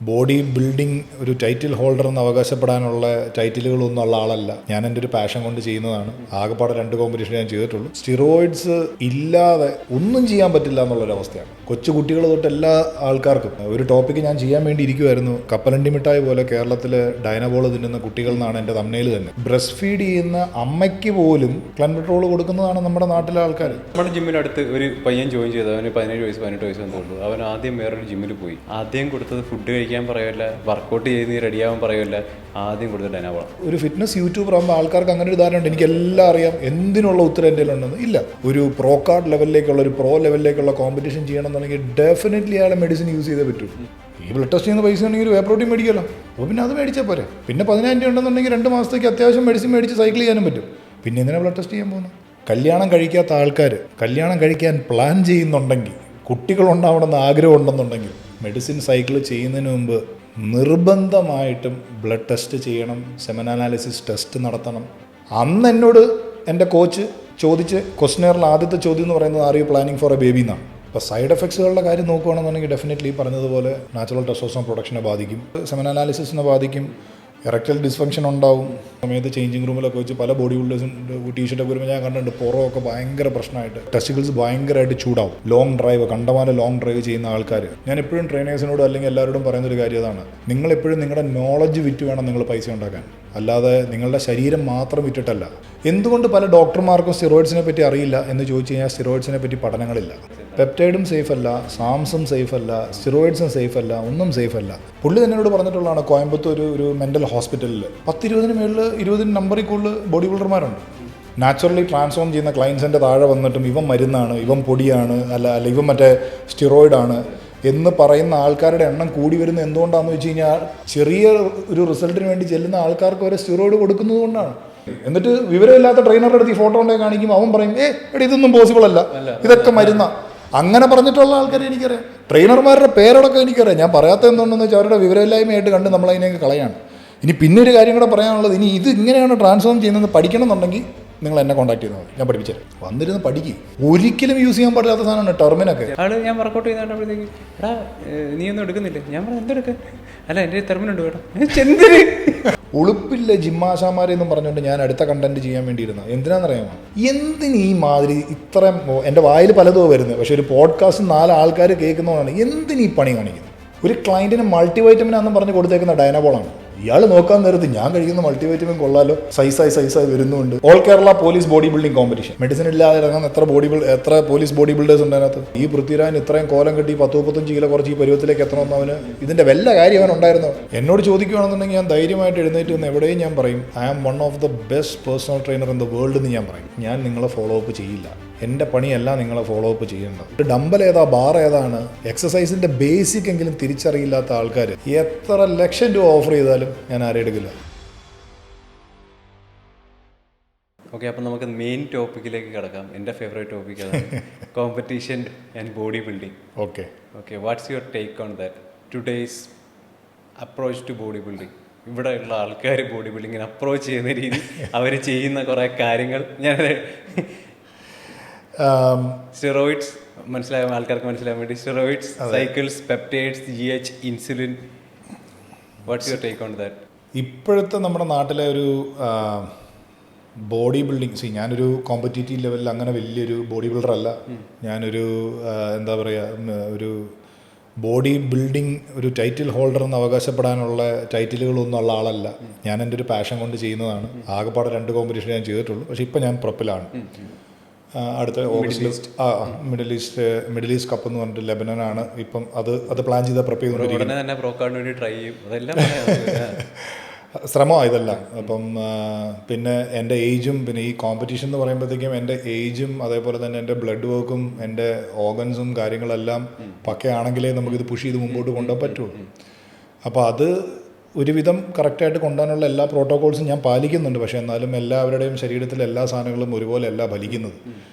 Body building ഒരു title holder എന്ന് അവകാശപ്പെടാനുള്ള ടൈറ്റിലുകളൊന്നും ഉള്ള ആളല്ല. ഞാൻ എൻ്റെ ഒരു പാഷൻ കൊണ്ട് ചെയ്യുന്നതാണ്. ആകെപ്പാടെ 2 കോമ്പറ്റീഷൻ ഞാൻ ചെയ്തിട്ടുള്ളൂ. സ്റ്റിറോയിഡ്സ് ഇല്ലാതെ ഒന്നും ചെയ്യാൻ പറ്റില്ല എന്നുള്ളൊരവസ്ഥയാണ്. കൊച്ചു കുട്ടികൾ തൊട്ട് എല്ലാ ആൾക്കാർക്കും. ഒരു ടോപ്പിക്ക് ഞാൻ ചെയ്യാൻ വേണ്ടി ഇരിക്കുമായിരുന്നു. കപ്പലണ്ടി മിഠായി പോലെ കേരളത്തിൽ ഡൈനബോൾ തിന്നുന്ന കുട്ടികൾ എന്നാണ് എൻ്റെ തമ്മനയിൽ തന്നെ. ബ്രസ്റ്റ് ഫീഡ് ചെയ്യുന്ന അമ്മയ്ക്ക് പോലും ക്ലൻബട്രോൾ കൊടുക്കുന്നതാണ് നമ്മുടെ നാട്ടിലെ ആൾക്കാർ. നമ്മുടെ ജിമ്മിനടുത്ത് ഒരു പയ്യൻ ജോയിൻ ചെയ്തു. അവന് 17 വയസ്സ് 18 വയസ്സ് വന്നുള്ളൂ. അവൻ ആദ്യം വേറൊരു ജിമ്മിൽ പോയി. ആദ്യം കൊടുത്തത് ഫുഡ് കഴിക്കാൻ പറയുമല്ല, വർക്കൗട്ട് ചെയ്ത് റെഡിയാവാൻ പറയുമല്ല, ആദ്യം കൊടുത്തത് ഡൈനബോൾ. ഒരു ഫിറ്റ്നസ് യൂട്യൂബർ ആകുമ്പോൾ ആൾക്കാർക്ക് അങ്ങനെ ഒരു ധാരണ ഉണ്ട്, എനിക്ക് എല്ലാം അറിയാം, എന്തിനുള്ള ഉത്തരം എൻ്റെ ഉണ്ടെന്ന്. ഇല്ല, ഒരു പ്രോ കാർഡ് ലെവലിലേക്കുള്ള ഒരു പ്രോ ലെവലിലേക്കുള്ള കോമ്പറ്റീഷൻ ചെയ്യണം എന്നുണ്ടെങ്കിൽ ഡെഫിനറ്റ്ലി അയാളെ മെഡിസിൻ യൂസ് ചെയ്തേ പറ്റൂ. ഈ ബ്ലഡ് ടെസ്റ്റ് ചെയ്യുന്ന പൈസ ഉണ്ടെങ്കിൽ ഒരു വേ പ്രോട്ടീൻ മേടിക്കുമല്ലോ, അപ്പോൾ പിന്നെ അത് മേടിച്ചാൽ പോരെ. പിന്നെ 10,000 രൂപ ഉണ്ടെന്നുണ്ടെങ്കിൽ 2 മാസത്തേക്ക് അത്യാവശ്യം മെഡിസിൻ മേടിച്ച് സൈക്കിൾ ചെയ്യാനും പറ്റും. പിന്നെ എന്തിനാണ് ബ്ലഡ് ടെസ്റ്റ് ചെയ്യാൻ പോകുന്നത്? കല്യാണം കഴിക്കാത്ത ആൾക്കാർ കല്യാണം കഴിക്കാൻ പ്ലാൻ ചെയ്യുന്നുണ്ടെങ്കിൽ, കുട്ടികളുണ്ടാവണമെന്ന് ആഗ്രഹം ഉണ്ടെന്നുണ്ടെങ്കിൽ, മെഡിസിൻ സൈക്കിൾ ചെയ്യുന്നതിന് മുമ്പ് നിർബന്ധമായിട്ടും ബ്ലഡ് ടെസ്റ്റ് ചെയ്യണം, സെമൻ അനാലിസിസ് ടെസ്റ്റ് നടത്തണം. അന്ന് എന്നോട് എൻ്റെ കോച്ച് ചോദിച്ച് ക്വസ്റ്റ്യനറിൽ ആദ്യത്തെ ചോദ്യം എന്ന് പറയുന്നത് are you planning four A baby എന്നാണ്. അപ്പോൾ സൈഡ് എഫക്ട്സുകളുടെ കാര്യം നോക്കുകയാണെന്നുണ്ടെങ്കിൽ ഡെഫിനറ്റ്ലി പറഞ്ഞതുപോലെ നാച്ചുറൽ ടെസ്റ്റോസ്റ്ററോൺ പ്രൊഡക്ഷനെ ബാധിക്കും, സെമൻ അനാലിസിസിനെ ബാധിക്കും, എറക്ടൽ ഡിസ്ഫങ്ഷൻ ഉണ്ടാവും. സമയത്ത് ചേഞ്ചിങ് റൂമിലൊക്കെ വെച്ച് പല ബോഡി ബിൽഡേഴ്സും ടീഷർട്ടൊക്കെ വരുമ്പോൾ ഞാൻ കണ്ടിട്ടുണ്ട് പുറമൊക്കെ ഭയങ്കര പ്രശ്നമായിട്ട്, ടെസ്റ്റിക്കിൾസ് ഭയങ്കരമായിട്ട് ചൂടാവും. ലോങ് ഡ്രൈവ്, കണ്ടമാനം ലോങ് ഡ്രൈവ് ചെയ്യുന്ന ആൾക്കാർ, ഞാൻ എപ്പോഴും ട്രെയിനേഴ്സിനോടും അല്ലെങ്കിൽ എല്ലാവരോടും പറയുന്നൊരു കാര്യം അതാണ്, നിങ്ങളെപ്പോഴും നിങ്ങളുടെ നോളജ് വിറ്റ് വേണം നിങ്ങൾ പൈസ ഉണ്ടാക്കാൻ, അല്ലാതെ നിങ്ങളുടെ ശരീരം മാത്രം വിറ്റിട്ടല്ല. എന്തുകൊണ്ട് പല ഡോക്ടർമാർക്കും സ്റ്റിറോയിഡ്സിനെ പറ്റി അറിയില്ല എന്ന് ചോദിച്ചു കഴിഞ്ഞാൽ സ്റ്റിറോയിഡ്സിനെ പറ്റി പഠനങ്ങളില്ല. പെപ്റ്റൈഡും സേഫ് അല്ല, സാംസും സേഫ് അല്ല, സ്റ്റിറോയിഡ്സും സേഫ് അല്ല, ഒന്നും സേഫ് അല്ല. പുള്ളി തന്നെ എന്നോട് പറഞ്ഞിട്ടുള്ളതാണ്, കോയമ്പത്തൂർ ഒരു മെൻ്റൽ ഹോസ്പിറ്റലിൽ 10-20 മേളിൽ 20 നമ്പറിൽ കൂടുതൽ ബോഡി ബിൽഡർമാരുണ്ട്. നാച്ചുറലി ട്രാൻസ്ഫോം ചെയ്യുന്ന ക്ലയൻസിൻ്റെ താഴെ വന്നിട്ടും ഇവൻ മരുന്നാണ്, ഇവൻ പൊടിയാണ്, അല്ല ഇവൻ മറ്റേ സ്റ്റിറോയിഡാണ് എന്ന് പറയുന്ന ആൾക്കാരുടെ എണ്ണം കൂടി വരുന്നത് എന്തുകൊണ്ടാണെന്ന് വെച്ച് കഴിഞ്ഞാൽ ചെറിയ ഒരു റിസൾട്ടിന് വേണ്ടി ചെല്ലുന്ന ആൾക്കാർക്ക് വരെ സ്റ്റിറോയിഡ് കൊടുക്കുന്നത് കൊണ്ടാണ്. എന്നിട്ട് വിവരമില്ലാത്ത ട്രെയിനറുടെ അടുത്ത് ഈ ഫോട്ടോ ഉണ്ടെങ്കിൽ കാണിക്കും, അവൻ പറയും എടി ഇതൊന്നും പോസിബിൾ അല്ല, ഇതൊക്കെ മരുന്ന. അങ്ങനെ പറഞ്ഞിട്ടുള്ള ആൾക്കാരെ എനിക്കറിയാം, ട്രെയിനർമാരുടെ പേരോടൊക്കെ എനിക്കറിയാം. ഞാൻ പറയാത്ത എന്തുകൊണ്ടെന്ന് വെച്ചാൽ അവരുടെ വിവരമില്ലായ്മയായിട്ട് കണ്ട് നമ്മളതിനെയൊക്കെ കളയാണ്. ഇനി പിന്നെ ഒരു കാര്യം കൂടെ പറയാനുള്ളത്, ഇനി ഇത് ഇങ്ങനെയാണ് ട്രാൻസ്ഫോം ചെയ്യുന്നത് പഠിക്കണം എന്നുണ്ടെങ്കിൽ നിങ്ങൾ എന്നെ കോൺടാക്ട് ചെയ്താൽ മതി, ഞാൻ പഠിപ്പിച്ചത്. വന്നിരുന്ന് പഠിക്കും. ഒരിക്കലും യൂസ് ചെയ്യാൻ പറ്റാത്ത സാധനമാണ് ടെർമിനൊക്കെ. ഞാൻ വർക്കൗട്ട് ചെയ്യുന്നപ്പോഴത്തേക്ക് എടാ നീ ഒന്നും എടുക്കുന്നില്ല. ഞാൻ പറഞ്ഞു എന്തെടുക്കുക, അല്ല എൻ്റെ ടെർമിനുണ്ട് കേട്ടോ. എന്തിന് ഉളുപ്പില്ല ജിമ്മാശാമാരെന്നും പറഞ്ഞുകൊണ്ട് ഞാൻ അടുത്ത കണ്ടന്റ് ചെയ്യാൻ വേണ്ടിയിരുന്ന എന്തിനാണെന്നറിയാമോ? എന്തിന് ഈ മാതിരി ഇത്രയും എൻ്റെ വായിൽ പലതും വരുന്നത്, പക്ഷെ ഒരു പോഡ്കാസ്റ്റ് 4 ആൾക്കാർ കേൾക്കുന്നതാണ്. എന്തിന് ഈ പണി കാണിക്കുന്നത്? ഒരു ക്ലയൻറ്റിന് മൾട്ടിവൈറ്റമിനാണെന്ന് പറഞ്ഞ് കൊടുത്തേക്കുന്ന ഡൈനബോളാണ്. ഇയാൾ നോക്കാൻ നേരത്ത് ഞാൻ കഴിക്കുന്ന മൾട്ടിവൈറ്റമിൻ കൊള്ളാലോ, സൈസായി വരുന്നുണ്ട്. All Kerala police bodybuilding competition, medicine ഇല്ലാതെ ഇറങ്ങുന്ന എത്ര പോലീസ് ബോഡി ബിൽഡേഴ്സ് ഉണ്ട് അതിനകത്ത്. ഈ പൃഥ്വിരാജ് ഇത്രയും കോലം കെട്ടി 10-35 കിലോ കുറച്ച് ഈ പരുവത്തിലേക്ക് എത്തണമെന്ന് അവന് ഇതിന്റെ വല്ല കാര്യം അവൻ ഉണ്ടായിരുന്നു. എന്നോട് ചോദിക്കുകയാണെന്നുണ്ടെങ്കിൽ ഞാൻ ധൈര്യമായിട്ട് എഴുന്നേറ്റ് വന്ന് എവിടെയും ഞാൻ പറയും, I am one of the best personal trainer in the world എന്ന് ഞാൻ പറയും. ഞാൻ നിങ്ങളെ ഫോളോ അപ്പ് ചെയ്യില്ല, എൻ്റെ പണിയല്ല നിങ്ങളെ ഫോളോ അപ്പ് ചെയ്യേണ്ടത്. ഡംബൽ ഏതാ, ബാർ ഏതാണ്, എക്സസൈസിൻ്റെ ബേസിക് എങ്കിലും തിരിച്ചറിയില്ലാത്ത ആൾക്കാർ എത്ര ലക്ഷം രൂപ ഓഫർ ചെയ്താലും ഞാൻ ആരും എടുക്കില്ല. ഓക്കെ, അപ്പം നമുക്ക് മെയിൻ ടോപ്പിക്കിലേക്ക് കിടക്കാം. എൻ്റെ ഫേവറേറ്റ് ടോപ്പിക് അതാണ് competition and body building. Okay what's your take on that, today's approach to body building? ഇവിടെ ഉള്ള ആൾക്കാർ ബോഡി ബിൽഡിങ്ങിന് അപ്രോച്ച് ചെയ്യുന്ന രീതി, അവർ ചെയ്യുന്ന കുറേ കാര്യങ്ങൾ, ഞാൻ സ്റ്റിറോയിഡ്സ് മനസ്സിലാകാൻ ആൾക്കാർക്ക് മനസ്സിലാകാൻ വേണ്ടി, steroids, cycles, peptides, GH, insulin, watts your take on that? ഇപ്പോഴത്തെ നമ്മുടെ നാട്ടിലെ ഒരു ബോഡി ബിൽഡിങ്, ഞാനൊരു കോമ്പറ്റീറ്റീവ് ലെവലിൽ അങ്ങനെ വലിയൊരു ബോഡി ബിൽഡർ അല്ല. ഞാനൊരു എന്താ പറയുക, ഒരു ബോഡി ബിൽഡിംഗ് ഒരു ടൈറ്റിൽ ഹോൾഡർ എന്ന് അവകാശപ്പെടാനുള്ള ടൈറ്റിലുകളൊന്നും ഉള്ള ആളല്ല. ഞാൻ എൻ്റെ ഒരു പാഷൻ കൊണ്ട് ചെയ്യുന്നതാണ്. ആകെപ്പാടെ 2 കോമ്പറ്റീഷൻ ഞാൻ ചെയ്തിട്ടുള്ളൂ. പക്ഷേ ഇപ്പം ഞാൻ പ്രപ്പിലാണ്. അടുത്ത ഓഗസ്റ്റിൽ മിഡിൽ ഈസ്റ്റ് കപ്പ് എന്ന് പറഞ്ഞിട്ട് ലെബനനാണ് ഇപ്പം അത് പ്ലാൻ ചെയ്ത പ്രപ്പ് ചെയ്തുകൊണ്ടിരിക്കുന്നത്. ശ്രമമാണ് ഇതെല്ലാം. അപ്പം പിന്നെ എൻ്റെ ഏജും, പിന്നെ ഈ കോമ്പറ്റീഷൻ എന്ന് പറയുമ്പോഴത്തേക്കും എൻ്റെ ഏജും അതേപോലെ തന്നെ എൻ്റെ ബ്ലഡ് വർക്കും എൻ്റെ ഓർഗൻസും കാര്യങ്ങളെല്ലാം പക്കയാണെങ്കിലേ നമുക്കിത് പുഷ് ചെയ്ത് മുമ്പോട്ട് കൊണ്ടുപോകാൻ പറ്റുള്ളൂ. അപ്പോൾ അത് ഒരുവിധം കറക്റ്റായിട്ട് കൊണ്ടുപോകാനുള്ള എല്ലാ പ്രോട്ടോകോൾസും ഞാൻ പാലിക്കുന്നുണ്ട്. പക്ഷേ എന്നാലും എല്ലാവരുടെയും ശരീരത്തിലെ എല്ലാ സാധനങ്ങളും ഒരുപോലെ അല്ല ഫലിക്കുന്നത്.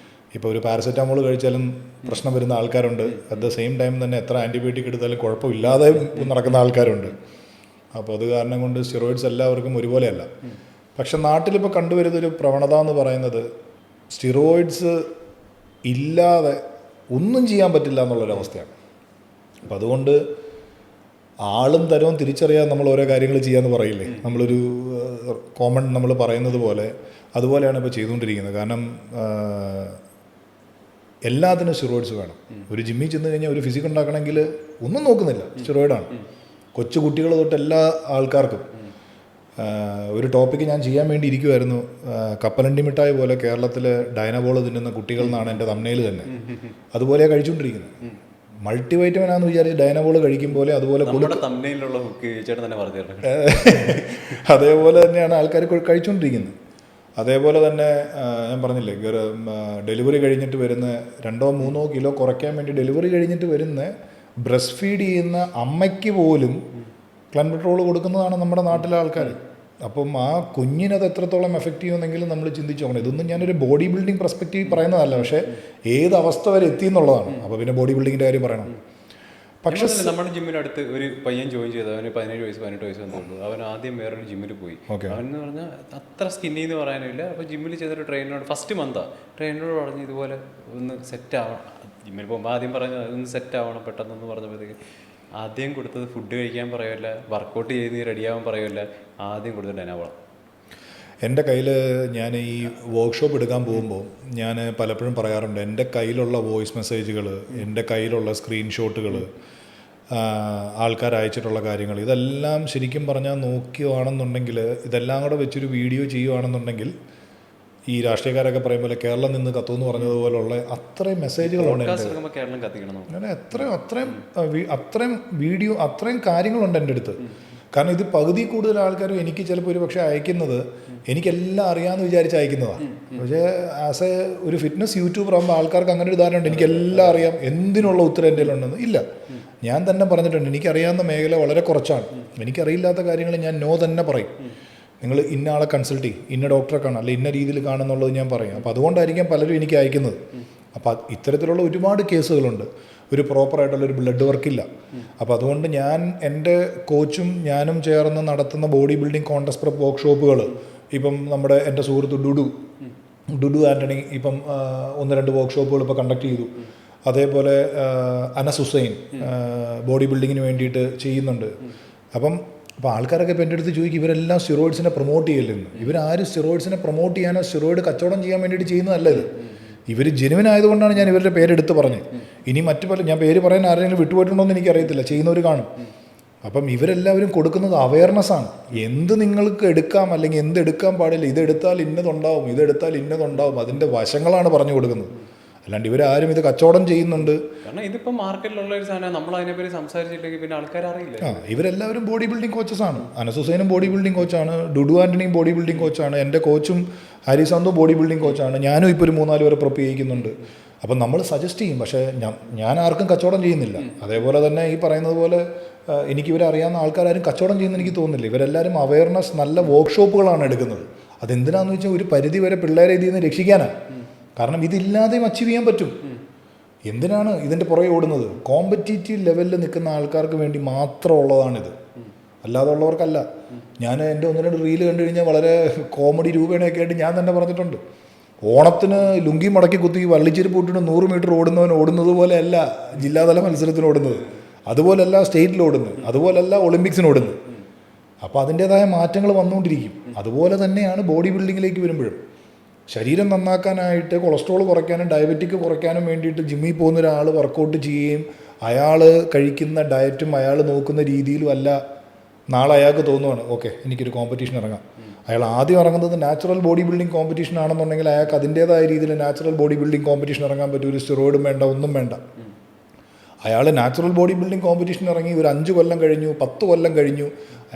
ഇപ്പോൾ ഒരു പാരസെറ്റാമോൾ കഴിച്ചാലും പ്രശ്നം വരുന്ന ആൾക്കാരുണ്ട്. അറ്റ് ദ സെയിം ടൈം തന്നെ എത്ര ആൻറ്റിബയോട്ടിക് എടുത്താലും കുഴപ്പമില്ലാതെ നടക്കുന്ന ആൾക്കാരുണ്ട്. അപ്പോൾ അത് കാരണം കൊണ്ട് സ്റ്റിറോയിഡ്സ് എല്ലാവർക്കും ഒരുപോലെയല്ല. പക്ഷെ നാട്ടിലിപ്പോൾ കണ്ടുവരുന്നൊരു പ്രവണത എന്ന് പറയുന്നത് സ്റ്റിറോയിഡ്സ് ഇല്ലാതെ ഒന്നും ചെയ്യാൻ പറ്റില്ല എന്നുള്ളൊരവസ്ഥയാണ്. അപ്പം അതുകൊണ്ട് ആളും തരവും തിരിച്ചറിയാൻ നമ്മൾ ഓരോ കാര്യങ്ങൾ ചെയ്യാമെന്ന് പറയില്ലേ, നമ്മളൊരു കോമൺ നമ്മൾ പറയുന്നത് പോലെ അതുപോലെയാണ് ഇപ്പോൾ ചെയ്തുകൊണ്ടിരിക്കുന്നത്. കാരണം എല്ലാത്തിനും സ്റ്റിറോയിഡ്സ് വേണം. ഒരു ജിമ്മിൽ ചെന്ന് കഴിഞ്ഞാൽ ഒരു ഫിസിക് ഉണ്ടാക്കണമെങ്കിൽ ഒന്നും നോക്കുന്നില്ല, സ്റ്റിറോയിഡാണ്. കൊച്ചു കുട്ടികൾ തൊട്ട് എല്ലാ ആൾക്കാർക്കും. ഒരു ടോപ്പിക്ക് ഞാൻ ചെയ്യാൻ വേണ്ടി ഇരിക്കുമായിരുന്നു. കപ്പലണ്ടി മിഠായി പോലെ കേരളത്തിൽ ഡൈനബോൾ തിന്നുന്ന കുട്ടികൾ എന്നാണ് എൻ്റെ തമ്മനയിൽ തന്നെ. അതുപോലെയാണ് കഴിച്ചുകൊണ്ടിരിക്കുന്നത്. മൾട്ടി വൈറ്റമിൻ ആണെന്ന് വിചാരിച്ച് ഡൈനബോൾ കഴിക്കും പോലെ അതുപോലെ അതേപോലെ തന്നെയാണ് ആൾക്കാർ കഴിച്ചുകൊണ്ടിരിക്കുന്നത്. അതേപോലെ തന്നെ ഞാൻ പറഞ്ഞില്ലേ, ഡെലിവറി കഴിഞ്ഞിട്ട് വരുന്ന 2-3 കിലോ കുറയ്ക്കാൻ വേണ്ടി ഡെലിവറി കഴിഞ്ഞിട്ട് വരുന്ന ബ്രസ്റ്റ് ഫീഡ് ചെയ്യുന്ന അമ്മയ്ക്ക് പോലും ക്ലൻബട്രോൾ കൊടുക്കുന്നതാണ് നമ്മുടെ നാട്ടിലെ ആൾക്കാർ. അപ്പം ആ കുഞ്ഞിനത് എത്രത്തോളം എഫക്റ്റ് ചെയ്യുമെന്നെങ്കിലും നമ്മൾ ചിന്തിച്ചു നോക്കണം. ഇതൊന്നും ഞാനൊരു ബോഡി ബിൽഡിംഗ് പെർസ്പെക്റ്റീവ് പറയുന്നതല്ല, പക്ഷേ ഏത് അവസ്ഥ വരെ എത്തി എന്നുള്ളതാണ്. അപ്പോൾ പിന്നെ ബോഡി ബിൽഡിങ്ങിൻ്റെ കാര്യം പറയണം. പക്ഷേ നമ്മുടെ ജിമ്മിനടുത്ത് ഒരു പയ്യൻ ജോയിൻ ചെയ്തു. അവന് 17 വയസ്സ് 18 വയസ്സ് വന്നുള്ളൂ. അവൻ ആദ്യം വേറൊരു ജിമ്മിൽ പോയി. അവനെന്ന് പറഞ്ഞാൽ അത്ര സ്കിന്നി എന്ന് പറയാനില്ല. അപ്പോൾ ജിമ്മിൽ ചെയ്തൊരു ട്രെയിനറോട് ഫസ്റ്റ് മന്താണ് ട്രെയിനറോട് പറഞ്ഞ് ഇതുപോലെ ഒന്ന് സെറ്റ് ആവണം. ജിമ്മിൽ പോകുമ്പോൾ ആദ്യം പറഞ്ഞത് ഒന്ന് സെറ്റ് ആവണം പെട്ടെന്നൊന്ന് പറഞ്ഞപ്പോഴത്തേക്ക് ആദ്യം കൊടുത്തത് ഫുഡ് കഴിക്കാൻ പറയുമല്ല, വർക്കൗട്ട് ചെയ്ത് റെഡിയാവാൻ പറയുമല്ല, ആദ്യം കൊടുത്തത് ഡൈനബോൾ. എൻ്റെ കയ്യിൽ ഞാൻ ഈ വർക്ക്ഷോപ്പ് എടുക്കാൻ പോകുമ്പോൾ ഞാൻ പലപ്പോഴും പറയാറുണ്ട്, എൻ്റെ കയ്യിലുള്ള വോയിസ് മെസ്സേജുകൾ, എൻ്റെ കയ്യിലുള്ള സ്ക്രീൻഷോട്ടുകൾ, ആൾക്കാർ അയച്ചിട്ടുള്ള കാര്യങ്ങൾ, ഇതെല്ലാം ശരിക്കും പറഞ്ഞാൽ നോക്കുകയാണെന്നുണ്ടെങ്കിൽ, ഇതെല്ലാം കൂടെ വെച്ചൊരു വീഡിയോ ചെയ്യുകയാണെന്നുണ്ടെങ്കിൽ ഈ രാഷ്ട്രീയക്കാരൊക്കെ പറയും പോലെ കേരളം നിന്ന് കത്തുമെന്ന് പറഞ്ഞതുപോലുള്ള അത്രയും മെസ്സേജുകളുണ്ട്. അങ്ങനെ അത്രയും വീഡിയോ, അത്രയും കാര്യങ്ങളുണ്ട് എൻ്റെ അടുത്ത്. കാരണം ഇത് പകുതി കൂടുതൽ ആൾക്കാരും എനിക്ക് ചിലപ്പോൾ ഒരു പക്ഷേ അയക്കുന്നത് എനിക്കെല്ലാം അറിയാമെന്ന് വിചാരിച്ച് അയക്കുന്നതാണ്. പക്ഷേ ആസ് ഒരു ഫിറ്റ്നസ് യൂട്യൂബർ ആകുമ്പോൾ ആൾക്കാർക്ക് അങ്ങനെ ഒരു ധാരണ ഉണ്ട്, എനിക്കെല്ലാം അറിയാം, എന്തിനുള്ള ഉത്തരം എൻ്റെ ഉണ്ടെന്ന്. ഇല്ല, ഞാൻ തന്നെ പറഞ്ഞിട്ടുണ്ട്, എനിക്കറിയാവുന്ന മേഖല വളരെ കുറച്ചാണ്. എനിക്കറിയില്ലാത്ത കാര്യങ്ങൾ ഞാൻ നോ തന്നെ പറയും. നിങ്ങൾ ഇന്ന ആളെ കൺസൾട്ട് ചെയ്യും, ഇന്ന ഡോക്ടറെ കാണാം, അല്ലെ ഇന്ന രീതിയിൽ കാണുന്നുള്ളത് ഞാൻ പറയും. അപ്പോൾ അതുകൊണ്ടായിരിക്കാം പലരും എനിക്ക് അയക്കുന്നത്. അപ്പോൾ ഇത്തരത്തിലുള്ള ഒരുപാട് കേസുകളുണ്ട്. ഒരു പ്രോപ്പറായിട്ടുള്ളൊരു ബ്ലഡ് വർക്കില്ല. അപ്പോൾ അതുകൊണ്ട് ഞാൻ എൻ്റെ കോച്ചും ഞാനും ചേർന്ന് നടത്തുന്ന ബോഡി ബിൽഡിംഗ് കോൺടെസ്റ്റ് പ്രപ്പ് വർക്ക്ഷോപ്പുകൾ, ഇപ്പം നമ്മുടെ എൻ്റെ സുഹൃത്ത് ഡുഡു ആൻ്റണി ഇപ്പം 1-2 വർക്ക്ഷോപ്പുകൾ ഇപ്പോൾ കണ്ടക്ട് ചെയ്തു. അതേപോലെ അനസ് ഹുസൈൻ ബോഡി ബിൽഡിങ്ങിന് വേണ്ടിയിട്ട് ചെയ്യുന്നുണ്ട്. അപ്പോൾ ആൾക്കാരൊക്കെ ഇപ്പോൾ എൻ്റെ അടുത്ത് ചോദിക്കും, ഇവരെല്ലാം സ്റ്റിറോയിഡ്സിനെ പ്രൊമോട്ട് ചെയ്യല്ലെന്ന്. ഇവരാരും സ്റ്റിറോയിഡ്സിനെ പ്രൊമോട്ട് ചെയ്യാനോ സ്റ്റിറോയിഡ് കച്ചവടം ചെയ്യാൻ വേണ്ടിയിട്ട് ചെയ്യുന്നതല്ല ഇത്. ഇവർ ജെനുവിൻ ആയതുകൊണ്ടാണ് ഞാൻ ഇവരുടെ പേരെടുത്ത് പറഞ്ഞത്. ഇനി മറ്റു പല ഞാൻ പേര് പറയാൻ ആരെങ്കിലും വിട്ടുപോയിട്ടുണ്ടോ എന്ന് എനിക്കറിയത്തില്ല, ചെയ്യുന്നവർ കാണും. അപ്പം ഇവരെല്ലാവരും കൊടുക്കുന്നത് അവയർനെസ്സാണ്. എന്ത് നിങ്ങൾക്ക് എടുക്കാം അല്ലെങ്കിൽ എന്ത് എടുക്കാൻ പാടില്ല, ഇതെടുത്താൽ ഇന്നതുണ്ടാവും, ഇതെടുത്താൽ ഇന്നതുണ്ടാവും, അതിൻ്റെ വശങ്ങളാണ് പറഞ്ഞു കൊടുക്കുന്നത്. അല്ലാണ്ട് ഇവരാരും ഇത് കച്ചവടം ചെയ്യുന്നുണ്ട്. കാരണം ഇതിപ്പോൾ മാർക്കറ്റിലുള്ള ഒരു സാധനം, നമ്മൾ അതിനെപ്പറ്റി സംസാരിച്ചില്ലെങ്കിൽ പിന്നെ ആൾക്കാർ അറിയില്ല. ഇവരെല്ലാവരും ബോഡി ബിൽഡിംഗ് കോച്ചസാണ്. അനസ് ഹുസൈനും ബോഡി ബിൽഡിംഗ് കോച്ചാണ്, ഡുഡു ആൻ്റണിയും ബോഡി ബിൽഡിംഗ് കോച്ചാണ്, എൻ്റെ കോച്ചും ഹാരിസാന്തും ബോഡി ബിൽഡിംഗ് കോച്ചാണ്. ഞാനും ഇപ്പോൾ ഒരു 3-4 പേരെ പ്രപ്പ് ചെയ്യിക്കുന്നുണ്ട്. അപ്പം നമ്മൾ സജസ്റ്റ് ചെയ്യും, പക്ഷേ ഞാൻ ആർക്കും കച്ചവടം ചെയ്യുന്നില്ല. അതേപോലെ തന്നെ ഈ പറയുന്നത് പോലെ എനിക്കിവരെ അറിയാവുന്ന ആൾക്കാരും കച്ചവടം ചെയ്യുന്ന എനിക്ക് തോന്നുന്നില്ല. ഇവരെല്ലാവരും അവയർനെസ് നല്ല വർക്ക്ഷോപ്പുകളാണ് എടുക്കുന്നത്. അതെന്തിനാന്ന് വെച്ചാൽ ഒരു പരിധി വരെ പിള്ളേരെ ഇതിൽ നിന്ന് രക്ഷിക്കാനാണ്. കാരണം ഇതില്ലാതെയും അച്ചീവ് ചെയ്യാൻ പറ്റും. എന്തിനാണ് ഇതിൻ്റെ പുറകെ ഓടുന്നത്? കോമ്പറ്റീറ്റീവ് ലെവലിൽ നിൽക്കുന്ന ആൾക്കാർക്ക് വേണ്ടി മാത്രമുള്ളതാണിത്, അല്ലാതെ ഉള്ളവർക്കല്ല. ഞാൻ എൻ്റെ 1-2 റീല് കണ്ടു കഴിഞ്ഞാൽ വളരെ കോമഡി രൂപേണയൊക്കെ ആയിട്ട് ഞാൻ തന്നെ പറഞ്ഞിട്ടുണ്ട്. ഓണത്തിന് ലുങ്കി മടക്കി കുത്തി വള്ളിച്ചെരുപ്പ് ഇട്ടിട്ട് 100 മീറ്റർ ഓടുന്നവൻ ഓടുന്നത് പോലെയല്ല ജില്ലാതല മത്സരത്തിന് ഓടുന്നത്, അതുപോലല്ല സ്റ്റേറ്റിൽ ഓടുന്നത്, അതുപോലല്ല ഒളിമ്പിക്സിന് ഓടുന്നത്. അപ്പോൾ അതിൻ്റേതായ മാറ്റങ്ങൾ വന്നുകൊണ്ടിരിക്കും. അതുപോലെ തന്നെയാണ് ബോഡി ബിൽഡിങ്ങിലേക്ക് വരുമ്പോഴും. ശരീരം നന്നാക്കാനായിട്ട് കൊളസ്ട്രോൾ കുറയ്ക്കാനും ഡയബറ്റിക് കുറയ്ക്കാനും വേണ്ടിയിട്ട് ജിമ്മിൽ പോകുന്ന ഒരാൾ വർക്കൗട്ട് ചെയ്യുകയും അയാൾ കഴിക്കുന്ന ഡയറ്റും അയാൾ നോക്കുന്ന രീതിയിലും അല്ല നാളെ അയാൾക്ക് തോന്നുവാണ് ഓക്കെ എനിക്കൊരു കോമ്പറ്റീഷൻ ഇറങ്ങാം. അയാൾ ആദ്യം ഇറങ്ങുന്നത് നാച്ചുറൽ ബോഡി ബിൽഡിംഗ് കോമ്പറ്റീഷൻ ആണെന്നുണ്ടെങ്കിൽ അയാൾക്ക് അതിൻ്റേതായ രീതിയിൽ നാച്ചുറൽ ബോഡി ബിൽഡിംഗ് കോമ്പറ്റീഷൻ ഇറങ്ങാൻ പറ്റും. ഒരു സ്റ്റിറോയിഡും വേണ്ട, ഒന്നും വേണ്ട. അയാൾ നാച്ചുറൽ ബോഡി ബിൽഡിംഗ് കോമ്പറ്റീഷൻ ഇറങ്ങി ഒരു 5 കൊല്ലം കഴിഞ്ഞു, 10 കൊല്ലം കഴിഞ്ഞു,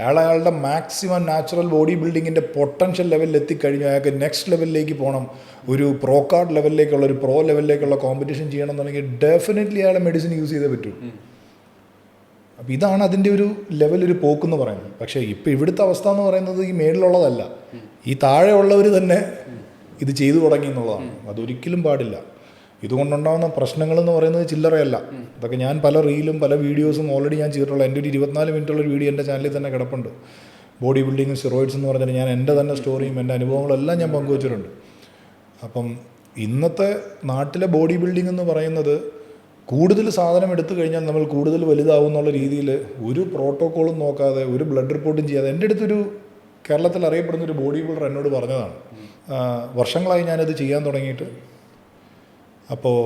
അയാളുടെ മാക്സിമം നാച്ചുറൽ ബോഡി ബിൽഡിങ്ങിൻ്റെ പൊട്ടൻഷ്യൽ ലെവലിൽ എത്തിക്കഴിഞ്ഞു. അയാൾക്ക് നെക്സ്റ്റ് ലെവലിലേക്ക് പോകണം, ഒരു പ്രോ കാർഡ് ലെവലിലേക്കുള്ള ഒരു പ്രോ ലെവലിലേക്കുള്ള കോമ്പറ്റീഷൻ ചെയ്യണം എന്നുണ്ടെങ്കിൽ ഡെഫിനറ്റ്ലി അയാളെ മെഡിസിൻ യൂസ് ചെയ്തേ പറ്റൂ. അപ്പോൾ ഇതാണ് അതിൻ്റെ ഒരു ലെവൽ, ഒരു പോക്കെന്ന് പറയുന്നത്. പക്ഷേ ഇപ്പോൾ ഇവിടുത്തെ അവസ്ഥ എന്ന് പറയുന്നത് ഈ മേളിലുള്ളതല്ല, ഈ താഴെയുള്ളവർ തന്നെ ഇത് ചെയ്തു തുടങ്ങി എന്നുള്ളതാണ്. അതൊരിക്കലും പാടില്ല. ഇതുകൊണ്ടുണ്ടാകുന്ന പ്രശ്നങ്ങളെന്ന് പറയുന്നത് ചില്ലറയല്ല. ഇതൊക്കെ ഞാൻ പല റീലും പല വീഡിയോസും ഓൾറെഡി ഞാൻ ചെയ്തിട്ടുള്ള എൻ്റെ ഒരു 24 മിനിറ്റുള്ളൊരു വീഡിയോ എൻ്റെ ചാനലിൽ തന്നെ കിടപ്പുണ്ട്. ബോഡി ബിൽഡിങ്ങും സ്റ്റിറോയിഡ്സ് എന്ന് പറഞ്ഞാൽ ഞാൻ എൻ്റെ തന്നെ സ്റ്റോറിയും എൻ്റെ അനുഭവങ്ങളെല്ലാം ഞാൻ പങ്കുവച്ചിട്ടുണ്ട്. അപ്പം ഇന്നത്തെ നാട്ടിലെ ബോഡി ബിൽഡിംഗ് എന്ന് പറയുന്നത് കൂടുതൽ സാധനം എടുത്തു കഴിഞ്ഞാൽ നമ്മൾ കൂടുതൽ വലുതാവും എന്നുള്ള രീതിയിൽ ഒരു പ്രോട്ടോക്കോളും നോക്കാതെ ഒരു ബ്ലഡ് റിപ്പോർട്ടും ചെയ്യാതെ എൻ്റെ അടുത്തൊരു കേരളത്തിൽ അറിയപ്പെടുന്ന ഒരു ബോഡി ബിൽഡർ എന്നോട് പറഞ്ഞതാണ്. വർഷങ്ങളായി ഞാനത് ചെയ്യാൻ തുടങ്ങിയിട്ട്. അപ്പോൾ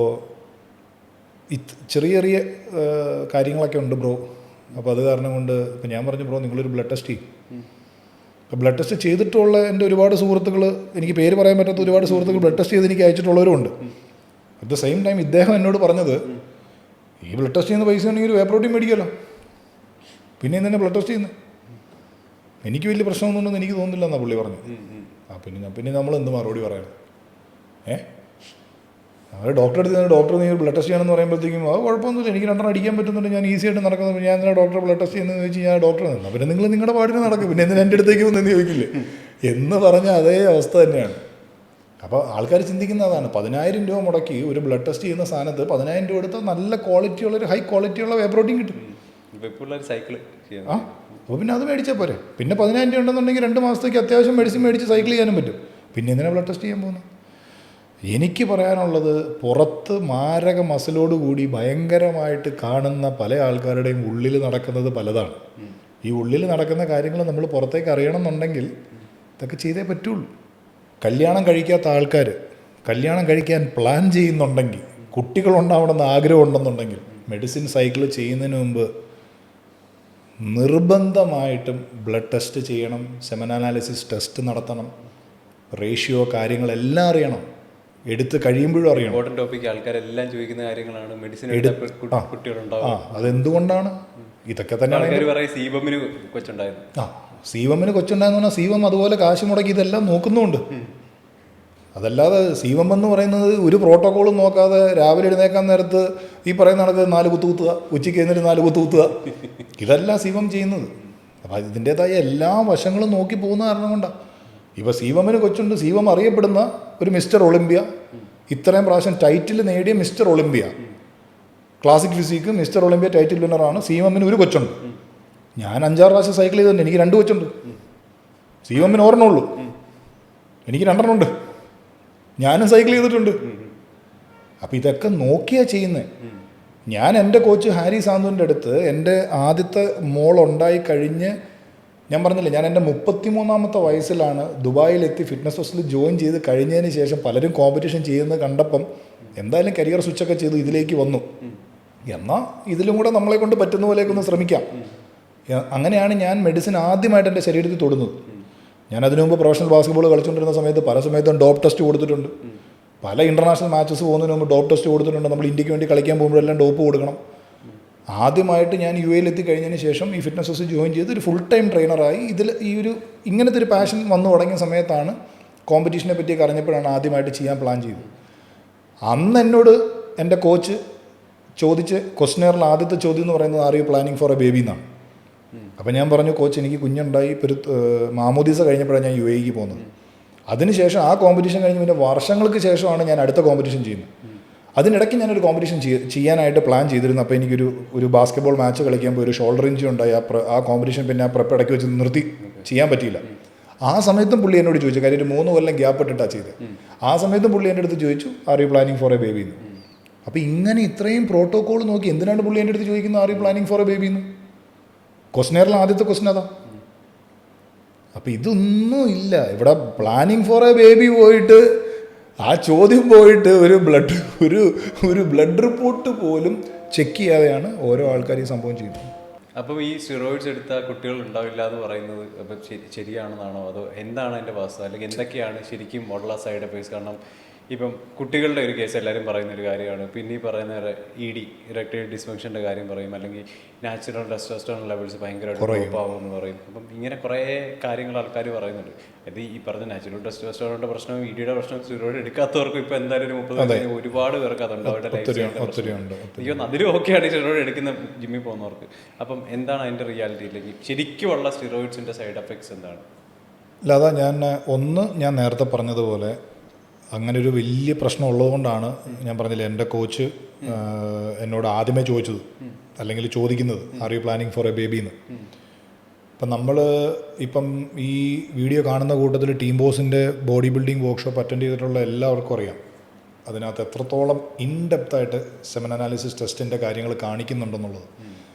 ചെറിയ ചെറിയ കാര്യങ്ങളൊക്കെ ഉണ്ട് ബ്രോ. അപ്പോൾ അത് കാരണം കൊണ്ട് ഇപ്പം ഞാൻ പറഞ്ഞു ബ്രോ നിങ്ങളൊരു ബ്ലഡ് ടെസ്റ്റ് ചെയ്യും. ഇപ്പോൾ ബ്ലഡ് ടെസ്റ്റ് ചെയ്തിട്ടുള്ള എൻ്റെ ഒരുപാട് സുഹൃത്തുക്കൾ, എനിക്ക് പേര് പറയാൻ പറ്റാത്ത ഒരുപാട് സുഹൃത്തുക്കൾ ബ്ലഡ് ടെസ്റ്റ് ചെയ്ത് എനിക്ക് അയച്ചിട്ടുള്ളവരുമുണ്ട്. അറ്റ് ദ സെയിം ടൈം ഇദ്ദേഹം എന്നോട് പറഞ്ഞത് ഈ ബ്ലഡ് ടെസ്റ്റ് ചെയ്യുന്ന പൈസ ഉണ്ടെങ്കിൽ ഒരു വേപ്രോട്ടീൻ മേടിക്കുമല്ലോ, പിന്നെ എന്തിനാ ബ്ലഡ് ടെസ്റ്റ് ചെയ്യുന്നത്, എനിക്ക് വലിയ പ്രശ്നമൊന്നുണ്ടെന്ന് എനിക്ക് തോന്നുന്നില്ല എന്നാണ് പുള്ളി പറഞ്ഞു. പിന്നെ നമ്മൾ എന്ത് മറുപടി പറയണം? അത് ഡോക്ടറെ അടുത്ത് ഡോക്ടർ നീ ബ്ലഡ് ടെസ്റ്റ് ചെയ്യണമെന്ന് പറയുമ്പോഴത്തേക്കും അത് കുഴപ്പമൊന്നുമില്ല, എനിക്ക് 2 അടിക്കാൻ പറ്റുന്നുണ്ട്, ഞാൻ ഈസി ആയിട്ട് നടക്കുന്നത്, ഞാൻ എന്തിനാ ഡോക്ടറെ ബ്ലഡ് ടെസ്റ്റ് ചെയ്യുന്നതെന്ന് ചോദിച്ചാൽ ഞാൻ ഡോക്ടറെ നിന്നു. പിന്നെ നിങ്ങൾ നിങ്ങളുടെ പാടിന് നടക്കും, പിന്നെ എന്തിനാ എൻ്റെ അടുത്തേക്ക് വന്നെന്ന് ചോദിക്കില്ലേ എന്ന് പറഞ്ഞ അതേ അവസ്ഥ തന്നെയാണ്. അപ്പോൾ ആൾക്കാർ ചിന്തിക്കുന്ന അതാണ്, 10,000 രൂപ മുടക്കി ഒരു ബ്ലഡ് ടെസ്റ്റ് ചെയ്യുന്ന സ്ഥാനത്ത് 10,000 രൂപ എടുത്താൽ നല്ല ക്വാളിറ്റിയുള്ള ഒരു ഹൈ ക്വാളിറ്റിയുള്ള വേപ്രോട്ടീൻ കിട്ടും. അപ്പോൾ പിന്നെ അത് മേടിച്ചാൽ പോരെ. പിന്നെ 10,000 രൂപ ഉണ്ടെന്നുണ്ടെങ്കിൽ 2 മാസത്തേക്ക് അത്യാവശ്യം മെഡിസിൻ മേടിച്ച് സൈക്കിൾ ചെയ്യാനും പറ്റും. പിന്നെ എന്തിനാണ് ബ്ലഡ് ടെസ്റ്റ് ചെയ്യാൻ പോകുന്നത്? എനിക്ക് പറയാനുള്ളത്, പുറത്ത് മാരക മസിലോടുകൂടി ഭയങ്കരമായിട്ട് കാണുന്ന പല ആൾക്കാരുടെയും ഉള്ളിൽ നടക്കുന്നത് പലതാണ്. ഈ ഉള്ളിൽ നടക്കുന്ന കാര്യങ്ങൾ നമ്മൾ പുറത്തേക്ക് അറിയണമെന്നുണ്ടെങ്കിൽ ഇതൊക്കെ ചെയ്തേ പറ്റുള്ളൂ. കല്യാണം കഴിക്കാത്ത ആൾക്കാർ കല്യാണം കഴിക്കാൻ പ്ലാൻ ചെയ്യുന്നുണ്ടെങ്കിൽ, കുട്ടികളുണ്ടാവണമെന്ന് ആഗ്രഹം ഉണ്ടെന്നുണ്ടെങ്കിൽ മെഡിസിൻ സൈക്കിൾ ചെയ്യുന്നതിന് മുമ്പ് നിർബന്ധമായിട്ടും ബ്ലഡ് ടെസ്റ്റ് ചെയ്യണം, സെമനാലിസിസ് ടെസ്റ്റ് നടത്തണം, റേഷ്യോ കാര്യങ്ങളെല്ലാം അറിയണം, എടുത്ത് കഴിയുമ്പോഴും അറിയണം. ഇമ്പോർട്ടന്റ് ടോപ്പിക് ആൾക്കാരെല്ലാം ചോദിക്കുന്ന കാര്യങ്ങളാണ്. മെഡിസിൻ കുട്ടികളുണ്ടാവും. അതെന്തുകൊണ്ടാണ്? ഇതൊക്കെ തന്നെയാണ്. സീവമിന് കൊച്ചുണ്ടായിരുന്നു. സീവമിന് കൊച്ചുണ്ടായെന്ന് പറഞ്ഞാൽ സീവം അതുപോലെ കാശ് മുടക്കി ഇതെല്ലാം നോക്കുന്നുമുണ്ട്. അതല്ലാതെ സീവം എന്ന് പറയുന്നത് ഒരു പ്രോട്ടോക്കോളും നോക്കാതെ രാവിലെ എഴുന്നേക്കാൻ നേരത്ത് ഈ പറയുന്ന കണക്ക് 4 കുത്തു കുത്തുക, ഉച്ചയ്ക്ക് എന്നിട്ട് 4 കുത്തു കുത്തുക, ഇതല്ല സീവം ചെയ്യുന്നത്. അപ്പോൾ ഇതിൻ്റേതായ എല്ലാ വശങ്ങളും നോക്കി പോകുന്ന കാരണം കൊണ്ടാണ്. ഇപ്പോൾ സീവമിന് കൊച്ചുണ്ട്. സീവം അറിയപ്പെടുന്ന ഒരു മിസ്റ്റർ ഒളിമ്പ്യ, ഇത്രയും പ്രാവശ്യം ടൈറ്റിൽ നേടിയ Mister Olympia, classic physique Mister Olympia title വിന്നറാണ്. സീവമിന് ഒരു കൊച്ചുണ്ട്. ഞാൻ 5-6 പ്രാവശ്യം സൈക്കിൾ ചെയ്തിട്ടുണ്ട്, എനിക്ക് 2 കൊച്ചുണ്ട്. സീവമിന് 1 ഉള്ളൂ, എനിക്ക് 2 ഉണ്ട്. ഞാനും സൈക്കിൾ ചെയ്തിട്ടുണ്ട്. അപ്പോൾ ഇതൊക്കെ നോക്കിയാണ് ചെയ്യുന്നത്. ഞാൻ എൻ്റെ കോച്ച് ഹാരി സാന്തുവിൻ്റെ അടുത്ത് എൻ്റെ ആദ്യത്തെ മോൾ ഉണ്ടായി കഴിഞ്ഞ്, ഞാൻ പറഞ്ഞില്ലേ, ഞാൻ എൻ്റെ 33ാമത്തെ വയസ്സിലാണ് ദുബായിലെത്തി ഫിറ്റ്നസ് ഹോസ്റ്റലിൽ ജോയിൻ ചെയ്ത് കഴിഞ്ഞതിന് ശേഷം പലരും കോമ്പറ്റീഷൻ ചെയ്യുന്നത് കണ്ടപ്പം എന്തായാലും കരിയർ സ്വിച്ചൊക്കെ ചെയ്ത് ഇതിലേക്ക് വന്നു. എന്നാൽ ഇതിലും കൂടെ നമ്മളെ കൊണ്ട് പറ്റുന്ന പോലെയൊക്കെ ശ്രമിക്കാം. അങ്ങനെയാണ് ഞാൻ മെഡിസിൻ ആദ്യമായിട്ട് എൻ്റെ ശരീരത്തിൽ തൊടുന്നത്. ഞാൻ അതിനു മുമ്പ് പ്രൊഫഷണൽ ബാസ്കറ്റ്ബോൾ കളിച്ചുകൊണ്ടിരുന്ന സമയത്ത് പല സമയത്തും ഡോപ്പ് ടെസ്റ്റ് കൊടുത്തിട്ടുണ്ട്. പല ഇൻ്റർനാഷണൽ മാച്ചസ് പോകുന്നതിന് മുമ്പ് ഡോപ്പ് ടെസ്റ്റ് കൊടുത്തിട്ടുണ്ട്. നമ്മൾ ഇന്ത്യക്ക് വേണ്ടി കളിക്കാൻ പോകുമ്പോഴെല്ലാം ഡോപ്പ് കൊടുക്കണം. ആദ്യമായിട്ട് ഞാൻ UAE കഴിഞ്ഞതിന് ശേഷം ഈ ഫിറ്റ്നസ് ഹൗസ് ജോയിൻ ചെയ്ത് ഒരു ഫുൾ ടൈം ട്രെയിനറായി. ഇതിൽ ഇങ്ങനത്തെ ഒരു പാഷൻ വന്നു തുടങ്ങിയ സമയത്താണ് കോമ്പറ്റീഷനെ പറ്റിയൊക്കെ അറിഞ്ഞപ്പോഴാണ് ആദ്യമായിട്ട് ചെയ്യാൻ പ്ലാൻ ചെയ്തത്. അന്ന് എന്നോട് എൻ്റെ കോച്ച് ചോദിച്ച് ക്വസ്റ്റ്യനറിൽ ആദ്യത്തെ ചോദ്യം എന്ന് പറയുന്നത് are you planning four A baby എന്നാണ്. അപ്പോൾ ഞാൻ പറഞ്ഞു, കോച്ച് എനിക്ക് കുഞ്ഞുണ്ടായി, ഇപ്പോൾ ഒരു മാമോദീസ കഴിഞ്ഞപ്പോഴാണ് ഞാൻ UAE പോകുന്നത്. അതിനുശേഷം ആ കോമ്പറ്റീഷൻ കഴിഞ്ഞ് പിന്നെ വർഷങ്ങൾക്ക് ശേഷമാണ് ഞാൻ അടുത്ത കോമ്പറ്റീഷൻ ചെയ്യുന്നത്. അതിനിടയ്ക്ക് ഞാനൊരു കോമ്പറ്റീഷൻ ചെയ്യാനായിട്ട് പ്ലാൻ ചെയ്തിരുന്നു. അപ്പോൾ എനിക്കൊരു ബാസ്കറ്റ്ബോൾ മാച്ച് കളിക്കാൻ പോയി ഒരു ഷോൾഡർ ഇഞ്ചി ഉണ്ടായി. ആ കോമ്പറ്റീഷൻ പിന്നെ ആ പ്രെപ്പ് ഇടയ്ക്ക് വെച്ച് നിർത്തി, ചെയ്യാൻ പറ്റിയില്ല. ആ സമയത്തും പുള്ളി എന്നോട് ചോദിച്ചു, കാര്യം ഒരു 3 കൊല്ലം ഗ്യാപ്പ് ഇട്ടിട്ടാണ് ചെയ്തത്. ആ സമയത്തും പുള്ളി എൻ്റെ അടുത്ത് ചോദിച്ചു are you planning four A baby എന്ന്. അപ്പോൾ ഇങ്ങനെ ഇത്രയും പ്രോട്ടോക്കോൾ നോക്കി എന്തിനാണ് പുള്ളി എൻ്റെ അടുത്ത് ചോദിക്കുന്നത് are you planning four A baby എന്ന്? ക്വസ്റ്റ്യനറിൽ ആദ്യത്തെ ക്വസ്റ്റ്യൻ അതാ. അപ്പോൾ ഇതൊന്നും ഇല്ല ഇവിടെ. പ്ലാനിങ് ഫോർ എ ബേബി പോയിട്ട് ആ ചോദ്യം പോയിട്ട് ഒരു ബ്ലഡ് റിപ്പോർട്ട് പോലും ചെക്ക് ചെയ്യാതെയാണ് ഓരോ ആൾക്കാർ ഈ സംഭവം ചെയ്യുന്നത്. അപ്പം ഈ സ്റ്റിറോയിഡ്സ് എടുത്താൽ കുട്ടികൾ ഉണ്ടാവില്ല എന്ന് പറയുന്നത് അപ്പം ശരിയാണെന്നാണോ, അതോ എന്താണ് അതിൻ്റെ വാസ്തവം, അല്ലെങ്കിൽ എന്തൊക്കെയാണ് ശരിക്കും ഉള്ള സൈഡ് എഫക്ട്സ്? കാരണം ഇപ്പം കുട്ടികളുടെ ഒരു കേസ് എല്ലാവരും പറയുന്ന ഒരു കാര്യമാണ്. പിന്നെ ഈ പറയുന്ന ED ഇറക്ടൈൽ ഡിസ്ഫങ്ഷൻ്റെ കാര്യം പറയും, അല്ലെങ്കിൽ നാച്ചുറൽ ടെസ്റ്റോസ്റ്ററോൺ ലെവൽസ് ഭയങ്കരമായിട്ട് ഡ്രോപ്പ് ആവുമെന്ന് പറയും. അപ്പം ഇങ്ങനെ കുറേ കാര്യങ്ങൾ ആൾക്കാർ പറയുന്നുണ്ട്. അത് ഈ പറഞ്ഞ നാച്ചുറൽ ടെസ്റ്റോസ്റ്ററോണിൻ്റെ പ്രശ്നവും EDയുടെ പ്രശ്നവും സ്റ്റിറോയിഡ് എടുക്കാത്തവർക്കും ഇപ്പം എന്തായാലും ഒരു 30 ഒരുപാട് പേർക്ക് അതുണ്ട്. അവരുടെ ലൈഫ് സ്റ്റൈലിൻ്റെ അതിലും ഓക്കെയാണ് സ്റ്റിറോയിഡ് എടുക്കുന്ന ജിമ്മിൽ പോകുന്നവർക്ക്. അപ്പം എന്താണ് അതിൻ്റെ റിയാലിറ്റിയിലേക്ക് ശരിക്കുമുള്ള സ്റ്റിറോയിഡ്സിൻ്റെ സൈഡ് എഫക്ട്സ് എന്താണ്? അല്ല, അതാ ഞാൻ നേരത്തെ പറഞ്ഞതുപോലെ അങ്ങനെ ഒരു വലിയ പ്രശ്നം ഉള്ളതുകൊണ്ടാണ് ഞാൻ പറഞ്ഞില്ല, എൻ്റെ കോച്ച് എന്നോട് ആദ്യമേ ചോദിച്ചത്, അല്ലെങ്കിൽ ചോദിക്കുന്നത് are you planning four A baby എന്ന്. ഇപ്പം ഈ വീഡിയോ കാണുന്ന കൂട്ടത്തിൽ ടീം ബോസിൻ്റെ ബോഡി ബിൽഡിംഗ് വർക്ക്ഷോപ്പ് അറ്റൻഡ് ചെയ്തിട്ടുള്ള എല്ലാവർക്കും അറിയാം. അതിനകത്ത് എത്രത്തോളം ഇൻഡെപ്തായിട്ട് സെമൻ അനാലിസിസ് ടെസ്റ്റിൻ്റെ കാര്യങ്ങൾ കാണിക്കുന്നുണ്ടെന്നുള്ളത്.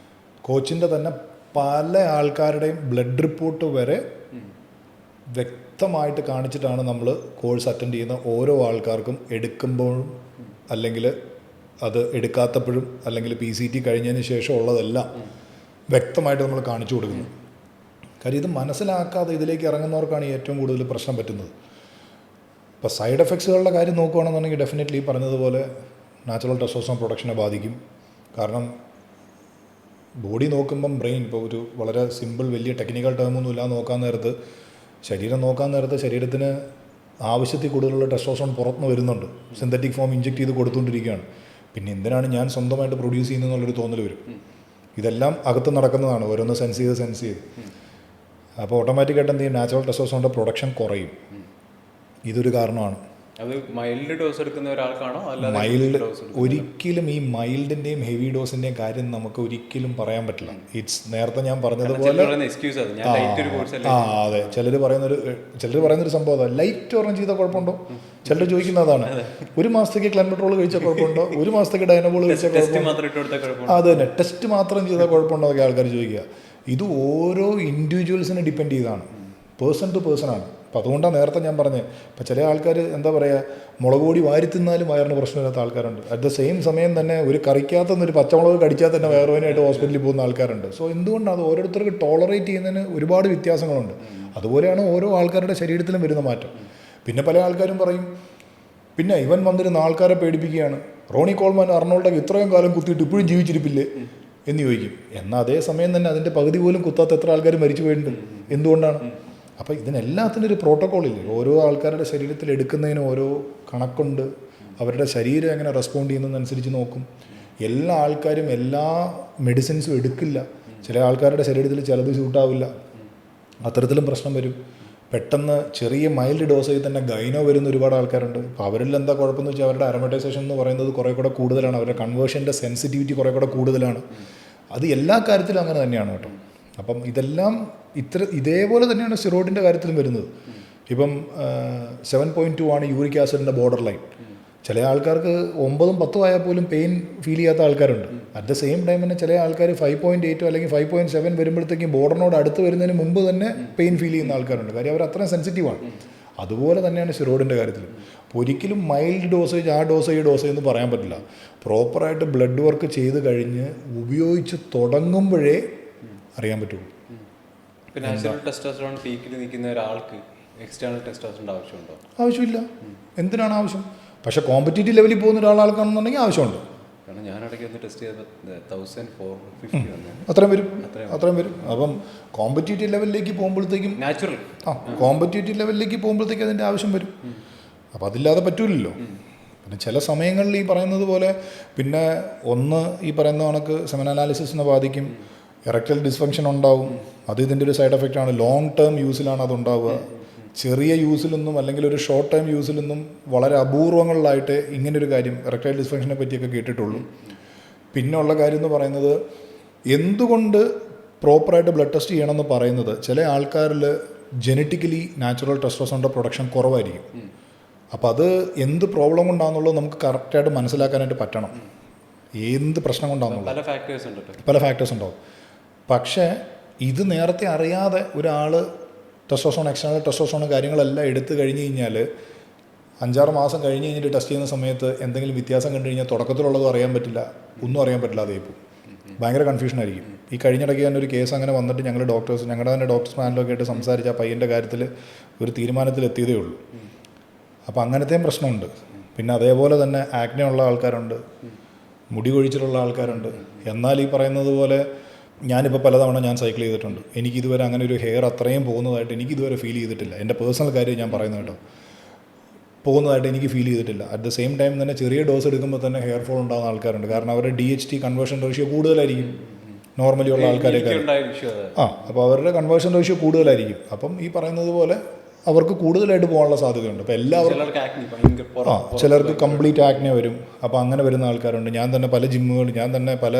കോച്ചിൻ്റെ തന്നെ പല ആൾക്കാരുടെയും ബ്ലഡ് റിപ്പോർട്ട് വരെ വ്യക്തമായിട്ട് കാണിച്ചിട്ടാണ് നമ്മൾ കോഴ്സ് അറ്റൻഡ് ചെയ്യുന്ന ഓരോ ആൾക്കാർക്കും എടുക്കുമ്പോഴും അല്ലെങ്കിൽ അത് എടുക്കാത്തപ്പോഴും അല്ലെങ്കിൽ PCT കഴിഞ്ഞതിന് ശേഷം ഉള്ളതെല്ലാം വ്യക്തമായിട്ട് നമ്മൾ കാണിച്ചു കൊടുക്കുന്നു. കാര്യം ഇത് മനസ്സിലാക്കാതെ ഇതിലേക്ക് ഇറങ്ങുന്നവർക്കാണ് ഏറ്റവും കൂടുതൽ പ്രശ്നം പറ്റുന്നത്. ഇപ്പോൾ സൈഡ് എഫക്ട്സുകളുടെ കാര്യം നോക്കുകയാണെന്നുണ്ടെങ്കിൽ ഡെഫിനറ്റ്ലി പറഞ്ഞതുപോലെ നാച്ചുറൽ ടെസ്റ്റോസ്റ്ററോൺ പ്രൊഡക്ഷനെ ബാധിക്കും. കാരണം ബോഡി നോക്കുമ്പം ബ്രെയിൻ ഇപ്പോൾ ഒരു വളരെ സിമ്പിൾ വലിയ ടെക്നിക്കൽ ടേമൊന്നും ഇല്ലാതെ നോക്കാൻ നേരത്ത് ശരീരത്തിന് ആവശ്യത്തിൽ കൂടുതലുള്ള ടെസ്റ്റോസ്റ്ററോൺ പുറത്തുനിന്ന് വരുന്നുണ്ട്. സിന്തറ്റിക് ഫോം ഇഞ്ചെക്ട് ചെയ്ത് കൊടുത്തുകൊണ്ടിരിക്കുകയാണ്. പിന്നെ എന്തിനാണ് ഞാൻ സ്വന്തമായിട്ട് പ്രൊഡ്യൂസ് ചെയ്യുന്നതെന്നുള്ളൊരു തോന്നൽ വരും. ഇതെല്ലാം അകത്ത് നടക്കുന്നതാണ്, ഓരോന്ന് സെൻസ് ചെയ്ത്. അപ്പോൾ ഓട്ടോമാറ്റിക്കായിട്ട് എന്ത് ചെയ്യും, നാച്ചുറൽ ടെസ്റ്റോസ്റ്ററോണിൻ്റെ പ്രൊഡക്ഷൻ കുറയും. ഇതൊരു കാരണമാണ്. അത് മൈൽഡ് ഡോസ് എടുക്കുന്ന ഒരാൾക്കാണോ? ഒരിക്കലും ഈ മൈൽഡിൻ്റെയും ഹെവി ഡോസിൻ്റെയും കാര്യം നമുക്ക് ഒരിക്കലും പറയാൻ പറ്റില്ല. ഇറ്റ്സ് നേരത്തെ ഞാൻ പറഞ്ഞതുപോലെ അതെ, ചിലർ പറയുന്നൊരു സംഭവം അതാണ്, ലൈറ്റ് ഓറഞ്ച് ചെയ്താൽ കുഴപ്പമുണ്ടോ? ചിലർ ചോദിക്കുന്നതാണ്, ഒരു മാസത്തേക്ക് ക്ലൻബട്രോൾ കഴിച്ചാൽ കുഴപ്പമുണ്ടോ, ഒരു മാസത്തേക്ക് ഡൈനബോൾ കഴിച്ചാൽ കുഴപ്പമുണ്ടോ? അത് തന്നെ, ടെസ്റ്റ് മാത്രം ചെയ്താൽ കുഴപ്പമുണ്ടോ എന്നൊക്കെ ആൾക്കാർ ചോദിക്കുക. ഇത് ഓരോ ഇൻഡിവിജ്വൽസിനെ ഡിപ്പെൻഡ് ചെയ്താണ്, പേഴ്സൺ ടു പേഴ്സൺ ആണ്. അപ്പോൾ അതുകൊണ്ടാണ് നേരത്തെ ഞാൻ പറഞ്ഞത്, ഇപ്പോൾ ചില ആൾക്കാർ എന്താ പറയുക, മുളക് പൊടി വാരി തിന്നാലും വയറിന് പ്രശ്നമില്ലാത്ത ആൾക്കാരുണ്ട്. അറ്റ് ദ സെയിം സമയം തന്നെ ഒരു കറിക്കകത്തുനിന്നൊരു പച്ചമുളക് കടിച്ചാൽ തന്നെ വയറുവേദനയായിട്ട് ഹോസ്പിറ്റലിൽ പോകുന്ന ആൾക്കാരുണ്ട്. സോ എന്തുകൊണ്ടാണ് അത് ഓരോരുത്തർക്ക് ടോളറേറ്റ് ചെയ്യുന്നതിന് ഒരുപാട് വ്യത്യാസങ്ങളുണ്ട്. അതുപോലെയാണ് ഓരോ ആൾക്കാരുടെ ശരീരത്തിലും വരുന്ന മാറ്റം. പിന്നെ പല ആൾക്കാരും പറയും, പിന്നെ ഇവൻ വന്നിരുന്ന ആൾക്കാരെ പേടിപ്പിക്കുകയാണ്, റോണി കോൾമാൻ അർണോൾഡൊക്കെ ഇത്രയും കാലം കുത്തിയിട്ട് ഇപ്പോഴും ജീവിച്ചിരിപ്പില്ലേ എന്ന് ചോദിക്കും. എന്നാൽ അതേ സമയം തന്നെ അതിൻ്റെ പകുതി പോലും കുത്താത്ത എത്ര ആൾക്കാർ മരിച്ചു പോയിട്ടുണ്ട്. എന്തുകൊണ്ടാണ്? അപ്പോൾ ഇതിനെല്ലാത്തിനും ഒരു പ്രോട്ടോക്കോളില്ലേ. ഓരോ ആൾക്കാരുടെ ശരീരത്തിൽ എടുക്കുന്നതിന് ഓരോ കണക്കുണ്ട്. അവരുടെ ശരീരം എങ്ങനെ റെസ്പോണ്ട് ചെയ്യുന്നതനുസരിച്ച് നോക്കും. എല്ലാ ആൾക്കാരും എല്ലാ മെഡിസിൻസും എടുക്കില്ല. ചില ആൾക്കാരുടെ ശരീരത്തിൽ ചിലത് സ്യൂട്ടാവില്ല. അത്തരത്തിലും പ്രശ്നം വരും. പെട്ടെന്ന് ചെറിയ മൈൽഡ് ഡോസേജിൽ തന്നെ ഗൈനോ വരുന്ന ഒരുപാട് ആൾക്കാരുണ്ട്. അപ്പോൾ അവരിൽ എന്താ കുഴപ്പമെന്ന് വെച്ചാൽ അവരുടെ അരോമറ്റൈസേഷൻ എന്ന് പറയുന്നത് കുറേ കൂടെ കൂടുതലാണ്. അവരുടെ കൺവേർഷൻ്റെ സെൻസിറ്റിവിറ്റി കുറേ കൂടെ കൂടുതലാണ്. അത് എല്ലാ കാര്യത്തിലും അങ്ങനെ തന്നെയാണ് കേട്ടോ. അപ്പം ഇതെല്ലാം ഇതേപോലെ തന്നെയാണ് സ്റ്റിറോയിഡിൻ്റെ കാര്യത്തിലും വരുന്നത്. ഇപ്പം 7.2 ആണ് യൂറിക് ആസിഡിൻ്റെ ബോർഡർ ലൈൻ. ചില ആൾക്കാർക്ക് 9ഉം 10ഉം ആയാൽ പോലും പെയിൻ ഫീൽ ചെയ്യാത്ത ആൾക്കാരുണ്ട്. അറ്റ് ദ സെയിം ടൈം തന്നെ ചില ആൾക്കാർ 5.8 അല്ലെങ്കിൽ 5.7 വരുമ്പോഴത്തേക്കും ബോർഡറിനോട് അടുത്ത് വരുന്നതിന് മുമ്പ് തന്നെ പെയിൻ ഫീൽ ചെയ്യുന്ന ആൾക്കാരുണ്ട്. കാര്യം അവർ അത്രയും സെൻസിറ്റീവാണ്. അതുപോലെ തന്നെയാണ് സ്റ്റിറോയിഡിൻ്റെ കാര്യത്തിൽ. അപ്പോൾ ഒരിക്കലും മൈൽഡ് ഡോസേജ് ആ ഡോസേജ് എന്ന് പറയാൻ പറ്റില്ല. പ്രോപ്പറായിട്ട് ബ്ലഡ് വർക്ക് ചെയ്ത് കഴിഞ്ഞ് ഉപയോഗിച്ച് തുടങ്ങുമ്പോഴേ അറിയാൻ പറ്റുള്ളൂ. നാച്ചുറൽ ടെസ്റ്റോസ്റ്ററോൺ പീക്കിൽ നിൽക്കുന്ന ഒരാൾക്ക് എക്സ്റ്റേണൽ ടെസ്റ്റോസ്റ്ററോണിൻ്റെ ആവശ്യമുണ്ടോ? ആവശ്യമില്ല. എന്തിനാണ് ആവശ്യം? പക്ഷേ കോമ്പറ്റീറ്റീവ് ലെവലിൽ പോകുന്ന ഒരാളാൾക്കാണെന്നുണ്ടെങ്കിൽ ആവശ്യമുണ്ട്. കാരണം ഞാനിടയ്ക്ക് ഒന്ന് ടെസ്റ്റ് ചെയ്തത് 1450 അത്രയും വരും. അപ്പം കോമ്പറ്റീറ്റീവ് ലെവലിലേക്ക് പോകുമ്പോഴത്തേക്കും കോമ്പറ്റീറ്റീവ് ലെവലിലേക്ക് പോകുമ്പോഴത്തേക്കും അതിൻ്റെ ആവശ്യം വരും. അപ്പോൾ അതില്ലാതെ പറ്റൂലല്ലോ. പിന്നെ ചില സമയങ്ങളിൽ ഈ പറയുന്നത് പോലെ പിന്നെ ഒന്ന് ഈ പറയുന്ന കണക്ക് സെമൻ അനാലിസിസിനെ ബാധിക്കും. എറക്ടൽ ഡിസ്ഫങ്ഷൻ ഉണ്ടാവും. അത് ഇതിൻ്റെ ഒരു സൈഡ് എഫക്റ്റാണ്. ലോങ് ടേം യൂസിലാണ് അതുണ്ടാവുക. ചെറിയ യൂസിലൊന്നും അല്ലെങ്കിൽ ഒരു ഷോർട്ട് ടൈം യൂസിലൊന്നും വളരെ അപൂർവങ്ങളിലായിട്ട് ഇങ്ങനൊരു കാര്യം എറക്ടൈൽ ഡിസ്ഫങ്ഷനെ പറ്റിയൊക്കെ കേട്ടിട്ടുള്ളൂ. പിന്നെ ഉള്ള കാര്യം എന്ന് പറയുന്നത്, എന്തുകൊണ്ട് പ്രോപ്പറായിട്ട് ബ്ലഡ് ടെസ്റ്റ് ചെയ്യണമെന്ന് പറയുന്നത്, ചില ആൾക്കാരിൽ ജനറ്റിക്കലി നാച്ചുറൽ ടെസ്റ്റോസ്റ്ററോണിൻ്റെ പ്രൊഡക്ഷൻ കുറവായിരിക്കും. അപ്പോൾ അത് എന്ത് പ്രോബ്ലം കൊണ്ടാണെന്നുള്ളത് നമുക്ക് കറക്റ്റായിട്ട് മനസ്സിലാക്കാനായിട്ട് പറ്റണം. എന്ത് പ്രശ്നം കൊണ്ടാണെന്നുള്ളത് പല ഫാക്ടേഴ്സ് ഉണ്ടാവും. പക്ഷേ ഇത് നേരത്തെ അറിയാതെ ഒരാൾ ടെസ്റ്റോസ്റ്ററോൺ എക്സ്റ്റേണൽ ടെസ്റ്റോസ്റ്ററോൺ കാര്യങ്ങളെല്ലാം എടുത്തു കഴിഞ്ഞ് കഴിഞ്ഞാൽ 5-6 മാസം കഴിഞ്ഞ് കഴിഞ്ഞിട്ട് ടെസ്റ്റ് ചെയ്യുന്ന സമയത്ത് എന്തെങ്കിലും വ്യത്യാസം കണ്ടു കഴിഞ്ഞാൽ തുടക്കത്തിലുള്ളതും അറിയാൻ പറ്റില്ല, ഒന്നും അറിയാൻ പറ്റില്ല. അതേപ്പോൾ ഭയങ്കര കൺഫ്യൂഷനായിരിക്കും. ഈ കഴിഞ്ഞിടയ്ക്ക് തന്നെ ഒരു കേസ് അങ്ങനെ വന്നിട്ട് ഞങ്ങളുടെ തന്നെ ഡോക്ടേഴ്സ് പാനലൊക്കെ ആയിട്ട് സംസാരിച്ച ആ പയ്യൻ്റെ കാര്യത്തിൽ ഒരു തീരുമാനത്തിലെത്തിയതേ ഉള്ളൂ. അപ്പോൾ അങ്ങനത്തെയും പ്രശ്നമുണ്ട്. പിന്നെ അതേപോലെ തന്നെ ആക്നെ ഉള്ള ആൾക്കാരുണ്ട്, മുടി കൊഴിച്ചിലുള്ള ആൾക്കാരുണ്ട്. എന്നാൽ ഈ പറയുന്നത് പോലെ ഞാനിപ്പോൾ പലതവണ ഞാൻ സൈക്കിൾ ചെയ്തിട്ടുണ്ട്. എനിക്കിതുവരെ അങ്ങനെ ഒരു ഹെയർ അത്രയും പോകുന്നതായിട്ട് എനിക്കിതുവരെ ഫീൽ ചെയ്തിട്ടില്ല. എൻ്റെ പേഴ്സണൽ കാര്യം ഞാൻ പറയുന്നത് കേട്ടോ, പോകുന്നതായിട്ട് എനിക്ക് ഫീൽ ചെയ്തിട്ടില്ല. അറ്റ് ദ സെയിം ടൈം തന്നെ ചെറിയ ഡോസ് എടുക്കുമ്പോൾ തന്നെ ഹെയർ ഫോൾ ഉണ്ടാകുന്ന ആൾക്കാരുണ്ട്. കാരണം അവരുടെ DHT കൺവേർഷൻ റേഷ്യോ കൂടുതലായിരിക്കും നോർമലി ഉള്ള ആൾക്കാരൊക്കെ. അപ്പോൾ അവരുടെ കൺവേർഷൻ റേഷ്യോ കൂടുതലായിരിക്കും. അപ്പം ഈ പറയുന്നത് പോലെ അവർക്ക് കൂടുതലായിട്ട് പോകാനുള്ള സാധ്യതയുണ്ട്. അപ്പോൾ എല്ലാവർക്കും ചിലർക്ക് കംപ്ലീറ്റ് ആക്നെ വരും. അപ്പോൾ അങ്ങനെ വരുന്ന ആൾക്കാരുണ്ട്. ഞാൻ തന്നെ പല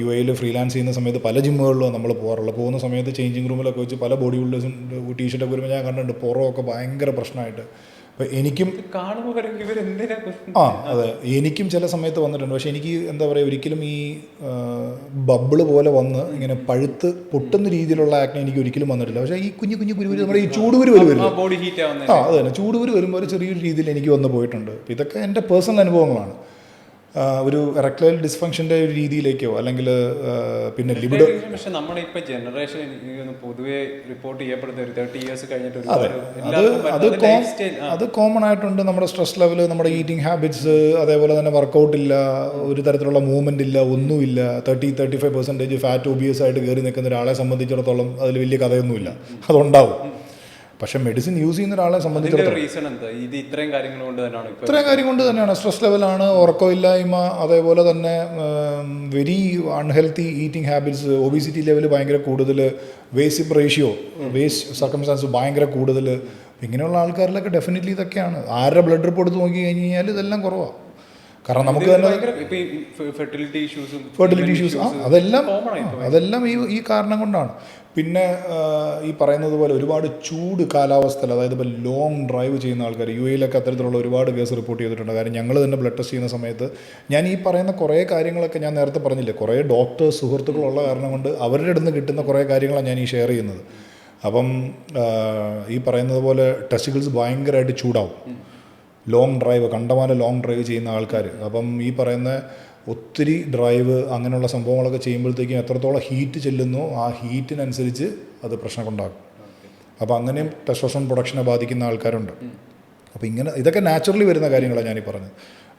UAE ഫ്രീലാൻസ് ചെയ്യുന്ന സമയത്ത് പല ജിമ്മുകളിലും നമ്മൾ പോകാറുള്ളത്. പോകുന്ന സമയത്ത് ചേഞ്ചിങ് റൂമിലൊക്കെ വെച്ച് പല ബോഡി ബിൽഡേഴ്സും ടീഷർട്ടൊക്കെ വരുമ്പോൾ ഞാൻ കണ്ടിട്ടുണ്ട് പുറമൊക്കെ ഭയങ്കര പ്രശ്നമായിട്ട്. അപ്പോൾ എനിക്കും കാണുമ്പോൾ ഇവരെന്തിനാ അതെ, എനിക്കും ചില സമയത്ത് വന്നിട്ടുണ്ട്. പക്ഷേ എനിക്ക് എന്താ പറയുക, ഒരിക്കലും ഈ ബബിള് പോലെ വന്ന് ഇങ്ങനെ പഴുത്ത് പൊട്ടുന്ന രീതിയിലുള്ള ആക്നെ എനിക്ക് ഒരിക്കലും വന്നിട്ടില്ല. പക്ഷേ ഈ കുഞ്ഞു കുഞ്ഞു കുരുവര്, നമ്മുടെ ഈ ചൂടുകുരു വരും, ബോഡി ഹീറ്റ് ആവുന്ന അത് തന്നെ ചൂടുകുരു വരുമ്പോൾ ഒരു ചെറിയൊരു രീതിയിൽ എനിക്ക് വന്ന് പോയിട്ടുണ്ട്. അപ്പോൾ ഇതൊക്കെ എൻ്റെ പേഴ്സണൽ അനുഭവങ്ങളാണ്. ഒരു എറക്ടൈൽ ഡിസ്ഫങ്ഷൻ്റെ ഒരു രീതിയിലേക്കോ അല്ലെങ്കിൽ പിന്നെ ലിബിഡോ. പക്ഷെ നമ്മുടെ ഇപ്പോൾ ജനറേഷൻ എനിക്ക് പൊതുവെ റിപ്പോർട്ട് ചെയ്യപ്പെടുന്ന ഒരു 30 years കഴിഞ്ഞിട്ട് അത് കോമൺ ആയിട്ടുണ്ട്. നമ്മുടെ സ്ട്രെസ് ലെവൽ, നമ്മുടെ ഈറ്റിംഗ് ഹാബിറ്റ്സ്, അതേപോലെ തന്നെ വർക്കൗട്ട് ഇല്ല, ഒരു തരത്തിലുള്ള മൂവ്മെൻ്റ് ഇല്ല, ഒന്നുമില്ല. 30-35% ഫാറ്റ് ഒബിയസ് ആയിട്ട് കയറി നിൽക്കുന്ന ഒരാളെ സംബന്ധിച്ചിടത്തോളം അതിൽ വലിയ കഥയൊന്നുമില്ല, അതുണ്ടാവും. പക്ഷെ മെഡിസിൻ യൂസ് ചെയ്യുന്ന ഒരാളെ സംബന്ധിച്ചിടത്തോളം ഇത്രയും കാര്യം കൊണ്ട് തന്നെയാണ്. സ്ട്രെസ് ലെവലാണ്, ഉറക്കമില്ലായ്മ, അതേപോലെ തന്നെ very unhealthy eating habits, obesity level ഭയങ്കര കൂടുതൽ, വേസ്റ്റ് റേഷ്യോ, വേസ്റ്റ് സർക്കംസ്റ്റാൻസ് ഭയങ്കര കൂടുതൽ. ഇങ്ങനെയുള്ള ആൾക്കാരിലൊക്കെ ഡെഫിനറ്റ്ലി ഇതൊക്കെയാണ്. ആരുടെ ബ്ലഡ് റിപ്പോർട്ട് എടുത്ത് നോക്കി കഴിഞ്ഞ് കഴിഞ്ഞാൽ ഇതെല്ലാം കുറവാണ്. കാരണം നമുക്ക് തന്നെ ഫെർട്ടിലിറ്റി ഇഷ്യൂസ് അതെല്ലാം ഈ കാരണം കൊണ്ടാണ്. പിന്നെ ഈ പറയുന്നത് പോലെ ഒരുപാട് ചൂട് കാലാവസ്ഥയിൽ, അതായത് ഇപ്പോൾ ലോങ് ഡ്രൈവ് ചെയ്യുന്ന ആൾക്കാർ UAE-ലൊക്കെ അത്തരത്തിലുള്ള ഒരുപാട് കേസ് റിപ്പോർട്ട് ചെയ്തിട്ടുണ്ട്. കാരണം ഞങ്ങൾ തന്നെ ബ്ലഡ് ടെസ്റ്റ് ചെയ്യുന്ന സമയത്ത് ഞാൻ ഈ പറയുന്ന കുറേ കാര്യങ്ങളൊക്കെ ഞാൻ നേരത്തെ പറഞ്ഞില്ലേ, കുറേ ഡോക്ടേഴ്സ് സുഹൃത്തുക്കളുള്ള കാരണം കൊണ്ട് അവരുടെ അടുത്ത് കിട്ടുന്ന കുറേ കാര്യങ്ങളാണ് ഞാൻ ഈ ഷെയർ ചെയ്യുന്നത്. അപ്പം ഈ പറയുന്നത് പോലെ ടെസ്റ്റിക്കിൾസ് ഭയങ്കരമായിട്ട് ചൂടാവും. ലോങ് ഡ്രൈവ്, കണ്ടമാനം ലോങ് ഡ്രൈവ് ചെയ്യുന്ന ആൾക്കാർ. അപ്പം ഈ പറയുന്ന ഒത്തിരി ഡ്രൈവ് അങ്ങനെയുള്ള സംഭവങ്ങളൊക്കെ ചെയ്യുമ്പോഴത്തേക്കും എത്രത്തോളം ഹീറ്റ് ചെല്ലുന്നോ ആ ഹീറ്റിനനുസരിച്ച് അത് പ്രശ്നമുണ്ടാകും. അപ്പോൾ അങ്ങനെയും ടെസ്റ്റോസ്റ്ററോൺ പ്രൊഡക്ഷനെ ബാധിക്കുന്ന ആൾക്കാരുണ്ട്. അപ്പോൾ ഇതൊക്കെ നാച്ചുറലി വരുന്ന കാര്യങ്ങളാണ് ഞാനീ പറഞ്ഞത്.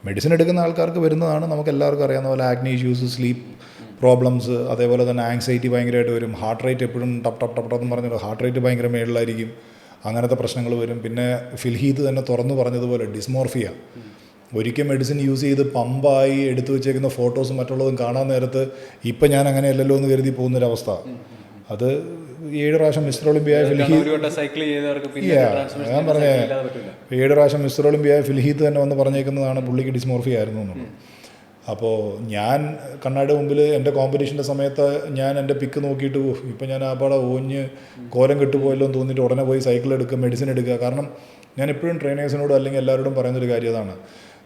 മെഡിസിൻ എടുക്കുന്ന ആൾക്കാർക്ക് വരുന്നതാണ്. നമുക്ക് എല്ലാവർക്കും അറിയാവുന്ന പോലെ ആക്നെ ഇഷ്യൂസ്, സ്ലീപ്പ് പ്രോബ്ലംസ്, അതേപോലെ തന്നെ ആങ്സൈറ്റി ഭയങ്കരമായിട്ട് വരും. ഹാർട്ട് റേറ്റ് എപ്പോഴും ടപ്പ് ടപ്പ് ടപ്പ് എന്ന് പറഞ്ഞിട്ട് ഹാർട്ട് റേറ്റ് ഭയങ്കര മേളിലായിരിക്കും. അങ്ങനത്തെ പ്രശ്നങ്ങൾ വരും. പിന്നെ ഫിൽഹീത്ത് തന്നെ തുറന്നു പറഞ്ഞതുപോലെ ഡിസ്മോർഫിയ. ഒരിക്കൽ മെഡിസിൻ യൂസ് ചെയ്ത് പമ്പായി എടുത്തു വെച്ചേക്കുന്ന ഫോട്ടോസും മറ്റുള്ളതും കാണാൻ നേരത്ത് ഇപ്പം ഞാൻ അങ്ങനെയല്ലല്ലോ എന്ന് കരുതി പോകുന്നൊരവസ്ഥ. അത് 7 പ്രാവശ്യം മിസ്റ്റർ ഒളിമ്പിയായ ഞാൻ പറഞ്ഞ 7 പ്രാവശ്യം മിസ്റ്റർ ഒളിമ്പിയായ ഫിൽഹീത്ത് തന്നെ വന്ന് പറഞ്ഞേക്കുന്നതാണ് പുള്ളിക്ക് ഡിസ്മോർഫിയ ആയിരുന്നു എന്നുള്ളത്. അപ്പോൾ ഞാൻ കണ്ണാടിയുടെ മുമ്പിൽ എൻ്റെ കോമ്പറ്റീഷൻ്റെ സമയത്ത് ഞാൻ എൻ്റെ പിക്ക് നോക്കിയിട്ട് ഇപ്പം ഞാൻ ആ പാടെ ഓഞ്ഞ് കോലം കെട്ടുപോയല്ലോ എന്ന് തോന്നിയിട്ട് ഉടനെ പോയി സൈക്കിൾ എടുക്കുക, മെഡിസിൻ എടുക്കുക. കാരണം ഞാൻ എപ്പോഴും ട്രെയിനേഴ്സിനോടും അല്ലെങ്കിൽ എല്ലാവരോടും പറയുന്നൊരു കാര്യം അതാണ്,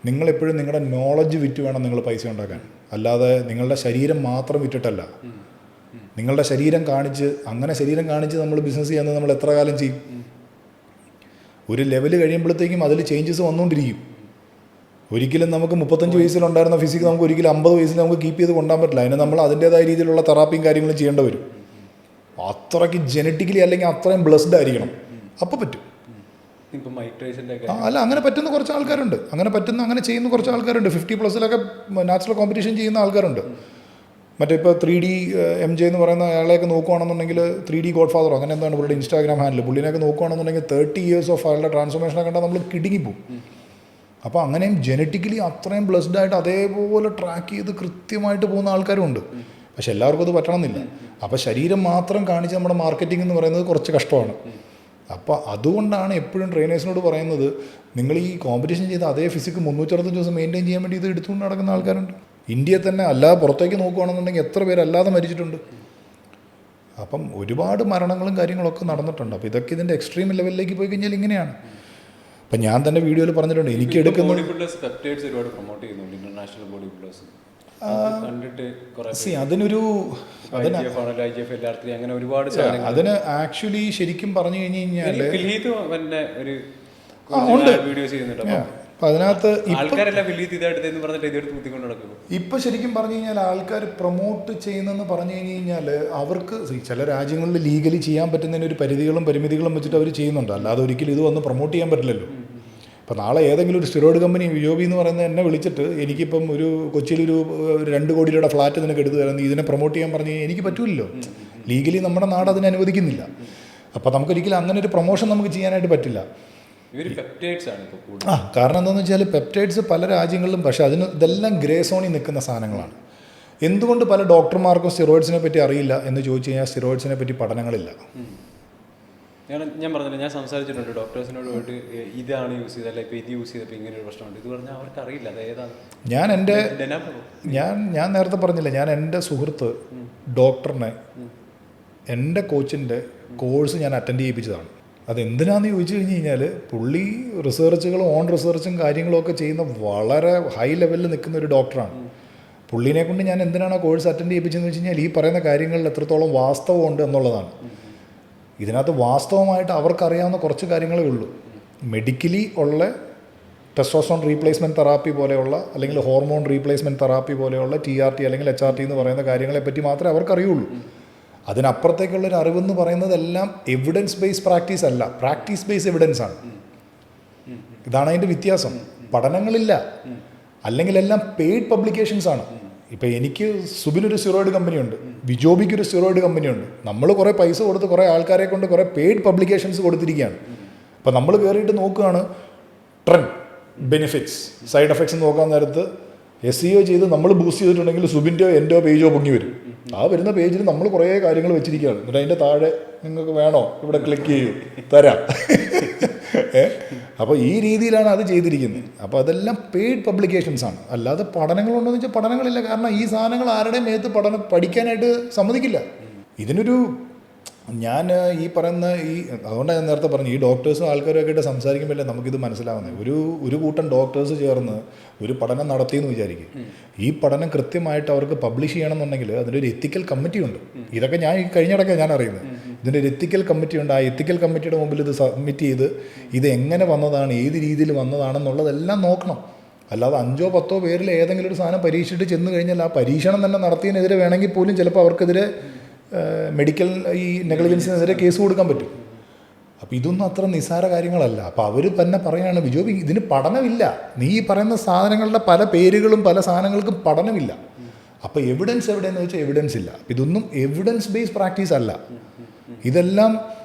നിങ്ങളെപ്പോഴും നിങ്ങളുടെ നോളജ് വിറ്റ് വേണം നിങ്ങൾ പൈസ ഉണ്ടാക്കാൻ. അല്ലാതെ നിങ്ങളുടെ ശരീരം മാത്രം വിറ്റിട്ടല്ല. നിങ്ങളുടെ ശരീരം കാണിച്ച്, അങ്ങനെ ശരീരം കാണിച്ച് നമ്മൾ ബിസിനസ് ചെയ്യാൻ നമ്മൾ എത്ര കാലം ചെയ്യും? ഒരു ലെവൽ കഴിയുമ്പോഴത്തേക്കും അതിൽ ചേഞ്ചസ് വന്നുകൊണ്ടിരിക്കും. ഒരിക്കലും നമുക്ക് 35 വയസ്സിലുണ്ടായിരുന്ന ഫിസിക്ക് നമുക്ക് ഒരിക്കലും 50 വയസ്സിൽ നമുക്ക് കീപ്പ് ചെയ്ത് കൊണ്ടുപോകാൻ പറ്റില്ല. അതിന് നമ്മൾ അതിൻ്റേതായ രീതിയിലുള്ള തെറാപ്പിയും കാര്യങ്ങളും ചെയ്യേണ്ടി വരും. അത്രയ്ക്ക് ജനറ്റിക്കലി അല്ലെങ്കിൽ അത്രയും ബ്ലെസ്ഡ് ആയിരിക്കണം, അപ്പോൾ പറ്റും. അല്ല, അങ്ങനെ പറ്റുന്ന കുറച്ച് ആൾക്കാരുണ്ട്, അങ്ങനെ ചെയ്യുന്ന കുറച്ച് ആൾക്കാരുണ്ട്. 50+ നാച്ചുറൽ കോമ്പറ്റീഷൻ ചെയ്യുന്ന ആൾക്കാരുണ്ട്. മറ്റേ ഇപ്പോൾ 3D MJ എന്ന് പറയുന്ന അയാളെയൊക്കെ നോക്കുകയാണെന്നുണ്ടെങ്കിൽ 3D ഗോഡ് ഫാദറോ അങ്ങനെ എന്താണ് പുള്ളിയുടെ ഇൻസ്റ്റാഗ്രാം ഹാൻഡിൽ, പുള്ളിനെയൊക്കെ നോക്കുകയാണെന്നുണ്ടെങ്കിൽ 30 years ഓഫ് അയാളുടെ ട്രാൻസ്ഫോർമേഷനെ കണ്ടാൽ നമ്മൾ കിടുങ്ങിപ്പോവും. അപ്പോൾ അങ്ങനെയും ജനറ്റിക്കലി അത്രയും ബ്ലെസ്ഡ് ആയിട്ട് അതേപോലെ ട്രാക്ക് ചെയ്ത് കൃത്യമായിട്ട് പോകുന്ന ആൾക്കാരുമുണ്ട്. പക്ഷെ എല്ലാവർക്കും അത് പറ്റണമെന്നില്ല. അപ്പോൾ ശരീരം മാത്രം കാണിച്ച് നമ്മുടെ മാർക്കറ്റിംഗ് എന്ന് പറയുന്നത് കുറച്ച് കഷ്ടമാണ്. അപ്പോൾ അതുകൊണ്ടാണ് എപ്പോഴും ട്രെയിനേഴ്സിനോട് പറയുന്നത്, നിങ്ങൾ ഈ കോമ്പറ്റീഷൻ ചെയ്ത് അതേ ഫിസിക്ക് 365 ദിവസം മെയിൻറ്റെയിൻ ചെയ്യാൻ വേണ്ടി ഇത് എടുത്തുകൊണ്ട് നടക്കുന്ന ആൾക്കാരുണ്ട്. ഇന്ത്യയിൽ തന്നെ അല്ലാതെ പുറത്തേക്ക് നോക്കുകയാണെന്നുണ്ടെങ്കിൽ എത്ര പേര് അല്ലാതെ മരിച്ചിട്ടുണ്ട്. അപ്പം ഒരുപാട് മരണങ്ങളും കാര്യങ്ങളൊക്കെ നടന്നിട്ടുണ്ട്. അപ്പോൾ ഇതൊക്കെ ഇതിൻ്റെ എക്സ്ട്രീം ലെവലിലേക്ക് പോയി കഴിഞ്ഞാൽ ഇങ്ങനെയാണ്. അപ്പം ഞാൻ തന്നെ വീഡിയോയിൽ പറഞ്ഞിട്ടുണ്ട്, എനിക്ക് എടുക്കുന്ന അതിന് ആക്ച്വലി ശരിക്കും പറഞ്ഞു കഴിഞ്ഞ് കഴിഞ്ഞാൽ അതിനകത്ത് ഇപ്പം ശരിക്കും പറഞ്ഞു കഴിഞ്ഞാൽ ആൾക്കാർ പ്രൊമോട്ട് ചെയ്യുന്നതെന്ന് പറഞ്ഞു കഴിഞ്ഞ് കഴിഞ്ഞാൽ അവർക്ക് ചില രാജ്യങ്ങളിൽ ലീഗലി ചെയ്യാൻ പറ്റുന്നതിന് ഒരു പരിമിതികളും വെച്ചിട്ട് അവർ ചെയ്യുന്നുണ്ട്. അല്ലാതെ ഒരിക്കലും ഇത് വന്ന് പ്രൊമോട്ട് ചെയ്യാൻ പറ്റില്ലല്ലോ. ഇപ്പോൾ നാളെ ഏതെങ്കിലും ഒരു സ്റ്റിറോയിഡ് കമ്പനി യോബി എന്ന് പറയുന്നത് എന്നെ വിളിച്ചിട്ട് എനിക്കിപ്പം കൊച്ചിയിലൊരു 2 കോടി രൂപയുടെ ഫ്ലാറ്റ് നിനക്ക് എടുത്തു തരാം, ഇതിനെ പ്രൊമോട്ട് ചെയ്യാൻ പറഞ്ഞു കഴിഞ്ഞാൽ എനിക്ക് പറ്റില്ലല്ലോ. ലീഗലി നമ്മുടെ നാട് അതിനെ അനുവദിക്കുന്നില്ല. അപ്പോൾ നമുക്കൊരിക്കലും അങ്ങനെ ഒരു പ്രൊമോഷൻ നമുക്ക് ചെയ്യാനായിട്ട് പറ്റില്ല. കാരണം എന്താണെന്ന് വെച്ചാൽ പെപ്റ്റൈഡ്സ് പല രാജ്യങ്ങളിലും, പക്ഷേ ഇതെല്ലാം ഗ്രേ സോണിൽ നിൽക്കുന്ന സാധനങ്ങളാണ്. എന്തുകൊണ്ട് പല ഡോക്ടർമാർക്കും സ്റ്റിറോയിഡ്സിനെ പറ്റി അറിയില്ല എന്ന് ചോദിച്ചു കഴിഞ്ഞാൽ സ്റ്റിറോയിഡ്സിനെ പറ്റി പഠനങ്ങളില്ല. ഞാൻ പറഞ്ഞില്ല, ഞാൻ സംസാരിച്ചിട്ടുണ്ട് ഡോക്ടേഴ്സിനോട് പോയിട്ട് ഇതാണ് യൂസ് ചെയ്തല്ല, ഇപ്പോൾ ഇത് യൂസ് ചെയ്തപ്പോൾ ഇങ്ങനെ ഒരു പ്രശ്നമുണ്ട്, ഇത് പറഞ്ഞാൽ അവർക്ക് അറിയില്ല അത് ഏതാണ്. ഞാൻ നേരത്തെ പറഞ്ഞില്ല, ഞാൻ എൻ്റെ സുഹൃത്ത് ഡോക്ടറിനെ എൻ്റെ കോച്ചിൻ്റെ കോഴ്സ് ഞാൻ അറ്റൻഡ് ചെയ്യിപ്പിച്ചതാണ്. അതെന്തിനാന്ന് ചോദിച്ചു കഴിഞ്ഞ് കഴിഞ്ഞാൽ പുള്ളി റിസർച്ചുകളും ഓൺ റിസർച്ചും കാര്യങ്ങളും ഒക്കെ ചെയ്യുന്ന വളരെ ഹൈ ലെവലിൽ നിൽക്കുന്ന ഒരു ഡോക്ടറാണ്. പുള്ളീനെ കൊണ്ട് ഞാൻ എന്തിനാണ് ആ കോഴ്സ് അറ്റൻഡ് ചെയ്യിപ്പിച്ചതെന്ന് വെച്ച് കഴിഞ്ഞാൽ ഈ പറയുന്ന കാര്യങ്ങളിൽ എത്രത്തോളം വാസ്തവമുണ്ട് എന്നുള്ളതാണ്. ഇതിനകത്ത് വാസ്തവമായിട്ട് അവർക്കറിയാവുന്ന കുറച്ച് കാര്യങ്ങളേ ഉള്ളൂ. മെഡിക്കലി ഉള്ള ടെസ്റ്റോസ്റ്ററോൺ റീപ്ലേസ്മെൻറ്റ് തെറാപ്പി പോലെയുള്ള അല്ലെങ്കിൽ ഹോർമോൺ റീപ്ലേസ്മെൻറ്റ് തെറാപ്പി പോലെയുള്ള TRT അല്ലെങ്കിൽ HRT എന്ന് പറയുന്ന കാര്യങ്ങളെപ്പറ്റി മാത്രമേ അവർക്കറിയുള്ളൂ. അതിനപ്പുറത്തേക്കുള്ളൊരു അറിവെന്ന് പറയുന്നതെല്ലാം എവിഡൻസ് ബേസ്ഡ് പ്രാക്ടീസ് അല്ല, പ്രാക്ടീസ് ബേസ്ഡ് എവിഡൻസ് ആണ്. ഇതാണ് അതിൻ്റെ വ്യത്യാസം. പഠനങ്ങളില്ല, അല്ലെങ്കിൽ എല്ലാം പെയ്ഡ് പബ്ലിക്കേഷൻസ് ആണ്. ഇപ്പോൾ എനിക്ക് സുബിനൊരു സ്റ്റിറോയിഡ് കമ്പനിയുണ്ട്, വിജോബിക്കൊരു സ്റ്റിറോയിഡ് കമ്പനിയുണ്ട്. നമ്മൾ കുറേ പൈസ കൊടുത്ത് കുറേ ആൾക്കാരെ കൊണ്ട് കുറേ പെയ്ഡ് പബ്ലിക്കേഷൻസ് കൊടുത്തിരിക്കുകയാണ്. അപ്പോൾ നമ്മൾ കയറിയിട്ട് നോക്കുകയാണ് ട്രെൻഡ്, ബെനിഫിറ്റ്സ്, സൈഡ് എഫക്ട്സ് നോക്കാൻ നേരത്ത് SEO ചെയ്ത് നമ്മൾ ബൂസ്റ്റ് ചെയ്തിട്ടുണ്ടെങ്കിൽ സുബിൻ്റെയോ എൻ്റെയോ പേജോ പൊങ്ങി വരും. ആ വരുന്ന പേജിൽ നമ്മൾ കുറേ കാര്യങ്ങൾ വെച്ചിരിക്കുകയാണ്. എന്നിട്ട് അതിൻ്റെ താഴെ നിങ്ങൾക്ക് വേണോ ഇവിടെ ക്ലിക്ക് ചെയ്യൂ, തരാം. അപ്പോൾ ഈ രീതിയിലാണ് അത് ചെയ്തിരിക്കുന്നത്. അപ്പോൾ അതെല്ലാം പെയ്ഡ് പബ്ലിക്കേഷൻസ് ആണ്, അല്ലാതെ പഠനങ്ങളുണ്ടോ എന്ന് വെച്ചാൽ പഠനങ്ങളില്ല. കാരണം ഈ സാധനങ്ങൾ ആരുടെയും മേത്ത് പഠിക്കാനായിട്ട് സമ്മതിക്കില്ല. ഇതിനൊരു ഞാൻ ഈ പറയുന്ന അതുകൊണ്ടാണ് ഞാൻ നേരത്തെ പറഞ്ഞു, ഈ ഡോക്ടേഴ്സും ആൾക്കാരൊക്കെ ആയിട്ട് സംസാരിക്കുമ്പോഴല്ലേ നമുക്കിത് മനസ്സിലാവുന്നത്. ഒരു കൂട്ടം ഡോക്ടേഴ്സ് ചേർന്ന് ഒരു പഠനം നടത്തിയെന്ന് വിചാരിക്കും. ഈ പഠനം കൃത്യമായിട്ട് അവർക്ക് പബ്ലിഷ് ചെയ്യണമെന്നുണ്ടെങ്കിൽ അതിൻ്റെ എത്തിക്കൽ കമ്മിറ്റി ഉണ്ട്. ഇതൊക്കെ ഞാൻ കഴിഞ്ഞിടയ്ക്കാണ് ഞാൻ അറിയുന്നത്. ഇതിൻ്റെ ഒരു എത്തിക്കൽ കമ്മിറ്റി ഉണ്ട്. ആ എത്തിക്കൽ കമ്മിറ്റിയുടെ മുമ്പിൽ ഇത് സബ്മിറ്റ് ചെയ്ത് ഇത് എങ്ങനെ വന്നതാണ്, ഏത് രീതിയിൽ വന്നതാണെന്നുള്ളതെല്ലാം നോക്കണം. അല്ലാതെ 5-10 പേരിൽ ഏതെങ്കിലും ഒരു സാധനം പരീക്ഷിച്ചിട്ട് ചെന്ന് കഴിഞ്ഞാൽ ആ പരീക്ഷണം തന്നെ നടത്തിയതിനെതിരെ വേണമെങ്കിൽ പോലും ചിലപ്പോൾ അവർക്കെതിരെ മെഡിക്കൽ ഈ നെഗ്ലിജൻസിനെതിരെ കേസ് കൊടുക്കാൻ പറ്റും. അപ്പോൾ ഇതൊന്നും അത്ര നിസ്സാര കാര്യങ്ങളല്ല. അപ്പോൾ അവർ തന്നെ പറയുകയാണ്, വിജോബി ഇതിന് പഠനമില്ല, നീ ഈ പറയുന്ന സാധനങ്ങളുടെ പല പേരുകളും പല സാധനങ്ങൾക്കും പഠനമില്ല. അപ്പോൾ എവിഡൻസ് എവിടെയെന്ന് വെച്ചാൽ എവിഡൻസ് ഇല്ല. ഇതൊന്നും എവിഡൻസ് ബേസ്ഡ് പ്രാക്ടീസ് അല്ല, ഇതെല്ലാം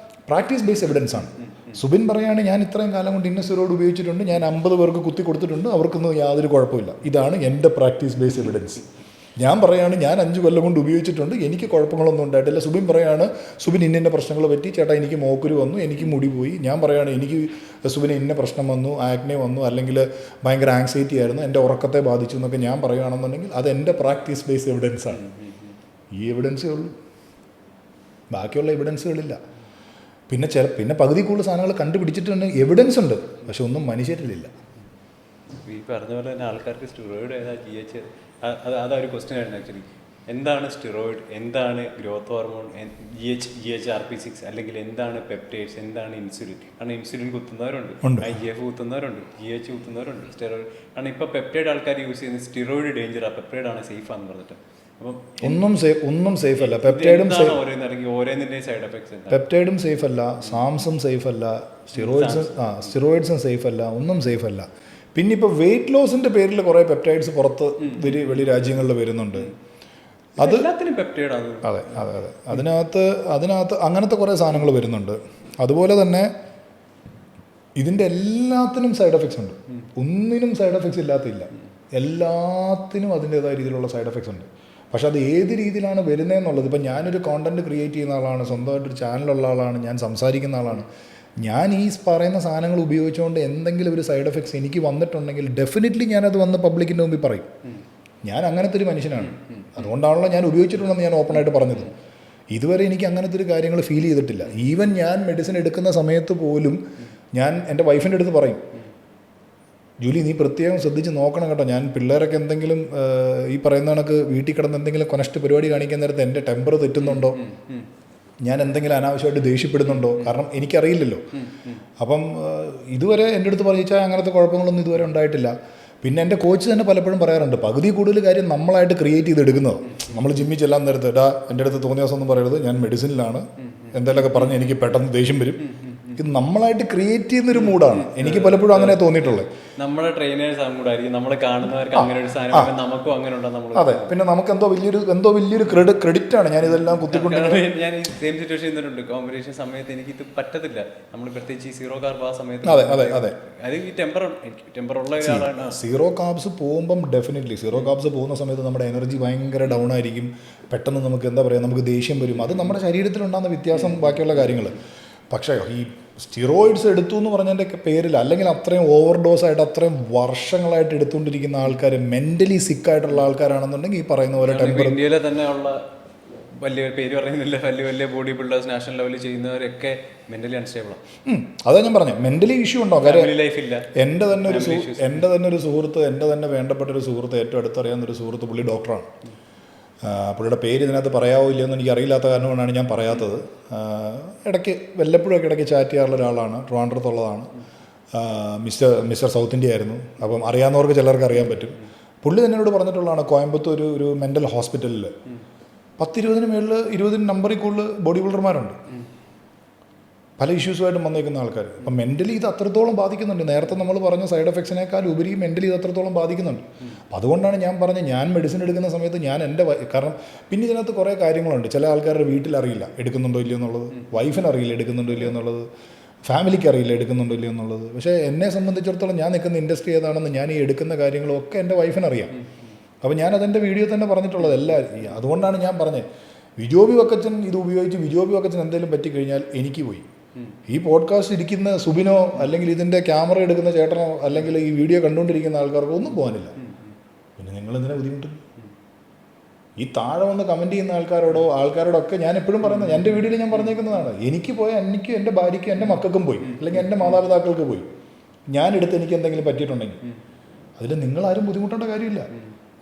പ്രാക്ടീസ് ബേസ്ഡ് എവിഡൻസ് ആണ്. സുബിൻ പറയുകയാണ്, ഞാൻ ഇത്രയും കാലം കൊണ്ട് ഇന്ന സ്റ്റിറോയിഡ് ഉപയോഗിച്ചിട്ടുണ്ട്, ഞാൻ 50 പേർക്ക് കുത്തി കൊടുത്തിട്ടുണ്ട്, അവർക്കൊന്നും യാതൊരു കുഴപ്പമില്ല, ഇതാണ് എൻ്റെ പ്രാക്ടീസ് ബേസ്ഡ് എവിഡൻസ്. ഞാൻ പറയുകയാണ്, ഞാൻ 5 കൊല്ലം കൊണ്ട് ഉപയോഗിച്ചിട്ടുണ്ട്, എനിക്ക് കുഴപ്പങ്ങളൊന്നും ഉണ്ടായിട്ടില്ല. സുബിൻ പറയുകയാണ്, സുബിൻ ഇന്ന പ്രശ്നങ്ങൾ പറ്റി, ചേട്ടാ എനിക്ക് മോക്കുരു വന്നു, എനിക്ക് മുടി പോയി. ഞാൻ പറയുകയാണ്, എനിക്ക് സുബിന് ഇന്ന പ്രശ്നം വന്നു, ആക്നെ വന്നു, അല്ലെങ്കിൽ ഭയങ്കര ആങ്സൈറ്റി ആയിരുന്നു, എൻ്റെ ഉറക്കത്തെ ബാധിച്ചു എന്നൊക്കെ ഞാൻ പറയുകയാണെന്നുണ്ടെങ്കിൽ അത് എൻ്റെ പ്രാക്ടീസ് ബേസ്ഡ് എവിഡൻസ് ആണ്. ഈ എവിഡൻസേ ഉള്ളൂ, ബാക്കിയുള്ള എവിഡൻസുകളില്ല. പിന്നെ പകുതി കൂടുതൽ സാധനങ്ങൾ കണ്ടുപിടിച്ചിട്ടുണ്ട്, എവിഡൻസ് ഉണ്ട്, പക്ഷെ ഒന്നും മനുഷ്യരിലില്ല. ഈ പറഞ്ഞ പോലെ തന്നെ ആൾക്കാർക്ക് സ്റ്റിറോയിഡ് ഏതാ GH അതൊരു ക്വസ്റ്റ്യൻ ആയിരുന്നു ആക്ച്വലി. എന്താണ് സ്റ്റിറോയിഡ്, എന്താണ് ഗ്രോത്ത് ഹോർമോൺ, GHRP6 അല്ലെങ്കിൽ എന്താണ് പെപ്റ്റൈഡ്സ്, എന്താണ് ഇൻസുലിൻ? കാരണം ഇൻസുലിൻ കുത്തുന്നവരുണ്ട്, IGF കുത്തുന്നവരുണ്ട്, GH കുത്തുന്നവരുണ്ട്, സ്റ്റിറോയിഡ്. കാരണം ഇപ്പോൾ പെപ്റ്റൈഡ് ആൾക്കാർ യൂസ് ചെയ്യുന്നത് സ്റ്റിറോയിഡ് ഡേഞ്ചറാ, പെപ്റ്റൈഡ് ആണ് സേഫ് ആണെന്ന് പറഞ്ഞിട്ട്. അപ്പം ഒന്നും സേഫ് അല്ല. പെപ്റ്റൈഡും സൈഡ് എഫക്ട്സ്, പെപ്റ്റൈഡും സേഫ് അല്ല, സാംസും സേഫ് അല്ല, സ്റ്റിറോയിഡ്സും സേഫ് അല്ല, ഒന്നും സേഫ് അല്ല. പിന്നെ ഇപ്പോൾ വെയിറ്റ് ലോസിൻ്റെ പേരിൽ കുറേ പെപ്റ്റൈഡ്സ് പുറത്ത് വലിയ രാജ്യങ്ങളിൽ വരുന്നുണ്ട്. അത് പെപ്റ്റൈഡാണ്. അതെ അതെ അതെ, അതിനകത്ത് അങ്ങനത്തെ കുറേ സാധനങ്ങൾ വരുന്നുണ്ട്. അതുപോലെ തന്നെ ഇതിൻ്റെ എല്ലാത്തിനും സൈഡ് എഫക്ട്സ് ഉണ്ട്, ഒന്നിനും സൈഡ് എഫക്ട്സ് ഇല്ലാത്തില്ല, എല്ലാത്തിനും അതിൻ്റേതായ രീതിയിലുള്ള സൈഡ് എഫക്ട്സ് ഉണ്ട്. പക്ഷെ അത് ഏത് രീതിയിലാണ് വരുന്നതെന്നുള്ളത്, ഇപ്പം ഞാനൊരു കോണ്ടൻറ്റ് ക്രിയേറ്റ് ചെയ്യുന്ന ആളാണ്, സ്വന്തമായിട്ടൊരു ചാനലുള്ള ആളാണ്, ഞാൻ സംസാരിക്കുന്ന ആളാണ്. ഞാൻ ഈ പറയുന്ന സാധനങ്ങൾ ഉപയോഗിച്ചുകൊണ്ട് എന്തെങ്കിലും ഒരു സൈഡ് എഫക്ട്സ് എനിക്ക് വന്നിട്ടുണ്ടെങ്കിൽ ഡെഫിനറ്റ്ലി ഞാനത് വന്ന് പബ്ലിക്കിൻ്റെ മുമ്പിൽ പറയും. ഞാൻ അങ്ങനത്തെ ഒരു മനുഷ്യനാണ്, അതുകൊണ്ടാണല്ലോ ഞാൻ ഉപയോഗിച്ചിട്ടുണ്ടെന്ന് ഞാൻ ഓപ്പണായിട്ട് പറഞ്ഞത്. ഇതുവരെ എനിക്ക് അങ്ങനത്തെ ഒരു കാര്യങ്ങൾ ഫീൽ ചെയ്തിട്ടില്ല. ഈവൻ ഞാൻ മെഡിസിൻ എടുക്കുന്ന സമയത്ത് പോലും ഞാൻ എൻ്റെ വൈഫിൻ്റെ അടുത്ത് പറയും, ജൂലി നീ പ്രത്യേകം ശ്രദ്ധിച്ച് നോക്കണം കേട്ടോ, ഞാൻ പിള്ളേരൊക്കെ എന്തെങ്കിലും ഈ പറയുന്ന കണക്ക് വീട്ടിൽ കിടന്ന് എന്തെങ്കിലും കൊനസ്റ്റ് പരിപാടി കാണിക്കാൻ നേരത്ത് എൻ്റെ ടെമ്പർ തെറ്റുന്നുണ്ടോ, ഞാൻ എന്തെങ്കിലും അനാവശ്യമായിട്ട് ദേഷ്യപ്പെടുന്നുണ്ടോ, കാരണം എനിക്കറിയില്ലല്ലോ. അപ്പം ഇതുവരെ എൻ്റെ അടുത്ത് പറയിച്ചാൽ അങ്ങനത്തെ കുഴപ്പങ്ങളൊന്നും ഇതുവരെ ഉണ്ടായിട്ടില്ല. പിന്നെ എൻ്റെ കോച്ച് തന്നെ പലപ്പോഴും പറയാറുണ്ട്, പകുതി കൂടുതൽ കാര്യം നമ്മളായിട്ട് ക്രിയേറ്റ് ചെയ്തെടുക്കുന്നത്. നമ്മൾ ജിമ്മിൽ ചെല്ലാൻ നേരത്ത് എൻ്റെ അടുത്ത് തോന്നിയ ദിവസം ഒന്നും പറയരുത്, ഞാൻ മെഡിസിനിലാണ്, എന്തെങ്കിലുമൊക്കെ പറഞ്ഞ് എനിക്ക് പെട്ടെന്ന് ദേഷ്യം വരും. ഇത് നമ്മളായിട്ട് ക്രിയേറ്റ് ചെയ്യുന്നൊരു മൂഡാണ്. എനിക്ക് പലപ്പോഴും അങ്ങനെ തോന്നിയിട്ടുള്ളത്. നമ്മുടെ ട്രെയിനേഴ്സ് അങ്ങോട്ടായിരിക്കും, നമ്മൾ കാണുന്നവർക്ക് അങ്ങനെ ഒരു സാധനം നമുക്കും അങ്ങനെ ഉണ്ടോ. അതെ, പിന്നെ നമുക്ക് എന്തോ വലിയൊരു ക്രെഡിറ്റ് ആണ് ഞാൻ ഇതെല്ലാം കുത്തിക്കൊണ്ടിരുന്നത്. ഞാൻ ഈ സെയിം സിറ്റുവേഷൻ ഇരുന്നിട്ടുണ്ട്. കോമ്പറ്റീഷൻ സമയത്ത് എനിക്ക് ഇത് പറ്റത്തില്ല, നമ്മൾ പ്രത്യേകിച്ച് ഈ സീറോ കാർബ് ആ സമയത്ത്. അതെ അതെ അതെ, അത് ഈ ടെമ്പർ ഉള്ള ഒരാളാണ്. സീറോ കാർബ്സ് പോകുമ്പം ഡെഫിനറ്റ്ലി സീറോ കാർബ്സ് പോകുന്ന സമയത്ത് നമ്മുടെ എനർജി ഭയങ്കര ഡൗൺ ആയിരിക്കും. പെട്ടെന്ന് നമുക്ക് എന്താ പറയുക, നമുക്ക് ദേഷ്യം വരും. അത് നമ്മുടെ ശരീരത്തിലുണ്ടാകുന്ന വ്യത്യാസം, ബാക്കിയുള്ള കാര്യങ്ങൾ. പക്ഷേ ഈ സ്റ്റിറോയിഡ്സ് എടുത്തു എന്ന് പറഞ്ഞതിൻ്റെ പേരിൽ, അല്ലെങ്കിൽ അത്രയും ഓവർഡോസ് ആയിട്ട് അത്രയും വർഷങ്ങളായിട്ട് എടുത്തുകൊണ്ടിരിക്കുന്ന ആൾക്കാർ മെൻ്റലി സിക്കായിട്ടുള്ള ആൾക്കാരാണെന്നുണ്ടെങ്കിൽ ഈ പറയുന്ന പോലെ ടെമ്പർ, ഇന്ത്യയിലെ തന്നെ ഉള്ള വലിയ പേര് പറയുന്നില്ല, വലിയ വലിയ ബോഡി ബിൽഡേഴ്സ് നാഷണൽ ലെവലിൽ ചെയ്യുന്നവരൊക്കെ മെന്റലി അൺസ്റ്റേബിളാണ്. അതാ ഞാൻ പറഞ്ഞു, മെന്റലി ഇഷ്യൂ ഉണ്ടോ? കാര്യം ലൈഫില്ല. എൻ്റെ തന്നെ ഒരു സുഹൃത്ത്, എൻ്റെ തന്നെ വേണ്ടപ്പെട്ട ഒരു സുഹൃത്ത്, ഏറ്റവും അടുത്തറിയാവുന്ന ഒരു സുഹൃത്ത്, പുള്ളി ഡോക്ടറാണ്. പുള്ളിയുടെ പേര് ഇതിനകത്ത് പറയാവോ ഇല്ലയെന്ന് എനിക്ക് അറിയില്ലാത്ത കാരണം കൊണ്ടാണ് ഞാൻ പറയാത്തത്. വല്ലപ്പോഴൊക്കെ ഇടയ്ക്ക് ചാറ്റ് ചെയ്യാറുള്ള ഒരാളാണ്, ട്രിവാൻഡ്രത്തുള്ളതാണ്. മിസ്റ്റർ സൗത്ത് ഇന്ത്യ ആയിരുന്നു. അപ്പം അറിയാവുന്നവർക്ക് ചിലർക്ക് അറിയാൻ പറ്റും. പുള്ളി തന്നെ എന്നോട് പറഞ്ഞിട്ടുള്ളതാണ്, കോയമ്പത്തൂർ ഒരു മെൻ്റൽ ഹോസ്പിറ്റലിൽ 10-20 മേളിൽ 20 നമ്പറിൽ കൂടുതൽ ബോഡി ബിൽഡർമാരുണ്ട്, പല ഇഷ്യൂസുമായിട്ടും വന്നേക്കുന്ന ആൾക്കാർ. അപ്പം മെൻ്റലി ഇത് അത്രത്തോളം ബാധിക്കുന്നുണ്ട്. നേരത്തെ നമ്മൾ പറഞ്ഞ സൈഡ് എഫക്ട്സിനേക്കാൾ ഉപരി മെൻ്റലി ഇത് അത്രത്തോളം ബാധിക്കുന്നുണ്ട്. അപ്പം അതുകൊണ്ടാണ് ഞാൻ പറഞ്ഞത്, ഞാൻ മെഡിസിൻ എടുക്കുന്ന സമയത്ത് ഞാൻ എൻ്റെ കാരണം പിന്നെ ഇതിനകത്ത് കുറേ കാര്യങ്ങളുണ്ട്. ചില ആൾക്കാരുടെ വീട്ടിലറിയില്ല എടുക്കുന്നുണ്ടോ ഇല്ലയോ എന്നുള്ളത്, വൈഫിനറിയില്ല എടുക്കുന്നുണ്ടോ ഇല്ലയോ എന്നുള്ളത്, ഫാമിലിക്ക് അറിയില്ല എടുക്കുന്നുണ്ടോ ഇല്ലയോ എന്നുള്ളത്. പക്ഷേ എന്നെ സംബന്ധിച്ചിടത്തോളം ഞാൻ നിൽക്കുന്ന ഇൻഡസ്ട്രി ഏതാണെന്ന്, ഞാൻ ഈ എടുക്കുന്ന കാര്യങ്ങളൊക്കെ എൻ്റെ വൈഫിനറിയാം. അപ്പോൾ ഞാനതെൻ്റെ വീഡിയോ തന്നെ പറഞ്ഞിട്ടുള്ളത് എല്ലാവരും. അതുകൊണ്ടാണ് ഞാൻ പറഞ്ഞത്, വിജോബി വക്കച്ചൻ ഇത് ഉപയോഗിച്ച് വിജോബി വക്കച്ചൻ എന്തെങ്കിലും പറ്റിക്കഴിഞ്ഞാൽ എനിക്ക് പോയി. ഈ പോഡ്കാസ്റ്റ് ഇരിക്കുന്ന സുബിനോ, അല്ലെങ്കിൽ ഇതിൻ്റെ ക്യാമറ എടുക്കുന്ന ചേട്ടനോ, അല്ലെങ്കിൽ ഈ വീഡിയോ കണ്ടുകൊണ്ടിരിക്കുന്ന ആൾക്കാർക്കോ ഒന്നും പോകാനില്ല. പിന്നെ നിങ്ങളെന്തിനാ ബുദ്ധിമുട്ടും? ഈ താഴെ വന്ന് കമൻറ്റ് ചെയ്യുന്ന ആൾക്കാരോടൊക്കെ ഞാൻ എപ്പോഴും പറയുന്നത്, എൻ്റെ വീഡിയോയിൽ ഞാൻ പറഞ്ഞേക്കുന്നതാണ്, എനിക്ക് പോയാൽ എനിക്കും എൻ്റെ ഭാര്യയ്ക്കും എൻ്റെ മക്കൾക്കും പോയി, അല്ലെങ്കിൽ എൻ്റെ മാതാപിതാക്കൾക്ക് പോയി, ഞാനെടുത്ത് എനിക്ക് എന്തെങ്കിലും പറ്റിയിട്ടുണ്ടെങ്കിൽ അതിൽ നിങ്ങളാരും ബുദ്ധിമുട്ടേണ്ട കാര്യമില്ല.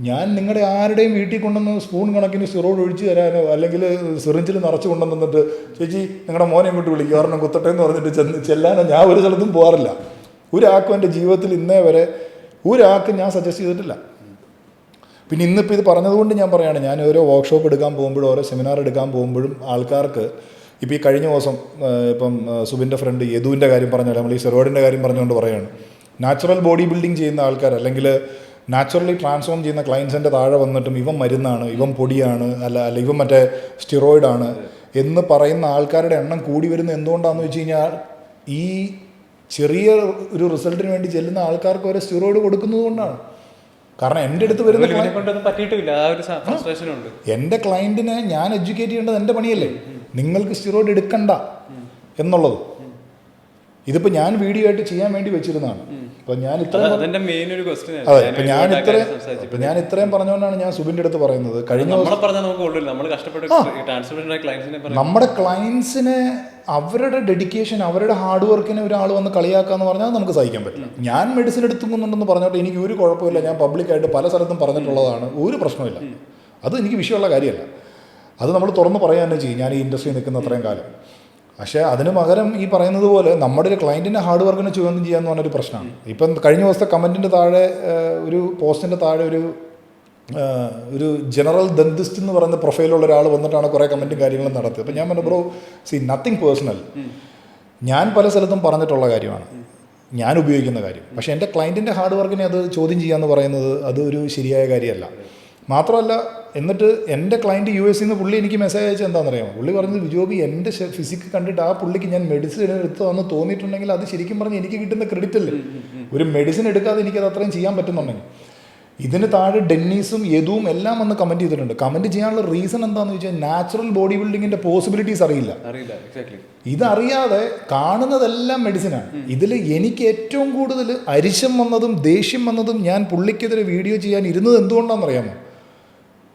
ഞാൻ നിങ്ങളുടെ ആരുടെയും വീട്ടിൽ കൊണ്ടുവന്ന് സ്പൂൺ കണക്കിന് സിറോഡ് ഒഴിച്ച് തരാനോ, അല്ലെങ്കിൽ സിറിഞ്ചിൽ നിറച്ച് കൊണ്ടുവന്നിട്ട് ചേച്ചി നിങ്ങളുടെ മോനെ ഇങ്ങോട്ട് വിളിക്കുക ഒരെണ്ണം കുത്തട്ടെ എന്ന് പറഞ്ഞിട്ട് ചെല്ലാനോ ഞാൻ ഒരു സ്ഥലത്തും പോകാറില്ല. ഒരാൾക്കും എൻ്റെ ജീവിതത്തിൽ ഇന്നേ വരെ ഒരാൾക്കും ഞാൻ സജസ്റ്റ് ചെയ്തിട്ടില്ല. പിന്നെ ഇന്നിപ്പോൾ ഇത് പറഞ്ഞതുകൊണ്ട് ഞാൻ പറയുകയാണ്, ഞാൻ ഓരോ വർക്ക്ഷോപ്പ് എടുക്കാൻ പോകുമ്പോഴും ഓരോ സെമിനാർ എടുക്കാൻ പോകുമ്പോഴും ആൾക്കാർക്ക്, ഇപ്പോൾ ഈ കഴിഞ്ഞ ദിവസം ഇപ്പം സുബിൻ്റെ ഫ്രണ്ട് യദുവിൻ്റെ കാര്യം പറഞ്ഞാൽ, നമ്മൾ ഈ സെറോയിഡിൻ്റെ കാര്യം പറഞ്ഞുകൊണ്ട് പറയുകയാണ്, നാച്ചുറൽ ബോഡി ബിൽഡിംഗ് ചെയ്യുന്ന ആൾക്കാർ, അല്ലെങ്കിൽ നാച്ചുറലി ട്രാൻസ്ഫോം ചെയ്യുന്ന ക്ലയൻസിൻ്റെ താഴെ വന്നിട്ടും ഇവൻ മരുന്നാണ്, ഇവൻ പൊടിയാണ്, അല്ല ഇവൻ മറ്റേ സ്റ്റിറോയിഡാണ് എന്ന് പറയുന്ന ആൾക്കാരുടെ എണ്ണം കൂടി വരുന്നത് എന്തുകൊണ്ടാണെന്ന് വെച്ച് കഴിഞ്ഞാൽ, ഈ ചെറിയ ഒരു റിസൾട്ടിന് വേണ്ടി ചെല്ലുന്ന ആൾക്കാർക്ക് ഒരു സ്റ്റിറോയിഡ് കൊടുക്കുന്നത് കൊണ്ടാണ്. കാരണം എൻ്റെ അടുത്ത് വരുന്ന എൻ്റെ ക്ലയൻറ്റിനെ ഞാൻ എഡ്യൂക്കേറ്റ് ചെയ്യേണ്ടത് എൻ്റെ പണിയല്ലേ, നിങ്ങൾക്ക് സ്റ്റിറോയിഡ് എടുക്കണ്ട എന്നുള്ളത്. ഇതിപ്പോൾ ഞാൻ വീഡിയോ ആയിട്ട് ചെയ്യാൻ വേണ്ടി വെച്ചിരുന്നതാണ്. അപ്പം ഞാൻ ഇത്രയും പറഞ്ഞുകൊണ്ടാണ് ഞാൻ സുബിൻ്റെ അടുത്ത് പറയുന്നത്, കഴിഞ്ഞ നമ്മുടെ ക്ലയൻസിനെ, അവരുടെ ഡെഡിക്കേഷൻ, അവരുടെ ഹാർഡ് വർക്കിനെ ഒരാൾ വന്ന് കളിയാക്കാന്ന് പറഞ്ഞാൽ നമുക്ക് സഹിക്കാൻ പറ്റില്ല. ഞാൻ മെഡിസിൻ എടുക്കുന്നുണ്ടെന്ന് പറഞ്ഞോട്ടെ, എനിക്ക് ഒരു കുഴപ്പമില്ല, ഞാൻ പബ്ലിക്കായിട്ട് പല സ്ഥലത്തും പറഞ്ഞിട്ടുള്ളതാണ്, ഒരു പ്രശ്നമില്ല. അത് എനിക്ക് വിഷയമുള്ള കാര്യമല്ല, അത് നമ്മൾ തുറന്ന് പറയാൻ തന്നെ ചെയ്യും, ഞാൻ ഈ ഇൻഡസ്ട്രിയിൽ നിൽക്കുന്ന അത്രയും കാലം. പക്ഷേ അതിന് പകരം ഈ പറയുന്നത് പോലെ നമ്മുടെ ഒരു ക്ലയൻറ്റിൻ്റെ ഹാർഡ് വർക്കിനെ ചോദ്യം ചെയ്യാന്ന് പറഞ്ഞൊരു പ്രശ്നമാണ്. ഇപ്പം കഴിഞ്ഞ ദിവസത്തെ കമൻറ്റിൻ്റെ താഴെ, ഒരു പോസ്റ്റിൻ്റെ താഴെ ഒരു ജനറൽ ദന്തിസ്റ്റ് എന്ന് പറയുന്ന പ്രൊഫൈലുള്ള ഒരാൾ വന്നിട്ടാണ് കുറേ കമൻറ്റും കാര്യങ്ങളും നടത്തിയത്. അപ്പം ഞാൻ പറഞ്ഞു, ബ്രോ നത്തിങ് പേഴ്സണൽ, ഞാൻ പല സ്ഥലത്തും പറഞ്ഞിട്ടുള്ള കാര്യമാണ്, ഞാൻ ഉപയോഗിക്കുന്ന കാര്യം. പക്ഷേ എൻ്റെ ക്ലയൻറ്റിൻ്റെ ഹാർഡ് വർക്കിനെ അത് ചോദ്യം ചെയ്യാന്ന് പറയുന്നത് അത് ഒരു ശരിയായ കാര്യമല്ല. മാത്രമല്ല, എന്നിട്ട് എൻ്റെ ക്ലയൻറ്റ് US നിന്ന് പുള്ളി എനിക്ക് മെസ്സേജ് അയച്ചാൽ എന്താണെന്നറിയാമോ? പുള്ളി പറഞ്ഞത്, വിജോബി എൻ്റെ ഫിസിക്ക് കണ്ടിട്ട് ആ പുള്ളിക്ക് ഞാൻ മെഡിസിൻ എടുത്തതെന്ന് തോന്നിയിട്ടുണ്ടെങ്കിൽ അത് ശരിക്കും പറഞ്ഞ് എനിക്ക് കിട്ടുന്ന ക്രെഡിറ്റ് അല്ലേ. ഒരു മെഡിസിൻ എടുക്കാതെ എനിക്കത് അത്രയും ചെയ്യാൻ പറ്റുന്നുണ്ടെങ്കിൽ. ഇതിന് താഴെ ഡെന്നീസും യദുവും എല്ലാം വന്ന് കമൻറ്റ് ചെയ്തിട്ടുണ്ട്. കമൻറ്റ് ചെയ്യാനുള്ള റീസൺ എന്താണെന്ന് വെച്ചാൽ, നാച്ചുറൽ ബോഡി ബിൽഡിങ്ങിൻ്റെ പോസിബിലിറ്റീസ് അറിയില്ല. ഇതറിയാതെ കാണുന്നതെല്ലാം മെഡിസിനാണ്. ഇതിൽ എനിക്ക് ഏറ്റവും കൂടുതൽ അരിശം വന്നതും ദേഷ്യം വന്നതും, ഞാൻ പുള്ളിക്കെതിരെ വീഡിയോ ചെയ്യാൻ ഇരുന്നത് എന്തുകൊണ്ടാണെന്നറിയാമോ?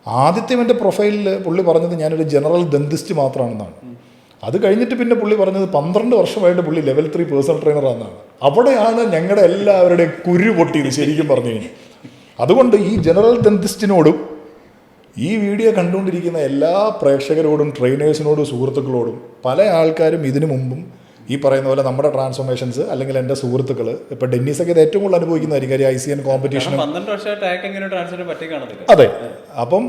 ആദ്യത്തെ എൻ്റെ പ്രൊഫൈലിൽ പുള്ളി പറഞ്ഞത് ഞാനൊരു ജനറൽ ദന്തിസ്റ്റ് മാത്രമാണെന്നാണ്. അത് കഴിഞ്ഞിട്ട് പിന്നെ പുള്ളി പറഞ്ഞത് 12 വർഷമായിട്ട് പുള്ളി ലെവൽ 3 പേഴ്സണൽ ട്രെയിനറാണെന്നാണ്. അവിടെയാണ് ഞങ്ങളുടെ എല്ലാവരുടെയും കുരു പൊട്ടിയത് ശരിക്കും പറഞ്ഞു കഴിഞ്ഞാൽ. അതുകൊണ്ട് ഈ ജനറൽ ദന്തിസ്റ്റിനോടും ഈ വീഡിയോ കണ്ടുകൊണ്ടിരിക്കുന്ന എല്ലാ പ്രേക്ഷകരോടും, ട്രെയിനേഴ്സിനോടും, സുഹൃത്തുക്കളോടും, പല ആൾക്കാരും ഇതിനു മുമ്പും ഈ പറയുന്ന പോലെ നമ്മുടെ ട്രാൻസ്ഫോർമേഷൻസ്, അല്ലെങ്കിൽ എൻ്റെ സുഹൃത്തുക്കൾ, ഇപ്പോൾ ഡെന്നീസൊക്കെ ഇത് ഏറ്റവും കൂടുതൽ അനുഭവിക്കുന്നതായിരിക്കും ICN കോമ്പറ്റീഷൻ. അതെ, അപ്പം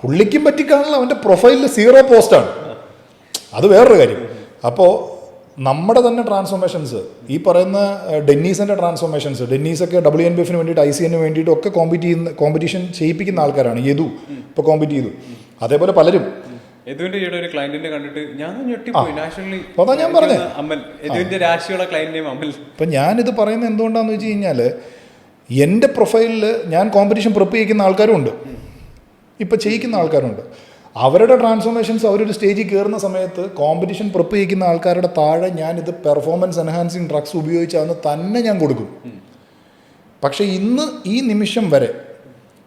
പുള്ളിക്കും പറ്റിക്കാണല്ലോ, അവൻ്റെ പ്രൊഫൈലിൽ 0 പോസ്റ്റാണ്, അത് വേറൊരു കാര്യം. അപ്പോൾ നമ്മുടെ തന്നെ ട്രാൻസ്ഫോർമേഷൻസ്, ഈ പറയുന്ന ഡെന്നീസിൻ്റെ ട്രാൻസ്ഫോർമേഷൻസ്, ഡെന്നീസൊക്കെ WNBF വേണ്ടിയിട്ട് ICN വേണ്ടിയിട്ടും ഒക്കെ കോമ്പറ്റീഷൻ ചെയ്യിപ്പിക്കുന്ന ആൾക്കാരാണ്. യദു ഇപ്പോൾ കോമ്പറ്റ് ചെയ്തു, അതേപോലെ പലരും. യദുവിന്റെ ഒരു ക്ലയന്റിനെ കണ്ടിട്ട് ഞാൻ ഞെട്ടിപ്പോയി. നാഷണലി ഞാൻ പറഞ്ഞത് അമൽ, യദുവിന്റെ രാശിയുള്ള ക്ലയന്റ് നെയിം അമൽ. ഇപ്പം ഞാനിത് പറയുന്നത് എന്തുകൊണ്ടാണെന്ന് വെച്ച് കഴിഞ്ഞാൽ, എൻ്റെ പ്രൊഫൈലിൽ ഞാൻ കോമ്പറ്റീഷൻ പ്രിപ്പ് ചെയ്യിക്കുന്ന ആൾക്കാരും ഉണ്ട്, ഇപ്പം ചെയ്യിക്കുന്ന ആൾക്കാരുണ്ട്. അവരുടെ ട്രാൻസ്ഫോർമേഷൻസ്, അവരൊരു സ്റ്റേജിൽ കയറുന്ന സമയത്ത് കോമ്പറ്റീഷൻ പ്രിപ്പ് ചെയ്യിക്കുന്ന ആൾക്കാരുടെ താഴെ ഞാനിത് പെർഫോമൻസ് എൻഹാൻസിങ് ഡ്രഗ്സ് ഉപയോഗിച്ചാന്ന് തന്നെ ഞാൻ കൊടുക്കും. പക്ഷേ ഇന്ന് ഈ നിമിഷം വരെ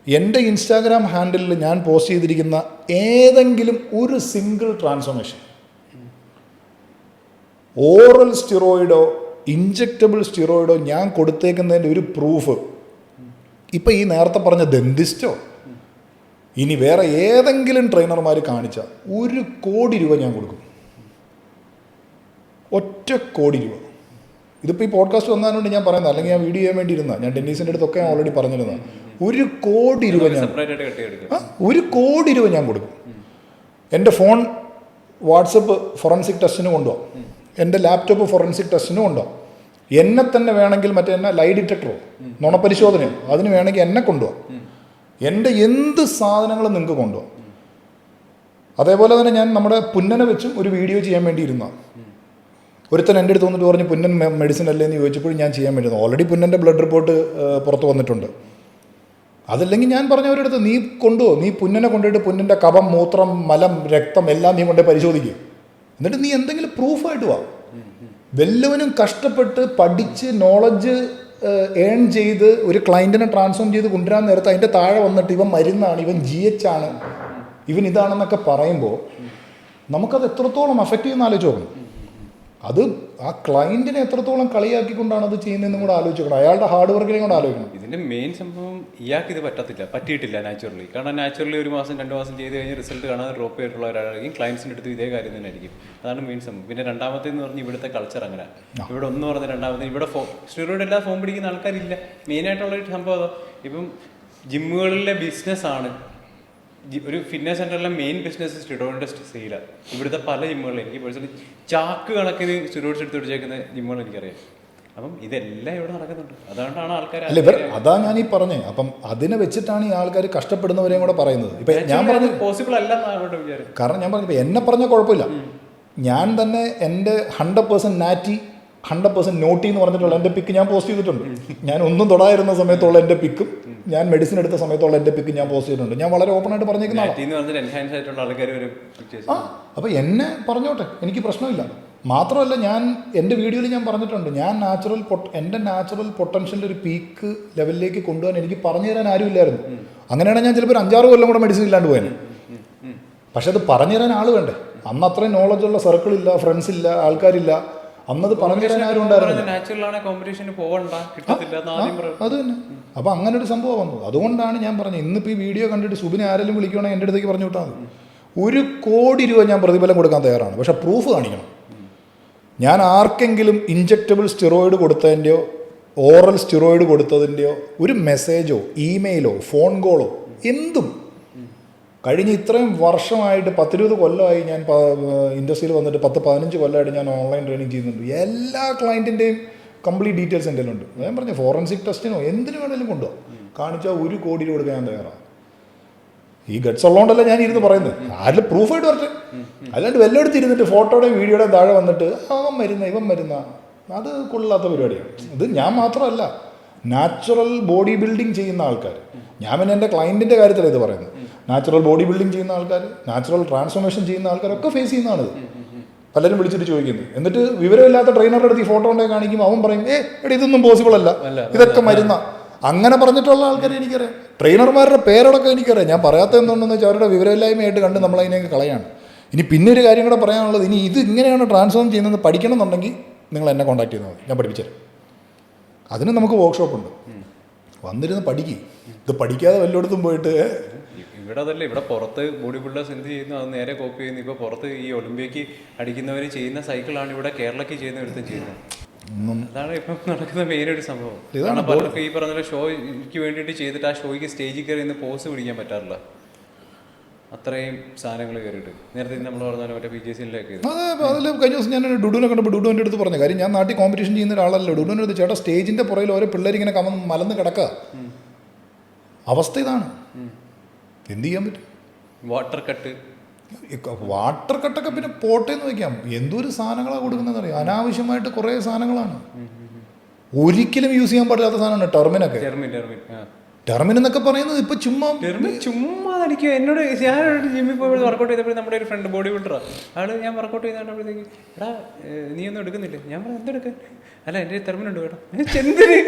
എൻ്റെ ഇൻസ്റ്റാഗ്രാം ഹാൻഡിലിൽ ഞാൻ പോസ്റ്റ് ചെയ്തിരിക്കുന്ന ഏതെങ്കിലും ഒരു സിംഗിൾ ട്രാൻസ്ഫോർമേഷൻ, ഓറൽ സ്റ്റിറോയിഡോ ഇഞ്ചെക്റ്റബിൾ സ്റ്റിറോയിഡോ ഞാൻ കൊടുത്തേക്കുന്നതിൻ്റെ ഒരു പ്രൂഫ് ഇപ്പം ഈ നേരത്തെ പറഞ്ഞ ദന്തിസ്റ്റോ ഇനി വേറെ ഏതെങ്കിലും ട്രെയിനർമാർ കാണിച്ച 1 കോടി രൂപ ഞാൻ കൊടുക്കും. 1 കോടി രൂപ. ഇതിപ്പോൾ ഈ പോഡ്കാസ്റ്റ് വന്നതുകൊണ്ട് ഞാൻ പറയുന്നത്, അല്ലെങ്കിൽ ഞാൻ വീഡിയോ ചെയ്യാൻ വേണ്ടി ഇരുന്ന, ഞാൻ ഡെന്നീസിൻ്റെ അടുത്തൊക്കെ ഞാൻ ഓൾറെഡി പറഞ്ഞിരുന്ന 1 കോടി രൂപ ഞാൻ 1 കോടി രൂപ ഞാൻ കൊടുക്കും. എൻ്റെ ഫോൺ വാട്സപ്പ് ഫോറൻസിക് ടെസ്റ്റിന് കൊണ്ടുപോകാം, എൻ്റെ ലാപ്ടോപ്പ് ഫോറൻസിക് ടെസ്റ്റിന് കൊണ്ടുപോകാം, എന്നെ തന്നെ വേണമെങ്കിൽ മറ്റേ എന്നെ ലൈ ഡിറ്റക്ടറോ നുണപരിശോധനയോ അതിന് വേണമെങ്കിൽ എന്നെ കൊണ്ടുപോകാം. എൻ്റെ എന്ത് സാധനങ്ങളും നിങ്ങൾക്ക് കൊണ്ടുപോകാം. അതേപോലെ തന്നെ ഞാൻ നമ്മുടെ പുന്നനെ വെച്ചും ഒരു വീഡിയോ ചെയ്യാൻ വേണ്ടി ഇരുന്ന ഒരുത്തൻ എൻ്റെ അടുത്ത് വന്നിട്ട് പറഞ്ഞ് പുന്നൻ മെഡിസിൻ അല്ലേ എന്ന് ചോദിച്ചപ്പോഴും ഞാൻ ചെയ്യാൻ വേണ്ടി ഓൾറെഡി പുന്നൻ്റെ ബ്ലഡ് റിപ്പോർട്ട് പുറത്ത് വന്നിട്ടുണ്ട്. അതല്ലെങ്കിൽ ഞാൻ പറഞ്ഞവരടുത്ത് നീ കൊണ്ടുപോ, നീ പുന്നനെ കൊണ്ടുപോയിട്ട് പുന്നൻ്റെ കഫം, മൂത്രം, മലം, രക്തം എല്ലാം നീ കൊണ്ടുപോയി പരിശോധിക്കുക. എന്നിട്ട് നീ എന്തെങ്കിലും പ്രൂഫായിട്ട് വാ. വല്ലവനും കഷ്ടപ്പെട്ട് പഠിച്ച് നോളജ് ഏൺ ചെയ്ത് ഒരു ക്ലയൻറ്റിനെ ട്രാൻസ്ഫോം ചെയ്ത് കൊണ്ടുവരാൻ നേരത്ത് അതിൻ്റെ താഴെ വന്നിട്ട് ഇവൻ മരുന്നാണ്, ഇവൻ GH ആണ്, ഇവൻ ഇതാണെന്നൊക്കെ പറയുമ്പോൾ നമുക്കത് എത്രത്തോളം അഫക്റ്റ് ചെയ്യുന്ന ആലോചിച്ച് നോക്കണം. അത് ആ ക്ലയൻറ്റിനെ എത്രത്തോളം കളിയാക്കിക്കൊണ്ടാണ് അത് ചെയ്യുന്നതെന്നും കൂടെ ആലോചിക്കണം. അയാളുടെ ഹാർഡ് വർക്കിനെയും കൂടെ ആലോചിക്കണം. ഇതിൻ്റെ മെയിൻ സംഭവം ഇയാൾക്ക് ഇത് പറ്റിയിട്ടില്ല നാച്ചുറലി. കാരണം നാച്ചുറലി 1 മാസം 2 മാസം ചെയ്ത് കഴിഞ്ഞ് റിസൾട്ട് കാണാതെ ഡ്രോപ്പ് ചെയ്തിട്ടുള്ള ഒരാളായിരിക്കും ക്ലയൻസിൻ്റെ അടുത്ത് ഇതേ കാര്യം തന്നെ ആയിരിക്കും. അതാണ് മെയിൻ സംഭവം. പിന്നെ രണ്ടാമത്തേന്ന് പറഞ്ഞാൽ ഇവിടുത്തെ കൾച്ചർ അങ്ങനെ. ഇവിടെ ഒന്ന് പറഞ്ഞ് രണ്ടാമത്തെ ഇവിടെ സ്റ്റിറോയിഡ് എല്ലാം ഫോം പിടിക്കുന്ന ആൾക്കാരില്ല. മെയിനായിട്ടുള്ളൊരു സംഭവം അതാ. ഇപ്പം ജിമ്മുകളിലെ ബിസിനസ്സാണ്, ഒരു ഫിറ്റ്നസ് സെൻ്ററിലെ മെയിൻ ബിസിനസ് സ്റ്റിറോയിഡിൻ്റെ സെയിലാണ്. ഇവിടുത്തെ പല ജിമ്മുകളിലും എനിക്ക് പേഴ്സണലി ചാക്ക് കണക്കിന് സ്റ്റിറോയിഡ്സ് എടുത്ത് പിടിച്ചേക്കുന്ന ജിമ്മുകൾ എനിക്കറിയാം. അപ്പം ഇതെല്ലാം ഇവിടെ നടക്കുന്നുണ്ട്. അതുകൊണ്ടാണ് ആൾക്കാർ അതാ ഞാൻ ഈ പറഞ്ഞേ. അപ്പം അതിനെ വെച്ചിട്ടാണ് ഈ ആൾക്കാർ കഷ്ടപ്പെടുന്നവരെയും കൂടെ പറയുന്നത്. ഇപ്പം ഞാൻ പറഞ്ഞു പോസിബിൾ അല്ല എന്നാണ് വിചാരം. കാരണം ഞാൻ പറഞ്ഞു, ഇപ്പം എന്നെ പറഞ്ഞാൽ കുഴപ്പമില്ല. ഞാൻ തന്നെ എൻ്റെ 100% നാറ്റി 100% നോട്ടി എന്ന് പറഞ്ഞിട്ടുള്ള എൻ്റെ പിക്ക് ഞാൻ പോസ്റ്റ് ചെയ്തിട്ടുണ്ട്. ഞാൻ ഒന്നും തൊടായിരുന്ന സമയത്തുള്ള എൻ്റെ പിക്കും ഞാൻ മെഡിസിൻ എടുത്ത സമയത്തുള്ള എൻ്റെ പിക്ക് ഞാൻ പോസ്റ്റ് ചെയ്തിട്ടുണ്ട്. ഞാൻ വളരെ ഓപ്പണായിട്ട് പറഞ്ഞേക്കുന്ന അപ്പോൾ എന്നെ പറഞ്ഞോട്ടെ, എനിക്ക് പ്രശ്നമില്ല. മാത്രമല്ല ഞാൻ എൻ്റെ വീഡിയോയിൽ ഞാൻ പറഞ്ഞിട്ടുണ്ട്, ഞാൻ എൻ്റെ നാച്ചുറൽ പൊട്ടൻഷ്യലിൻ്റെ ഒരു പീക്ക് ലെവലിലേക്ക് കൊണ്ടുപോകാൻ എനിക്ക് പറഞ്ഞു തരാൻ ആരുമില്ലായിരുന്നു. അങ്ങനെയാണെങ്കിൽ ഞാൻ ചിലപ്പോൾ 5-6 കൊല്ലം കൂടെ മെഡിസിൻ ഇല്ലാണ്ട് പോയേനെ. പക്ഷെ അത് പറഞ്ഞു തരാൻ ആൾ വേണ്ടേ? അന്ന് അത്രയും നോളജുള്ള സർക്കിളില്ല, ഫ്രണ്ട്സ് ഇല്ല, ആൾക്കാരില്ല. അന്നത് പറഞ്ഞു തരാൻ ആരും ഉണ്ടായിരുന്നില്ല. അത് തന്നെ. അപ്പോൾ അങ്ങനെ ഒരു സംഭവം വന്നു. അതുകൊണ്ടാണ് ഞാൻ പറഞ്ഞത്, ഇന്നിപ്പോൾ ഈ വീഡിയോ കണ്ടിട്ട് സുബിനെ ആരെങ്കിലും വിളിക്കുകയാണെങ്കിൽ എൻ്റെ അടുത്തേക്ക് പറഞ്ഞു വിട്ടാൽ മതി. 1 കോടി രൂപ ഞാൻ പ്രതിഫലം കൊടുക്കാൻ തയ്യാറാണ്. പക്ഷെ പ്രൂഫ് കാണിക്കണം. ഞാൻ ആർക്കെങ്കിലും ഇഞ്ചെക്റ്റബിൾ സ്റ്റിറോയിഡ് കൊടുത്തതിൻ്റെയോ ഓറൽ സ്റ്റിറോയിഡ് കൊടുത്തതിൻ്റെയോ ഒരു മെസ്സേജോ ഇമെയിലോ ഫോൺ കോളോ എന്തും കഴിഞ്ഞ ഇത്രയും വർഷമായിട്ട് 10-20 കൊല്ലമായി ഞാൻ ഇൻഡസ്ട്രിയിൽ വന്നിട്ട് 10-15 കൊല്ലമായിട്ട് ഞാൻ ഓൺലൈൻ ട്രെയിനിങ് ചെയ്യുന്നുണ്ട്. എല്ലാ ക്ലയൻറ്റിൻ്റെയും കംപ്ലീറ്റ് ഡീറ്റെയിൽസ് എൻ്റെ ഉണ്ട്. ഞാൻ പറഞ്ഞു ഫോറൻസിക് ടെസ്റ്റിനോ എന്തിനു വേണമെങ്കിലും കൊണ്ടുപോകാം. കാണിച്ചാൽ 1 കോടി രൂപ കൊടുക്കാൻ ഞാൻ തയ്യാറാണ്. ഈ ഗട്ട്സ് ഉള്ളതുകൊണ്ടല്ല ഞാൻ ഇരുന്ന് പറയുന്നത്. ആരിൽ പ്രൂഫായിട്ട് വരട്ടെ. അല്ലാണ്ട് വല്ലയിടത്ത് ഇരുന്നിട്ട് ഫോട്ടോയുടെയും വീഡിയോയുടെയും താഴെ വന്നിട്ട് അവൻ മരുന്ന ഇവൻ മരുന്ന, അത് കൊള്ളാത്ത പരിപാടിയാണ്. ഇത് ഞാൻ മാത്രമല്ല, നാച്ചുറൽ ബോഡി ബിൽഡിങ് ചെയ്യുന്ന ആൾക്കാർ, ഞാൻ പിന്നെ എൻ്റെ ക്ലയൻറ്റിൻ്റെ കാര്യത്തിലാണ് ഇത് പറയുന്നത്. നാച്ചുറൽ ബോഡി ബിൽഡിങ് ചെയ്യുന്ന ആൾക്കാർ, നാച്ചുറൽ ട്രാൻസ്ഫോർമേഷൻ ചെയ്യുന്ന ആൾക്കാരൊക്കെ ഫേസ് ചെയ്യുന്നതാണിത്. പലരും വിളിച്ചിട്ട് ചോദിക്കുന്നത്. എന്നിട്ട് വിവരമില്ലാത്ത ട്രെയിനറുടെ അടുത്ത് ഈ ഫോട്ടോ ഉണ്ടെങ്കിൽ കാണിക്കുമ്പോൾ അവൻ പറയും എടി ഇതൊന്നും പോസിബിൾ അല്ല, ഇതൊക്കെ മരുന്ന. അങ്ങനെ പറഞ്ഞിട്ടുള്ള ആൾക്കാരെ എനിക്കറിയാം. ട്രെയിനർമാരുടെ പേരോടൊക്കെ എനിക്കറിയാം. ഞാൻ പറയാത്ത എന്തുകൊണ്ടെന്ന് വെച്ചാൽ അവരുടെ വിവരമില്ലായ്മയായിട്ട് കണ്ട് നമ്മളതിനെയൊക്കെ കളയാണ്. ഇനി പിന്നെ ഒരു കാര്യം കൂടെ പറയാനുള്ളത്, ഇനി ഇത് ഇങ്ങനെയാണ് ട്രാൻസ്ഫോം ചെയ്യുന്നത് പഠിക്കണം എന്നുണ്ടെങ്കിൽ നിങ്ങൾ എന്നെ കോൺടാക്ട് ചെയ്താൽ മതി, ഞാൻ പഠിപ്പിച്ചുതരാം. അതിന് നമുക്ക് വർക്ക്ഷോപ്പുണ്ട്, വന്നിരുന്ന് പഠിക്കും. ഇത് പഠിക്കാതെ വല്ലയിടത്തും പോയിട്ട് ഇവിടെ അതല്ല, ഇവിടെ പുറത്ത് ബോഡി ബിൽഡേഴ്സ് എന്ത് ചെയ്യുന്നു അത് നേരെ കോപ്പി ചെയ്യുന്നു. ഇപ്പോൾ പുറത്ത് ഈ ഒളിമ്പിയക്ക് അടിക്കുന്നവർ ചെയ്യുന്ന സൈക്കിളാണ് ഇവിടെ കേരളക്ക് ചെയ്യുന്നവരുത്തും ചെയ്യുന്നത്. അതാണ് ഇപ്പം നടക്കുന്ന മെയിൻ ഒരു സംഭവം. കാരണം പലർക്കും ഈ പറഞ്ഞ ഷോയ്ക്ക് വേണ്ടിയിട്ട് ചെയ്തിട്ട് ആ ഷോയ്ക്ക് സ്റ്റേജിൽ കയറി ഇന്ന് പോസ് പിടിക്കാൻ പറ്റാറില്ല. അത്രയും സാധനങ്ങൾ കയറിയിട്ട് നേരത്തെ നമ്മൾ പറഞ്ഞാൽ മറ്റേ PGCയിലേക്ക്. അതിൽ കഴിഞ്ഞ ദിവസം ഞാൻ ഡുഡുവിനെ കണ്ടപ്പോൾ ഡുഡുവിൻ്റെ അടുത്ത് പറഞ്ഞ കാര്യം, ഞാൻ നാട്ടിൽ കോമ്പറ്റീഷൻ ചെയ്യുന്ന ഒരാളല്ലോ. ഡുഡുവിൻ്റെ അടുത്ത് ചേട്ടാ സ്റ്റേജിൻ്റെ പുറയിൽ ഓരോ പിള്ളേരിങ്ങനെ മലന്ന് കിടക്കുക, അവസ്ഥ ഇതാണ്, എന്ത് ചെയ്യാൻ പറ്റും? വാട്ടർ കട്ടൊക്കെ പിന്നെ പോട്ടേന്ന് വയ്ക്കാം. എന്തൊരു സാധനങ്ങളാണ് കൊടുക്കുന്നതെന്ന് അറിയാം. അനാവശ്യമായിട്ട് കുറേ സാധനങ്ങളാണ്, ഒരിക്കലും യൂസ് ചെയ്യാൻ പറ്റാത്ത സാധനമാണ് ടെർമിനൊക്കെ. ടെർമിൻ എന്നൊക്കെ പറയുന്നത് ഇപ്പൊ ചുമ്മാ ചുമ്മാ എനിക്ക് എന്നോട് ഞാൻ ജിമ്മിൽ പോയി വർക്കൗട്ട് ചെയ്തപ്പോൾ നമ്മുടെ ഒരു ഫ്രണ്ട് ബോഡി ബിൽഡറാണ് ആള് ഞാൻ വർക്കൗട്ട് ചെയ്തപ്പോഴത്തേക്ക് എടാ നീ ഒന്നും എടുക്കുന്നില്ലേ, ഞാൻ പറഞ്ഞു എന്തെടുക്കാൻ, അല്ല എൻ്റെ തെർമിനുണ്ട് കേട്ടോ. എന്തിന്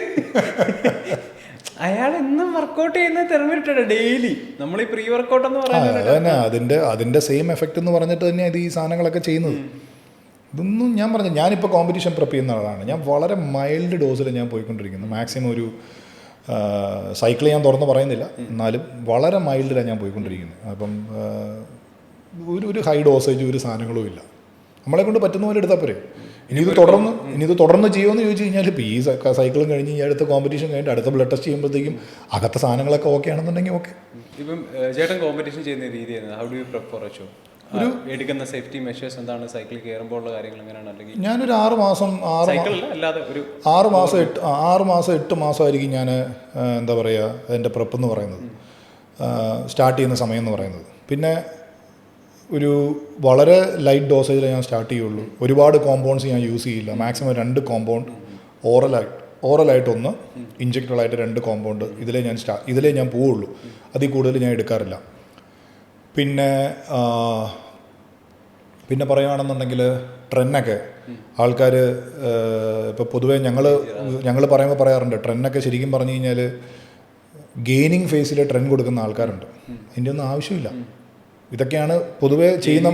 അയാൾ എന്നും വർക്കൗട്ട് ചെയ്യുന്ന തെർമിനിട്ടാണ് ഡെയിലി. നമ്മൾ ഈ പ്രീ വർക്കൗട്ട് എന്ന് പറയുന്നത് അതിന്റെ സെയിം എഫക്റ്റ് എന്ന് പറഞ്ഞിട്ട് തന്നെയാണ് ഈ സാധനങ്ങളൊക്കെ ചെയ്യുന്നത്. ഇതൊന്നും ഞാൻ പറഞ്ഞു, ഞാനിപ്പോൾ കോമ്പറ്റീഷൻ പ്രിപ്പ് ചെയ്യുന്ന ആളാണ്. ഞാൻ വളരെ മൈൽഡ് ഡോസിൽ ഞാൻ പോയിക്കൊണ്ടിരിക്കുന്നത്. മാക്സിമം ഒരു സൈക്കിൾ ഞാൻ തുറന്ന് പറയുന്നില്ല, എന്നാലും വളരെ മൈൽഡിലാണ് ഞാൻ പോയിക്കൊണ്ടിരിക്കുന്നത്. അപ്പം ഒരു ഹൈ ഡോസേജ് ഒരു സാധനങ്ങളും ഇല്ല. നമ്മളെ കൊണ്ട് പറ്റുന്ന പോലെ എടുത്താൽ പോരെ. ഇനി ഇത് തുടർന്ന് ചെയ്യുമെന്ന് ചോദിച്ചു കഴിഞ്ഞാൽ ഇപ്പോൾ ഈ സൈക്കിളും കഴിഞ്ഞ് ഈ അടുത്ത കോമ്പറ്റീഷൻ കഴിഞ്ഞിട്ട് അടുത്ത ബ്ലഡ് ടെസ്റ്റ് ചെയ്യുമ്പോഴത്തേക്കും അകത്തെ സാധനങ്ങളൊക്കെ ഓക്കെ ആണെന്നുണ്ടെങ്കിൽ ഓക്കെ. ഇപ്പം ചേട്ടൻ കോമ്പറ്റീഷൻ ചെയ്യുന്ന രീതി how do you prepare for A show? എടുക്കുന്ന സേഫ്റ്റി മെഷേഴ്സ് എന്താണ്? സൈക്കിൾ കയറുമ്പോൾ ഉള്ള കാര്യങ്ങൾ എങ്ങനെയാണ്? അല്ലെങ്കിൽ ഞാനൊരു 6 മാസം 8 മാസമായിരിക്കും ഞാൻ എന്താ പറയുക എൻ്റെ പ്രിപ്പ് എന്ന് പറയുന്നത്, സ്റ്റാർട്ട് ചെയ്യുന്ന സമയം എന്ന് പറയുന്നത്. പിന്നെ ഒരു വളരെ ലൈറ്റ് ഡോസേജിൽ ഞാൻ സ്റ്റാർട്ട് ചെയ്യുള്ളൂ. ഒരുപാട് കോമ്പൗണ്ട്സ് ഞാൻ യൂസ് ചെയ്യില്ല. മാക്സിമം 2 കോമ്പൗണ്ട് ഓറലായിട്ട് 1, ഇഞ്ചക്റ്റബിളായിട്ട് 2 കോമ്പൗണ്ട് ഇതിലേ ഞാൻ പോവുള്ളൂ. അതിൽ കൂടുതൽ ഞാൻ എടുക്കാറില്ല. പിന്നെ പറയുകയാണെന്നുണ്ടെങ്കിൽ ട്രെന്നൊക്കെ ആൾക്കാർ ഇപ്പോൾ പൊതുവേ ഞങ്ങൾ പറയുമ്പോൾ പറയാറുണ്ട്, ട്രെന്നൊക്കെ ശരിക്കും പറഞ്ഞു കഴിഞ്ഞാൽ ഗെയിനിങ് ഫേസിൽ ട്രെൻ കൊടുക്കുന്ന ആൾക്കാരുണ്ട്. അതിൻ്റെ ഒന്നും ആവശ്യമില്ല. ഇതൊക്കെയാണ് പൊതുവേ ചെയ്യുന്ന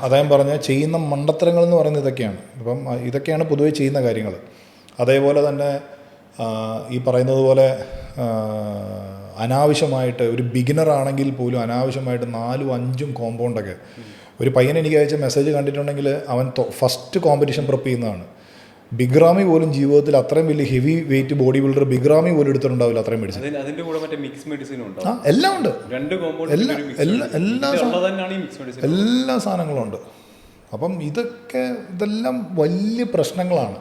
അദ്ദേഹം പറഞ്ഞ ചെയ്യുന്ന മണ്ടത്തരങ്ങൾ എന്ന് പറയുന്നത് ഇതൊക്കെയാണ്. അപ്പം ഇതൊക്കെയാണ് പൊതുവേ ചെയ്യുന്ന കാര്യങ്ങൾ. അതേപോലെ തന്നെ ഈ പറയുന്നത് പോലെ അനാവശ്യമായിട്ട് ഒരു ബിഗിനർ ആണെങ്കിൽ പോലും അനാവശ്യമായിട്ട് 4ഉം 5ഉം കോമ്പൗണ്ടൊക്കെ. ഒരു പയ്യൻ എനിക്ക് അയച്ച മെസ്സേജ് കണ്ടിട്ടുണ്ടെങ്കിൽ അവൻ ഫസ്റ്റ് കോമ്പറ്റീഷൻ പ്രിപ്പ് ചെയ്യുന്നതാണ്. ബിഗ്രാമി പോലും ജീവിതത്തിൽ അത്രയും വലിയ ഹെവി വെയിറ്റ് ബോഡി ബിൽഡർ ബിഗ്രാമി പോലും എടുത്തിട്ടുണ്ടാവില്ല അത്രയും മെഡിസിൻ. എല്ലാം ഉണ്ട്, എല്ലാ സാധനങ്ങളും ഉണ്ട്. അപ്പം ഇതെല്ലാം വലിയ പ്രശ്നങ്ങളാണ്.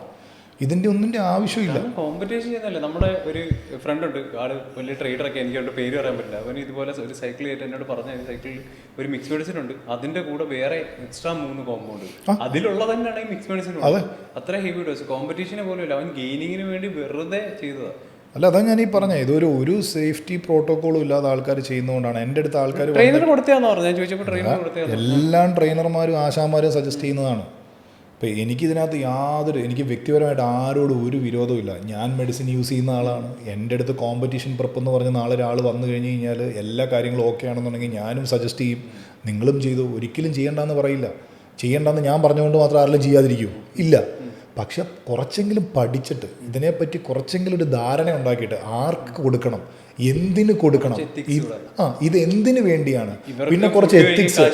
ഇതിൻ്റെ ഒന്നിൻ്റെ ആവശ്യമില്ല. കോമ്പറ്റീഷൻ ചെയ്യുന്നല്ലേ. നമ്മുടെ ഒരു ഫ്രണ്ട് ഉണ്ട്, ആള് വലിയ ട്രേഡറൊക്കെ, എനിക്ക് പേര് പറയാൻ പറ്റില്ല. അവന് ഇതുപോലെ ഒരു സൈക്കിൾ ചെയ്തിട്ട് എന്നോട് പറഞ്ഞ സൈക്കിളിൽ ഒരു മിക്സ് മെഡിസിൻ ഉണ്ട്, അതിന്റെ കൂടെ വേറെ എക്സ്ട്രാ 3 കോമ്പൗണ്ട് അതിലുള്ള തന്നെയാണ് ഈ മിക്സ് മെഡിസിൻ. അത്ര ഹെവി ഡോസ്. കോമ്പറ്റീഷനെ പോലും ഇല്ല, അവൻ ഗെയിനിങ്ങിന് വേണ്ടി വെറുതെ ചെയ്തതാണ്. അല്ല, അതാ ഞാൻ ഈ പറഞ്ഞത്, ഇതൊരു സേഫ്റ്റി പ്രോട്ടോക്കോളും ഇല്ലാതെ ആൾക്കാർ ചെയ്യുന്നതുകൊണ്ടാണ്. എൻ്റെ അടുത്ത് ആൾക്കാർ എല്ലാം ട്രെയിനർമാരും ആശാന്മാരും സജസ്റ്റ് ചെയ്യുന്നതാണ്. അപ്പോൾ എനിക്ക് വ്യക്തിപരമായിട്ട് ആരോടും ഒരു വിരോധവും ഇല്ല. ഞാൻ മെഡിസിൻ യൂസ് ചെയ്യുന്ന ആളാണ്. എൻ്റെ അടുത്ത് കോമ്പറ്റീഷൻ പ്രിപ്പ് എന്ന് പറഞ്ഞ് നാളെ ഒരാൾ വന്നു കഴിഞ്ഞ് കഴിഞ്ഞാൽ എല്ലാ കാര്യങ്ങളും ഓക്കെ ആണെന്നുണ്ടെങ്കിൽ ഞാനും സജസ്റ്റ് ചെയ്യും, നിങ്ങളും ചെയ്തു. ഒരിക്കലും ചെയ്യേണ്ടെന്ന് പറയില്ല. ചെയ്യേണ്ടെന്ന് ഞാൻ പറഞ്ഞുകൊണ്ട് മാത്രം ആരെങ്കിലും ചെയ്യാതിരിക്കുമോ? ഇല്ല. പക്ഷെ കുറച്ചെങ്കിലും പഠിച്ചിട്ട് ഇതിനെപ്പറ്റി കുറച്ചെങ്കിലും ഒരു ധാരണ ഉണ്ടാക്കിയിട്ട് ആർക്ക് കൊടുക്കണം, എന്തിന് കൊടുക്കണം, ഇത് എന്തിനു വേണ്ടിയാണ്, പിന്നെ കുറച്ച് എത്തിക്സ്,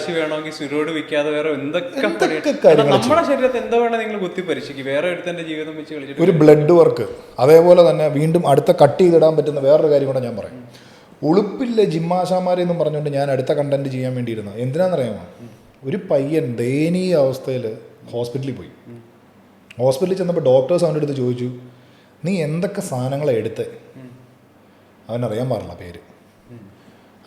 ഒരു ബ്ലഡ് വർക്ക്, അതേപോലെ തന്നെ വീണ്ടും അടുത്ത കട്ട് ചെയ്തിടാൻ പറ്റുന്ന വേറൊരു കാര്യം കൂടെ ഞാൻ പറയും. ഉളുപ്പില്ല ജിമ്മാശാമാരെന്നും പറഞ്ഞുകൊണ്ട് ഞാൻ അടുത്ത കണ്ടന്റ് ചെയ്യാൻ വേണ്ടിയിരുന്നത് എന്തിനാണെന്നറിയാമോ? ഒരു പയ്യൻ ദയനീയ അവസ്ഥയിൽ ഹോസ്പിറ്റലിൽ പോയി. ഹോസ്പിറ്റലിൽ ചെന്നപ്പോൾ ഡോക്ടേഴ്സ് അവൻ്റെ അടുത്ത് ചോദിച്ചു, നീ എന്തൊക്കെ സാധനങ്ങളാണ് എടുത്ത്? അവനറിയാൻ പാടില്ല പേര്.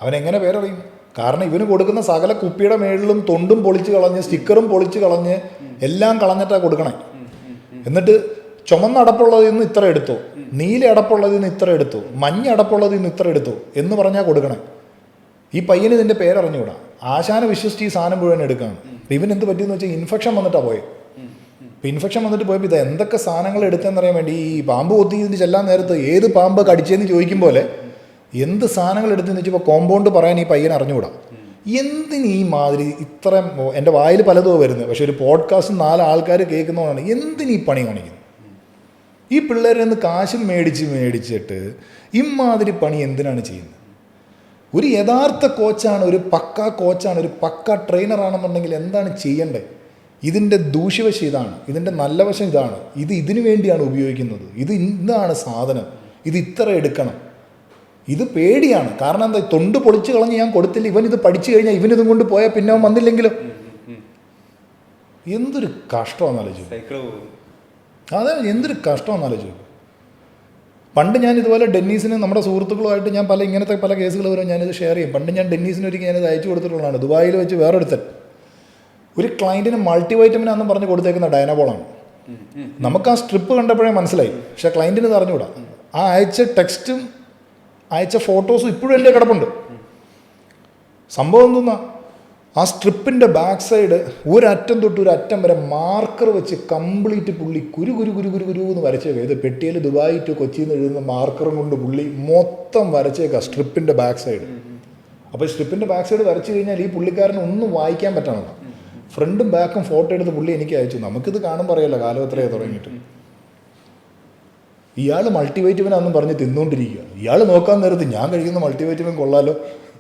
അവനെങ്ങനെ പേരറിയും? കാരണം ഇവന് കൊടുക്കുന്ന സകല കുപ്പിയുടെ മേളിലും തൊണ്ടും പൊളിച്ച് കളഞ്ഞ് സ്റ്റിക്കറും പൊളിച്ച് കളഞ്ഞ് എല്ലാം കളഞ്ഞിട്ടാണ് കൊടുക്കണേ. എന്നിട്ട് ചുമന്ന അടപ്പുള്ളതിൽ നിന്ന് ഇത്ര എടുത്തോ, നീല അടപ്പുള്ളതിൽ നിന്ന് ഇത്ര എടുത്തോ, മഞ്ഞ അടപ്പുള്ളതിൽ നിന്ന് ഇത്ര എടുത്തോ എന്ന് പറഞ്ഞാൽ കൊടുക്കണേ. ഈ പയ്യന് ഇതിൻ്റെ പേരറിഞ്ഞുകൂടാ. ആശാനെ വിശ്വസിച്ച് ഈ സാധനം മുഴുവൻ എടുക്കുകയാണ്. ഇവൻ എന്ത് പറ്റിയെന്ന് വെച്ചാൽ ഇൻഫെക്ഷൻ വന്നിട്ടാണ് പോയത്. ഇപ്പോൾ ഇൻഫെക്ഷൻ വന്നിട്ട് പോയപ്പോൾ ഇത് എന്തൊക്കെ സാധനങ്ങൾ എടുത്തെന്നറിയാൻ വേണ്ടി ഈ പാമ്പ് കൊത്തി ഇതിന് ചെല്ലാൻ നേരത്ത് ഏത് പാമ്പ് കടിച്ചതെന്ന് ചോദിക്കും പോലെ എന്ത് സാധനങ്ങൾ എടുത്തെന്ന് വെച്ചപ്പോൾ കോമ്പൗണ്ട് പറയാൻ ഈ പയ്യൻ അറിഞ്ഞുകൂടാ. എന്തിന് ഈ മാതിരി ഇത്ര എൻ്റെ വായിൽ പലതും വരുന്നത്, പക്ഷെ ഒരു പോഡ്കാസ്റ്റ് 4 ആൾക്കാർ കേൾക്കുന്നതുകൊണ്ടാണ് എന്തിന് ഈ പണി കാണിക്കുന്നത്? ഈ പിള്ളേരിൽ നിന്ന് കാശും മേടിച്ചിട്ട് ഇമാതിരി പണി എന്തിനാണ് ചെയ്യുന്നത്? ഒരു യഥാർത്ഥ കോച്ചാണ്, ഒരു പക്ക കോച്ചാണ്, ഒരു പക്ക ട്രെയിനറാണെന്നുണ്ടെങ്കിൽ എന്താണ് ചെയ്യേണ്ടത്? ഇതിൻ്റെ ദൂഷ്യവശം ഇതാണ്, ഇതിൻ്റെ നല്ല വശം ഇതാണ്, ഇതിനു വേണ്ടിയാണ് ഉപയോഗിക്കുന്നത്, ഇതാണ് സാധനം, ഇത് ഇത്ര എടുക്കണം. ഇത് പേടിയാണ്. കാരണം എന്താ, തൊണ്ട് പൊളിച്ച് കളഞ്ഞ് ഞാൻ കൊടുത്തില്ല, ഇവൻ ഇത് പഠിച്ചു കഴിഞ്ഞാൽ ഇവനിതും കൊണ്ട് പോയാൽ പിന്നെ അവൻ വന്നില്ലെങ്കിലും എന്തൊരു കഷ്ടമാണെന്നാലോചിച്ചു. അതെ, എന്തൊരു കഷ്ടമാണെന്നാലോചിച്ചു. പണ്ട് ഞാൻ ഇതുപോലെ ഡെന്നീസിന് നമ്മുടെ സുഹൃത്തുക്കളുമായിട്ട് ഞാൻ ഇങ്ങനത്തെ പല കേസുകൾ വരും, ഞാനിത് ഷെയർ ചെയ്യും. പണ്ട് ഞാൻ ഡെന്നീസിന് ഒരിക്കൽ ഞാനിത് അയച്ചു കൊടുത്തിട്ടുള്ളതാണ്. ദുബായിൽ വെച്ച് വേറൊരുത്തൻ ഒരു ക്ലയൻറ്റിന് മൾട്ടിവൈറ്റമിനാണെന്ന് പറഞ്ഞ് കൊടുത്തേക്കുന്ന ഡയനബോളാണ്. നമുക്ക് ആ സ്ട്രിപ്പ് കണ്ടപ്പോഴേ മനസ്സിലായി, പക്ഷേ ക്ലയൻറ്റിന് ഇത് അറിഞ്ഞുകൂടാ. ആ അയച്ച ടെക്സ്റ്റും അയച്ച ഫോട്ടോസും ഇപ്പോഴും എൻ്റെ കിടപ്പുണ്ട്. സംഭവം എന്തെന്നാ, ആ സ്ട്രിപ്പിൻ്റെ ബാക്ക് സൈഡ് ഒരറ്റം തൊട്ട് ഒരു അറ്റം വരെ മാർക്കർ വെച്ച് കംപ്ലീറ്റ് പുള്ളി കുരു കുരു കുരു കുരു കുരു എന്ന് വരച്ചേക്കാം. ഇത് പെട്ടിയിൽ ദുബായ് ടു കൊച്ചിയിൽ നിന്ന് എഴുതുന്ന മാർക്കറും കൊണ്ട് പുള്ളി മൊത്തം വരച്ചേക്കാം സ്ട്രിപ്പിൻ്റെ ബാക്ക് സൈഡ്. അപ്പോൾ സ്ട്രിപ്പിൻ്റെ ബാക്ക് സൈഡ് വരച്ചു കഴിഞ്ഞാൽ ഈ പുള്ളിക്കാരന് ഒന്നും വായിക്കാൻ പറ്റണമല്ല. ഫ്രണ്ടും ബാക്കും ഫോട്ടോ എടുത്ത് പുള്ളി എനിക്ക് അയച്ചു. നമുക്കിത് കാണുമ്പോൾ അറിയാലോ കാലം എത്രയാണ് തുടങ്ങിയിട്ട്. ഇയാൾ മൾട്ടിവൈറ്റമിനാണെന്നും പറഞ്ഞ് തിന്നുകൊണ്ടിരിക്കുക. ഇയാൾ നോക്കാൻ നേരത്ത് ഞാൻ കഴിക്കുന്ന മൾട്ടിവൈറ്റമിൻ കൊള്ളാലോ,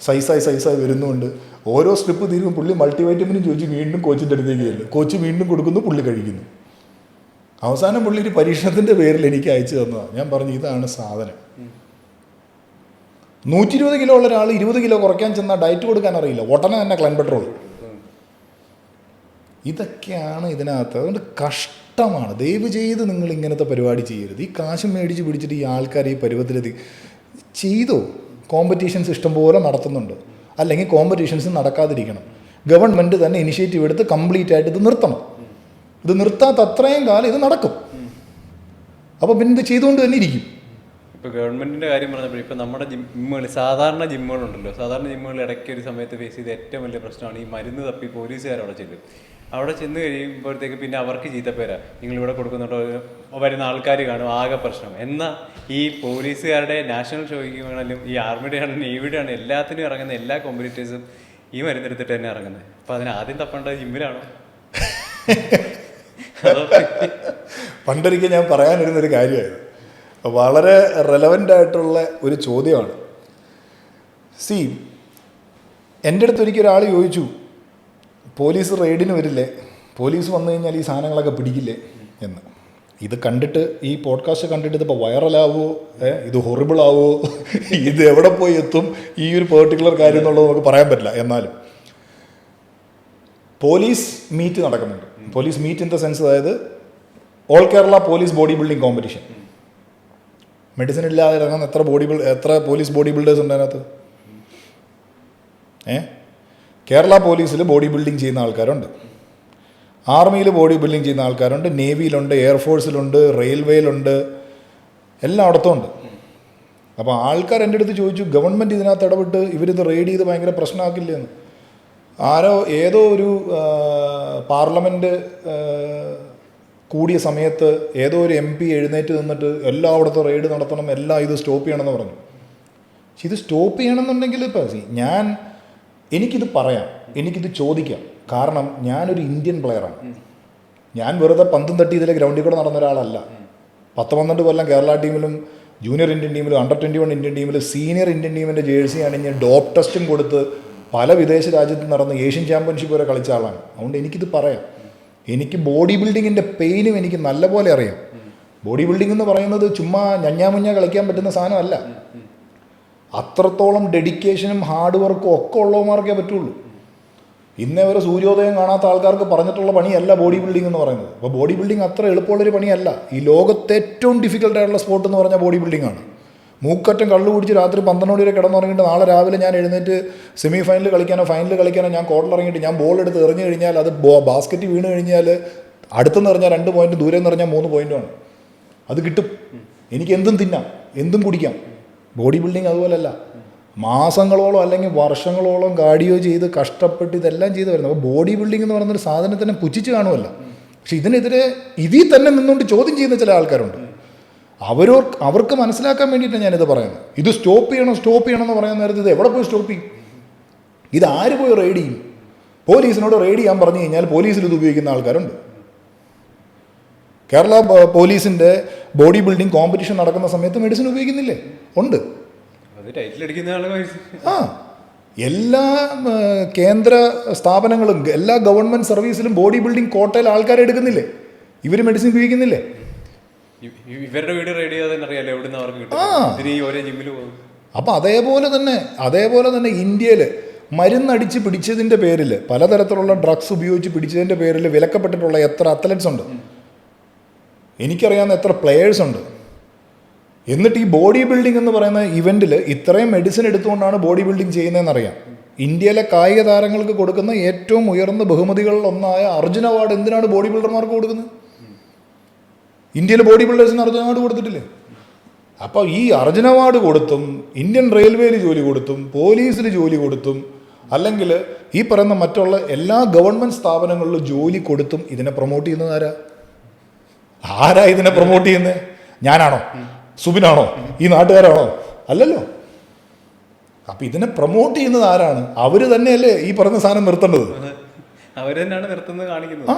സൈസായി വരുന്നുണ്ട്. ഓരോ സ്ട്രിപ്പ് തീരുമ്പോൾ പുള്ളി മൾട്ടിവൈറ്റമിനും ചോദിച്ച് വീണ്ടും കോച്ചിൻ്റെ അടുത്തേക്ക് ചെല്ലും. കോച്ച് വീണ്ടും കൊടുക്കുന്നു, പുള്ളി കഴിക്കുന്നു. അവസാനം പുള്ളി ഒരു പരീക്ഷണത്തിൻ്റെ പേരിൽ എനിക്ക് അയച്ചു തന്നതാണ്. ഞാൻ പറഞ്ഞു ഇതാണ് സാധനം. 120 കിലോ ഉള്ള ഒരാൾ 20 കിലോ കുറയ്ക്കാൻ ചെന്നാൽ ഡയറ്റ് കൊടുക്കാൻ അറിയില്ല, ഉടനെ തന്നെ ക്ലൈൻ പെട്രോൾ. ഇതൊക്കെയാണ് ഇതിനകത്ത്. അതുകൊണ്ട് കഷ്ടമാണ്. ദയവ് ചെയ്ത് നിങ്ങൾ ഇങ്ങനത്തെ പരിപാടി ചെയ്യരുത്. ഈ കാശ് മേടിച്ച് പിടിച്ചിട്ട് ഈ ആൾക്കാർ ഈ പരുവത്തിലെത്തി ചെയ്തോ. കോമ്പറ്റീഷൻസ് ഇഷ്ടംപോലെ നടത്തുന്നുണ്ട്, അല്ലെങ്കിൽ കോമ്പറ്റീഷൻസ് നടക്കാതിരിക്കണം. ഗവൺമെൻറ് തന്നെ ഇനിഷ്യേറ്റീവ് എടുത്ത് കംപ്ലീറ്റ് ആയിട്ട് ഇത് നിർത്തണം. ഇത് നിർത്താത്ത അത്രയും കാലം ഇത് നടക്കും. അപ്പോൾ പിന്നെ ഇത് ചെയ്തുകൊണ്ട് തന്നെ ഇരിക്കും. ഇപ്പോൾ ഗവൺമെൻറ്റിൻ്റെ കാര്യം പറഞ്ഞപ്പോൾ ഇപ്പോൾ നമ്മുടെ ജിമ്മുകൾ, സാധാരണ ജിമ്മുകളുണ്ടല്ലോ, സാധാരണ ജിമ്മുകൾ ഇടയ്ക്ക് ഒരു സമയത്ത് ഫേസ് ചെയ്ത ഏറ്റവും വലിയ പ്രശ്നമാണ് ഈ മരുന്ന് തപ്പി പോലീസുകാർ അവിടെ ചെല്ലും. അവിടെ ചെന്ന് കഴിയുമ്പോഴത്തേക്ക് പിന്നെ അവർക്ക് ചീത്തപ്പേരാ, നിങ്ങളിവിടെ കൊടുക്കുന്നുണ്ടോ, വരുന്ന ആൾക്കാർ കാണും, ആകെ പ്രശ്നം. എന്നാൽ ഈ പോലീസുകാരുടെ നാഷണൽ ഷോയ്ക്ക് വേണമെങ്കിലും ഈ ആർമിയുടെ ആണ്, നേവിയുടെ ആണ്, എല്ലാത്തിനും ഇറങ്ങുന്ന എല്ലാ കോമ്പറ്റീറ്റേഴ്സും ഈ മരുന്നെടുത്തിട്ട് തന്നെ ഇറങ്ങുന്നത്. അപ്പോൾ അതിന് ആദ്യം തപ്പേണ്ടത് ജിമ്മിലാണോ? പണ്ടൊരിക്കൽ ഞാൻ പറയാനിരുന്നൊരു കാര്യമായിരുന്നു, വളരെ റെലവൻ്റ് ആയിട്ടുള്ള ഒരു ചോദ്യമാണ്. സി, എൻ്റെ അടുത്ത് ഒരിക്കൽ ഒരാൾ ചോദിച്ചു, പോലീസ് റെയ്ഡിന് വരില്ലേ, പോലീസ് വന്നു കഴിഞ്ഞാൽ ഈ സാധനങ്ങളൊക്കെ പിടിക്കില്ലേ എന്ന്. ഇത് കണ്ടിട്ട്, ഈ പോഡ്കാസ്റ്റ് കണ്ടിട്ട് ഇതിപ്പോൾ വൈറലാവോ, ഇത് ഹൊറിബിളാവോ, ഇത് എവിടെ പോയി എത്തും, ഈ ഒരു പെർട്ടിക്കുലർ കാര്യം എന്നുള്ളത് നമുക്ക് പറയാൻ പറ്റില്ല. എന്നാലും പോലീസ് മീറ്റ് നടക്കുന്നുണ്ട്. Police meet in the sense, അതായത് all Kerala police bodybuilding competition. Medicine ഇല്ലാതെ ഇറങ്ങുന്ന എത്ര പോലീസ് ബോഡി ബിൽഡേഴ്സ് ഉണ്ട് അതിനകത്ത്? കേരള പോലീസിൽ ബോഡി ബിൽഡിംഗ് ചെയ്യുന്ന ആൾക്കാരുണ്ട്, ആർമിയിൽ ബോഡി ബിൽഡിംഗ് ചെയ്യുന്ന ആൾക്കാരുണ്ട്, നേവിയിലുണ്ട്, എയർഫോഴ്സിലുണ്ട്, റെയിൽവേയിലുണ്ട്, എല്ലായിടത്തും ഉണ്ട്. അപ്പോൾ ആൾക്കാർ എൻ്റെ അടുത്ത് ചോദിച്ചു, ഗവൺമെൻറ് ഇതിനകത്ത് ഇടപെട്ട് ഇവരിത് റെയ്ഡ് ചെയ്ത് ഭയങ്കര പ്രശ്നമാക്കില്ലെന്ന്. ഏതോ ഒരു പാർലമെൻറ്റ് കൂടിയ സമയത്ത് ഏതോ ഒരു MP എഴുന്നേറ്റ് നിന്നിട്ട് എല്ലായിടത്തും റെയ്ഡ് നടത്തണം, എല്ലാം ഇത് സ്റ്റോപ്പ് ചെയ്യണമെന്ന് പറഞ്ഞു. പക്ഷെ ഇത് സ്റ്റോപ്പ് ചെയ്യണമെന്നുണ്ടെങ്കിൽ ഇപ്പോൾ എനിക്കിത് പറയാം, എനിക്കിത് ചോദിക്കാം. കാരണം ഞാനൊരു ഇന്ത്യൻ പ്ലെയറാണ്. ഞാൻ വെറുതെ പന്തും തട്ടി ഇതിലെ ഗ്രൗണ്ടിൽ കൂടെ നടന്ന ഒരാളല്ല. 10-12 കൊല്ലം കേരള ടീമിലും ജൂനിയർ ഇന്ത്യൻ ടീമിലും അണ്ടർ-21 ഇന്ത്യൻ ടീമിലും സീനിയർ ഇന്ത്യൻ ടീമിൻ്റെ ജേഴ്സി അണിഞ്ഞ് ഡോപ്പ് ടെസ്റ്റും കൊടുത്ത് പല വിദേശ രാജ്യത്ത് നടന്ന് ഏഷ്യൻ ചാമ്പ്യൻഷിപ്പ് വരെ കളിച്ച ആളാണ്. അതുകൊണ്ട് എനിക്കിത് പറയാം. എനിക്ക് ബോഡി ബിൽഡിങ്ങിൻ്റെ പെയിനും എനിക്ക് നല്ലപോലെ അറിയാം. ബോഡി ബിൽഡിംഗ് എന്ന് പറയുന്നത് ചുമ്മാ ഞഞ്ഞാമുഞ്ഞ കളിക്കാൻ പറ്റുന്ന സാധനമല്ല. അത്രത്തോളം ഡെഡിക്കേഷനും ഹാർഡ് വർക്കും ഒക്കെ ഉള്ളവന്മാർക്കേ പറ്റുള്ളൂ. ഇന്നേ വരെ സൂര്യോദയം കാണാത്ത ആൾക്കാർക്ക് പറഞ്ഞിട്ടുള്ള പണിയല്ല ബോഡി ബിൽഡിംഗ് എന്ന് പറയുന്നത്. അപ്പോൾ ബോഡി ബിൽഡിംഗ് അത്ര എളുപ്പമുള്ളൊരു പണിയല്ല. ഈ ലോകത്തെ ഏറ്റവും ഡിഫിക്കൽട്ടായിട്ടുള്ള സ്പോർട്ട് എന്ന് പറഞ്ഞാൽ ബോഡി ബിൽഡിംഗ് ആണ്. മൂക്കറ്റം കള്ളു കുടിച്ച് രാത്രി 12 മണി വരെ കിടന്നുറങ്ങിയിട്ട് നാളെ രാവിലെ ഞാൻ എഴുന്നേറ്റ് സെമി ഫൈനൽ കളിക്കാനോ ഫൈനൽ കളിക്കാനോ ഞാൻ കോർട്ടിലിറങ്ങിയിട്ട് ഞാൻ ബോൾ എടുത്ത് എറിഞ്ഞു കഴിഞ്ഞാൽ അത് ബാസ്ക്കറ്റ് വീണ് കഴിഞ്ഞാൽ അടുത്തെന്ന് പറഞ്ഞാൽ 2 പോയിൻറ്റ്, ദൂരെ എന്ന് പറഞ്ഞാൽ 3 പോയിൻറ്റുമാണ്. അത് കിട്ടും. എനിക്ക് എന്തും തിന്നാം, എന്തും കുടിക്കാം. ബോഡി ബിൽഡിംഗ് അതുപോലല്ല. മാസങ്ങളോളം അല്ലെങ്കിൽ വർഷങ്ങളോളം കാർഡിയോ ചെയ്ത് കഷ്ടപ്പെട്ട് ഇതെല്ലാം ചെയ്ത് വരുന്നത്. അപ്പോൾ ബോഡി ബിൽഡിംഗ് എന്ന് പറയുന്നൊരു സാധനത്തിനെ പുച്ഛിച്ച് കാണുമല്ല. പക്ഷെ ഇതിനെതിരെ ഇതിൽ തന്നെ നിന്നുകൊണ്ട് ചോദ്യം ചെയ്യുന്ന ചില ആൾക്കാരുണ്ട്. അവർക്ക് മനസ്സിലാക്കാൻ വേണ്ടിയിട്ടാണ് ഞാനിത് പറയുന്നത്. ഇത് സ്റ്റോപ്പ് ചെയ്യണം എന്ന് പറയുന്ന നേരത്തെ ഇത് എവിടെ പോയി സ്റ്റോപ്പ് ചെയ്യും? ഇത് ആര് പോയി റെയ്ഡ് ചെയ്യും? പോലീസിനോട് റെയ്ഡ് ചെയ്യാൻ പറഞ്ഞു കഴിഞ്ഞാൽ പോലീസിൽ ഇത് ഉപയോഗിക്കുന്ന ആൾക്കാരുണ്ട്. കേരള പോലീസിൻ്റെ ബോഡി ബിൽഡിംഗ് കോമ്പറ്റീഷൻ നടക്കുന്ന സമയത്ത് മെഡിസിൻ ഉപയോഗിക്കുന്നില്ലേ? ഉണ്ട്. എല്ലാ കേന്ദ്ര സ്ഥാപനങ്ങളും എല്ലാ ഗവൺമെൻറ് സർവീസിലും ബോഡി ബിൽഡിംഗ് കോട്ടയിൽ ആൾക്കാരെ എടുക്കുന്നില്ലേ? ഇവർ മെഡിസിൻ ഉപയോഗിക്കുന്നില്ലേ? ഇവരുടെ വീട് റെഡി ചെയ്യാതെ അറിയാലോ എവിടുന്ന് അവർക്ക് കിട്ടും. അപ്പം അതേപോലെ തന്നെ ഇന്ത്യയിൽ മരുന്നടിച്ച് പിടിച്ചതിൻ്റെ പേരിൽ, പലതരത്തിലുള്ള ഡ്രഗ്സ് ഉപയോഗിച്ച് പിടിച്ചതിൻ്റെ പേരിൽ വിലക്കപ്പെട്ടിട്ടുള്ള എത്ര അത്ലറ്റ്സ് ഉണ്ട്, എനിക്കറിയാവുന്ന എത്ര പ്ലെയേഴ്സ് ഉണ്ട്. എന്നിട്ട് ഈ ബോഡി ബിൽഡിംഗ് എന്ന് പറയുന്ന ഇവൻറ്റിൽ ഇത്രയും മെഡിസിൻ എടുത്തുകൊണ്ടാണ് ബോഡി ബിൽഡിംഗ് ചെയ്യുന്നതെന്നറിയാം. ഇന്ത്യയിലെ കായിക താരങ്ങൾക്ക് കൊടുക്കുന്ന ഏറ്റവും ഉയർന്ന ബഹുമതികളിൽ ഒന്നായ അർജുന അവാർഡ് എന്തിനാണ് ബോഡി ബിൽഡർമാർക്ക് കൊടുക്കുന്നത്? ഇന്ത്യയിലെ ബോഡി ബിൽഡേഴ്സിന് അർജുന അവാർഡ് കൊടുത്തിട്ടില്ലേ? അപ്പോൾ ഈ അർജുന അവാർഡ് കൊടുത്തും ഇന്ത്യൻ റെയിൽവേയിൽ ജോലി കൊടുത്തും പോലീസിൽ ജോലി കൊടുത്തും അല്ലെങ്കിൽ ഈ പറയുന്ന മറ്റുള്ള എല്ലാ ഗവൺമെൻറ് സ്ഥാപനങ്ങളിലും ജോലി കൊടുത്തും ഇതിനെ പ്രൊമോട്ട് ചെയ്യുന്നത് ആരാ ഇതിനെ പ്രൊമോട്ട് ചെയ്യുന്നത്? ഞാനാണോ? സുബിനാണോ? ഈ നാട്ടുകാരാണോ? അല്ലല്ലോ. അപ്പം ഇതിനെ പ്രൊമോട്ട് ചെയ്യുന്നത് ആരാണ്? അവർ തന്നെയല്ലേ ഈ പറയുന്ന സാധനം നിർത്തേണ്ടത്. അവർ തന്നെയാണ് നിർത്തുന്നത്, കാണിക്കുന്നത്.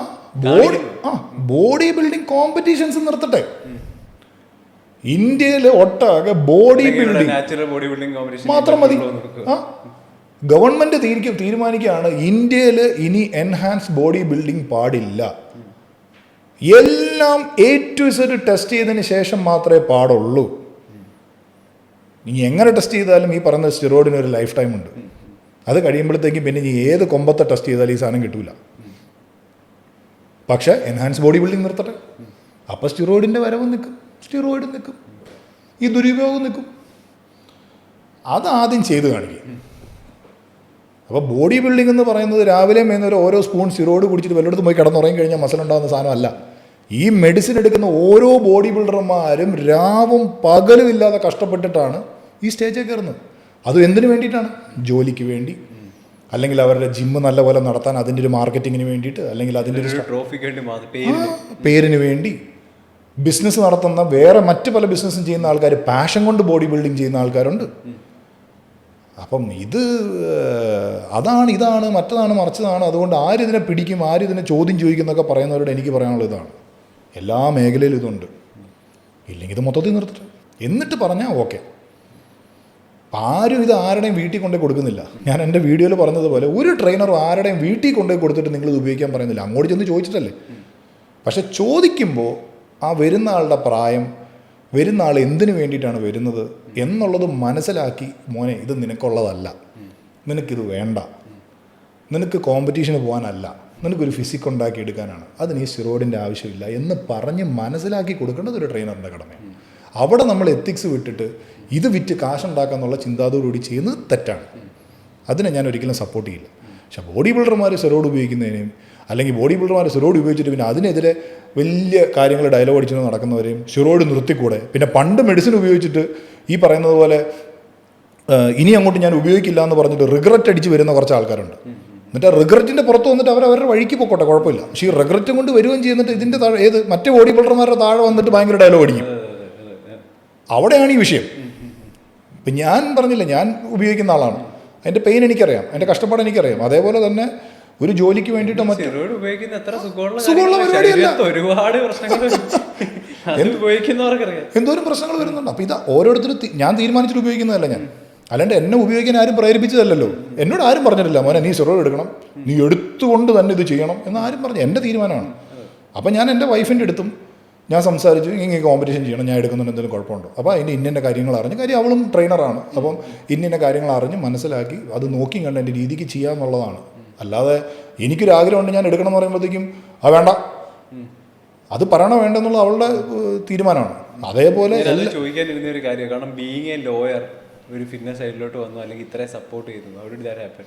ബോഡി ബിൽഡിംഗ് കോമ്പറ്റീഷൻസ് നിർത്തട്ടെ. ഇന്ത്യയിൽ ഒട്ടാകെ ബോഡി ബിൽഡിംഗ് മാത്രം മതി. ഗവൺമെന്റ് തീരുമാനിക്കുകയാണ് ഇന്ത്യയിൽ ഇനി എൻഹാൻസ് ബോഡി ബിൽഡിംഗ് പാടില്ല. എല്ലാം A to Z ടെസ്റ്റ് ചെയ്തതിന് ശേഷം മാത്രമേ പാടുള്ളൂ. ഇനി എങ്ങനെ ടെസ്റ്റ് ചെയ്താലും ഈ പറയുന്ന സ്റ്റിറോയിഡിന് ഒരു ലൈഫ് ടൈം ഉണ്ട്. അത് കഴിയുമ്പോഴത്തേക്കും പിന്നെ ഇനി ഏത് കൊമ്പത്തെ ടെസ്റ്റ് ചെയ്താലും ഈ സാധനം കിട്ടൂല. പക്ഷേ എൻഹാൻസ് ബോഡി ബിൽഡിംഗ് നിർത്തട്ടെ. അപ്പോൾ സ്റ്റിറോയിഡിൻ്റെ വരവും നിൽക്കും, സ്റ്റിറോയിഡ് നിൽക്കും, ഈ ദുരുപയോഗം നിൽക്കും. അതാദ്യം ചെയ്ത് കാണിക്കും. അപ്പോൾ ബോഡി ബിൽഡിംഗ് എന്ന് പറയുന്നത് രാവിലെ മേന്നൊരു ഓരോ സ്പൂൺ സ്റ്റിറോയിഡ് കുടിച്ചിട്ട് വല്ലയിടത്തും പോയി കിടന്നുറങ്ങി കഴിഞ്ഞാൽ മസിൽ ഉണ്ടാകുന്ന സാധനമല്ല. ഈ മെഡിസിൻ എടുക്കുന്ന ഓരോ ബോഡി ബിൽഡർമാരും രാവും പകലും ഇല്ലാതെ കഷ്ടപ്പെട്ടിട്ടാണ് ഈ സ്റ്റേജിൽ കയറുന്നത്. അതും എന്തിനു വേണ്ടിയിട്ടാണ്? ജോലിക്ക് വേണ്ടി, അല്ലെങ്കിൽ അവരുടെ ജിമ്മ് നല്ലപോലെ നടത്താൻ അതിൻ്റെ ഒരു മാർക്കറ്റിങ്ങിന് വേണ്ടിയിട്ട്, അല്ലെങ്കിൽ അതിൻ്റെ ഒരു പേരിന് വേണ്ടി. ബിസിനസ് നടത്തുന്ന വേറെ മറ്റ് പല ബിസിനസ്സും ചെയ്യുന്ന ആൾക്കാർ പാഷൻ കൊണ്ട് ബോഡി ബിൽഡിംഗ് ചെയ്യുന്ന ആൾക്കാരുണ്ട്. അപ്പം ഇതാണ് മറ്റതാണ് മറിച്ചതാണ്. അതുകൊണ്ട് ആരിതിനെ പിടിക്കും, ആരിതിനെ ചോദ്യം ചോദിക്കുന്നൊക്കെ പറയുന്നവരോട് എനിക്ക് പറയാനുള്ള ഇതാണ്, എല്ലാ മേഖലയിലും ഇതുണ്ട്. ഇല്ലെങ്കിൽ ഇത് മൊത്തത്തിൽ നിർത്തിട്ട് എന്നിട്ട് പറഞ്ഞാൽ ഓക്കെ. ആരും ഇത് ആരുടെയും വീട്ടിൽ കൊണ്ടേ കൊടുക്കുന്നില്ല. ഞാൻ എൻ്റെ വീഡിയോയിൽ പറഞ്ഞതുപോലെ ഒരു ട്രെയിനറും ആരുടെയും വീട്ടിൽ കൊണ്ടേ കൊടുത്തിട്ട് നിങ്ങളിത് ഉപയോഗിക്കാൻ പറയുന്നില്ല. അങ്ങോട്ട് ചെന്ന് ചോദിച്ചിട്ടല്ലേ. പക്ഷെ ചോദിക്കുമ്പോൾ ആ വരുന്ന ആളുടെ പ്രായം, വരുന്ന ആൾ എന്തിനു വേണ്ടിയിട്ടാണ് വരുന്നത് എന്നുള്ളത് മനസ്സിലാക്കി, മോനെ ഇത് നിനക്കുള്ളതല്ല, നിനക്കിത് വേണ്ട, നിനക്ക് കോമ്പറ്റീഷന് പോകാനല്ല, നിനക്കൊരു ഫിസിക് ഉണ്ടാക്കി എടുക്കാനാണ്, അതിന് ഈ സ്റ്റിറോയിഡിൻ്റെ ആവശ്യമില്ല എന്ന് പറഞ്ഞ് മനസ്സിലാക്കി കൊടുക്കേണ്ടത് ഒരു ട്രെയിനറിൻ്റെ കടമയാണ്. അവിടെ നമ്മൾ എത്തിക്സ് വിട്ടിട്ട് ഇത് വിറ്റ് കാശുണ്ടാക്കാന്നുള്ള ചിന്താതോടുകൂടി ചെയ്യുന്നത് തെറ്റാണ്. അതിനെ ഞാൻ ഒരിക്കലും സപ്പോർട്ട് ചെയ്യില്ല. പക്ഷെ ബോഡി ബിൽഡർമാർ സ്റ്റിറോയിഡ് ഉപയോഗിക്കുന്നതിനെയും അല്ലെങ്കിൽ ബോഡി ബിൽഡർമാർ സ്റ്റിറോയിഡ് ഉപയോഗിച്ചിട്ട് പിന്നെ അതിനെതിരെ വലിയ കാര്യങ്ങൾ ഡയലോഗ് അടിച്ചു നടക്കുന്നവരെയും സ്റ്റിറോയിഡ് നിർത്തിക്കൂടെ. പിന്നെ പണ്ട് മെഡിസിൻ ഉപയോഗിച്ചിട്ട് ഈ പറയുന്നത് പോലെ ഇനി അങ്ങോട്ട് ഞാൻ ഉപയോഗിക്കില്ല എന്ന് പറഞ്ഞിട്ട് റിഗ്രറ്റ് അടിച്ച് വരുന്ന കുറച്ച് ആൾക്കാരുണ്ട്. എന്നിട്ട് ആ റിഗ്രറ്റിൻ്റെ പുറത്ത് വന്നിട്ട് അവരുടെ വഴിക്ക് പോയിക്കോട്ടെ, കുഴപ്പമില്ല. പക്ഷേ ഈ റിഗ്രറ്റും കൊണ്ട് വരുകയും ചെയ്യുന്നിട്ട് ഇതിൻ്റെ താഴെ മറ്റേ ബോഡി ബിൽഡർമാരുടെ താഴെ വന്നിട്ട് ഭയങ്കര ഡയലോഗ് അടിക്കും. അവിടെയാണ് ഈ വിഷയം. ഇപ്പം ഞാൻ പറഞ്ഞില്ല, ഞാൻ ഉപയോഗിക്കുന്ന ആളാണ്, അതിൻ്റെ പെയിൻ എനിക്കറിയാം, അതിൻ്റെ കഷ്ടപ്പാട് എനിക്കറിയാം. അതേപോലെ തന്നെ ഒരു ജോലിക്ക് വേണ്ടിയിട്ട് സുഖമുള്ള പരിപാടിയല്ല, എന്തോരം പ്രശ്നങ്ങൾ വരുന്നുണ്ട്. അപ്പം ഇത് ഓരോരുത്തരും ഞാൻ തീരുമാനിച്ചിട്ട് ഉപയോഗിക്കുന്നതല്ല ഞാൻ, അല്ലാണ്ട് എന്നെ ഉപയോഗിക്കാൻ ആരും പ്രേരിപ്പിച്ചതല്ലല്ലോ. എന്നോട് ആരും പറഞ്ഞിട്ടില്ല മോനെ നീ സ്റ്റിറോയിഡ് എടുക്കണം, നീ എടുത്തുകൊണ്ട് തന്നെ ഇത് ചെയ്യണം എന്ന് ആരും പറഞ്ഞു. എൻ്റെ തീരുമാനമാണ്. അപ്പം ഞാൻ എൻ്റെ വൈഫിൻ്റെ അടുത്തും ഞാൻ സംസാരിച്ചു, ഇങ്ങനെ കോമ്പറ്റീഷൻ ചെയ്യണം, ഞാൻ എടുക്കുന്നുണ്ട്, എന്തെങ്കിലും കുഴപ്പമുണ്ടോ. അപ്പോൾ അതിൻ്റെ ഇന്ന കാര്യങ്ങൾ അറിഞ്ഞ്, കാര്യം അവളും ട്രെയിനറാണ്, അപ്പം ഇന്ന കാര്യങ്ങൾ അറിഞ്ഞ് മനസ്സിലാക്കി അത് നോക്കി കണ്ട് എൻ്റെ രീതിക്ക് ചെയ്യാമെന്നുള്ളതാണ്. അല്ലാതെ എനിക്കൊരു ആഗ്രഹമുണ്ട് ഞാൻ എടുക്കണം എന്ന് പറയുമ്പോഴത്തേക്കും വേണ്ട, അത് പറയണോ വേണ്ടെന്നുള്ള അവളുടെ തീരുമാനമാണ്. അതേപോലെ ചോദിക്കാനിരുന്ന ഒരു കാര്യം, കാരണം ബീയിങ് എ ലോയർ ഒരു ഫിറ്റ്നസ് സൈഡിലോട്ട് വന്നു, അല്ലെങ്കിൽ ഇത്രയും സപ്പോർട്ട് ചെയ്തു, അവിടെ ദാറ്റ് ഹാപ്പൻ?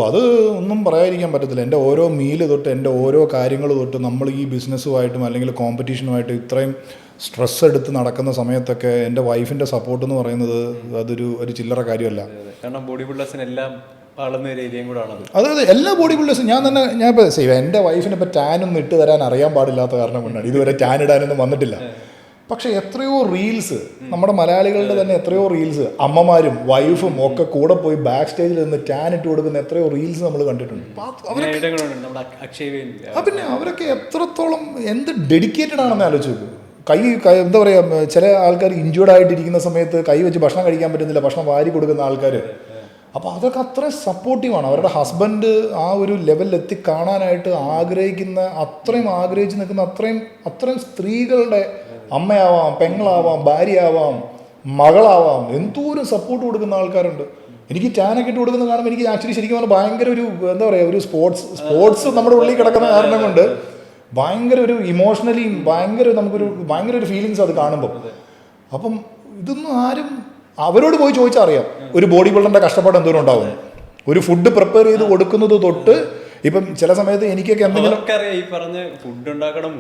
അത് ഒന്നും പറയാതിരിക്കാൻ പറ്റത്തില്ല. എൻ്റെ ഓരോ മീല് തൊട്ട് എൻ്റെ ഓരോ കാര്യങ്ങൾ തൊട്ട് നമ്മൾ ഈ ബിസിനസ്സുമായിട്ടും അല്ലെങ്കിൽ കോമ്പറ്റീഷനുമായിട്ട് ഇത്രയും സ്ട്രെസ് എടുത്ത് നടക്കുന്ന സമയത്തൊക്കെ എൻ്റെ വൈഫിൻ്റെ സപ്പോർട്ട് എന്ന് പറയുന്നത് ഒരു ചില്ലറ കാര്യമല്ല. കാരണം ബോഡി ബിൽഡേഴ്സിനെല്ലാം അതെ, എല്ലാ ബോഡി ബിൽഡേഴ്സും ഞാൻ ഇപ്പോൾ എൻ്റെ വൈഫിനെ ഇപ്പോൾ ടാനൊന്നും ഇട്ട് തരാൻ അറിയാൻ പാടില്ലാത്ത കാരണം കൊണ്ടാണ് ഇതുവരെ ടാൻ ഇടാനൊന്നും വന്നിട്ടില്ല. പക്ഷേ എത്രയോ റീൽസ്, നമ്മുടെ മലയാളികളുടെ തന്നെ എത്രയോ റീൽസ്, അമ്മമാരും വൈഫും ഒക്കെ കൂടെ പോയി ബാക്ക് സ്റ്റേജിൽ നിന്ന് ടാൻ ഇട്ട് കൊടുക്കുന്ന എത്രയോ റീൽസ് നമ്മൾ കണ്ടിട്ടുണ്ട്. പിന്നെ അവരൊക്കെ എത്രത്തോളം എന്ത് ഡെഡിക്കേറ്റഡ് ആണെന്ന് ആലോചിച്ച് നോക്കും. എന്താ പറയുക, ചില ആൾക്കാർ ഇഞ്ചുവേർഡ് ആയിട്ടിരിക്കുന്ന സമയത്ത് കൈ വെച്ച് ഭക്ഷണം കഴിക്കാൻ പറ്റുന്നില്ല, ഭക്ഷണം വാരി കൊടുക്കുന്ന ആൾക്കാർ. അപ്പോൾ അതൊക്കെ അത്രയും സപ്പോർട്ടീവാണ്. അവരുടെ ഹസ്ബൻഡ് ആ ഒരു ലെവലിലെത്തി കാണാനായിട്ട് അത്രയും ആഗ്രഹിച്ച് നിൽക്കുന്ന അത്രയും സ്ത്രീകളുടെ അമ്മയാവാം, പെങ്ങളാവാം, ഭാര്യയാവാം, മകളാവാം, എന്തോരം സപ്പോർട്ട് കൊടുക്കുന്ന ആൾക്കാരുണ്ട്. എനിക്ക് ടാനൊക്കെ ഇട്ട് കൊടുക്കുന്ന കാണുമ്പോൾ എനിക്ക് ആക്ച്വലി ശരിക്കും പറഞ്ഞാൽ ഭയങ്കര ഒരു എന്താ പറയുക, ഒരു സ്പോർട്സ് നമ്മുടെ ഉള്ളിൽ കിടക്കുന്ന കാരണം കൊണ്ട് ഭയങ്കര ഒരു ഇമോഷണലി ഭയങ്കര ഒരു ഫീലിങ്സ് അത് കാണുമ്പോൾ. അപ്പം ഇതൊന്നും അവരോട് പോയി ചോദിച്ചാൽ അറിയാം ഒരു ബോഡി ബിൽഡറിൻ്റെ കഷ്ടപ്പാട് എന്തോരം ഉണ്ടാവും. ഒരു ഫുഡ് പ്രിപ്പയർ ചെയ്ത് കൊടുക്കുന്നത് തൊട്ട് ഇപ്പം ചില സമയത്ത് എനിക്കൊക്കെ എന്തെങ്കിലും ഈ പറഞ്ഞ ഫുഡ് ഉണ്ടാക്കണം,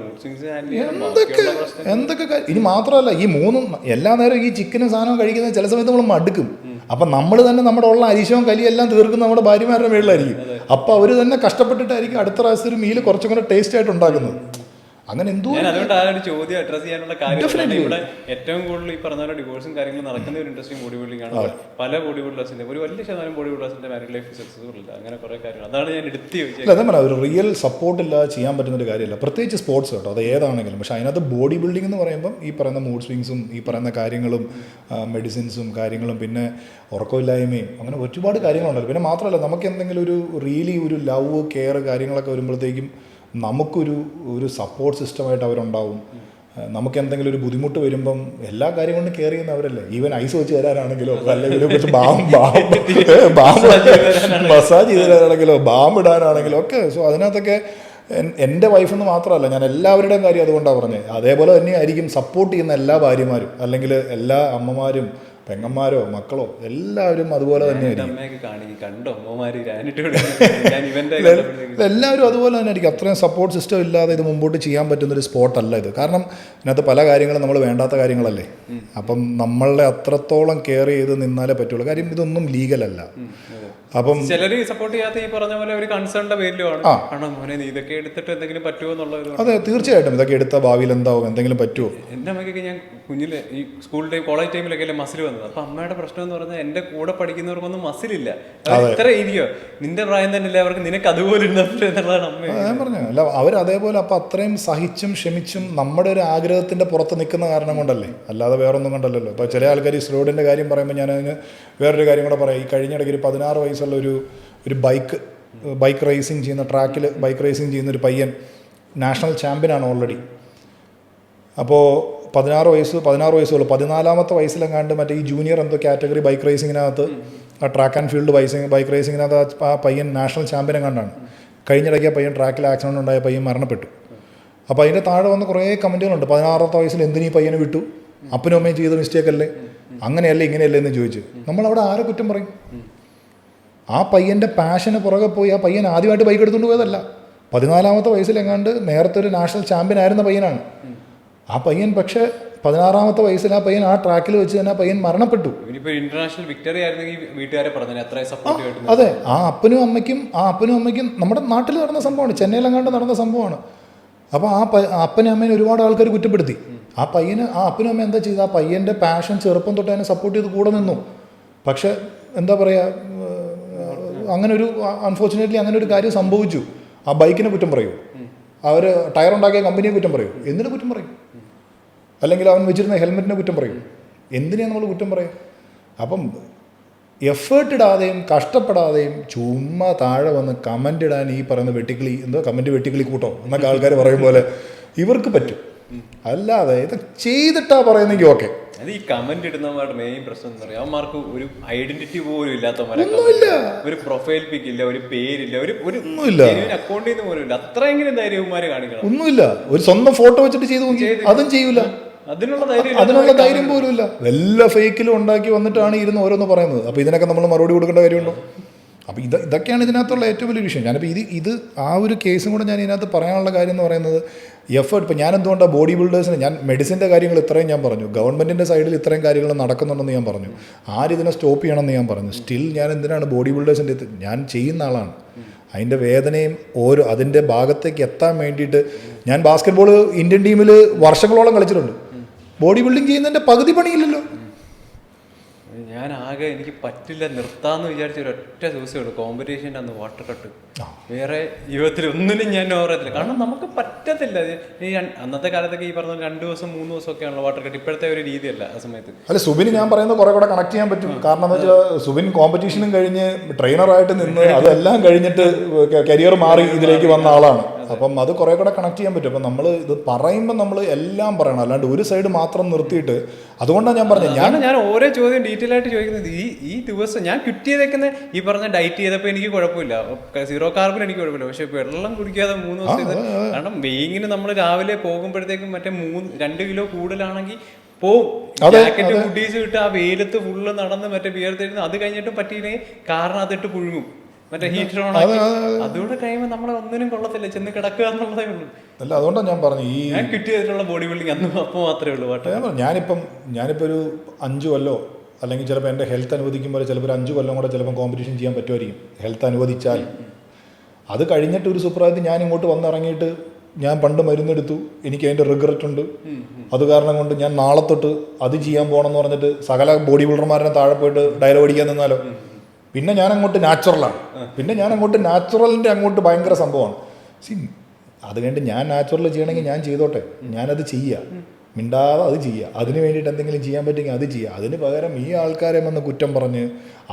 എന്തൊക്കെ ഇനി മാത്രമല്ല ഈ മൂന്നും എല്ലാ നേരം ഈ ചിക്കനും സാധനവും കഴിക്കുന്നത് ചില സമയത്ത് നമ്മൾ മടുക്കും. അപ്പം നമ്മൾ തന്നെ നമ്മുടെ ഉള്ള അരിശവും കലിയെല്ലാം തീർക്കുന്ന നമ്മുടെ ഭാര്യമാരുടെ മേളിലായിരിക്കും. അപ്പോൾ അവർ തന്നെ കഷ്ടപ്പെട്ടിട്ടായിരിക്കും അടുത്ത പ്രാവശ്യത്തെ ഒരു മീല് കുറച്ചും കൂടെ ടേസ്റ്റ് ആയിട്ട് ഉണ്ടാക്കുന്നത്. അങ്ങനെ എന്തോ അതുകൊണ്ട് ആ ഒരു ചോദ്യം അഡ്രസ് ചെയ്യാനുള്ള കാര്യം ഇവിടെ ഏറ്റവും കൂടുതൽ ഈ പറഞ്ഞ പോലെ ഡിവോഴ്സും കാര്യങ്ങളും നടക്കുന്ന ഒരു ഇൻഡസ്ട്രി ബോഡി ബിൽഡിംഗ് ആണ്. പല ബോഡി ബിൽഡേഴ്സിന്റെ ഒരു വലിയ ശതമാനം ബോഡി ബിൽഡേഴ്സിന്റെ മാരീഡ് ലൈഫ് സക്സസ്ഫുൾ ഇല്ല. അങ്ങനെ കുറെ കാര്യങ്ങൾ അതാണ് ഞാൻ എടുത്ത് ചോദിച്ചത്. അതേ പറഞ്ഞാൽ ഒരു റിയൽ സപ്പോർട്ട് ഇല്ലാതെ ചെയ്യാൻ പറ്റുന്ന ഒരു കാര്യമല്ല, പ്രത്യേകിച്ച് സ്പോർട്സ് കേട്ടോ, അത് ഏതാണെങ്കിലും. പക്ഷേ അതിനകത്ത് ബോഡി ബിൽഡിംഗ് എന്ന് പറയുമ്പം ഈ പറയുന്ന മൂഡ് സ്വിങ്സും ഈ പറയുന്ന കാര്യങ്ങളും മെഡിസിൻസും കാര്യങ്ങളും പിന്നെ ഉറക്കമില്ലായ്മയും അങ്ങനെ ഒരുപാട് കാര്യങ്ങളുണ്ടല്ലോ. പിന്നെ മാത്രമല്ല നമുക്ക് എന്തെങ്കിലും ഒരു റിയലി ഒരു ലവ് കെയർ കാര്യങ്ങളൊക്കെ വരുമ്പോഴത്തേക്കും നമുക്കൊരു സപ്പോർട്ട് സിസ്റ്റമായിട്ട് അവരുണ്ടാവും. നമുക്ക് എന്തെങ്കിലും ഒരു ബുദ്ധിമുട്ട് വരുമ്പം എല്ലാ കാര്യം കൊണ്ടും കെയർ ചെയ്യുന്ന അവരല്ലേ. ഈവൻ ഐസ് വെച്ച് തരാനാണെങ്കിലോ അല്ലെങ്കിൽ കുറച്ച് മസാജ് ചെയ്ത് തരാനാണെങ്കിലോ ബാമിടാനാണെങ്കിലോ ഒക്കെ. സോ അതിനകത്തൊക്കെ എൻ്റെ വൈഫെന്ന് മാത്രമല്ല, ഞാൻ എല്ലാവരുടെയും കാര്യം അതുകൊണ്ടാണ് പറഞ്ഞത്. അതേപോലെ തന്നെ ആയിരിക്കും സപ്പോർട്ട് ചെയ്യുന്ന എല്ലാ ഭാര്യമാരും അല്ലെങ്കിൽ എല്ലാ അമ്മമാരും പെങ്ങന്മാരോ മക്കളോ എല്ലാവരും അതുപോലെ തന്നെയായിരിക്കും. എല്ലാവരും അതുപോലെ തന്നെ ആയിരിക്കും. അത്രയും സപ്പോർട്ട് സിസ്റ്റം ഇല്ലാതെ ഇത് മുമ്പോട്ട് ചെയ്യാൻ പറ്റുന്നൊരു സ്പോർട്ടല്ല ഇത്. കാരണം ഇതിനകത്ത് പല കാര്യങ്ങളും നമ്മൾ വേണ്ടാത്ത കാര്യങ്ങളല്ലേ. അപ്പം നമ്മളെ അത്രത്തോളം കെയർ ചെയ്ത് നിന്നാലേ പറ്റുള്ളൂ. കാര്യം ഇതൊന്നും ലീഗലല്ല. അപ്പം ചിലര് സപ്പോർട്ട് ചെയ്യാത്ത ഈ പറഞ്ഞ പോലെ ഒരു കൺസേണിന്റെ പേരിലുമാണ്. കാരണം മോനെ നീ ഇതൊക്കെ എടുത്തിട്ട് എന്തെങ്കിലും പറ്റുമോ എന്നുള്ളത്. അതെ, തീർച്ചയായിട്ടും ഇതൊക്കെ എടുത്ത ഭാവിയിൽ എന്താവും, എന്തെങ്കിലും പറ്റുമോ. എൻ്റെ അമ്മയ്ക്കൊക്കെ ഞാൻ കുഞ്ഞിലെ ഈ സ്കൂൾ ടൈം കോളേജ് ടൈമിലൊക്കെ അല്ലേ മസിൽ വന്നത്. അപ്പൊ അമ്മയുടെ പ്രശ്നം എന്ന് പറഞ്ഞാൽ എൻ്റെ കൂടെ പഠിക്കുന്നവർക്കൊന്നും മസിലില്ല. ഇത്ര ഏരിയോ നിന്റെ പ്രായം തന്നെ അല്ലേ അവർക്ക്, നിനക്ക് അതുപോലെ എന്നുള്ളതാണ് അമ്മ. ഞാൻ പറഞ്ഞു അല്ല, അവർ അതേപോലെ അപ്പം അത്രയും സഹിച്ചും ക്ഷമിച്ചും നമ്മുടെ ഒരു ആഗ്രഹത്തിന്റെ പുറത്ത് നിൽക്കുന്ന കാരണം കൊണ്ടല്ലേ, അല്ലാതെ വേറൊന്നും കൊണ്ടല്ലല്ലോ. ഇപ്പോൾ ചില ആൾക്കാർ ഈ സ്ലോഡിൻ്റെ കാര്യം പറയുമ്പോൾ ഞാനതിന് വേറൊരു കാര്യം കൂടെ പറയാം. ഈ കഴിഞ്ഞിടയ്ക്ക് ഒരു 16 വയസ്സുള്ള ഒരു ബൈക്ക് റേസിംഗ് ചെയ്യുന്ന ട്രാക്കിൽ ബൈക്ക് റേസിംഗ് ചെയ്യുന്ന ഒരു പയ്യൻ നാഷണൽ ചാമ്പ്യനാണ് ഓൾറെഡി. അപ്പോൾ 16 വയസ്സുള്ളൂ. 14ാമത്തെ വയസ്സിലെങ്ങാണ്ട് മറ്റേ ഈ ജൂനിയർ എന്തോ കാറ്റഗറി ബൈക്ക് റേസിങ്ങിനകത്ത് ആ ട്രാക്ക് ആൻഡ് ഫീൽഡ് ബൈക്ക് റേസിങ്ങിനകത്ത് ആ പയ്യൻ നാഷണൽ ചാമ്പ്യൻ എങ്ങാണ്ടാണ്. കഴിഞ്ഞിടയ്ക്ക് ആ പയ്യൻ ട്രാക്കിൽ ആക്സിഡൻറ്റ് ഉണ്ടായ പയ്യൻ മരണപ്പെട്ടു. അപ്പോൾ അതിൻ്റെ താഴെ വന്ന് കുറേ കമൻറ്റുകളുണ്ട്. 16ാമത്തെ വയസ്സിൽ എന്തിനീ പയ്യനെ വിട്ടു, അപ്പനും അമ്മയും ചെയ്ത മിസ്റ്റേക്ക് അല്ലേ, അങ്ങനെയല്ലേ ഇങ്ങനെയല്ലേ എന്ന് ചോദിച്ചു. നമ്മളവിടെ ആരെ കുറ്റം പറയും? ആ പയ്യൻ്റെ പാഷന് പുറകെ പോയി ആ പയ്യൻ ആദ്യമായിട്ട് ബൈക്ക് എടുത്തുകൊണ്ട് പോയതല്ല. 14ാമത്തെ വയസ്സിലെങ്ങാണ്ട് നേരത്തെ ഒരു നാഷണൽ ചാമ്പ്യൻ ആയിരുന്ന പയ്യനാണ് ആ പയ്യൻ. പക്ഷേ 16ാമത്തെ വയസ്സിൽ ആ പയ്യൻ ആ ട്രാക്കിൽ വെച്ച് തന്നെ ആ പയ്യൻ മരണപ്പെട്ടു. ഇന്റർനാഷണൽ വിക്ടറി ആയിരുന്നെങ്കിൽ വീട്ടുകാരെ പറഞ്ഞു അത്ര സപ്പോർട്ട്. അതെ, ആ അപ്പനും അമ്മയ്ക്കും നമ്മുടെ നാട്ടിൽ നടന്ന സംഭവമാണ്, ചെന്നൈയിലെങ്ങാണ്ട് നടന്ന സംഭവമാണ്. അപ്പോൾ ആ അപ്പനും അമ്മേനെ ഒരുപാട് ആൾക്കാർ കുറ്റപ്പെടുത്തി. ആ അപ്പനും അമ്മ എന്താ ചെയ്ത്, ആ പയ്യൻ്റെ പാഷൻ ചെറുപ്പം തൊട്ട് അതിനെ സപ്പോർട്ട് ചെയ്ത് കൂടെ നിന്നു. പക്ഷെ എന്താ പറയുക, അങ്ങനെ ഒരു അൺഫോർച്ചുനേറ്റ്ലി അങ്ങനെ ഒരു കാര്യം സംഭവിച്ചു. ആ ബൈക്കിനെ കുറ്റം പറയൂ, അവർ ടയർ ഉണ്ടാക്കിയ കമ്പനിയെ കുറ്റം പറയൂ, എന്തിനു കുറ്റം പറയും? അല്ലെങ്കിൽ അവൻ വെച്ചിരുന്ന ഹെൽമെറ്റിനെ കുറ്റം പറയും, എന്തിനാണ് നമ്മൾ കുറ്റം പറയുക? അപ്പം എഫേർട്ട് ഇടാതെയും കഷ്ടപ്പെടാതെയും ചുമ്മാ താഴെ വന്ന് കമൻ്റ് ഇടാൻ ഈ പറയുന്ന കമൻറ്റ് വെട്ടിക്കിളി കൂട്ടോ എന്നൊക്കെ ആൾക്കാർ പറയും പോലെ ഇവർക്ക് പറ്റും. അല്ലാതെ ഇത് ചെയ്തിട്ടാ പറയുന്നെങ്കിൽ ഓക്കെ. അത് ഈ കമന്റ് ഇടുന്നവരുടെ മെയിൻ പ്രശ്നം എന്ന് പറയാം, അവന്മാർക്ക് ഒരു ഐഡന്റിറ്റി പോലും ഇല്ലാത്തവന്മാരെ, ഒരു പ്രൊഫൈൽ പിക്ക് ഇല്ല, ഒരു പേരില്ല, ഒരു അക്കൗണ്ടിൽ നിന്ന് പോലും ഇല്ല. അത്രയെങ്കിലും ധൈര്യവന്മാര് കാണിക്കണം. ഒന്നുമില്ല, ഒരു സ്വന്തം ഫോട്ടോ വെച്ചിട്ട് അതും ചെയ്യൂല. അതിനുള്ള ധൈര്യം പോലും ഇല്ല. വല്ല ഫേക്കിലും ഉണ്ടാക്കി വന്നിട്ടാണ് ഇരുന്ന് ഓരോന്ന് പറയുന്നത്. അപ്പോൾ ഇതിനൊക്കെ നമ്മൾ മറുപടി കൊടുക്കേണ്ട കാര്യമുണ്ടോ? അപ്പോൾ ഇതൊക്കെയാണ് ഇതിനകത്തുള്ള ഏറ്റവും വലിയ വിഷയം. ഞാനിപ്പോൾ ഇത് ആ ഒരു കേസും കൂടെ ഞാൻ ഇതിനകത്ത് പറയാനുള്ള കാര്യം എന്ന് പറയുന്നത് എഫേർട്ട്. ഇപ്പോൾ ഞാൻ എന്തുകൊണ്ടാണ് ബോഡി ബിൽഡേഴ്സിന്, ഞാൻ മെഡിസിൻ്റെ കാര്യങ്ങൾ ഇത്രയും ഞാൻ പറഞ്ഞു, ഗവൺമെൻറ്റിൻ്റെ സൈഡിൽ ഇത്രയും കാര്യങ്ങൾ നടക്കുന്നുണ്ടെന്ന് ഞാൻ പറഞ്ഞു, ആരിതിനെ സ്റ്റോപ്പ് ചെയ്യണമെന്ന് ഞാൻ പറഞ്ഞു. സ്റ്റിൽ ഞാൻ എന്തിനാണ് ബോഡി ബിൽഡേഴ്സിൻ്റെ, ഞാൻ ചെയ്യുന്ന ആളാണ്. അതിൻ്റെ വേദനയും അതിൻ്റെ ഭാഗത്തേക്ക് എത്താൻ വേണ്ടിയിട്ട് ഞാൻ ബാസ്കറ്റ്ബോൾ ഇന്ത്യൻ ടീമിൽ വർഷങ്ങളോളം കളിച്ചിട്ടുണ്ട്. ബോഡി ബിൽഡിങ് ചെയ്യുന്നതിൻ്റെ പകുതി പണിയില്ലല്ലോ. ഞാൻ ആകെ എനിക്ക് പറ്റില്ല നിർത്താമെന്ന് വിചാരിച്ച ഒരൊറ്റ ദിവസമുള്ളൂ, കോമ്പറ്റീഷൻ്റെ അന്ന് വാട്ടർ കട്ട്. വേറെ ജീവിതത്തിൽ ഒന്നിനും ഞാൻ ഓർമ്മത്തില്ല, കാരണം നമുക്ക് പറ്റത്തില്ല. ഈ അന്നത്തെ കാലത്തൊക്കെ ഈ പറഞ്ഞ 2 ദിവസം 3 ദിവസം ഒക്കെയാണല്ലോ വാട്ടർ കട്ട്. ഇപ്പോഴത്തെ ഒരു രീതിയല്ല ആ സമയത്ത്. അല്ല, സുബിന് ഞാൻ പറയുന്നത് കുറെ കൂടെ കണക്ട് ചെയ്യാൻ പറ്റും. കാരണം എന്താ വെച്ചാൽ സുബിൻ കോമ്പറ്റീഷനും കഴിഞ്ഞ് ട്രെയിനറായിട്ട് നിന്ന് അതെല്ലാം കഴിഞ്ഞിട്ട് കരിയർ മാറി ഇതിലേക്ക് വന്ന ആളാണ്. അപ്പം അത് കുറെ കൂടെ കണക്ട് ചെയ്യാൻ പറ്റും. അപ്പം നമ്മൾ ഇത് പറയുമ്പോൾ നമ്മൾ എല്ലാം പറയണം, അല്ലാണ്ട് ഒരു സൈഡ് മാത്രം നിർത്തിയിട്ട്. അതുകൊണ്ടാണ് ഞാൻ പറഞ്ഞത്, ഞാൻ ഓരോ ചോദ്യം ഡീറ്റെയിൽ ആയിട്ട് ചോദിക്കുന്നത്. ഈ ദിവസം ഞാൻ ക്വിറ്റ് ചെയ്തേക്കുന്ന ഈ പറഞ്ഞ ഡയറ്റ് ചെയ്തപ്പോൾ എനിക്ക് കുഴപ്പമില്ല, 0 കാർബൺ എനിക്ക് കുഴപ്പമില്ല. പക്ഷെ വെള്ളം കുടിക്കാതെ 3 ദിവസം, കാരണം വെയിങ്ങിന് നമ്മൾ രാവിലെ പോകുമ്പോഴത്തേക്കും മറ്റേ 2 കിലോ കൂടുതലാണെങ്കിൽ പോവും. ജാക്കറ്റ് കുട്ടീസ് ഇട്ട് ആ വെയിലത്ത് ഫുള്ള് നടന്ന് മറ്റേ വിയർത്തെഴുന്ന് അത് കഴിഞ്ഞിട്ടും പറ്റിയില്ലെങ്കിൽ കാരണം അതിട്ട് പുഴുങ്ങും. മറ്റേ ഹീറ്റർ ഓൺ ആക്കി അതുകൂടെ കഴിയുമ്പോൾ നമ്മളെ ഒന്നിനും കൊള്ളത്തില്ല, ചെന്ന് കിടക്കുക എന്നുള്ളതേ ഉള്ളൂ. അല്ല, അതുകൊണ്ടാണ് ഞാൻ പറഞ്ഞു ഞാൻ ക്വിറ്റ് ചെയ്തിട്ടുള്ള ബോഡി ബിൽഡിംഗ് അന്ന് അപ്പോൾ മാത്രമേ ഉള്ളൂ. ഞാനിപ്പോൾ ഒരു 5 കൊല്ലോ അല്ലെങ്കിൽ ചിലപ്പോൾ എൻ്റെ ഹെൽത്ത് അനുവദിക്കുമ്പോൾ ചിലപ്പോൾ ഒരു 5 കൊല്ലം കൂടെ ചിലപ്പോൾ കോമ്പറ്റീഷൻ ചെയ്യാൻ പറ്റുമായിരിക്കും, ഹെൽത്ത് അനുവദിച്ചാൽ. അത് കഴിഞ്ഞിട്ട് ഒരു സുപ്രഭാതത്തിൽ ഞാൻ ഇങ്ങോട്ട് വന്നിറങ്ങിയിട്ട് ഞാൻ പണ്ട് മരുന്നെടുത്തു, എനിക്ക് അതിൻ്റെ റിഗ്രറ്റ് ഉണ്ട്, അത് കാരണം കൊണ്ട് ഞാൻ നാളെ തൊട്ട് അത് ചെയ്യാൻ പോകണമെന്ന് പറഞ്ഞിട്ട് സകല ബോഡി ബിൽഡർമാരെ താഴെ പോയിട്ട് ഡയലോഗ് അടിക്കാൻ നിന്നാലോ? പിന്നെ ഞാൻ അങ്ങോട്ട് നാച്ചുറലാണ്, നാച്ചുറലിൻ്റെ അങ്ങോട്ട് ഭയങ്കര സംഭവമാണ്. അത് കഴിഞ്ഞിട്ട് ഞാൻ നാച്ചുറൽ ചെയ്യണമെങ്കിൽ ഞാൻ ചെയ്തോട്ടെ, ഞാനത് ചെയ്യുക, മിണ്ടാതെ അത് ചെയ്യുക, അതിന് വേണ്ടിയിട്ട് എന്തെങ്കിലും ചെയ്യാൻ പറ്റുമെങ്കിൽ അത് ചെയ്യുക. അതിന് പകരം ഈ ആൾക്കാരെ വന്ന് കുറ്റം പറഞ്ഞ്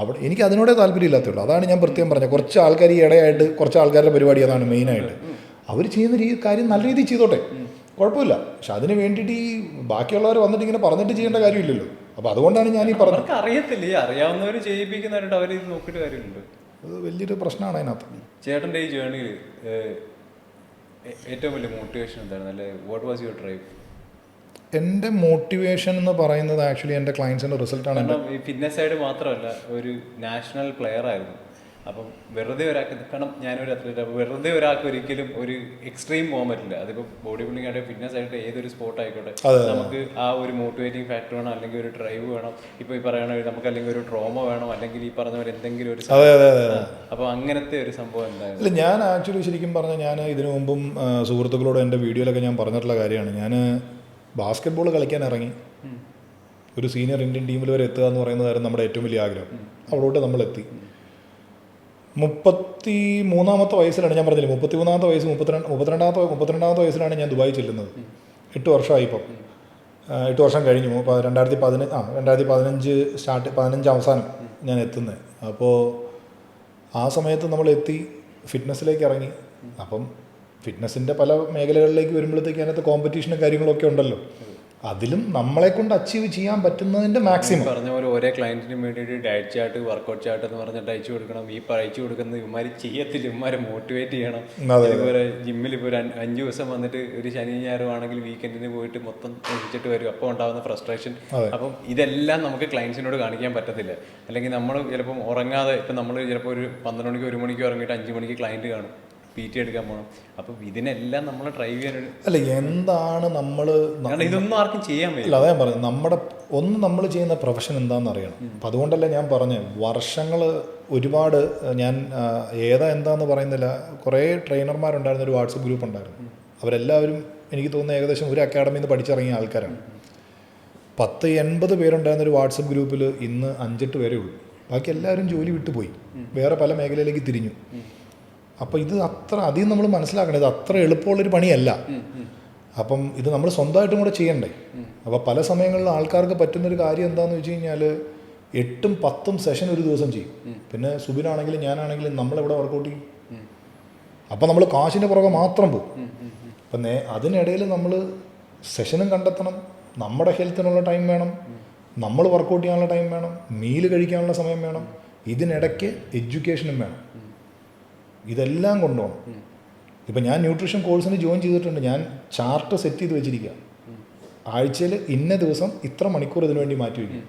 അവിടെ എനിക്ക് അതിനോടേ താല്പര്യമില്ലാത്തുള്ളൂ. അതാണ് ഞാൻ പ്രത്യേകം പറഞ്ഞത്. കുറച്ച് ആൾക്കാർ ഈ ഇടയായിട്ട് കുറച്ച് ആൾക്കാരുടെ പരിപാടി അതാണ് മെയിനായിട്ട്. അവർ ചെയ്യുന്ന കാര്യം നല്ല രീതിയിൽ ചെയ്തോട്ടെ, കുഴപ്പമില്ല. പക്ഷെ അതിന് വേണ്ടിയിട്ട് ഈ ബാക്കിയുള്ളവർ വന്നിട്ട് ഇങ്ങനെ പറഞ്ഞിട്ട് ചെയ്യേണ്ട കാര്യമില്ലല്ലോ. അപ്പോൾ അതുകൊണ്ടാണ് ഞാൻ ഈ പറഞ്ഞത്. അറിയത്തില്ല, അറിയാവുന്നവർ ചെയ്യിപ്പിക്കുന്നവരുണ്ട്, അവർ ഇത് നോക്കിയിട്ട് കാര്യമുണ്ട്. അത് വലിയൊരു പ്രശ്നമാണ് അതിനകത്ത്. ചേട്ടൻ്റെ ഈ ജേർണിയിൽ ഏറ്റവും വലിയ മോട്ടിവേഷൻ എന്തായിരുന്നു? അല്ലെ, വാട്ട് വാസ് യുവർ ഡ്രൈവ്? എൻ്റെ മോട്ടിവേഷൻ എന്ന് പറയുന്നത് ആക്ച്വലി എൻ്റെ ക്ലയൻസിൻ്റെ റിസൾട്ടാണ്. ഈ ഫിറ്റ്നസ് സൈഡ് മാത്രമല്ല, ഒരു നാഷണൽ പ്ലെയർ ആയിരുന്നു. അപ്പം വെറുതെ ഒരാൾക്ക്, കാരണം ഞാനൊരു അത്ലറ്റ്, അപ്പോൾ വെറുതെ ഒരാൾക്ക് ഒരിക്കലും ഒരു എക്സ്ട്രീം പോകാൻ പറ്റില്ല. അതിപ്പോൾ ബോഡി ബിൽഡിംഗ് ആയിട്ട് ഫിറ്റ്നസ് ആയിട്ട് ഏതൊരു സ്പോർട്ട് ആയിക്കോട്ടെ, നമുക്ക് ആ ഒരു മോട്ടിവേറ്റിംഗ് ഫാക്ടർ വേണം, അല്ലെങ്കിൽ ഒരു ഡ്രൈവ് വേണം. ഇപ്പോൾ ഈ പറയണ നമുക്ക് അല്ലെങ്കിൽ ഒരു ട്രോമ വേണം, അല്ലെങ്കിൽ ഈ പറഞ്ഞ പോലെ എന്തെങ്കിലും ഒരു. അപ്പോൾ അങ്ങനത്തെ ഒരു സംഭവം എന്തായാലും ഇല്ല. ഞാൻ ആക്ച്വലി ശരിക്കും പറഞ്ഞാൽ ഞാൻ ഇതിനു മുമ്പും സുഹൃത്തുക്കളോട് എൻ്റെ വീഡിയോയിലൊക്കെ ഞാൻ പറഞ്ഞിട്ടുള്ള കാര്യമാണ്. ഞാൻ ബാസ്കറ്റ് ബോൾ കളിക്കാൻ ഇറങ്ങി ഒരു സീനിയർ ഇന്ത്യൻ ടീമിൽ വരെ എത്തുക എന്ന് പറയുന്നതായിരുന്നു നമ്മുടെ ഏറ്റവും വലിയ ആഗ്രഹം. അവിടോട്ട് നമ്മളെത്തി. 33-ാമത്തെ വയസ്സിലാണ്, ഞാൻ പറഞ്ഞില്ലേ 33-ാമത്തെ വയസ്സ്, 32-ാമത്തെ വയസ്സിലാണ് ഞാൻ ദുബായി ചെല്ലുന്നത്. 8 വർഷമായിപ്പം, 8 വർഷം കഴിഞ്ഞു. 2015 സ്റ്റാർട്ട്, 15 അവസാനം ഞാൻ എത്തുന്നത്. അപ്പോൾ ആ സമയത്ത് നമ്മൾ എത്തി, ഫിറ്റ്നസ്സിലേക്ക് ഇറങ്ങി. അപ്പം ഫിറ്റ്നസ്സിൻ്റെ പല മേഖലകളിലേക്ക് വരുമ്പോഴത്തേക്ക് അതിനകത്ത് കോമ്പറ്റീഷനും കാര്യങ്ങളൊക്കെ ഉണ്ടല്ലോ. അതിലും നമ്മളെ കൊണ്ട് അച്ചീവ് ചെയ്യാൻ പറ്റുന്നതിൻ്റെ മാക്സിമം. പറഞ്ഞ പോലെ ഓരോ ക്ലയൻറ്റിനും വേണ്ടിയിട്ട് ഡയറ്റ് ചാർട്ട്, വർക്കൗട്ട് ചാർട്ട് എന്ന് പറഞ്ഞിട്ട് അയച്ചു കൊടുക്കണം. ഈ അയച്ചു കൊടുക്കുന്നത് ഇവന്മാർ ചെയ്യത്തില്ല, ഇവന്മാരെ മോട്ടിവേറ്റ് ചെയ്യണം. അതുപോലെ ജിമ്മിൽ ഇപ്പോൾ ഒരു 5 ദിവസം വന്നിട്ട് ഒരു ശനി ഞായറും ആണെങ്കിൽ വീക്കെൻഡിന് പോയിട്ട് മൊത്തം കഴിച്ചിട്ട് വരും. അപ്പോൾ ഉണ്ടാകുന്ന ഫ്രസ്ട്രേഷൻ. അപ്പം ഇതെല്ലാം നമുക്ക് ക്ലയൻസിനോട് കാണിക്കാൻ പറ്റത്തില്ല. അല്ലെങ്കിൽ നമ്മൾ ചിലപ്പം ഉറങ്ങാതെ, ഇപ്പം നമ്മൾ ചിലപ്പോൾ ഒരു 12 മണിക്കോ 1 മണിക്കോ ഇറങ്ങിയിട്ട് 5 മണിക്ക് ക്ലയൻറ്റ് കാണും, PT എടുക്കാൻ പോകണം. അപ്പം ഇതിനെല്ലാം നമ്മൾ ഡ്രൈവ് ചെയ്യാനൊരു അല്ല, എന്താണ് നമ്മൾ, ഇതൊന്നും ആർക്കും ചെയ്യാൻ പറ്റില്ല. അതാ ഞാൻ പറഞ്ഞത്, നമ്മൾ ചെയ്യുന്ന പ്രൊഫഷൻ എന്താണെന്ന് അറിയണം. അപ്പം അതുകൊണ്ടല്ലേ ഞാൻ പറഞ്ഞത്, വർഷങ്ങൾ ഒരുപാട് ഞാൻ എന്താന്ന് പറയുന്നില്ല, കുറേ ട്രെയിനർമാരുണ്ടായിരുന്ന ഒരു വാട്സപ്പ് ഗ്രൂപ്പ് ഉണ്ടായിരുന്നു. അവരെല്ലാവരും എനിക്ക് തോന്നുന്നു ഏകദേശം ഒരു അക്കാഡമിയിൽ നിന്ന് പഠിച്ചിറങ്ങിയ ആൾക്കാരാണ്. 10-80 പേരുണ്ടായിരുന്ന ഒരു വാട്സപ്പ് ഗ്രൂപ്പിൽ ഇന്ന് 5-8 പേരേ ഉള്ളൂ. ബാക്കി എല്ലാവരും ജോലി വിട്ടുപോയി, വേറെ പല മേഖലയിലേക്ക് തിരിഞ്ഞു. അപ്പോൾ ഇത് അധികം നമ്മൾ മനസ്സിലാക്കണം, ഇത് അത്ര എളുപ്പമുള്ളൊരു പണിയല്ല. അപ്പം ഇത് നമ്മൾ സ്വന്തമായിട്ടും കൂടെ ചെയ്യണ്ടേ. അപ്പോൾ പല സമയങ്ങളിൽ ആൾക്കാർക്ക് പറ്റുന്നൊരു കാര്യം എന്താണെന്ന് വെച്ച് കഴിഞ്ഞാൽ 8-10 സെഷൻ ഒരു ദിവസം ചെയ്യും. പിന്നെ സുബിനാണെങ്കിലും ഞാനാണെങ്കിലും നമ്മളെവിടെ വർക്കൗട്ട് ചെയ്യും. അപ്പം നമ്മൾ കാശിൻ്റെ പുറകെ മാത്രം പോകും. അപ്പം അതിനിടയിൽ നമ്മൾ സെഷനും കണ്ടെത്തണം, നമ്മുടെ ഹെൽത്തിനുള്ള ടൈം വേണം, നമ്മൾ വർക്കൗട്ട് ചെയ്യാനുള്ള ടൈം വേണം, മീല് കഴിക്കാനുള്ള സമയം വേണം, ഇതിനിടയ്ക്ക് എഡ്യൂക്കേഷനും വേണം. ഇതെല്ലാം കൊണ്ടുപോകണം. ഇപ്പം ഞാൻ ന്യൂട്രീഷൻ കോഴ്സിന് ജോയിൻ ചെയ്തിട്ടുണ്ട്. ഞാൻ ചാർട്ട് സെറ്റ് ചെയ്ത് വെച്ചിരിക്കുക. ആഴ്ചയിൽ ഇന്ന ദിവസം ഇത്ര മണിക്കൂർ ഇതിനു വേണ്ടി മാറ്റി വയ്ക്കും.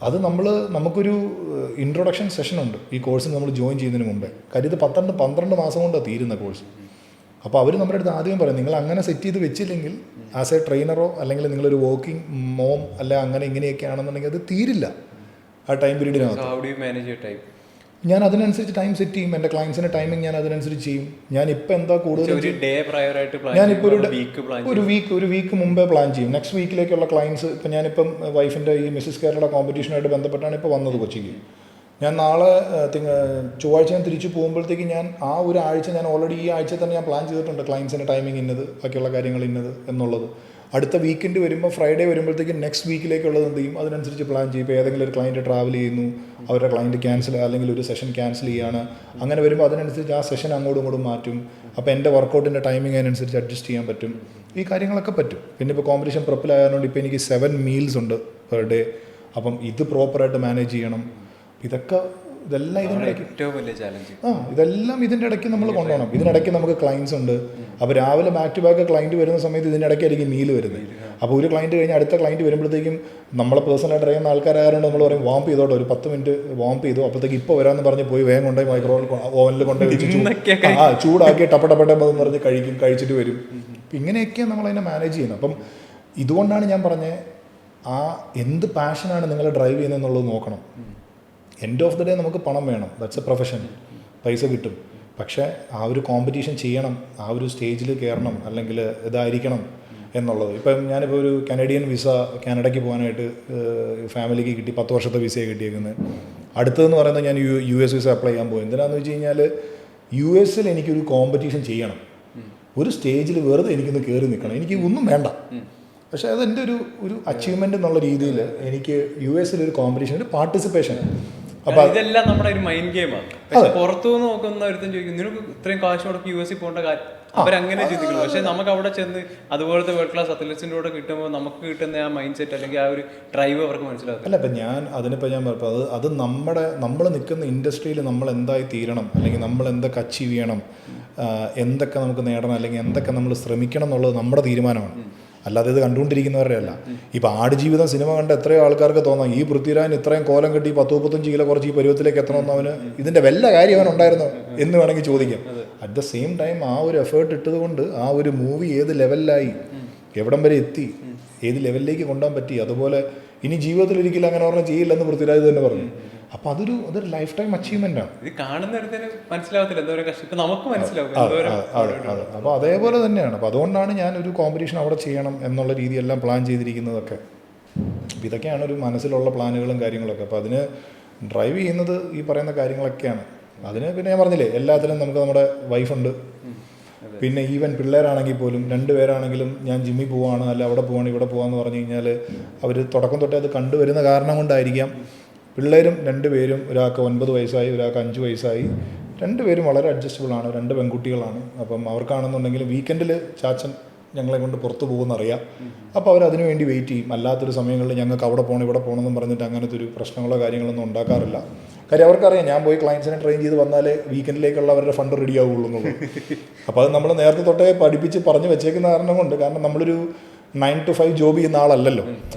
അത് നമുക്കൊരു ഇൻട്രൊഡക്ഷൻ സെഷനുണ്ട് ഈ കോഴ്സിന് നമ്മൾ ജോയിൻ ചെയ്യുന്നതിന് മുമ്പേ. കാര്യം ഇത് 12 മാസം കൊണ്ടാണ് തീരുന്ന കോഴ്സ്. അപ്പോൾ അവർ നമ്മുടെ അടുത്ത് ആദ്യം പറയും, നിങ്ങൾ അങ്ങനെ സെറ്റ് ചെയ്ത് വെച്ചില്ലെങ്കിൽ ആസ് എ ട്രെയിനറോ അല്ലെങ്കിൽ നിങ്ങളൊരു വർക്കിംഗ് മോം അല്ല അങ്ങനെ ഇങ്ങനെയൊക്കെ ആണെന്നുണ്ടെങ്കിൽ അത് തീരില്ല ആ ടൈം പീരീഡിനകത്ത്. ഞാൻ അതിനനുസരിച്ച് ടൈം സെറ്റ് ചെയ്യും. എൻ്റെ ക്ലയൻസിൻ്റെ ടൈമിംഗ് ഞാൻ അതിനനുസരിച്ച് ചെയ്യും. ഞാനിപ്പോൾ എന്താ കൂടുതൽ, ഞാനിപ്പോൾ ഒരു വീക്ക് മുമ്പേ പ്ലാൻ ചെയ്യും. നെക്സ്റ്റ് വീക്കിലേക്കുള്ള ക്ലയൻസ്, ഇപ്പം ഞാനിപ്പം വൈഫിൻ്റെ ഈ മിസ്സസ് കേരള കോമ്പറ്റീഷനായിട്ട് ബന്ധപ്പെട്ടാണ് ഇപ്പോൾ വന്നത് കൊച്ചിക്ക്. ഞാൻ നാളെ ചൊവ്വാഴ്ച ഞാൻ തിരിച്ചു പോകുമ്പോഴത്തേക്ക് ഞാൻ ആ ഒരു ആഴ്ച ഞാൻ ഓൾറെഡി ഈ ആഴ്ച തന്നെ ഞാൻ പ്ലാൻ ചെയ്തിട്ടുണ്ട് ക്ലയൻസിൻ്റെ ടൈമിംഗ് ഇന്നത്, ബാക്കിയുള്ള കാര്യങ്ങൾ ഇന്നത് എന്നുള്ളത്. അടുത്ത വീക്കെൻഡ് വരുമ്പോൾ ഫ്രൈഡേ വരുമ്പോഴത്തേക്ക് നെക്സ്റ്റ് വീക്കിലേക്കുള്ളത് എന്ത് ചെയ്യും, അതിനനുസരിച്ച് പ്ലാൻ ചെയ്യും. ഇപ്പോൾ ഏതെങ്കിലും ഒരു ക്ലയൻറ്റ് ട്രാവൽ ചെയ്യുന്നു, അവരുടെ ക്ലയൻറ്റ് ക്യാൻസൽ അല്ലെങ്കിൽ ഒരു സെഷൻ ക്യാൻസൽ ചെയ്യുകയാണ്, അങ്ങനെ വരുമ്പോൾ അതിനനുസരിച്ച് ആ സെഷൻ അങ്ങോട്ടും ഇങ്ങോട്ടും മാറ്റും. അപ്പോൾ എൻ്റെ വർക്കൗട്ടിൻ്റെ ടൈമിംഗ് അതിനനുസരിച്ച് അഡ്ജസ്റ്റ് ചെയ്യാൻ പറ്റും. ഈ കാര്യങ്ങളൊക്കെ പറ്റും. പിന്നെ ഇപ്പോൾ കോമ്പറ്റീഷൻ പ്രിപ്പയറായതുകൊണ്ട് ഇപ്പോൾ എനിക്ക് 7 മീൽസ് ഉണ്ട് പെർ ഡേ. അപ്പം ഇത് പ്രോപ്പറായിട്ട് മാനേജ് ചെയ്യണം. ഇതെല്ലാം ഇതിൻ്റെ ഇടയ്ക്ക് ഏറ്റവും വലിയ ചാലഞ്ച്. ഇതെല്ലാം ഇതിൻ്റെ ഇടയ്ക്ക് നമ്മൾ കൊണ്ടുപോകണം. ഇതിനിടയ്ക്ക് നമുക്ക് ക്ലയൻസ് ഉണ്ട്, അപ്പോൾ രാവിലെ ബാക്ക് ടു ബാക്ക് ക്ലയൻറ്റ് വരുന്ന സമയത്ത് ഇതിൻ്റെ ഇടയ്ക്കായിരിക്കും മീൽ വരുന്നത്. അപ്പോൾ ഒരു ക്ലയൻറ്റ് കഴിഞ്ഞ് അടുത്ത ക്ലയൻറ്റ് വരുമ്പോഴത്തേക്കും നമ്മളെ പേഴ്സണലായിട്ട് അറിയുന്ന ആൾക്കാരായതുകൊണ്ട് നമ്മൾ പറയും വാംപ്പ് ചെയ്തോട്ടെ, ഒരു 10 മിനിറ്റ് വാംപ്പ് ചെയ്തു, അപ്പോഴത്തേക്ക് ഇപ്പോൾ വരാമെന്ന് പറഞ്ഞ് പോയി വേഗം കൊണ്ടുപോയി മൈക്രോവേവ് ഓവനിൽ കൊണ്ടുപോയി വെച്ച് ചൂടാക്കി ടപ്പടപ്പെട്ടെന്ന് പറഞ്ഞ് കഴിച്ചിട്ട് വരും. അപ്പം ഇങ്ങനെയൊക്കെയാണ് നമ്മളതിനെ മാനേജ് ചെയ്യുന്നത്. അപ്പം ഇതുകൊണ്ടാണ് ഞാൻ പറഞ്ഞത്, ആ എന്ത് പാഷനാണ് നിങ്ങൾ ഡ്രൈവ് ചെയ്യുന്നതെന്നുള്ളത് നോക്കണം. എൻഡ് ഓഫ് ദ ഡേ നമുക്ക് പണം വേണം, ദാറ്റ്സ് എ പ്രൊഫഷൻ, പൈസ കിട്ടും. പക്ഷേ ആ ഒരു കോമ്പറ്റീഷൻ ചെയ്യണം, ആ ഒരു സ്റ്റേജിൽ കയറണം, അല്ലെങ്കിൽ ഇതായിരിക്കണം എന്നുള്ളത്. ഇപ്പം ഞാനിപ്പോൾ ഒരു കനഡിയൻ വിസ കാനഡയ്ക്ക് പോകാനായിട്ട് ഫാമിലിക്ക് കിട്ടി, 10 വർഷത്തെ വിസയാണ് കിട്ടിയേക്കുന്നത്. അടുത്തതെന്ന് പറയുന്നത് ഞാൻ US വിസ അപ്ലൈ ചെയ്യാൻ പോകും. എന്തിനാണെന്ന് വെച്ച് കഴിഞ്ഞാൽ US എനിക്കൊരു കോമ്പറ്റീഷൻ ചെയ്യണം, ഒരു സ്റ്റേജിൽ വെറുതെ എനിക്കൊന്ന് കയറി നിൽക്കണം, എനിക്ക് ഒന്നും വേണ്ട. പക്ഷേ അതെൻ്റെ ഒരു അച്ചീവ്മെൻ്റ് എന്നുള്ള രീതിയിൽ എനിക്ക് US ഒരു കോമ്പറ്റീഷൻ, ഒരു പാർട്ടിസിപ്പേഷൻ. അപ്പോൾ ഇതെല്ലാം നമ്മുടെ ഒരു മൈൻഡ് ഗെയിമാണ്. പക്ഷെ പുറത്തുനിന്ന് നോക്കുന്ന ഒരുത്തൻ ചോദിക്കും നിനക്ക് ഇത്രയും കാശ് മുടക്കി US പോകേണ്ട കാര്യം, അവരങ്ങനെ ചിന്തിക്കുന്നു. പക്ഷെ നമുക്ക് അവിടെ ചെന്ന് അതുപോലത്തെ വേൾഡ് ക്ലാസ് അത്ലറ്റ്സിൻ്റെ കൂടെ കിട്ടുമ്പോൾ നമുക്ക് കിട്ടുന്ന ആ മൈൻഡ് സെറ്റ് അല്ലെങ്കിൽ ആ ഒരു ഡ്രൈവ് അവർക്ക് മനസ്സിലാക്കും. അല്ല, ഇപ്പം ഞാൻ പറഞ്ഞപ്പോൾ അത് നമ്മൾ നിൽക്കുന്ന ഇൻഡസ്ട്രിയിൽ നമ്മൾ എന്തായി തീരണം, അല്ലെങ്കിൽ നമ്മൾ എന്തൊക്കെ അച്ചീവ് ചെയ്യണം, എന്തൊക്കെ നമുക്ക് നേടണം, അല്ലെങ്കിൽ എന്തൊക്കെ നമ്മൾ ശ്രമിക്കണം എന്നുള്ളത് നമ്മുടെ തീരുമാനമാണ്, അല്ലാതെ ഇത് കണ്ടുകൊണ്ടിരിക്കുന്നവരുടെ അല്ല. ഇപ്പോൾ ആടുജീവിതം സിനിമ കണ്ട എത്രയോ ആൾക്കാർക്ക് തോന്നാം ഈ പൃഥ്വിരാജ് ഇത്രയും കോലം കെട്ടി 10-35 കിലോ കുറച്ച് ഈ പരുവത്തിലേക്ക് എത്തണമെന്ന് അവന് ഇതിൻ്റെ വല്ല കാര്യം അവനുണ്ടായിരുന്നോ എന്ന് വേണമെങ്കിൽ ചോദിക്കാം. അറ്റ് ദ സെയിം ടൈം ആ ഒരു എഫേർട്ട് ഇട്ടത് കൊണ്ട് ആ ഒരു മൂവി ഏത് ലെവലിലായി, എവിടം വരെ എത്തി, ഏത് ലെവലിലേക്ക് കൊണ്ടുപോകാൻ പറ്റി. അതുപോലെ ഇനി ജീവിതത്തിൽ ഒരിക്കലും അങ്ങനെ പറഞ്ഞാൽ ചെയ്യില്ലെന്ന് പൃഥ്വിരാജ് തന്നെ പറഞ്ഞു. അപ്പോൾ അതൊരു ലൈഫ് ടൈം അച്ചീവ്മെൻ്റ് ആണ്. ഇത് കാണുന്നവർക്ക് മനസ്സിലാവത്തില്ല എന്തോരം കഷ്ടം, നമുക്ക് മനസ്സിലാവും. അപ്പോൾ അതേപോലെ തന്നെയാണ്. അപ്പോൾ അതുകൊണ്ടാണ് ഞാൻ ഒരു കോമ്പറ്റീഷൻ അവിടെ ചെയ്യണം എന്നുള്ള രീതിയെല്ലാം പ്ലാൻ ചെയ്തിരിക്കുന്നതൊക്കെ. അപ്പോൾ ഇതൊക്കെയാണ് ഒരു മനസ്സിലുള്ള പ്ലാനുകളും കാര്യങ്ങളൊക്കെ. അപ്പോൾ അതിന് ഡ്രൈവ് ചെയ്യുന്നത് ഈ പറയുന്ന കാര്യങ്ങളൊക്കെയാണ്. അതിന് പിന്നെ ഞാൻ പറഞ്ഞില്ലേ, എല്ലാത്തിലും നമുക്ക് നമ്മുടെ വൈഫുണ്ട്, പിന്നെ ഈവൻ പിള്ളേരാണെങ്കിൽ പോലും 2 പേരാണെങ്കിലും ഞാൻ ജിമ്മിൽ പോവാണ്, അല്ല അവിടെ പോവാണ്, ഇവിടെ പോകാമെന്ന് പറഞ്ഞു കഴിഞ്ഞാൽ അവർ തുടക്കം തൊട്ടേ അത് കണ്ടുവരുന്ന കാരണം കൊണ്ടായിരിക്കാം. പിള്ളേരും 2 പേരും, ഒരാൾക്ക് 9 വയസ്സായി, ഒരാൾക്ക് 5 വയസ്സായി, 2 പേരും വളരെ അഡ്ജസ്റ്റബിളാണ്, 2 പെൺകുട്ടികളാണ്. അപ്പം അവർക്കാണെന്നുണ്ടെങ്കിൽ വീക്കെൻഡിൽ ചാച്ചൻ ഞങ്ങളെ കൊണ്ട് പുറത്ത് പോകുമെന്നറിയാം. അപ്പോൾ അവരതിനു വേണ്ടി വെയിറ്റ് ചെയ്യും. അല്ലാത്തൊരു സമയങ്ങളിൽ ഞങ്ങൾക്ക് അവിടെ പോകണം ഇവിടെ പോകണമെന്നും പറഞ്ഞിട്ട് അങ്ങനത്തെ ഒരു പ്രശ്നങ്ങളോ കാര്യങ്ങളൊന്നും ഉണ്ടാക്കാറില്ല. കാര്യം അവർക്കറിയാം ഞാൻ പോയി ക്ലയൻസിനെ ട്രെയിൻ ചെയ്ത് വന്നാലേ വീക്കെൻഡിലേക്കുള്ള അവരുടെ ഫണ്ട് റെഡി ആവുള്ളൂ എന്നുള്ളത്. അപ്പോൾ അത് നമ്മൾ നേരത്തെ തൊട്ടേ പഠിപ്പിച്ച് പറഞ്ഞു വെച്ചേക്കുന്ന കാരണം കൊണ്ട്, കാരണം നമ്മളൊരു 9 to 5 ജോബ് ചെയ്യുന്ന ആളല്ലല്ലോ.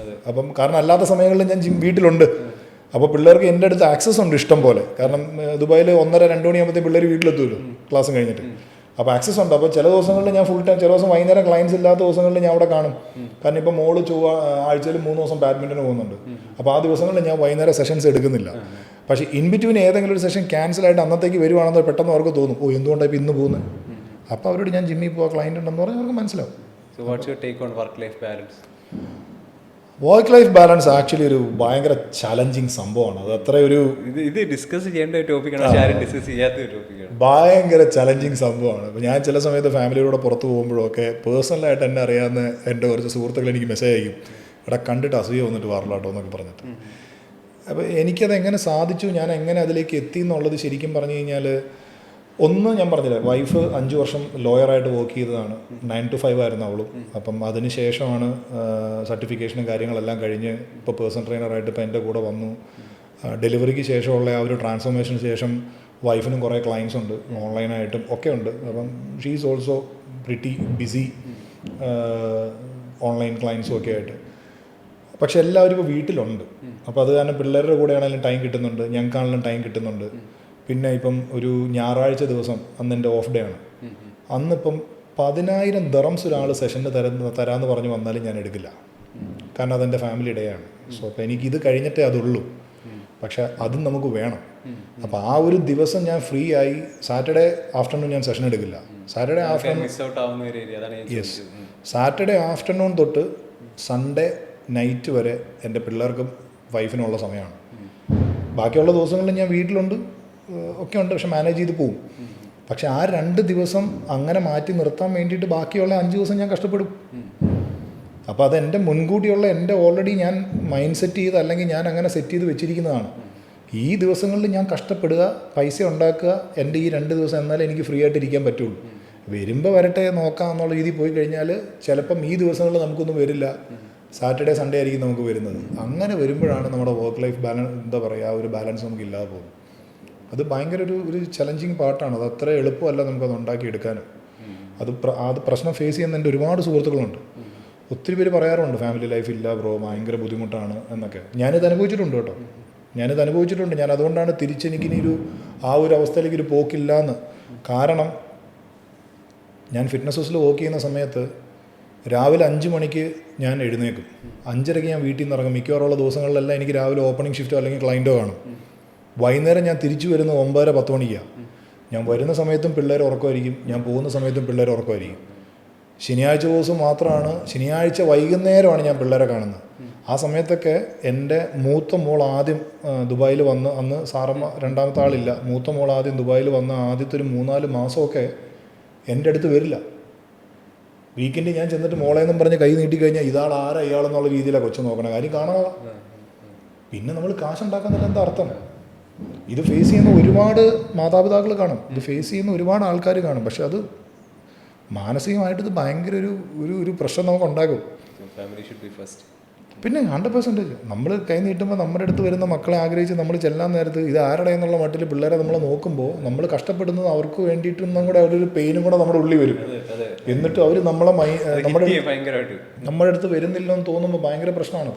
അപ്പം കാരണം അല്ലാത്ത സമയങ്ങളിൽ ഞാൻ വീട്ടിലുണ്ട്. അപ്പോൾ പിള്ളേർക്ക് എൻ്റെ അടുത്ത് ആക്സസ് ഉണ്ട് ഇഷ്ടം പോലെ. കാരണം ദുബായിൽ 1:30-2 മണിയാകുമ്പോഴത്തേക്ക് പിള്ളേർ വീട്ടിലെത്തുമല്ലോ ക്ലാസ്സും കഴിഞ്ഞിട്ട്. അപ്പോൾ ആക്സസ് ഉണ്ട്. അപ്പോൾ ചില ദിവസങ്ങളിൽ ഞാൻ ഫുൾ ടൈം, ചില ദിവസം വൈകുന്നേരം ക്ലയൻസ് ഇല്ലാത്ത ദിവസങ്ങളിൽ ഞാൻ അവിടെ കാണും. കാരണം ഇപ്പോൾ മോള് ആഴ്ചയിൽ 3 ദിവസം ബാഡ്മിൻ്റൺ പോകുന്നുണ്ട്. അപ്പോൾ ആ ദിവസങ്ങളിൽ ഞാൻ വൈകുന്നേരം സെഷൻസ് എടുക്കുന്നില്ല. പക്ഷേ ഇൻ ബിറ്റ്വീൻ ഏതെങ്കിലും ഒരു സെഷൻ ക്യാൻസലായിട്ട് അന്നത്തേക്ക് വരുവാണെന്ന് പെട്ടെന്ന് അവർക്ക് തോന്നും, ഓ എന്തുകൊണ്ടാണ് ഇപ്പോൾ ഇന്ന് പോകുന്നത്. അപ്പോൾ അവരോട് ഞാൻ ജിമ്മിൽ പോകാൻ ക്ലയൻറ്റ് ഉണ്ടെന്ന് പറഞ്ഞാൽ അവർക്ക് മനസ്സിലാവും. So what's your take on work life balance? Work life balance actually ഒരു ഭയങ്കര ചലഞ്ചിങ് സംഭവമാണ്. അത് അത്ര ഒരു ഇത് ഡിസ്കസ് ചെയ്യേണ്ട ഒരു ടോപ്പിക്കാണ്, ഡിസ്കസ് ചെയ്യാത്ത ഒരു ടോപ്പിക്കാണ്. ഭയങ്കര ചലഞ്ചിങ് സംഭവമാണ്. അപ്പോൾ ഞാൻ ചില സമയത്ത് ഫാമിലിയോടെ പുറത്ത് പോകുമ്പോഴൊക്കെ പേഴ്സണലായിട്ട് എന്നെ അറിയാവുന്ന എൻ്റെ കുറച്ച് സുഹൃത്തുക്കൾ എനിക്ക് മെസ്സേജ് അയക്കും, ഇവിടെ കണ്ടിട്ട് അസൂയ വന്നിട്ട് വാറിലാട്ടോ എന്നൊക്കെ പറഞ്ഞിട്ട്. അപ്പോൾ എനിക്കത് എങ്ങനെ സാധിച്ചു, ഞാൻ എങ്ങനെ അതിലേക്ക് എത്തി എന്നുള്ളത് ശരിക്കും പറഞ്ഞു കഴിഞ്ഞാൽ, ഒന്ന് ഞാൻ പറഞ്ഞില്ല, വൈഫ് 5 വർഷം ലോയറായിട്ട് വർക്ക് ചെയ്തതാണ്. 9 to 5 ആയിരുന്നു അവളും. അപ്പം അതിന് ശേഷമാണ് സർട്ടിഫിക്കേഷനും കാര്യങ്ങളെല്ലാം കഴിഞ്ഞ് ഇപ്പോൾ പേഴ്സണൽ ട്രെയിനറായിട്ട് ഇപ്പോൾ എൻ്റെ കൂടെ വന്നു. ഡെലിവറിക്ക് ശേഷമുള്ള ആ ഒരു ട്രാൻസ്ഫോർമേഷന് ശേഷം വൈഫിനും കുറേ ക്ലയൻസ് ഉണ്ട്, ഓൺലൈനായിട്ടും ഒക്കെ ഉണ്ട്. അപ്പം she is also pretty busy online ക്ലയൻസും ഒക്കെ ആയിട്ട്. പക്ഷെ എല്ലാവരും ഇപ്പോൾ വീട്ടിലുണ്ട്. അപ്പോൾ അത് കാരണം പിള്ളേരുടെ കൂടെ ആണെങ്കിലും ടൈം കിട്ടുന്നുണ്ട്, ഞങ്ങൾക്കാണെങ്കിലും ടൈം കിട്ടുന്നുണ്ട്. പിന്നെ ഇപ്പം ഒരു ഞായറാഴ്ച ദിവസം, അന്ന് എൻ്റെ ഓഫ് ഡേ ആണ്, അന്നിപ്പം 10,000 dirhams ഒരാൾ സെഷന് തരാമെന്ന് പറഞ്ഞ് വന്നാലും ഞാൻ എടുക്കില്ല. കാരണം അതെൻ്റെ ഫാമിലി ഡേ ആണ്. സോ അപ്പോൾ എനിക്കിത് കഴിഞ്ഞിട്ടേ അതുള്ളൂ. പക്ഷേ അതും നമുക്ക് വേണം. അപ്പോൾ ആ ഒരു ദിവസം ഞാൻ ഫ്രീ ആയി. സാറ്റർഡേ ആഫ്റ്റർനൂൺ ഞാൻ സെഷൻ എടുക്കില്ല. സാറ്റർഡേ ആഫ്റ്റർനൂൺ തൊട്ട് സൺഡേ നൈറ്റ് വരെ എൻ്റെ പിള്ളേർക്കും വൈഫിനുള്ള സമയമാണ്. ബാക്കിയുള്ള ദിവസങ്ങളിൽ ഞാൻ വീട്ടിലുണ്ട്, ഒക്കെ ഉണ്ട്, പക്ഷെ മാനേജ് ചെയ്ത് പോവും. പക്ഷെ ആ 2 ദിവസം അങ്ങനെ മാറ്റി നിർത്താൻ വേണ്ടിയിട്ട് ബാക്കിയുള്ള 5 ദിവസം ഞാൻ കഷ്ടപ്പെടും. അപ്പോൾ അതെൻ്റെ മുൻകൂട്ടിയുള്ള എൻ്റെ ഓൾറെഡി ഞാൻ മൈൻഡ് സെറ്റ് ചെയ്ത്, അല്ലെങ്കിൽ ഞാൻ അങ്ങനെ സെറ്റ് ചെയ്ത് വെച്ചിരിക്കുന്നതാണ്. ഈ ദിവസങ്ങളിൽ ഞാൻ കഷ്ടപ്പെടുക, പൈസ ഉണ്ടാക്കുക, എൻ്റെ ഈ 2 ദിവസം എന്നാലേ എനിക്ക് ഫ്രീ ആയിട്ട് ഇരിക്കാൻ പറ്റുള്ളൂ. വരുമ്പോൾ വരട്ടെ നോക്കാം എന്നുള്ള രീതിയിൽ പോയി കഴിഞ്ഞാൽ ചിലപ്പം ഈ ദിവസങ്ങളിൽ നമുക്കൊന്നും വരില്ല. സാറ്റർഡേ സൺഡേ ആയിരിക്കും നമുക്ക് വരുന്നത്. അങ്ങനെ വരുമ്പോഴാണ് നമ്മുടെ വർക്ക് ലൈഫ് ബാലൻസ്, എന്താ പറയുക, ഒരു ബാലൻസ് നമുക്ക് ഇല്ലാതെ പോകും. അത് ഭയങ്കര ഒരു ചലഞ്ചിങ് പാർട്ടാണ്. അത് അത്ര എളുപ്പമല്ല നമുക്കത് ഉണ്ടാക്കിയെടുക്കാനും. അത് പ്രശ്നം ഫേസ് ചെയ്യുന്ന എൻ്റെ ഒരുപാട് സുഹൃത്തുക്കളുണ്ട്. ഒത്തിരി പേര് പറയാറുണ്ട് ഫാമിലി ലൈഫ് ഇല്ല ബ്രോ, ഭയങ്കര ബുദ്ധിമുട്ടാണ് എന്നൊക്കെ. ഞാനിത് അനുഭവിച്ചിട്ടുണ്ട് കേട്ടോ, ഞാനിത് അനുഭവിച്ചിട്ടുണ്ട്. ഞാൻ അതുകൊണ്ടാണ് തിരിച്ചെനിക്കിനിയൊരു ആ ഒരു അവസ്ഥയിലേക്ക് ഒരു പോക്കില്ല എന്ന്. കാരണം ഞാൻ ഫിറ്റ്നസ് ഹൗസിൽ വർക്ക് ചെയ്യുന്ന സമയത്ത് രാവിലെ 5 മണിക്ക് ഞാൻ എഴുന്നേക്കും, 5:30 ഞാൻ വീട്ടിൽ നിന്ന് ഇറങ്ങും. മിക്കവാറുള്ള ദിവസങ്ങളിലെല്ലാം എനിക്ക് രാവിലെ ഓപ്പണിംഗ് ഷിഫ്റ്റോ അല്ലെങ്കിൽ ക്ലയൻറ്റോ കാണും. വൈകുന്നേരം ഞാൻ തിരിച്ചു വരുന്നത് 9:10 മണിക്കാണ്. ഞാൻ വരുന്ന സമയത്തും പിള്ളേർ ഉറക്കമായിരിക്കും, ഞാൻ പോകുന്ന സമയത്തും പിള്ളേർ ഉറക്കമായിരിക്കും. ശനിയാഴ്ച ദിവസം മാത്രമാണ്, ശനിയാഴ്ച വൈകുന്നേരമാണ് ഞാൻ പിള്ളേരെ കാണുന്നത്. ആ സമയത്തൊക്കെ എൻ്റെ മൂത്ത മോൾ ആദ്യം ദുബായിൽ വന്ന്, അന്ന് സാറമ്മ രണ്ടാമത്തെ ആളില്ല, മൂത്ത മോൾ ആദ്യം ദുബായിൽ വന്ന് ആദ്യത്തെ ഒരു 3-4 മാസമൊക്കെ എൻ്റെ അടുത്ത് വരില്ല. വീക്കെൻഡ് ഞാൻ ചെന്നിട്ട് മോളേന്നും പറഞ്ഞ് കൈ നീട്ടിക്കഴിഞ്ഞാൽ ഇയാളാരാ ഇയാളെന്നുള്ള രീതിയിലാണ് കൊച്ചു നോക്കണേ, കാര്യം കാണാതെ. പിന്നെ നമ്മൾ കാശുണ്ടാക്കുന്നതിൽ എന്താ അർത്ഥം? ഇത് ഫേസ് ചെയ്യുന്ന ഒരുപാട് മാതാപിതാക്കൾ കാണും, ഇത് ഫേസ് ചെയ്യുന്ന ഒരുപാട് ആൾക്കാർ കാണും. പക്ഷെ അത് മാനസികമായിട്ട് ഇത് ഭയങ്കര ഒരു പ്രശ്നം നമുക്ക് ഉണ്ടാക്കും. പിന്നെ 100% നമ്മൾ കൈ നീട്ടുമ്പോൾ നമ്മുടെ അടുത്ത് വരുന്ന മക്കളെ ആഗ്രഹിച്ച് നമ്മൾ ചെല്ലാൻ നേരത്ത് ഇത് ആരുടെ എന്നുള്ള മട്ടിൽ പിള്ളേരെ നമ്മൾ നോക്കുമ്പോൾ നമ്മൾ കഷ്ടപ്പെടുന്നത് അവർക്ക് വേണ്ടിയിട്ടൊന്നും കൂടെ ഒരു പെയിനും കൂടെ നമ്മുടെ ഉള്ളിൽ വരും. എന്നിട്ട് അവർ നമ്മുടെ അടുത്ത് വരുന്നില്ല എന്ന് തോന്നുമ്പോൾ ഭയങ്കര പ്രശ്നമാണ്.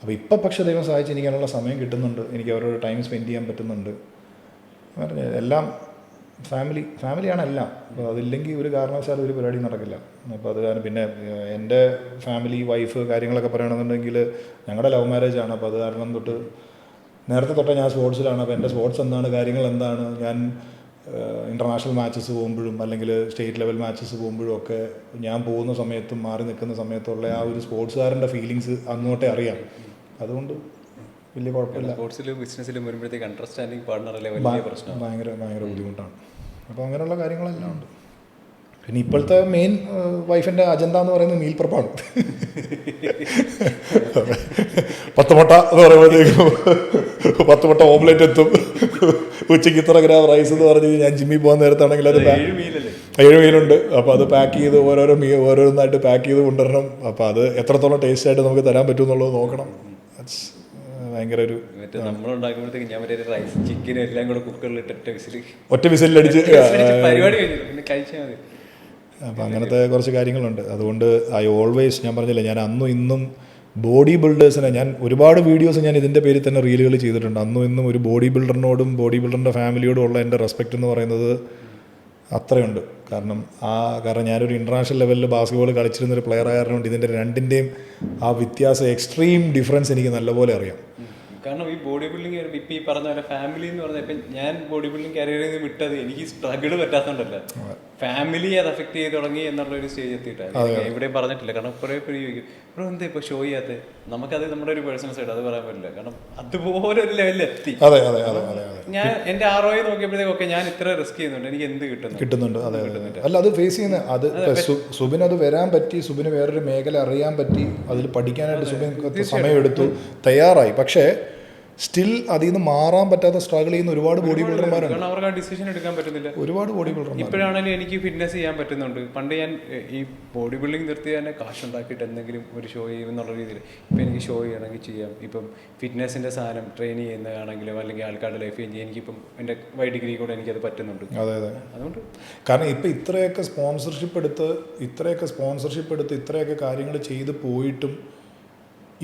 അപ്പോൾ ഇപ്പം പക്ഷേ ദൈവം സഹായിച്ച് എനിക്ക് അതിനുള്ള സമയം കിട്ടുന്നുണ്ട്, എനിക്ക് അവരോട് ടൈം സ്പെൻഡ് ചെയ്യാൻ പറ്റുന്നുണ്ട്. എല്ലാം ഫാമിലിയാണ് എല്ലാം. അപ്പോൾ അതില്ലെങ്കിൽ ഒരു കാരണവശാലും ഒരു പരിപാടി നടക്കില്ല. അപ്പോൾ അത് കാരണം പിന്നെ എൻ്റെ ഫാമിലി, വൈഫ് കാര്യങ്ങളൊക്കെ പറയുകയാണെന്നുണ്ടെങ്കിൽ ഞങ്ങളുടെ ലവ് മാരേജാണ്. അപ്പോൾ അത് കാരണം തൊട്ട് നേരത്തെ തൊട്ടേ ഞാൻ സ്പോർട്സിലാണ്. അപ്പോൾ എൻ്റെ സ്പോർട്സ് എന്താണ്, കാര്യങ്ങൾ എന്താണ്, ഞാൻ ഇൻ്റർനാഷണൽ മാച്ചസ് പോകുമ്പോഴും അല്ലെങ്കിൽ സ്റ്റേറ്റ് ലെവൽ മാച്ചസ് പോകുമ്പോഴും ഒക്കെ ഞാൻ പോകുന്ന സമയത്തും മാറി നിൽക്കുന്ന സമയത്തുള്ള ആ ഒരു സ്പോർട്സുകാരൻ്റെ ഫീലിങ്സ് അങ്ങോട്ടേ അറിയാം. അതുകൊണ്ട് വലിയ കുഴപ്പമില്ല. സ്പോർട്സിലും ബിസിനസ്സിലും വരുമ്പോഴത്തേക്ക് അണ്ടർസ്റ്റാൻഡിങ് പാർട്ണറല്ലേ വലിയ പ്രശ്നം, ഭയങ്കര ബുദ്ധിമുട്ടാണ്. അപ്പോൾ അങ്ങനെയുള്ള കാര്യങ്ങളെല്ലാം ഉണ്ട്. പിന്നെ ഇപ്പോഴത്തെ മെയിൻ വൈഫിൻ്റെ അജണ്ട എന്ന് പറയുന്നത് മീൽ പ്രപ്പാണ്. 10 മുട്ട എന്ന് പറയുമ്പോഴത്തേക്കും 10 മുട്ട ഓംലെറ്റ് എത്തും, ഉച്ചയ്ക്ക് ഇത്ര ഗ്രാം റൈസ് എന്ന് പറഞ്ഞ് ഞാൻ ജിമ്മിൽ പോകാൻ നേരത്താണെങ്കിൽ അത് 7 മീലുണ്ട്. അപ്പോൾ അത് പാക്ക് ചെയ്ത് ഓരോന്നായിട്ട് പാക്ക് ചെയ്ത് കൊണ്ടുവരണം. അപ്പോൾ അത് എത്രത്തോളം ടേസ്റ്റായിട്ട് നമുക്ക് തരാൻ പറ്റും എന്നുള്ളത് നോക്കണം. ഭയങ്കര ഒരു നമ്മളുണ്ടാക്കുമ്പോഴത്തേക്ക് ഞാൻ റൈസ് ചിക്കൻ എല്ലാം കൂടെ കുക്കറിലിട്ട് ഒറ്റ വിസിലടിച്ച് പരിപാടി കഴിഞ്ഞു കഴിച്ചാൽ മതി. അപ്പോൾ അങ്ങനത്തെ കുറച്ച് കാര്യങ്ങളുണ്ട്. അതുകൊണ്ട് ഞാൻ പറഞ്ഞില്ലേ, ഞാൻ അന്നും ഇന്നും ബോഡി ബിൽഡേഴ്സിനെ ഞാൻ ഒരുപാട് വീഡിയോസ് ഞാൻ ഇതിൻ്റെ പേരിൽ തന്നെ റീലുകൾ ചെയ്തിട്ടുണ്ട്. അന്നും ഇന്നും ഒരു ബോഡി ബിൽഡറിനോടും ബോഡി ബിൽഡറിൻ്റെ ഫാമിലിയോടും ഉള്ള എൻ്റെ റെസ്പെക്റ്റ് എന്ന് പറയുന്നത് അത്രയുണ്ട്. കാരണം ഞാനൊരു ഇൻ്റർനാഷണൽ ലെവലിൽ ബാസ്കറ്റ്ബോൾ കളിച്ചിരുന്നൊരു പ്ലെയർ ആയതുകൊണ്ട് ഇതിൻ്റെ രണ്ടിൻ്റെയും ആ വ്യത്യാസം, എക്സ്ട്രീം ഡിഫറൻസ് എനിക്ക് നല്ലപോലെ അറിയാം. കാരണം ഈ ബോഡി ബിൽഡിങ് ഇപ്പം ഈ പറഞ്ഞ പോലെ ഫാമിലി എന്ന് പറഞ്ഞാൽ ഇപ്പം ഞാൻ ബോഡി ബിൽഡിങ് കരിയറിൽ നിന്ന് വിട്ടത് എനിക്ക് സ്ട്രഗിൾ പറ്റാത്തതുകൊണ്ടല്ല, ഫാമിലി അത് അഫക്ട് ചെയ്ത് തുടങ്ങി എന്നുള്ളൊരു സ്റ്റേജ് എത്തിയിട്ടാണ്. എവിടെയും പറഞ്ഞിട്ടില്ല. കാരണം കുറേ പേര് ചോദിക്കും ഇപ്പോൾ എന്താ ഇപ്പോൾ ഷോ ചെയ്യാത്തത്, നമുക്കത് നമ്മുടെ ഒരു പേഴ്സണൽ സൈഡ് അത് പറയാൻ പറ്റില്ല. കാരണം അതുപോലെ ഒരു ലെവലിലെത്തി. ഞാൻ എൻ്റെ ROI നോക്കിയപ്പോഴത്തേക്കൊക്കെ ഞാൻ ഇത്ര റിസ്ക് ചെയ്യുന്നുണ്ട്, എനിക്ക് എന്ത് കിട്ടുന്നുണ്ട്. അല്ല, അത് ഫേസ് ചെയ്യുന്ന അത് സുബിന് അത് വരാൻ പറ്റി, സുബിന് വേറൊരു മേഖല അറിയാൻ പറ്റി, അതിൽ പഠിക്കാനായിട്ട് സുബിന് സമയമെടുത്തു, തയ്യാറായി. പക്ഷേ സ്റ്റിൽ അതിൽ നിന്ന് മാറാൻ പറ്റാത്ത സ്ട്രഗിൾ ചെയ്യുന്ന ഒരുപാട് ബോഡി ബിൽഡർമാരാണ്. കാരണം അവർക്ക് ആ ഡിസിഷൻ എടുക്കാൻ പറ്റുന്നില്ല. ഒരുപാട് ബോഡി ബിൽഡർ ഇപ്പോഴാണെങ്കിലും എനിക്ക് ഫിറ്റ്നസ് ചെയ്യാൻ പറ്റുന്നുണ്ട്. പണ്ട് ഞാൻ ഈ ബോഡി ബിൽഡിംഗ് നിർത്തി തന്നെ കാശുണ്ടാക്കിയിട്ട് എന്തെങ്കിലും ഒരു ഷോ ചെയ്യുമെന്നുള്ള രീതിയിൽ ഇപ്പം എനിക്ക് ഷോ ചെയ്യണമെങ്കിൽ ചെയ്യാം. ഇപ്പം ഫിറ്റ്നസിൻ്റെ സാധനം ട്രെയിൻ ചെയ്യുന്നതാണെങ്കിലും അല്ലെങ്കിൽ ആൾക്കാരുടെ ലൈഫ് ചേഞ്ച് ചെയ്യാൻ എനിക്കിപ്പം എൻ്റെ ഡിഗ്രി കൂടെ എനിക്കത് പറ്റുന്നുണ്ട്. അതെ. അതുകൊണ്ട് കാരണം ഇപ്പം ഇത്രയൊക്കെ സ്പോൺസർഷിപ്പ് എടുത്ത് ഇത്രയൊക്കെ കാര്യങ്ങൾ ചെയ്ത് പോയിട്ടും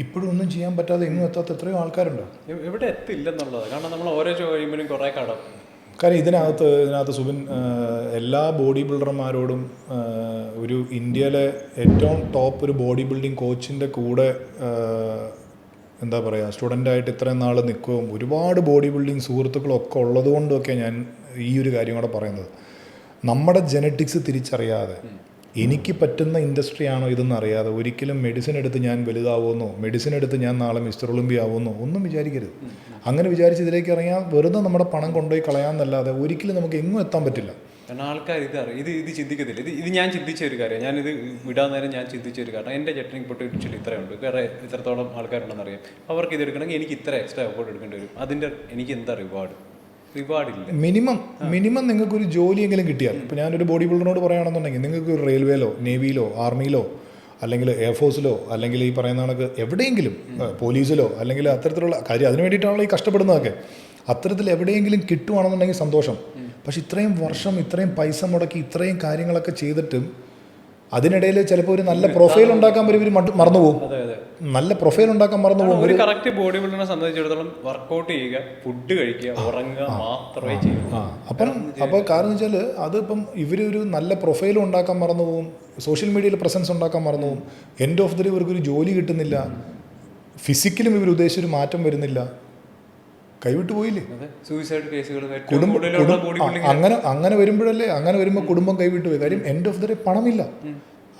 ഇപ്പോഴും ഒന്നും ചെയ്യാൻ പറ്റാതെ എങ്ങും എത്താത്ത എത്രയോ ആൾക്കാരുണ്ട്. എവിടെ എത്തില്ലെന്നുള്ളത്. കാരണം നമ്മൾ ഓരോ ഷോ കഴിയുമ്പോഴും കുറേ കടം. കാര്യം ഇതിനകത്ത് സുബിൻ എല്ലാ ബോഡി ബിൽഡർമാരോടും ഒരു ഇന്ത്യയിലെ ഏറ്റവും ടോപ്പ് ഒരു ബോഡി ബിൽഡിംഗ് കോച്ചിൻ്റെ കൂടെ എന്താ പറയുക സ്റ്റുഡൻ്റായിട്ട് ഇത്രയും നാൾ നിൽക്കുകയും ഒരുപാട് ബോഡി ബിൽഡിംഗ് സുഹൃത്തുക്കളൊക്കെ ഉള്ളതുകൊണ്ടൊക്കെ ഞാൻ ഈ ഒരു കാര്യം കൂടെ പറയുന്നത്. നമ്മുടെ ജനറ്റിക്സ് തിരിച്ചറിയാതെ എനിക്ക് പറ്റുന്ന ഇൻഡസ്ട്രിയാണോ ഇതെന്ന് അറിയാതെ ഒരിക്കലും മെഡിസിൻ എടുത്ത് ഞാൻ വലുതാവുമെന്നോ മെഡിസിൻ എടുത്ത് ഞാൻ നാളെ മിസ്റ്റർ ഒളിമ്പിയ ആവുമെന്നോ ഒന്നും വിചാരിക്കരുത്. അങ്ങനെ വിചാരിച്ച് ഇതിലേക്ക് ഇറങ്ങിയാൽ വെറുതെ നമ്മുടെ പണം കൊണ്ടുപോയി കളയാമെന്നല്ലാതെ ഒരിക്കലും നമുക്ക് എങ്ങും എത്താൻ പറ്റില്ല. കാരണം ആൾക്കാർ ഇത് ചിന്തിക്കത്തില്ല. ഇത് ഞാൻ ചിന്തിച്ച ഒരു കാര്യം, ഞാനിത് വിടാൻ നേരം ഞാൻ ചിന്തിച്ച ഒരു കാരണം എൻ്റെ ജെറ്ററിങ് പൊട്ടൻഷ്യൽ ഇത്രയുണ്ട്, വേറെ ഇത്രത്തോളം ആൾക്കാരുണ്ടെന്ന് അറിയാം. അവർക്ക് ഇത് എടുക്കണമെങ്കിൽ എനിക്ക് ഇത്ര എക്സ്ട്രാ എഫോർട്ട് എടുക്കേണ്ടി വരും. അതിൻ്റെ എനിക്ക് എന്താ റിവാർഡില്ല. മിനിമം നിങ്ങൾക്കൊരു ജോലിയെങ്കിലും കിട്ടിയാൽ, ഇപ്പോൾ ഞാനൊരു ബോഡി ബിൽഡറിനോട് പറയുകയാണെന്നുണ്ടെങ്കിൽ നിങ്ങൾക്ക് റെയിൽവേയിലോ നേവിയിലോ ആർമിയിലോ അല്ലെങ്കിൽ എയർഫോഴ്സിലോ അല്ലെങ്കിൽ ഈ പറയുന്ന കണക്ക് എവിടെയെങ്കിലും പോലീസിലോ അല്ലെങ്കിൽ അത്തരത്തിലുള്ള കാര്യം അതിന് വേണ്ടിയിട്ടാണല്ലോ ഈ കഷ്ടപ്പെടുന്നതൊക്കെ, അത്തരത്തിൽ എവിടെയെങ്കിലും കിട്ടുവാണെന്നുണ്ടെങ്കിൽ സന്തോഷം. പക്ഷെ ഇത്രയും വർഷം ഇത്രയും പൈസ മുടക്കി ഇത്രയും കാര്യങ്ങളൊക്കെ ചെയ്തിട്ടും അതിനിടയിൽ ചിലപ്പോൾ ഒരു നല്ല പ്രൊഫൈൽ ഉണ്ടാക്കാൻ വരും ഇവർ മറന്നുപോകും. നല്ല പ്രൊഫൈൽ ഉണ്ടാക്കാൻ മറന്നുപോകും. ഒരു കറക്റ്റ് ബോഡി ബിൽഡറിനെ സംബന്ധിച്ചിടത്തോളം വർക്കൗട്ട് ചെയ്യുക, ഫുഡ് കഴിക്കുക, ഉറങ്ങുക മാത്രമേ ചെയ്യൂ. അപ്പോൾ കാരണം വെച്ചാൽ അതിപ്പം ഇവരൊരു നല്ല പ്രൊഫൈലും ഉണ്ടാക്കാൻ മറന്നുപോകും, സോഷ്യൽ മീഡിയയിൽ പ്രസൻസ് ഉണ്ടാക്കാൻ മറന്നുപോകും. എൻഡ് ഓഫ് ദി ഡേ ഇവർക്കൊരു ജോലി കിട്ടുന്നില്ല, ഫിസിക്കലും ഇവർ ഉദ്ദേശിച്ചൊരു മാറ്റം വരുന്നില്ല, കൈവിട്ട് പോയില്ലേ. സൂയിസൈഡ് കേസുകൾ അങ്ങനെ വരുമ്പോൾ കുടുംബം കൈവിട്ട് പോയി. കാര്യം എൻഡ് ഓഫ് ദി ഡേ പണമില്ല.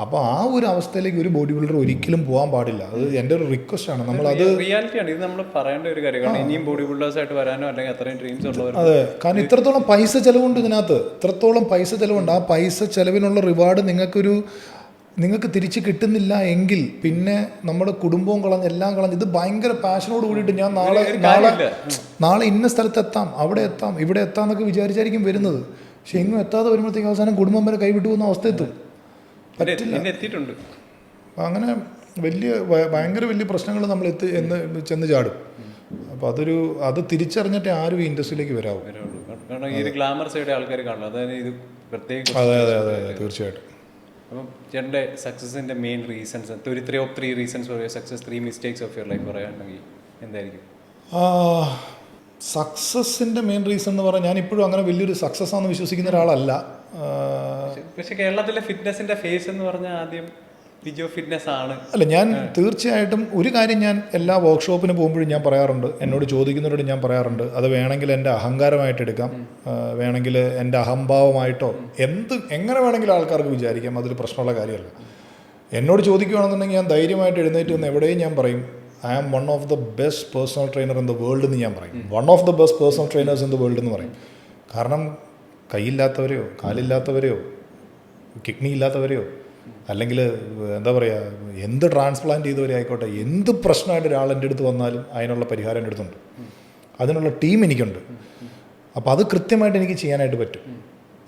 അപ്പോൾ ആ ഒരു അവസ്ഥയിലേക്ക് ഒരു ബോഡി ബിൽഡർ ഒരിക്കലും പോകാൻ പാടില്ല. അത് എൻ്റെ ഒരു റിക്വസ്റ്റ് ആണ്. നമ്മളത് റിയാലിറ്റിയാണ്, ഇത് നമ്മൾ പറയേണ്ട ഒരു കാര്യമാണ്. ഇനിയും ബോഡി ബിൽഡേഴ്സ് ആയിട്ട് വരാനോ അല്ലെങ്കിൽ അത്രയും ഡ്രീംസ് ഉള്ളവർ. അതെ, കാരണം ഇത്രത്തോളം പൈസ ചിലവുണ്ട് ഇതിനകത്ത്, ഇത്രത്തോളം പൈസ ചിലവുണ്ട്. ആ പൈസ ചിലവിനുള്ള റിവാർഡ് നിങ്ങൾക്ക് തിരിച്ച് കിട്ടുന്നില്ല എങ്കിൽ പിന്നെ നമ്മുടെ കുടുംബവും കളഞ്ഞ് എല്ലാം കളഞ്ഞ് ഇത് ഭയങ്കര പാഷനോട് കൂടിയിട്ട് ഞാൻ നാളെ ഇന്ന സ്ഥലത്ത് എത്താം, അവിടെ എത്താം, ഇവിടെ എത്താം എന്നൊക്കെ വിചാരിച്ചായിരിക്കും വരുന്നത്. പക്ഷെ എങ്ങും എത്താതെ വരുമ്പോഴത്തേക്ക് അവസാനം കുടുംബം വരെ കൈവിട്ടു പോകുന്ന അവസ്ഥ എത്തും. എത്തിയിട്ടുണ്ട്. അങ്ങനെ ഭയങ്കര വലിയ പ്രശ്നങ്ങൾ നമ്മൾ ചെന്ന് ചാടും. അപ്പോൾ അത് തിരിച്ചറിഞ്ഞിട്ട് ആരും ഈ ഇൻഡസ്ട്രിയിലേക്ക് വരാവും. കാരണം ഈ ഗ്ലാമർ സൈഡ് ആൾക്കാർ കാണുന്നത്, അതായത് ഇത് പ്രത്യേക. അതെ തീർച്ചയായിട്ടും. അപ്പം ചേട്ടൻ്റെ സക്സസിൻ്റെ മെയിൻ റീസൺസ്, ഒരു 3 reasons for your success, 3 mistakes of your life പറയുകയാണെങ്കിൽ എന്തായിരിക്കും? സക്സസിൻ്റെ മെയിൻ റീസൺ എന്ന് പറഞ്ഞാൽ ഞാനിപ്പോഴും അങ്ങനെ വലിയൊരു സക്സസ് ആണെന്ന് വിശ്വസിക്കുന്ന ഒരാളല്ല. പക്ഷെ കേരളത്തിലെ ഫിറ്റ്നസിൻ്റെ ഫേസ് എന്ന് പറഞ്ഞാൽ ആദ്യം വിജോ ഫിറ്റ്നസ് ആണ്. അല്ല, ഞാൻ തീർച്ചയായിട്ടും ഒരു കാര്യം ഞാൻ എല്ലാ വർക്ക്ഷോപ്പിന് പോകുമ്പോഴും ഞാൻ പറയാറുണ്ട്, എന്നോട് ചോദിക്കുന്നവരോട് ഞാൻ പറയാറുണ്ട്, അത് വേണമെങ്കിൽ എൻ്റെ അഹങ്കാരമായിട്ട് എടുക്കാം, വേണമെങ്കിൽ എൻ്റെ അഹംഭാവമായിട്ടോ എങ്ങനെ വേണമെങ്കിലും ആൾക്കാർക്ക് വിചാരിക്കാം, അതിൽ പ്രശ്നമുള്ള കാര്യമല്ല. എന്നോട് ചോദിക്കുകയാണെന്നുണ്ടെങ്കിൽ ഞാൻ ധൈര്യമായിട്ട് എഴുന്നേറ്റ് വന്ന് എവിടെയും ഞാൻ പറയും, I am one of the best personal trainer in the world എന്ന് ഞാൻ പറയും. One of the best personal trainers in the world എന്ന് പറയും. കാരണം കൈയില്ലാത്തവരെയോ കാലില്ലാത്തവരെയോ കിഡ്നി ഇല്ലാത്തവരെയോ അല്ലെങ്കിൽ എന്താ പറയുക, എന്ത് ട്രാൻസ്പ്ലാന്റ് ചെയ്തവരെ ആയിക്കോട്ടെ, എന്ത് പ്രശ്നമായിട്ട് ഒരാൾ എൻ്റെ അടുത്ത് വന്നാലും അതിനുള്ള പരിഹാരം എൻ്റെ അടുത്തുണ്ട്, അതിനുള്ള ടീം എനിക്കുണ്ട്. അപ്പോൾ അത് കൃത്യമായിട്ട് എനിക്ക് ചെയ്യാനായിട്ട് പറ്റും.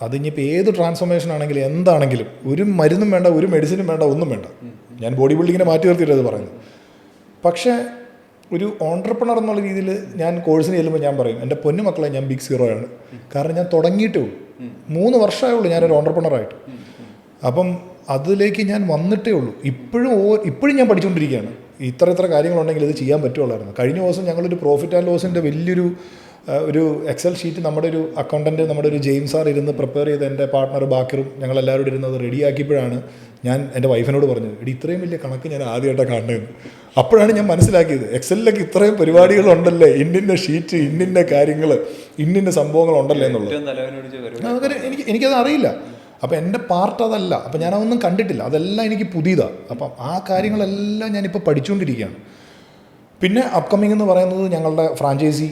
അതിനിപ്പോൾ ഏത് ട്രാൻസ്ഫോർമേഷൻ ആണെങ്കിലും എന്താണെങ്കിലും ഒരു മരുന്നും വേണ്ട, ഒരു മെഡിസിനും വേണ്ട, ഒന്നും വേണ്ട. ഞാൻ ബോഡി ബിൽഡിങ്ങിനെ മാറ്റി നിർത്തിയിട്ട് അത് പറയുന്നത്. പക്ഷേ ഒരു ഓൺട്രപ്രണർ എന്നുള്ള രീതിയിൽ ഞാൻ കോഴ്സിന് ചെല്ലുമ്പോൾ ഞാൻ പറയും, എൻ്റെ പൊന്നു മക്കളെ ഞാൻ ബിഗ് സീറോയാണ്. കാരണം ഞാൻ തുടങ്ങിയിട്ടേ ഉള്ളൂ, 3 വർഷമേ ഉള്ളൂ ഞാനൊരു ഓൺട്രപ്രണറായിട്ട്. അപ്പം അതിലേക്ക് ഞാൻ വന്നിട്ടേ ഉള്ളൂ. ഇപ്പോഴും ഞാൻ പഠിച്ചുകൊണ്ടിരിക്കുകയാണ്. ഇത്ര കാര്യങ്ങളുണ്ടെങ്കിൽ ഇത് ചെയ്യാൻ പറ്റുള്ളായിരുന്നു. കഴിഞ്ഞ ദിവസം ഞങ്ങളൊരു പ്രോഫിറ്റ് ആൻഡ് ലോസിൻ്റെ വലിയൊരു എക്സൽ ഷീറ്റ് നമ്മുടെ ഒരു അക്കൗണ്ടൻറ്റ്, നമ്മുടെ ഒരു ജെയിംസ് സാർ ഇരുന്ന് പ്രിപ്പയർ ചെയ്ത് എൻ്റെ പാർട്ട്ണർ ബാക്കിറും ഞങ്ങളെല്ലാവരും ഇരുന്നത് റെഡിയാക്കിയപ്പോഴാണ് ഞാൻ എൻ്റെ വൈഫിനോട് പറഞ്ഞത്, ഇത്രയും വലിയ കണക്ക് ഞാൻ ആദ്യമായിട്ടാണ് കാണുന്നത്. അപ്പോഴാണ് ഞാൻ മനസ്സിലാക്കിയത്, എക്സലിലൊക്കെ ഇത്രയും പരിപാടികളുണ്ടല്ലേ, ഇന്നിൻ്റെ ഷീറ്റ്, ഇന്നിൻ്റെ കാര്യങ്ങൾ, ഇന്നിൻ്റെ സംഭവങ്ങളുണ്ടല്ലേ എന്നുള്ളത്. എനിക്കത് അറിയില്ല. അപ്പോൾ എൻ്റെ പാർട്ട് അതല്ല. അപ്പോൾ ഞാനതൊന്നും കണ്ടിട്ടില്ല, അതെല്ലാം എനിക്ക് പുതിയതാണ്. അപ്പം ആ കാര്യങ്ങളെല്ലാം ഞാനിപ്പോൾ പഠിച്ചുകൊണ്ടിരിക്കുകയാണ്. പിന്നെ അപ്കമ്മിങ് എന്ന് പറയുന്നത് ഞങ്ങളുടെ ഫ്രാഞ്ചൈസി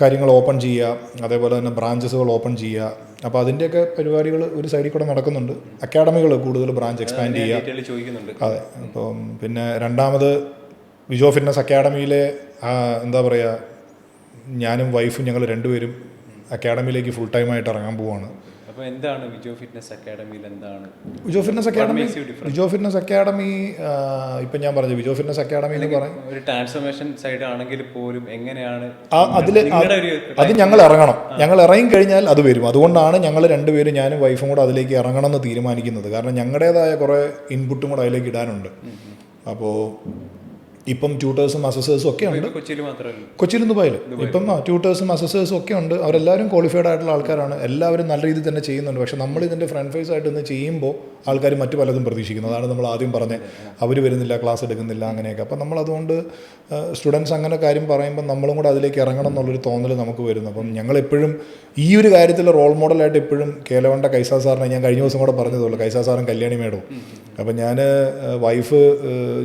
കാര്യങ്ങൾ ഓപ്പൺ ചെയ്യുക, അതേപോലെ തന്നെ ബ്രാഞ്ചസുകൾ ഓപ്പൺ ചെയ്യുക. അപ്പോൾ അതിൻ്റെയൊക്കെ പരിപാടികൾ ഒരു സൈഡിൽ കൂടെ നടക്കുന്നുണ്ട്. അക്കാഡമികൾ കൂടുതൽ ബ്രാഞ്ച് എക്സ്പാൻഡ് ചെയ്യുക. അതെ. അപ്പം പിന്നെ രണ്ടാമത് വിജോ ഫിറ്റ്നസ് അക്കാഡമിയിലെ എന്താ പറയുക, ഞാനും വൈഫും ഞങ്ങൾ രണ്ടുപേരും അക്കാഡമിയിലേക്ക് ഫുൾ ടൈമായിട്ട് ഇറങ്ങാൻ പോവുകയാണ്. എന്താണ് വിജോ ഫിറ്റ്നസ് അക്കാഡമിയിൽ? എന്താണ് വിജോ ഫിറ്റ്നസ് അക്കാഡമി? ഇപ്പം ഞാൻ പറഞ്ഞു, വിജോ ഫിറ്റ്നസ് അക്കാഡമി എന്ന് പറയും ഒരു ട്രാൻസ്ഫോർമേഷൻ സൈഡ് ആണെങ്കിൽ പോലും എങ്ങനെയാണ് അത് ഞങ്ങൾ ഇറങ്ങണം. ഞങ്ങൾ ഇറങ്ങി കഴിഞ്ഞാൽ അത് വരും. അതുകൊണ്ടാണ് ഞങ്ങൾ രണ്ടുപേരും, ഞാനും വൈഫും കൂടെ അതിലേക്ക് ഇറങ്ങണം എന്ന് തീരുമാനിക്കുന്നത്. കാരണം ഞങ്ങളുടേതായ കുറേ ഇൻപുട്ടും കൂടെ അതിലേക്ക് ഇടാനുണ്ട്. അപ്പോൾ ഇപ്പം ട്യൂട്ടേഴ്സും അസസേഴ്സും ഒക്കെ ഉണ്ട്. കൊച്ചിയിൽ ദുബായിൽ ഇപ്പം ട്യൂട്ടേഴ്സും അസസേഴ്സും ഒക്കെ ഉണ്ട്. അവരെല്ലാവരും ക്വാളിഫൈഡ് ആയിട്ടുള്ള ആൾക്കാരാണ്. എല്ലാവരും നല്ല രീതിയിൽ തന്നെ ചെയ്യുന്നുണ്ട്. പക്ഷേ നമ്മൾ ഇതിൻ്റെ ഫ്രണ്ട് ഫേസ് ആയിട്ട് ഇന്ന് ചെയ്യുമ്പോൾ ആൾക്കാർ മറ്റു പലതും പ്രതീക്ഷിക്കുന്നു. അതാണ് നമ്മൾ ആദ്യം പറഞ്ഞത്, അവർ വരുന്നില്ല, ക്ലാസ് എടുക്കുന്നില്ല, അങ്ങനെയൊക്കെ. അപ്പം നമ്മളതുകൊണ്ട് സ്റ്റുഡൻസ് അങ്ങനെ കാര്യം പറയുമ്പോൾ നമ്മളും കൂടെ അതിലേക്ക് ഇറങ്ങണം എന്നുള്ളൊരു തോന്നൽ നമുക്ക് വരുന്നു. അപ്പം ഞങ്ങളെപ്പോഴും ഈ ഒരു കാര്യത്തിൽ റോൾ മോഡലായിട്ട് എപ്പോഴും കേലവണ്ട കൈസാ സാറിനെ ഞാൻ കഴിഞ്ഞ ദിവസം കൂടെ പറഞ്ഞതുള്ളൂ, കൈസാ സാറും കല്യാണി മേഡവും. അപ്പം ഞാൻ വൈഫ്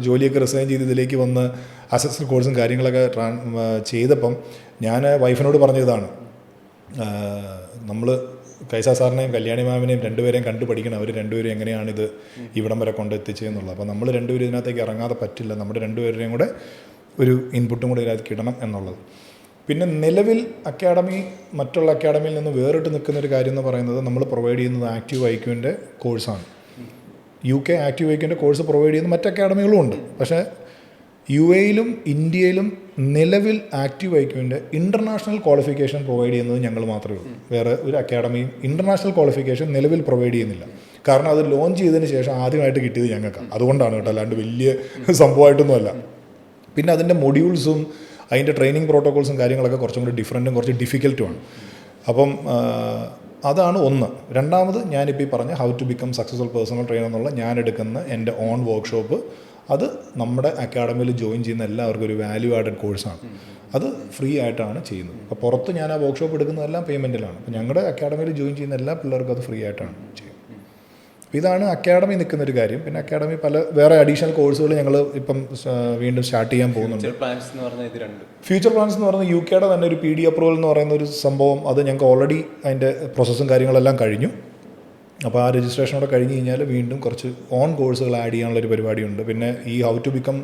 ജോലിയൊക്കെ റിസൈൻ ചെയ്ത് ഇതിലേക്ക് വന്ന് അസസ്മെൻറ്റ് കോഴ്സും കാര്യങ്ങളൊക്കെ ചെയ്തപ്പം ഞാൻ വൈഫിനോട് പറഞ്ഞതാണ്, നമ്മൾ കൈസാ സാറിനെയും കല്യാണി മാമിനെയും രണ്ടുപേരെയും കണ്ടു പഠിക്കണം. അവർ രണ്ടുപേരും എങ്ങനെയാണിത് ഇവിടം വരെ കൊണ്ടെത്തിച്ചതെന്നുള്ളത്. അപ്പോൾ നമ്മൾ രണ്ടുപേരും ഇതിനകത്തേക്ക് ഇറങ്ങാതെ പറ്റില്ല. നമ്മുടെ രണ്ടുപേരുടെയും കൂടെ ഒരു ഇൻപുട്ടും കൂടെ ഇതിനകത്ത് കിട്ടണം എന്നുള്ളത്. പിന്നെ നിലവിൽ അക്കാഡമി മറ്റുള്ള അക്കാഡമിയിൽ നിന്ന് വേറിട്ട് നിൽക്കുന്നൊരു കാര്യം എന്ന് പറയുന്നത്, നമ്മൾ പ്രൊവൈഡ് ചെയ്യുന്നത് ആക്റ്റീവ് ഐക്യുവിൻ്റെ കോഴ്സാണ്. UK ആക്റ്റീവ് ഐക്യുവിൻ്റെ കോഴ്സ് പ്രൊവൈഡ് ചെയ്യുന്ന മറ്റ് അക്കാഡമികളും ഉണ്ട്. പക്ഷേ UAE-ലും ഇന്ത്യയിലും നിലവിൽ ആക്റ്റീവ് ഐക്യുവിൻ്റെ ഇൻ്റർനാഷണൽ ക്വാളിഫിക്കേഷൻ പ്രൊവൈഡ് ചെയ്യുന്നത് ഞങ്ങൾ മാത്രമേ ഉള്ളൂ. വേറെ ഒരു അക്കാഡമിയും ഇൻ്റർനാഷണൽ ക്വാളിഫിക്കേഷൻ നിലവിൽ പ്രൊവൈഡ് ചെയ്യുന്നില്ല. കാരണം അത് ലോഞ്ച് ചെയ്തതിന് ശേഷം ആദ്യമായിട്ട് കിട്ടിയത് ഞങ്ങൾക്കാണ്. അതുകൊണ്ടാണ് കേട്ടോ, അല്ലാണ്ട് വലിയ സംഭവമായിട്ടൊന്നുമല്ല. പിന്നെ അതിൻ്റെ മൊഡ്യൂൾസും അതിൻ്റെ ട്രെയിനിങ് പ്രോട്ടോകോൾസും കാര്യങ്ങളൊക്കെ കുറച്ചും കൂടി ഡിഫറൻറ്റും കുറച്ച് ഡിഫിക്കൽട്ടുമാണ്. അപ്പം അതാണ് ഒന്ന്. രണ്ടാമത് ഞാനിപ്പോൾ ഈ പറഞ്ഞ how to become successful personal trainer എന്നുള്ള ഞാൻ എടുക്കുന്ന എൻ്റെ ഓൺ വർക്ക്ഷോപ്പ്, അത് നമ്മുടെ അക്കാഡമിയിൽ ജോയിൻ ചെയ്യുന്ന എല്ലാവർക്കും ഒരു വാല്യൂ ആഡഡ് കോഴ്സാണ്. അത് ഫ്രീ ആയിട്ടാണ് ചെയ്യുന്നത്. അപ്പോൾ പുറത്ത് ഞാൻ ആ വർക്ക്ഷോപ്പ് എടുക്കുന്നതെല്ലാം പേയ്മെൻറ്റിലാണ്. അപ്പോൾ ഞങ്ങളുടെ അക്കാഡമിയിൽ ജോയിൻ ചെയ്യുന്ന എല്ലാ പിള്ളേർക്കും അത് ഫ്രീ ആയിട്ടാണ് ചെയ്യുന്നത്. ഇതാണ് അക്കാഡമി നിൽക്കുന്നൊരു കാര്യം. പിന്നെ അക്കാഡമി വേറെ അഡീഷണൽ കോഴ്സുകൾ ഞങ്ങൾ ഇപ്പം വീണ്ടും സ്റ്റാർട്ട് ചെയ്യാൻ പോകുന്നുണ്ട്. ഫ്യൂച്ചർ പ്ലാൻസ് എന്ന് പറയുന്നത് UK-യുടെ തന്നെ ഒരു PD അപ്രൂവൽ എന്ന് പറയുന്ന ഒരു സംഭവം, അത് ഞങ്ങൾക്ക് ഓൾറെഡി അതിൻ്റെ പ്രോസസ്സും കാര്യങ്ങളെല്ലാം കഴിഞ്ഞു. അപ്പോൾ ആ രജിസ്ട്രേഷനോടെ കഴിഞ്ഞ് കഴിഞ്ഞാൽ വീണ്ടും കുറച്ച് ഓൺ കോഴ്സുകൾ ആഡ് ചെയ്യാനുള്ളൊരു പരിപാടിയുണ്ട്. പിന്നെ ഈ how to become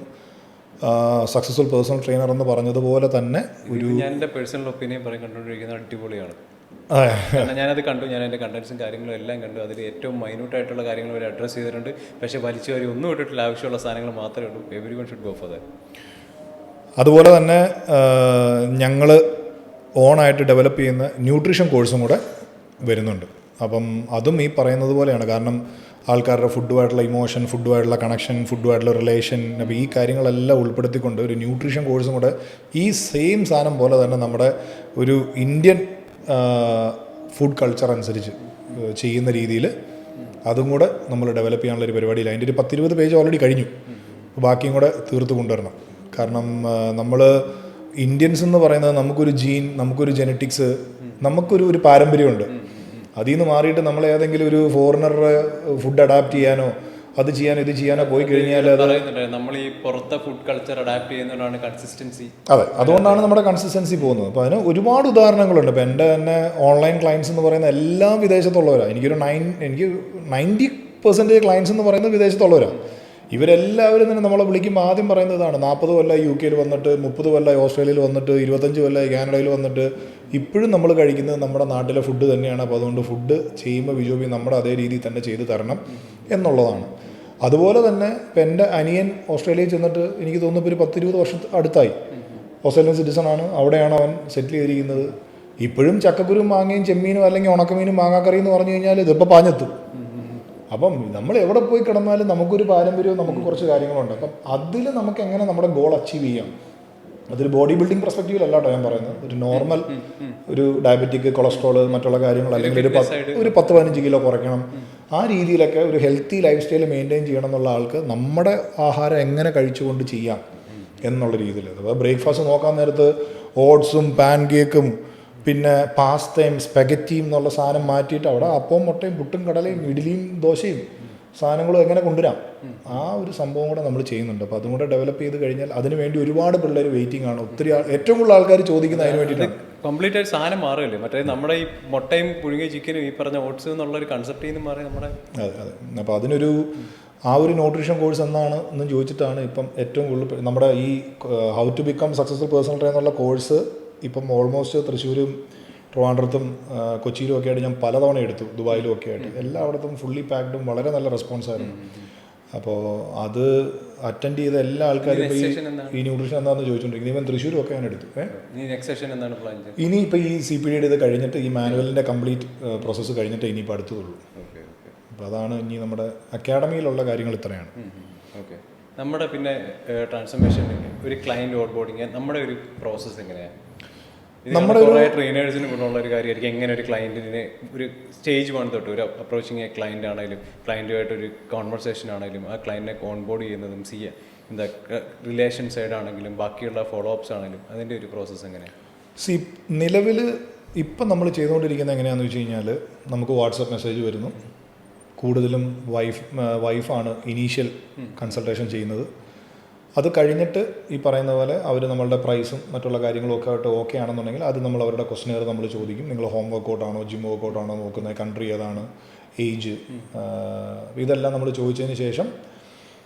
successful personal trainer എന്ന് പറഞ്ഞതുപോലെ തന്നെ ഒരു ഞാൻ എൻ്റെ പേഴ്സണൽ ഒപ്പീനിയൻ പറയും കണ്ടുകൊണ്ടിരിക്കുന്നത് അടിപൊളിയാണ്. ഞാനത് കണ്ടു, ഞാൻ എൻ്റെ കണ്ടൻസും കാര്യങ്ങളും എല്ലാം കണ്ടു. അതിൽ ഏറ്റവും മൈന്യൂട്ടായിട്ടുള്ള കാര്യങ്ങൾ വരെ അഡ്രസ്സ് ചെയ്തിട്ടുണ്ട്. പക്ഷേ വലിച്ചു വരി ഒന്നും ഇട്ടിട്ടില്ല, ആവശ്യമുള്ള സാധനങ്ങൾ മാത്രമേ ഉള്ളൂ. Every one should go for that. അതുപോലെ തന്നെ ഞങ്ങൾ ഓണായിട്ട് ഡെവലപ്പ് ചെയ്യുന്ന ന്യൂട്രീഷൻ കോഴ്സും കൂടെ വരുന്നുണ്ട്. അപ്പം അതും ഈ പറയുന്നത് പോലെയാണ്. കാരണം ആൾക്കാരുടെ ഫുഡുമായിട്ടുള്ള ഇമോഷൻ, ഫുഡുമായിട്ടുള്ള കണക്ഷൻ, ഫുഡുമായിട്ടുള്ള റിലേഷൻ, അപ്പോൾ ഈ കാര്യങ്ങളെല്ലാം ഉൾപ്പെടുത്തിക്കൊണ്ട് ഒരു ന്യൂട്രീഷൻ കോഴ്സും കൂടെ ഈ സെയിം സാധനം പോലെ തന്നെ നമ്മുടെ ഒരു ഇന്ത്യൻ ഫുഡ് കൾച്ചർ അനുസരിച്ച് ചെയ്യുന്ന രീതിയിൽ അതും കൂടെ നമ്മൾ ഡെവലപ്പ് ചെയ്യാനുള്ളൊരു പരിപാടിയില്ല. അതിൻ്റെ ഒരു 10-20 പേജ് ഓൾറെഡി കഴിഞ്ഞു. ബാക്കിയും കൂടെ തീർത്ത് കൊണ്ടുവരണം. കാരണം നമ്മൾ ഇന്ത്യൻസ് എന്ന് പറയുന്നത് നമുക്കൊരു ജീൻ, നമുക്കൊരു ജെനറ്റിക്സ്, നമുക്കൊരു പാരമ്പര്യമുണ്ട്. അതിൽ നിന്ന് മാറിയിട്ട് നമ്മൾ ഏതെങ്കിലും ഒരു ഫോറിനറുടെ ഫുഡ് അഡാപ്റ്റ് ചെയ്യാനോ അത് ചെയ്യാനോ ഇത് ചെയ്യാനോ പോയി കഴിഞ്ഞാൽ നമ്മൾ ഈ പുറത്തെ ഫുഡ് കൾച്ചർ അഡാപ്റ്റ് ചെയ്യുന്നതാണ് കൺസിസ്റ്റൻസി. അതെ, അതുകൊണ്ടാണ് നമ്മുടെ കൺസിസ്റ്റൻസി പോകുന്നത്. അപ്പോൾ അതിന് ഒരുപാട് ഉദാഹരണങ്ങളുണ്ട്. ഇപ്പോൾ എൻ്റെ തന്നെ ഓൺലൈൻ ക്ലയൻസ് എന്ന് പറയുന്ന എല്ലാം വിദേശത്തുള്ളവരാണ്. എനിക്ക് 90% ക്ലയൻസ് എന്ന് പറയുന്നത് വിദേശത്തുള്ളവരാണ്. ഇവരെല്ലാവരും തന്നെ നമ്മളെ വിളിക്കുമ്പോൾ ആദ്യം പറയുന്നത് ഇതാണ്: 40 കൊല്ലം UK-യിൽ വന്നിട്ട്, 30 കൊല്ലം ഓസ്ട്രേലിയയിൽ വന്നിട്ട്, 25 കൊല്ലം കാനഡയിൽ വന്നിട്ട് ഇപ്പോഴും നമ്മൾ കഴിക്കുന്നത് നമ്മുടെ നാട്ടിലെ ഫുഡ് തന്നെയാണ്. അപ്പോൾ അതുകൊണ്ട് ഫുഡ് ചെയ്യുമ്പോൾ വിജോബി നമ്മുടെ അതേ രീതിയിൽ തന്നെ ചെയ്ത് തരണം എന്നുള്ളതാണ്. അതുപോലെ തന്നെ ഇപ്പം എൻ്റെ അനിയൻ ഓസ്ട്രേലിയയിൽ ചെന്നിട്ട് എനിക്ക് തോന്നുന്നു ഇപ്പോൾ ഒരു 10-20 വർഷം അടുത്തായി. ഓസ്ട്രേലിയൻ സിറ്റിസണാണ്. അവിടെയാണ് അവൻ സെറ്റിൽ ചെയ്തിരിക്കുന്നത്. ഇപ്പോഴും ചക്കക്കുരും മാങ്ങയും ചെമ്മീനും അല്ലെങ്കിൽ ഉണക്കമീനും മാങ്ങാക്കറി എന്ന് പറഞ്ഞു കഴിഞ്ഞാൽ ഇതിപ്പോൾ പാഞ്ഞെത്തും. അപ്പം നമ്മൾ എവിടെ പോയി കിടന്നാലും നമുക്കൊരു പാരമ്പര്യവും നമുക്ക് കുറച്ച് കാര്യങ്ങളുണ്ട്. അപ്പം അതിൽ നമുക്ക് എങ്ങനെ നമ്മുടെ ഗോൾ അച്ചീവ് ചെയ്യാം, അതൊരു ബോഡി ബിൽഡിംഗ് പെർസ്പെക്റ്റീവിലല്ല കേട്ടോ ഞാൻ പറയുന്നത്. ഒരു നോർമൽ ഒരു ഡയബറ്റിക്, കൊളസ്ട്രോൾ, മറ്റുള്ള കാര്യങ്ങൾ, അല്ലെങ്കിൽ ഒരു 10-15 കിലോ കുറയ്ക്കണം, ആ രീതിയിലൊക്കെ ഒരു ഹെൽത്തി ലൈഫ് സ്റ്റൈൽ മെയിൻറ്റെയിൻ ചെയ്യണം എന്നുള്ള ആൾക്ക് നമ്മുടെ ആഹാരം എങ്ങനെ കഴിച്ചുകൊണ്ട് ചെയ്യാം എന്നുള്ള രീതിയിൽ. അപ്പോൾ ബ്രേക്ക്ഫാസ്റ്റ് നോക്കാൻ നേരത്ത് ഓട്സും പാൻ കേക്കും പിന്നെ പാസ്തയും സ്പെഗറ്റിയും എന്നുള്ള സാധനം മാറ്റിയിട്ട് അവിടെ അപ്പവും മുട്ടയും പുട്ടും കടലയും ഇഡ്ഡലിയും ദോശയും സാധനങ്ങളും എങ്ങനെ കൊണ്ടുവരാം, ആ ഒരു സംഭവം കൂടെ നമ്മൾ ചെയ്യുന്നുണ്ട്. അപ്പോൾ അതും കൂടെ ഡെവലപ്പ് ചെയ്ത് കഴിഞ്ഞാൽ അതിന് വേണ്ടി ഒരുപാട് പിള്ളേർ വെയിറ്റിംഗ് ആണ്. ഒത്തിരി ഏറ്റവും കൂടുതൽ ആൾക്കാർ ചോദിക്കുന്നത് അതിന് വേണ്ടിയിട്ടാണ്. കംപ്ലീറ്റ് ആയിട്ട് സാധനം മാറില്ലേ, മറ്റേ നമ്മുടെ ഈ മുട്ടയും പുഴുങ്ങിയ ചിക്കനും ഈ പറഞ്ഞ ഓട്സ് എന്നുള്ളൊരു കൺസെപ്റ്റിൽ നിന്ന് മാറി നമ്മുടെ. അതെ അതെ. അപ്പോൾ അതിനൊരു ആ ഒരു ന്യൂട്രീഷൻ കോഴ്സ് എന്നാണ് എന്ന് ചോദിച്ചിട്ടാണ് ഇപ്പം ഏറ്റവും കൂടുതൽ നമ്മുടെ ഈ how to become successful personal trainer എന്നുള്ള കോഴ്സ് ഇപ്പം ഓൾമോസ്റ്റ് തൃശ്ശൂരും ട്രിവാൻഡ്രത്തും കൊച്ചിയിലും ഒക്കെ ആയിട്ട് ഞാൻ പലതവണ എടുത്തു, ദുബായിലും ഒക്കെ ആയിട്ട്. എല്ലായിടത്തും ഫുള്ളി പാക്ഡും വളരെ നല്ല റെസ്പോൺസായിരുന്നു. അപ്പോൾ അത് അറ്റൻഡ് ചെയ്ത എല്ലാ ആൾക്കാരും ഇപ്പോൾ ഈ ന്യൂട്രീഷൻ എന്താണെന്ന് ചോദിച്ചുകൊണ്ടിരിക്കുന്നത്. ഇവൻ തൃശ്ശൂരും ഒക്കെ ഞാൻ എടുത്തു. ഇനി ഇപ്പോൾ ഈ CPD ഇത് കഴിഞ്ഞിട്ട് ഈ മാനുവലിൻ്റെ കംപ്ലീറ്റ് പ്രോസസ്സ് കഴിഞ്ഞിട്ട് ഇനിയിപ്പോൾ അടുത്തതുള്ളൂ. അപ്പോൾ അതാണ് ഇനി നമ്മുടെ അക്കാഡമിയിലുള്ള കാര്യങ്ങൾ ഇത്രയാണ്. ഓക്കെ, നമ്മുടെ പിന്നെ ട്രാൻസ്ഫോർമേഷൻ ഒരു ക്ലയൻറ്റ് ഓൺ ബോർഡിങ് നമ്മുടെ ഒരു പ്രോസസ്സ് എങ്ങനെയാണ്? നമ്മുടെ കുറേ ട്രെയിനേഴ്സിന് ഗുണമുള്ള ഒരു കാര്യമായിരിക്കും എങ്ങനെ ഒരു ക്ലയൻറ്റിനെ ഒരു സ്റ്റേജ് 1 തൊട്ട് ഒരു അപ്രോച്ചിങ് ക്ലയൻ്റ് ആണെങ്കിലും ക്ലയൻറ്റുമായിട്ടൊരു കോൺവെർസേഷൻ ആണെങ്കിലും ആ ക്ലയൻറ്റിനെ ഓൺബോർഡ് ചെയ്യുന്നതും എന്താ റിലേഷൻ സൈഡ് ആണെങ്കിലും ബാക്കിയുള്ള ഫോളോ അപ്സ് ആണെങ്കിലും അതിൻ്റെ ഒരു പ്രോസസ്സ് എങ്ങനെയാണ്? നിലവിൽ ഇപ്പം നമ്മൾ ചെയ്തുകൊണ്ടിരിക്കുന്നത് എങ്ങനെയാണെന്ന് വെച്ച് കഴിഞ്ഞാൽ നമുക്ക് വാട്സപ്പ് മെസ്സേജ് വരുന്നു. കൂടുതലും വൈഫാണ് ഇനീഷ്യൽ കൺസൾട്ടേഷൻ ചെയ്യുന്നത്. അത് കഴിഞ്ഞിട്ട് ഈ പറയുന്ന പോലെ അവർ നമ്മളുടെ പ്രൈസും മറ്റുള്ള കാര്യങ്ങളും ഒക്കെ ആയിട്ട് ഓക്കെ ആണെന്നുണ്ടെങ്കിൽ അത് നമ്മൾ അവരുടെ ക്വസ്റ്റനെയർ നമ്മൾ ചോദിക്കും. നിങ്ങൾ ഹോം വർക്കൗട്ടാണോ ജിം വർക്കൗട്ടാണോ നോക്കുന്നത്, കൺട്രി ഏതാണ്, ഏജ്, ഇതെല്ലാം നമ്മൾ ചോദിച്ചതിന് ശേഷം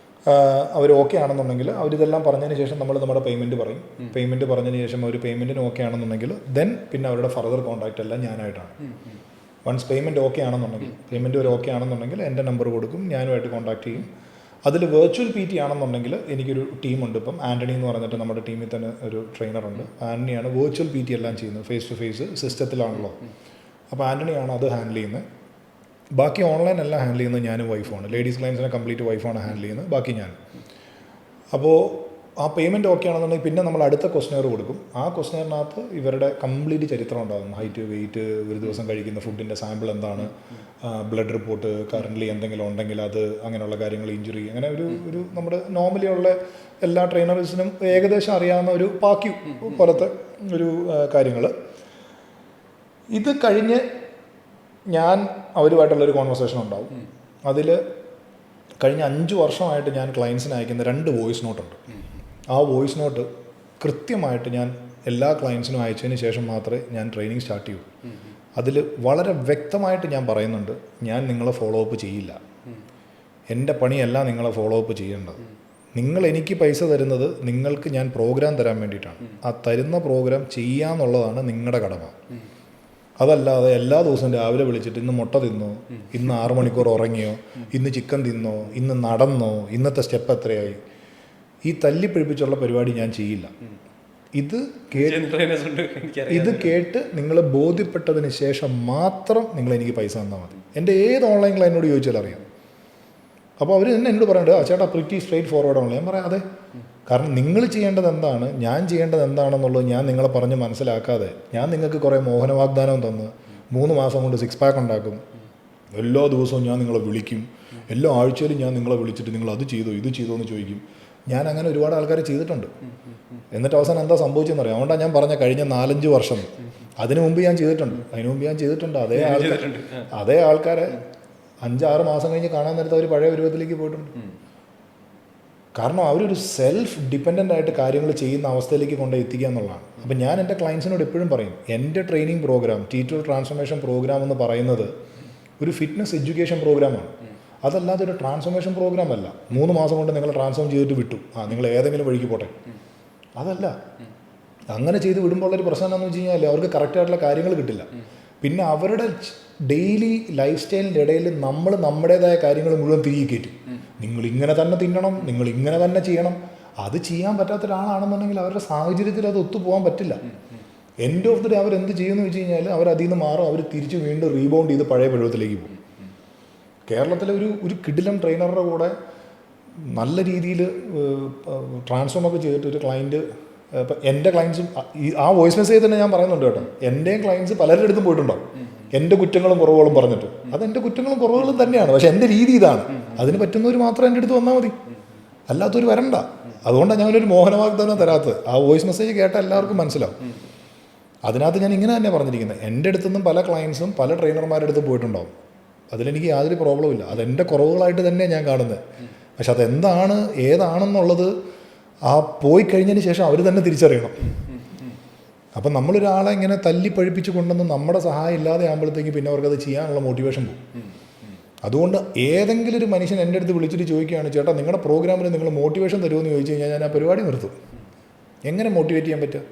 അവർ ഓക്കെ ആണെന്നുണ്ടെങ്കിൽ അവരിതെല്ലാം പറഞ്ഞതിന് ശേഷം നമ്മൾ നമ്മുടെ പേയ്മെൻറ്റ് പറയും. പേയ്മെൻറ്റ് പറഞ്ഞതിന് ശേഷം അവർ പേയ്മെൻറ്റിന് ഓക്കെ ആണെന്നുണ്ടെങ്കിൽ ദെൻ പിന്നെ അവരുടെ ഫർദർ കോൺടാക്റ്റ് എല്ലാം ഞാനായിട്ടാണ്. വൺസ് പേയ്മെൻറ്റ് ഓക്കെ ആണെന്നുണ്ടെങ്കിൽ, പേയ്മെൻറ്റ് ഒരു ഓക്കെ ആണെന്നുണ്ടെങ്കിൽ എൻ്റെ നമ്പർ കൊടുക്കും, ഞാനുമായിട്ട് കോൺടാക്റ്റ് ചെയ്യും. അതിൽ വെർച്വൽ പി ടി ആണെന്നുണ്ടെങ്കിൽ എനിക്കൊരു ടീമുണ്ട്. ഇപ്പം ആൻ്റണി എന്ന് പറഞ്ഞിട്ട് നമ്മുടെ ടീമിൽ തന്നെ ഒരു ട്രെയിനറുണ്ട്. ആൻ്റണിയാണ് വെർച്വൽ പി ടി എല്ലാം ചെയ്യുന്നത്, ഫേസ് ടു ഫേസ് സിസ്റ്റത്തിലാണല്ലോ. അപ്പോൾ ആൻ്റണിയാണ് അത് ഹാൻഡിൽ ചെയ്യുന്നത്. ബാക്കി ഓൺലൈൻ എല്ലാം ഹാൻഡിൽ ചെയ്യുന്നത് ഞാനും വൈഫാണ്. ലേഡീസ് ക്ലയൻസിനെ കംപ്ലീറ്റ് വൈഫാണ് ഹാൻഡിൽ ചെയ്യുന്നത്, ബാക്കി ഞാൻ. അപ്പോൾ ആ പേയ്മെൻറ്റ് ഓക്കെ ആണെന്നുണ്ടെങ്കിൽ പിന്നെ നമ്മൾ അടുത്ത ക്വസ്റ്റനെയർ കൊടുക്കും. ആ ക്വസ്റ്റനെയറിനകത്ത് ഇവരുടെ കംപ്ലീറ്റ് ചരിത്രം ഉണ്ടാകും. ഹൈറ്റ്, വെയിറ്റ്, ഒരു ദിവസം കഴിക്കുന്ന ഫുഡിൻ്റെ സാമ്പിൾ എന്താണ്, ബ്ലഡ് റിപ്പോർട്ട്, കറൻ്റ്ലി എന്തെങ്കിലും ഉണ്ടെങ്കിൽ അത്, അങ്ങനെയുള്ള കാര്യങ്ങൾ, ഇഞ്ചുറി, അങ്ങനെ ഒരു നമ്മുടെ നോർമലി ഉള്ള എല്ലാ ട്രെയിനേഴ്സിനും ഏകദേശം അറിയാവുന്ന ഒരു പാക്കി പോലത്തെ ഒരു കാര്യങ്ങൾ. ഇത് കഴിഞ്ഞ് ഞാൻ അവരുമായിട്ടുള്ളൊരു കോൺവെർസേഷൻ ഉണ്ടാവും. അതിൽ കഴിഞ്ഞ 5 വർഷമായിട്ട് ഞാൻ ക്ലയൻസിന് അയക്കുന്ന 2 വോയിസ് നോട്ടുണ്ട്. ആ വോയിസ് നോട്ട് കൃത്യമായിട്ട് ഞാൻ എല്ലാ ക്ലയൻസിനും അയച്ചതിന് ശേഷം മാത്രമേ ഞാൻ ട്രെയിനിങ് സ്റ്റാർട്ട് ചെയ്യൂ. അതിൽ വളരെ വ്യക്തമായിട്ട് ഞാൻ പറയുന്നുണ്ട്, ഞാൻ നിങ്ങളെ ഫോളോ അപ്പ് ചെയ്യില്ല. എൻ്റെ പണിയല്ല നിങ്ങളെ ഫോളോ അപ്പ് ചെയ്യേണ്ടത്. നിങ്ങൾ എനിക്ക് പൈസ തരുന്നത് നിങ്ങൾക്ക് ഞാൻ പ്രോഗ്രാം തരാൻ വേണ്ടിയിട്ടാണ്. ആ തരുന്ന പ്രോഗ്രാം ചെയ്യാന്നുള്ളതാണ് നിങ്ങളുടെ കടമ. അതല്ലാതെ എല്ലാ ദിവസവും രാവിലെ വിളിച്ചിട്ട് ഇന്ന് മുട്ട തിന്നോ, ഇന്ന് 6 മണിക്കൂർ ഉറങ്ങിയോ, ഇന്ന് ചിക്കൻ തിന്നോ, ഇന്ന് നടന്നോ, ഇന്നത്തെ സ്റ്റെപ്പ് എത്രയായി, ഈ തല്ലിപ്പിഴിപ്പിച്ചുള്ള പരിപാടി ഞാൻ ചെയ്യില്ല. ഇത് കേട്ട് നിങ്ങൾ ബോധ്യപ്പെട്ടതിന് ശേഷം മാത്രം നിങ്ങൾ എനിക്ക് പൈസ തന്നാൽ മതി. എൻ്റെ ഏത് ഓൺലൈൻ ക്ലയൻറ്റിനോട് ചോദിച്ചാൽ അറിയാം. അപ്പോൾ അവർ തന്നെ എന്നോട് പറയുന്നത്, ആ ചേട്ടാ പ്രിറ്റി സ്ട്രെയിറ്റ് ഫോർവേഡ് ആണല്ലോ. ഞാൻ പറയാം അതെ, കാരണം നിങ്ങൾ ചെയ്യേണ്ടത് എന്താണ്, ഞാൻ ചെയ്യേണ്ടത് എന്താണെന്നുള്ളത് ഞാൻ നിങ്ങളെ പറഞ്ഞ് മനസ്സിലാക്കാതെ ഞാൻ നിങ്ങൾക്ക് കുറേ മോഹന വാഗ്ദാനം തന്ന് 3 മാസം കൊണ്ട് 6 പാക്ക് ഉണ്ടാക്കും, എല്ലാ ദിവസവും ഞാൻ നിങ്ങളെ വിളിക്കും, എല്ലാ ആഴ്ചയിലും ഞാൻ നിങ്ങളെ വിളിച്ചിട്ട് നിങ്ങൾ അത് ചെയ്തോ ഇത് ചെയ്തോ എന്ന് ചോദിക്കും. ഞാൻ അങ്ങനെ ഒരുപാട് ആൾക്കാർ ചെയ്തിട്ടുണ്ട്. എന്നിട്ട് അവസാനം എന്താ സംഭവിച്ചെന്നറിയാം. അതുകൊണ്ടാണ് ഞാൻ പറഞ്ഞ കഴിഞ്ഞ 4-5 വർഷം അതിനു മുമ്പ് ഞാൻ ചെയ്തിട്ടുണ്ട്. അതേ ആൾക്കാരെ 5-6 മാസം കഴിഞ്ഞ് കാണാൻ നേരത്തെ അവർ പഴയ ഉരുവത്തിലേക്ക് പോയിട്ടുണ്ട്. കാരണം അവരൊരു സെൽഫ് ഡിപ്പെൻഡൻ്റ് ആയിട്ട് കാര്യങ്ങൾ ചെയ്യുന്ന അവസ്ഥയിലേക്ക് കൊണ്ട് എത്തിക്കുക എന്നുള്ളതാണ്. അപ്പം ഞാൻ എൻ്റെ ക്ലയൻസിനോട് എപ്പോഴും പറയും, എൻ്റെ training programme, T12 transformation programme എന്ന് പറയുന്നത് ഒരു ഫിറ്റ്നസ് എഡ്യൂക്കേഷൻ പ്രോഗ്രാമാണ്. അതല്ലാതെ ഒരു ട്രാൻസ്ഫോർമേഷൻ പ്രോഗ്രാം അല്ല. 3 മാസം കൊണ്ട് നിങ്ങൾ ട്രാൻസ്ഫോം ചെയ്തിട്ട് വിട്ടു, നിങ്ങൾ ഏതെങ്കിലും വഴിക്ക് പോട്ടെ, അതല്ല. അങ്ങനെ ചെയ്ത് വിടുമ്പോൾ ഉള്ളൊരു പ്രശ്നം എന്താണെന്ന് വെച്ച് കഴിഞ്ഞാൽ അവർക്ക് കറക്റ്റായിട്ടുള്ള കാര്യങ്ങൾ കിട്ടില്ല. പിന്നെ അവരുടെ ഡെയിലി ലൈഫ് സ്റ്റൈലിൻ്റെ ഇടയിൽ നമ്മൾ നമ്മുടേതായ കാര്യങ്ങൾ മുഴുവൻ തിരികെ കയറ്റും. നിങ്ങൾ ഇങ്ങനെ തന്നെ തിന്നണം, നിങ്ങൾ ഇങ്ങനെ തന്നെ ചെയ്യണം. അത് ചെയ്യാൻ പറ്റാത്ത ഒരാളാണെന്നുണ്ടെങ്കിൽ അവരുടെ സാഹചര്യത്തിൽ അത് ഒത്തുപോകാൻ പറ്റില്ല. എൻഡ് ഓഫ് ദി ഡേ അവരെന്ത് ചെയ്യുമെന്ന് വെച്ച് കഴിഞ്ഞാൽ അവർ അതിൽ നിന്ന് മാറും, അവർ തിരിച്ച് വീണ്ടും റീബൗണ്ട് ചെയ്ത് പഴയ പരുവത്തിലേക്ക് പോകും. കേരളത്തിലെ ഒരു കിടിലം ട്രെയിനറുടെ കൂടെ നല്ല രീതിയിൽ ട്രാൻസ്ഫോമൊക്കെ ചെയ്തിട്ട് ഒരു ക്ലയൻറ്റ്, ഇപ്പം എൻ്റെ ക്ലയൻസും ആ വോയിസ് മെസ്സേജ് തന്നെ ഞാൻ പറയുന്നുണ്ട് കേട്ടോ, എൻ്റെയും ക്ലയൻസ് പലരുടെ അടുത്തും പോയിട്ടുണ്ടോ എൻ്റെ കുറ്റങ്ങളും കുറവുകളും പറഞ്ഞിട്ട്. അതെൻ്റെ കുറ്റങ്ങളും കുറവുകളും തന്നെയാണ്, പക്ഷേ എൻ്റെ രീതി ഇതാണ്. അതിന് പറ്റുന്നവർ മാത്രം എൻ്റെ അടുത്ത് വന്നാൽ മതി, അല്ലാത്തവർ വരണ്ട. അതുകൊണ്ടാണ് ഞാനൊരു മോഹനവാഗ്ദാനം തരാത്തത്. ആ വോയിസ് മെസ്സേജ് കേട്ടാൽ എല്ലാവർക്കും മനസ്സിലാവും. അതിനകത്ത് ഞാൻ ഇങ്ങനെ തന്നെ പറഞ്ഞിരിക്കുന്നത്, എൻ്റെ അടുത്തുനിന്നും പല ക്ലയൻസും പല ട്രെയിനർമാരുടെ അടുത്ത് പോയിട്ടുണ്ടാവും. അതിലെനിക്ക് യാതൊരു പ്രോബ്ലവും ഇല്ല. അതെൻ്റെ കുറവുകളായിട്ട് തന്നെയാണ് ഞാൻ കാണുന്നത്. പക്ഷെ അതെന്താണ് ഏതാണെന്നുള്ളത് ആ പോയി കഴിഞ്ഞതിന് ശേഷം അവർ തന്നെ തിരിച്ചറിയണം. അപ്പം നമ്മളൊരാളെ ഇങ്ങനെ തല്ലി പഴിപ്പിച്ച് കൊണ്ടുവന്ന് നമ്മുടെ സഹായം ഇല്ലാതെ ആകുമ്പോഴത്തേക്ക് പിന്നെ അവർക്കത് ചെയ്യാനുള്ള മോട്ടിവേഷൻ പോകും. അതുകൊണ്ട് ഏതെങ്കിലും ഒരു മനുഷ്യൻ എൻ്റെ അടുത്ത് വിളിച്ചിട്ട് ചോദിക്കുകയാണ്, ചേട്ടാ നിങ്ങളുടെ പ്രോഗ്രാമിൽ നിങ്ങൾ മോട്ടിവേഷൻ തരുമെന്ന് ചോദിച്ചു കഴിഞ്ഞാൽ ഞാൻ ആ പരിപാടി നിർത്തും. എങ്ങനെ മോട്ടിവേറ്റ് ചെയ്യാൻ പറ്റുക?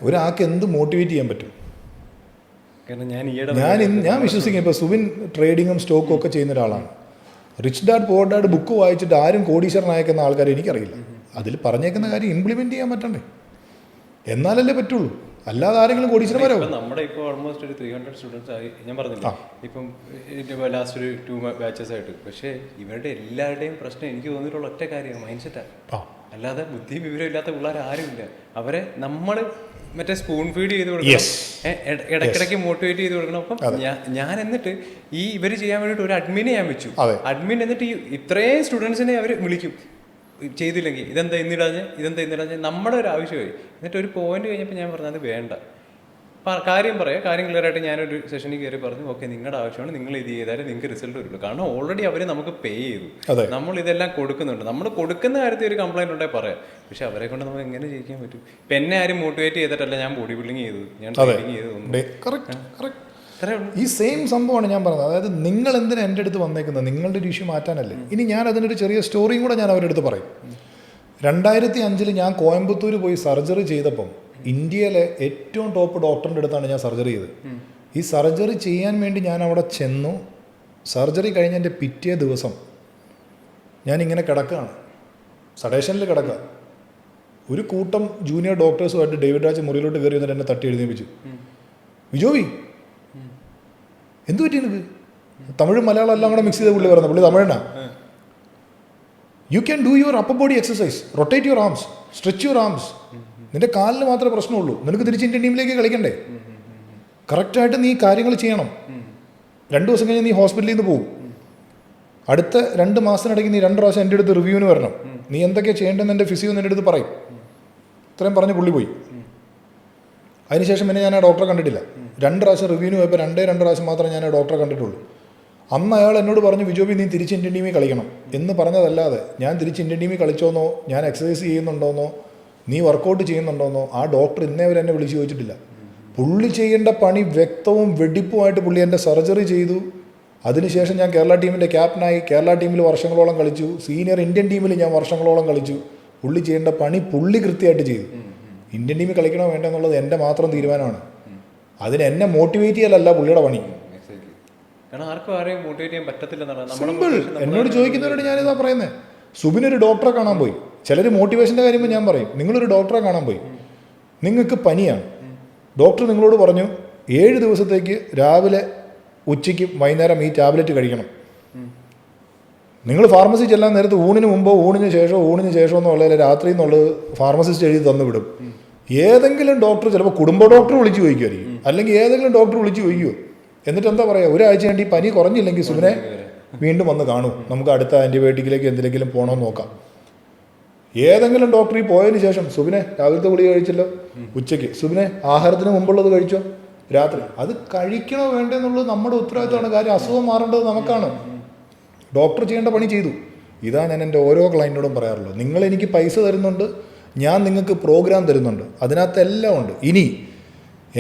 ഒരാൾക്ക് എന്ത് മോട്ടിവേറ്റ് ചെയ്യാൻ പറ്റും? ഞാൻ വിശ്വസിക്കും, ഇപ്പോൾ സുവിൻ ട്രേഡിങ്ങും സ്റ്റോക്കും ഒക്കെ ചെയ്യുന്ന ഒരാളാണ്. Rich dad poor dad book വായിച്ചിട്ട് ആരും കോടീശ്വരനായേക്കുന്ന ആൾക്കാരെ എനിക്കറിയില്ല. അതിൽ പറഞ്ഞേക്കുന്ന കാര്യം ഇംപ്ലിമെൻറ്റ് ചെയ്യാൻ പറ്റണ്ടേ, എന്നാലല്ലേ പറ്റുള്ളൂ. അല്ലാതെ ആരെങ്കിലും കോടീശ്വരന്മാരാവും. നമ്മുടെ ഇപ്പോൾ ഓൾമോസ്റ്റ് ഒരു 300 സ്റ്റുഡൻസ് ആയി, ഞാൻ പറഞ്ഞില്ല ഇപ്പം ലാസ്റ്റ് ഒരു 2 ബാച്ചസ് ആയിട്ട്. പക്ഷേ ഇവരുടെ എല്ലാവരുടെയും പ്രശ്നം എനിക്ക് തോന്നിയിട്ടുള്ള ഒറ്റ കാര്യമാണ്, മൈൻഡ് സെറ്റാണ്. അല്ലാതെ ബുദ്ധിയും വിവരം ഇല്ലാത്ത പിള്ളേർ ആരുമില്ല. അവരെ നമ്മൾ മറ്റേ സ്പൂൺ ഫീഡ് ചെയ്ത് കൊടുക്കണം, ഇടയ്ക്കിടയ്ക്ക് മോട്ടിവേറ്റ് ചെയ്ത് കൊടുക്കണം. അപ്പം ഞാൻ എന്നിട്ട് ഈ ഇവർ ചെയ്യാൻ വേണ്ടിയിട്ട് ഒരു അഡ്മിനെ ഞാൻ വെച്ചു. അഡ്മിൻ എന്നിട്ട് ഈ ഇത്രയും സ്റ്റുഡൻസിനെ അവർ വിളിക്കും, ചെയ്തില്ലെങ്കിൽ ഇതെന്താ ഇന്നിടാഞ്ഞ് നമ്മുടെ ഒരു ആവശ്യമായി. എന്നിട്ട് ഒരു പോയിന്റ് കഴിഞ്ഞപ്പോൾ ഞാൻ പറഞ്ഞു അത് വേണ്ട, കാര്യം പറയാം, കാര്യം ക്ലിയർ ആയിട്ട് ഞാനൊരു സെഷനിൽ കയറി പറഞ്ഞു, ഓക്കെ നിങ്ങളുടെ ആവശ്യമാണ്, നിങ്ങൾ ഇത് ചെയ്താലേ നിങ്ങൾക്ക് റിസൾട്ട് വരുള്ളൂ. കാരണം ഓൾറെഡി അവർ നമുക്ക് പേ ചെയ്തു, നമ്മൾ ഇതെല്ലാം കൊടുക്കുന്നുണ്ട്. നമ്മൾ കൊടുക്കുന്ന കാര്യത്തിൽ ഒരു കംപ്ലൈൻറ്റ് ഉണ്ടെങ്കിൽ പറയാം, പക്ഷെ അവരെ കൊണ്ട് നമുക്ക് എങ്ങനെ ജയിക്കാൻ പറ്റും? ഇപ്പം എന്നെ ആരും മോട്ടിവേറ്റ് ചെയ്തിട്ടല്ല ഞാൻ ബോഡി ബിൽഡിങ് ചെയ്തു, ഞാൻ ട്രെയിനിങ് ചെയ്തു. ഈ സെയിം സംഭവമാണ് ഞാൻ പറഞ്ഞത്. അതായത് നിങ്ങൾ എന്തിനാ എൻ്റെ അടുത്ത് വന്നേക്കുന്നത്? നിങ്ങളുടെ ഒരു ഇഷ്യൂ മാറ്റാനല്ലേ. ഇനി ഞാൻ അതിനൊരു ചെറിയ സ്റ്റോറിയും കൂടെ ഞാൻ അവരുടെ അടുത്ത് പറയും. 2005 ഞാൻ കോയമ്പത്തൂർ പോയി സർജറി ചെയ്തപ്പം ഇന്ത്യയിലെ ഏറ്റവും ടോപ്പ് ഡോക്ടറിൻ്റെ അടുത്താണ് ഞാൻ സർജറി ചെയ്തത്. ഈ സർജറി ചെയ്യാൻ വേണ്ടി ഞാൻ അവിടെ ചെന്നു. സർജറി കഴിഞ്ഞതിൻ്റെ പിറ്റേ ദിവസം ഞാനിങ്ങനെ കിടക്കുകയാണ്, സഡേഷനിൽ കിടക്കുക. ഒരു കൂട്ടം ജൂനിയർ ഡോക്ടേഴ്സുമായിട്ട് ഡേവിഡ് രാജ് മുറിയിലോട്ട് കയറി വന്നിട്ട് എന്നെ തട്ടി എഴുന്നേപ്പിച്ചു. വിജോവി എന്തു പറ്റി എനിക്ക്? തമിഴും മലയാളം എല്ലാം കൂടെ മിക്സ് ചെയ്ത പുള്ളി പറയുന്നത്, പുള്ളി തമിഴനാ. You can do your upper body exercise, rotate your arms, stretch your arms. നിന്റെ കാലിന് മാത്രമേ പ്രശ്നമുള്ളൂ, നിനക്ക് തിരിച്ച് ഇന്ത്യൻ ടീമിലേക്ക് കളിക്കണ്ടേ? കറക്റ്റായിട്ട് നീ കാര്യങ്ങൾ ചെയ്യണം. 2 ദിവസം കഴിഞ്ഞ് നീ ഹോസ്പിറ്റലിൽ നിന്ന് പോകും. അടുത്ത 2 മാസത്തിനിടയ്ക്ക് നീ 2 പ്രാവശ്യം എൻ്റെ അടുത്ത് റിവ്യൂവിന് വരണം. നീ എന്തൊക്കെയാണ് ചെയ്യേണ്ടതെന്ന് എൻ്റെ ഫിസിയോ എൻ്റെ അടുത്ത് പറയും. ഇത്രയും പറഞ്ഞ് പുള്ളി പോയി. അതിനുശേഷം പിന്നെ ഞാൻ ആ ഡോക്ടറെ കണ്ടിട്ടില്ല. 2 പ്രാവശ്യം റിവ്യൂവിന് പോയപ്പോൾ 2 പ്രാവശ്യം മാത്രമേ ഞാൻ ആ ഡോക്ടറെ കണ്ടിട്ടുള്ളൂ. അന്ന് അയാൾ എന്നോട് പറഞ്ഞു, വിജോബി നീ തിരിച്ച് ഇന്ത്യൻ ടീമിൽ കളിക്കണം എന്ന് പറഞ്ഞതല്ലാതെ ഞാൻ തിരിച്ച് ഇന്ത്യൻ ടീമിൽ കളിച്ചോന്നോ, ഞാൻ എക്സസൈസ് ചെയ്യുന്നുണ്ടോന്നോ, നീ വർക്കൗട്ട് ചെയ്യുന്നുണ്ടോന്നോ ആ ഡോക്ടർ ഇന്നേ വരെ എന്നെ വിളിച്ച് ചോദിച്ചിട്ടില്ല. പുള്ളി ചെയ്യേണ്ട പണി വ്യക്തവും വെടിപ്പുമായിട്ട് പുള്ളി എൻ്റെ സർജറി ചെയ്തു. അതിനുശേഷം ഞാൻ കേരള ടീമിൻ്റെ ക്യാപ്റ്റനായി. കേരള ടീമിൽ വർഷങ്ങളോളം കളിച്ചു. സീനിയർ ഇന്ത്യൻ ടീമിൽ ഞാൻ വർഷങ്ങളോളം കളിച്ചു. പുള്ളി ചെയ്യേണ്ട പണി പുള്ളി കൃത്യമായിട്ട് ചെയ്തു. ഇന്ത്യൻ ടീമിൽ കളിക്കണോ വേണ്ട എന്നുള്ളത് എൻ്റെ മാത്രം തീരുമാനമാണ്. അതിന് എന്നെ മോട്ടിവേറ്റ് ചെയ്യലല്ല പുള്ളിയുടെ പണി. സിമ്പിൾ. എന്നോട് ചോദിക്കുന്നവരോട് ഞാനിതാ പറയുന്നത്. സുബിനൊരു ഡോക്ടറെ കാണാൻ പോയി. ചിലർ മോട്ടിവേഷൻ്റെ കാര്യമ്പോൾ ഞാൻ പറയും, നിങ്ങളൊരു ഡോക്ടറെ കാണാൻ പോയി, നിങ്ങൾക്ക് പനിയാണ്, ഡോക്ടർ നിങ്ങളോട് പറഞ്ഞു 7 ദിവസത്തേക്ക് രാവിലെ ഉച്ചയ്ക്കും വൈകുന്നേരം ഈ ടാബ്ലറ്റ് കഴിക്കണം. നിങ്ങൾ ഫാർമസി ചെല്ലാൻ നേരത്ത് ഊണിന് മുമ്പോ ഊണിന് ശേഷമോ എന്നുള്ളത് രാത്രി എന്നുള്ളത് ഫാർമസിസ്റ്റ് എഴുതി തന്നു വിടും. ഏതെങ്കിലും ഡോക്ടർ, ചിലപ്പോൾ കുടുംബ ഡോക്ടർ വിളിച്ച് ചോദിക്കുമായിരിക്കും, അല്ലെങ്കിൽ ഏതെങ്കിലും ഡോക്ടർ വിളിച്ച് ചോദിക്കുമോ. എന്നിട്ട് എന്താ പറയുക, ഒരാഴ്ച വേണ്ടി പനി കുറഞ്ഞില്ലെങ്കിൽ സുബിനെ വീണ്ടും വന്ന് കാണൂ, നമുക്ക് അടുത്ത ആൻറ്റിബയോട്ടിക്കിലേക്ക് എന്തിലെങ്കിലും പോകണമെന്ന് നോക്കാം. ഏതെങ്കിലും ഡോക്ടറിൽ പോയതിന് ശേഷം സുബിനെ രാവിലത്തെ ഗുളിക കഴിച്ചല്ലോ, ഉച്ചയ്ക്ക് സുബിനെ ആഹാരത്തിന് മുമ്പുള്ളത് കഴിച്ചോ, രാത്രി അത് കഴിക്കണോ വേണ്ടെന്നുള്ളത് നമ്മുടെ ഉത്തരവാദിത്തമാണ്. കാര്യം അസുഖം മാറേണ്ടത് നമുക്കാണ്. ഡോക്ടർ ചെയ്യേണ്ട പണി ചെയ്തു. ഇതാ ഞാൻ എൻ്റെ ഓരോ ക്ലയൻറ്റിനോടും പറയാറുള്ളത്. നിങ്ങൾ എനിക്ക് പൈസ തരുന്നുണ്ട്, ഞാൻ നിങ്ങൾക്ക് പ്രോഗ്രാം തരുന്നുണ്ട്, അതിനകത്ത് എല്ലാം ഉണ്ട്. ഇനി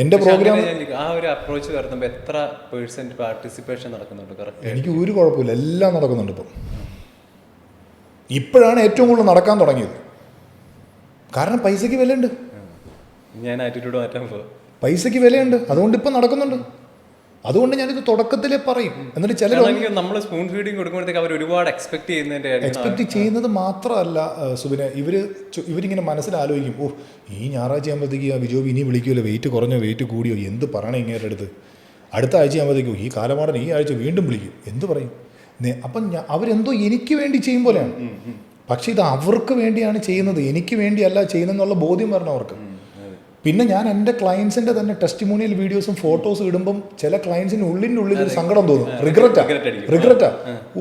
എൻ്റെ പ്രോഗ്രാം ആ ഒരു അപ്രോച്ച് വരുമ്പോൾ എത്ര % പാർട്ടിസിപ്പേഷൻ നടക്കുന്നുണ്ട്? എനിക്ക് ഒരു കുഴപ്പമില്ല, എല്ലാം നടക്കുന്നുണ്ട്. ഇപ്പോഴാണ് ഏറ്റവും കൂടുതൽ നടക്കാൻ തുടങ്ങിയത്. കാരണം പൈസയ്ക്ക് വിലയുണ്ട്. ഞാൻ ആറ്റിറ്റ്യൂഡ് മാറ്റാൻ പോകും. പൈസയ്ക്ക് വിലയുണ്ട്, അതുകൊണ്ട് ഇപ്പം നടക്കുന്നുണ്ട്. അതുകൊണ്ട് ഞാനിത് തുടക്കത്തിലേ പറയും. എന്നിട്ട് ചിലർ നമ്മൾ സ്പൂൺ ഫീഡിങ് കൊടുക്കുമ്പോഴത്തേക്ക് അവർ ഒരുപാട് എക്സ്പെക്ട് ചെയ്യുന്നത് മാത്രമല്ല സുബിനെ, ഇവരിങ്ങനെ മനസ്സിലാലോചിക്കും, ഓ ഈ ഞായറാഴ്ച ആകുമ്പോഴത്തേക്ക് ആ വിജോബി ഇനി വിളിക്കുമല്ലോ, വെയിറ്റ് കുറഞ്ഞോ വെയിറ്റ് കൂടിയോ, എന്ത് പറയണേ ഇങ്ങേരുടെ അടുത്ത്. അടുത്ത ആഴ്ച ആകുമ്പോഴത്തേക്കും ഈ കാലമാടൻ ഈ ആഴ്ച വീണ്ടും വിളിക്കും, എന്ത് പറയും. അപ്പം അവരെന്തോ എനിക്ക് വേണ്ടി ചെയ്യും പോലെയാണ്. പക്ഷെ ഇത് അവർക്ക് വേണ്ടിയാണ് ചെയ്യുന്നത്, എനിക്ക് വേണ്ടിയല്ല ചെയ്യുന്നതെന്നുള്ള ബോധ്യം വരണം അവർക്ക്. പിന്നെ ഞാൻ എൻ്റെ ക്ലയൻസിൻ്റെ തന്നെ ടെസ്റ്റിമോണിയൽ വീഡിയോസും ഫോട്ടോസും ഇടുമ്പം ചില ക്ലയൻസിന് ഉള്ളിൻ്റെ ഉള്ളിൽ ഒരു സങ്കടം തോന്നും, റിഗ്രറ്റാ.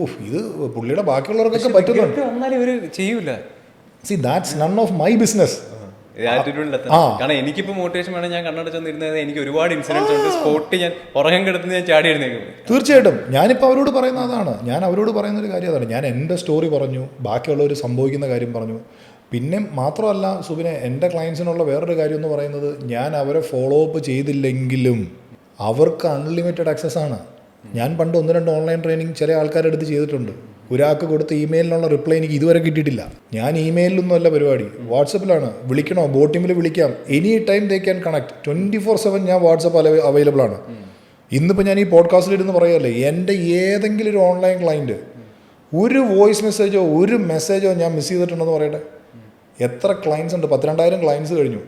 ഓഹ് ഇത് പുള്ളിയുടെ ബാക്കിയുള്ളവർക്കൊക്കെ പറ്റുന്നുണ്ട്. C that's none of my business. കാരണം എനിക്കിപ്പോ മോട്ടിവേഷൻ വേണം. ഞാൻ കണ്ണടച്ചൊന്നിരുന്നത് എനിക്ക് ഒരുപാട് ഇൻസിഡൻസ് ഉണ്ട്. സ്പോട്ട് ഞാൻ പുറകം കിടന്ന് ഞാൻ ചാടി എഴുന്നേക്കും. തീർച്ചയായിട്ടും ഞാനിപ്പോൾ അവരോട് പറയുന്ന അതാണ്. ഞാൻ അവരോട് പറയുന്നൊരു കാര്യം അതാണ്. ഞാൻ എൻ്റെ സ്റ്റോറി പറഞ്ഞു, ബാക്കിയുള്ളവർ സംഭവിക്കുന്ന കാര്യം പറഞ്ഞു. പിന്നെ മാത്രമല്ല സുബിനെ, എൻ്റെ ക്ലയൻസിനുള്ള വേറൊരു കാര്യം എന്ന് പറയുന്നത്, ഞാൻ അവരെ ഫോളോ അപ്പ് ചെയ്തില്ലെങ്കിലും അവർക്ക് അൺലിമിറ്റഡ് ആക്സസ് ആണ്. ഞാൻ പണ്ട് 1-2 ഓൺലൈൻ ട്രെയിനിങ് ചില ആൾക്കാരുടെ അടുത്ത് ചെയ്തിട്ടുണ്ട്. ഒരാൾക്ക് കൊടുത്ത ഇമെയിലിനുള്ള റിപ്ലൈ എനിക്ക് ഇതുവരെ കിട്ടിയിട്ടില്ല. ഞാൻ ഇമെയിലൊന്നുമല്ല പരിപാടി, വാട്സപ്പിലാണ്. വിളിക്കണോ, ബോട്ടിമിൽ വിളിക്കാം, any time they can connect. 24/7 ഞാൻ വാട്സപ്പ് അവൈലബിൾ ആണ്. ഇന്നിപ്പോൾ ഞാൻ ഈ പോഡ്കാസ്റ്റിലിരുന്ന് പറയുകയല്ലേ, എൻ്റെ ഏതെങ്കിലും ഒരു ഓൺലൈൻ ക്ലയൻറ്റ് ഒരു വോയിസ് മെസ്സേജോ ഒരു മെസ്സേജോ ഞാൻ മിസ് ചെയ്തിട്ടുണ്ടെന്ന് പറയട്ടെ. എത്ര ക്ലയൻസ് ഉണ്ട്? 12,000 ക്ലയൻസ് കഴിഞ്ഞു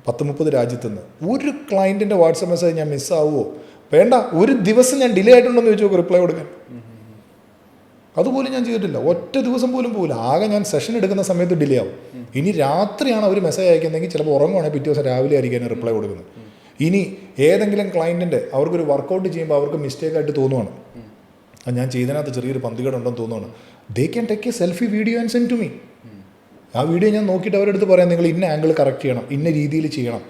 10-30 രാജ്യത്തുനിന്ന്. ഒരു ക്ലയൻറ്റിൻ്റെ വാട്സപ്പ് മെസ്സേജ് ഞാൻ മിസ്സാവുമോ? വേണ്ട, ഒരു ദിവസം ഞാൻ ഡിലേ ആയിട്ടുണ്ടെന്ന് ചോദിച്ചു നോക്കും റിപ്ലൈ കൊടുക്കാൻ. അതുപോലും ഞാൻ ചെയ്തിട്ടില്ല, ഒറ്റ ദിവസം പോലും പോകില്ല. ആകെ ഞാൻ സെഷൻ എടുക്കുന്ന സമയത്ത് ഡിലേ ആവും. ഇനി രാത്രിയാണ് അവർ മെസ്സേജ് അയക്കുന്നതെങ്കിൽ ചിലപ്പോൾ ഉറങ്ങുവാണെങ്കിൽ പിറ്റേ ദിവസം രാവിലെ ആയിരിക്കും റിപ്ലൈ കൊടുക്കുന്നത്. ഇനി ഏതെങ്കിലും ക്ലയൻറ്റിൻ്റെ അവർക്കൊരു വർക്കൗട്ട് ചെയ്യുമ്പോൾ അവർക്ക് മിസ്റ്റേക്കായിട്ട് തോന്നുവാണ്, ഞാൻ ചെയ്തതിനകത്ത് ചെറിയൊരു പന്തികേടുണ്ടെന്ന് തോന്നുവാണ്, they can take a selfie video and send to me. ആ വീഡിയോ ഞാൻ നോക്കിയിട്ട് അവരുടെ അടുത്ത് പറയാം, നിങ്ങൾ ഇന്ന ആംഗിൾ കറക്റ്റ് ചെയ്യണം, ഇന്ന രീതിയിൽ ചെയ്യണം.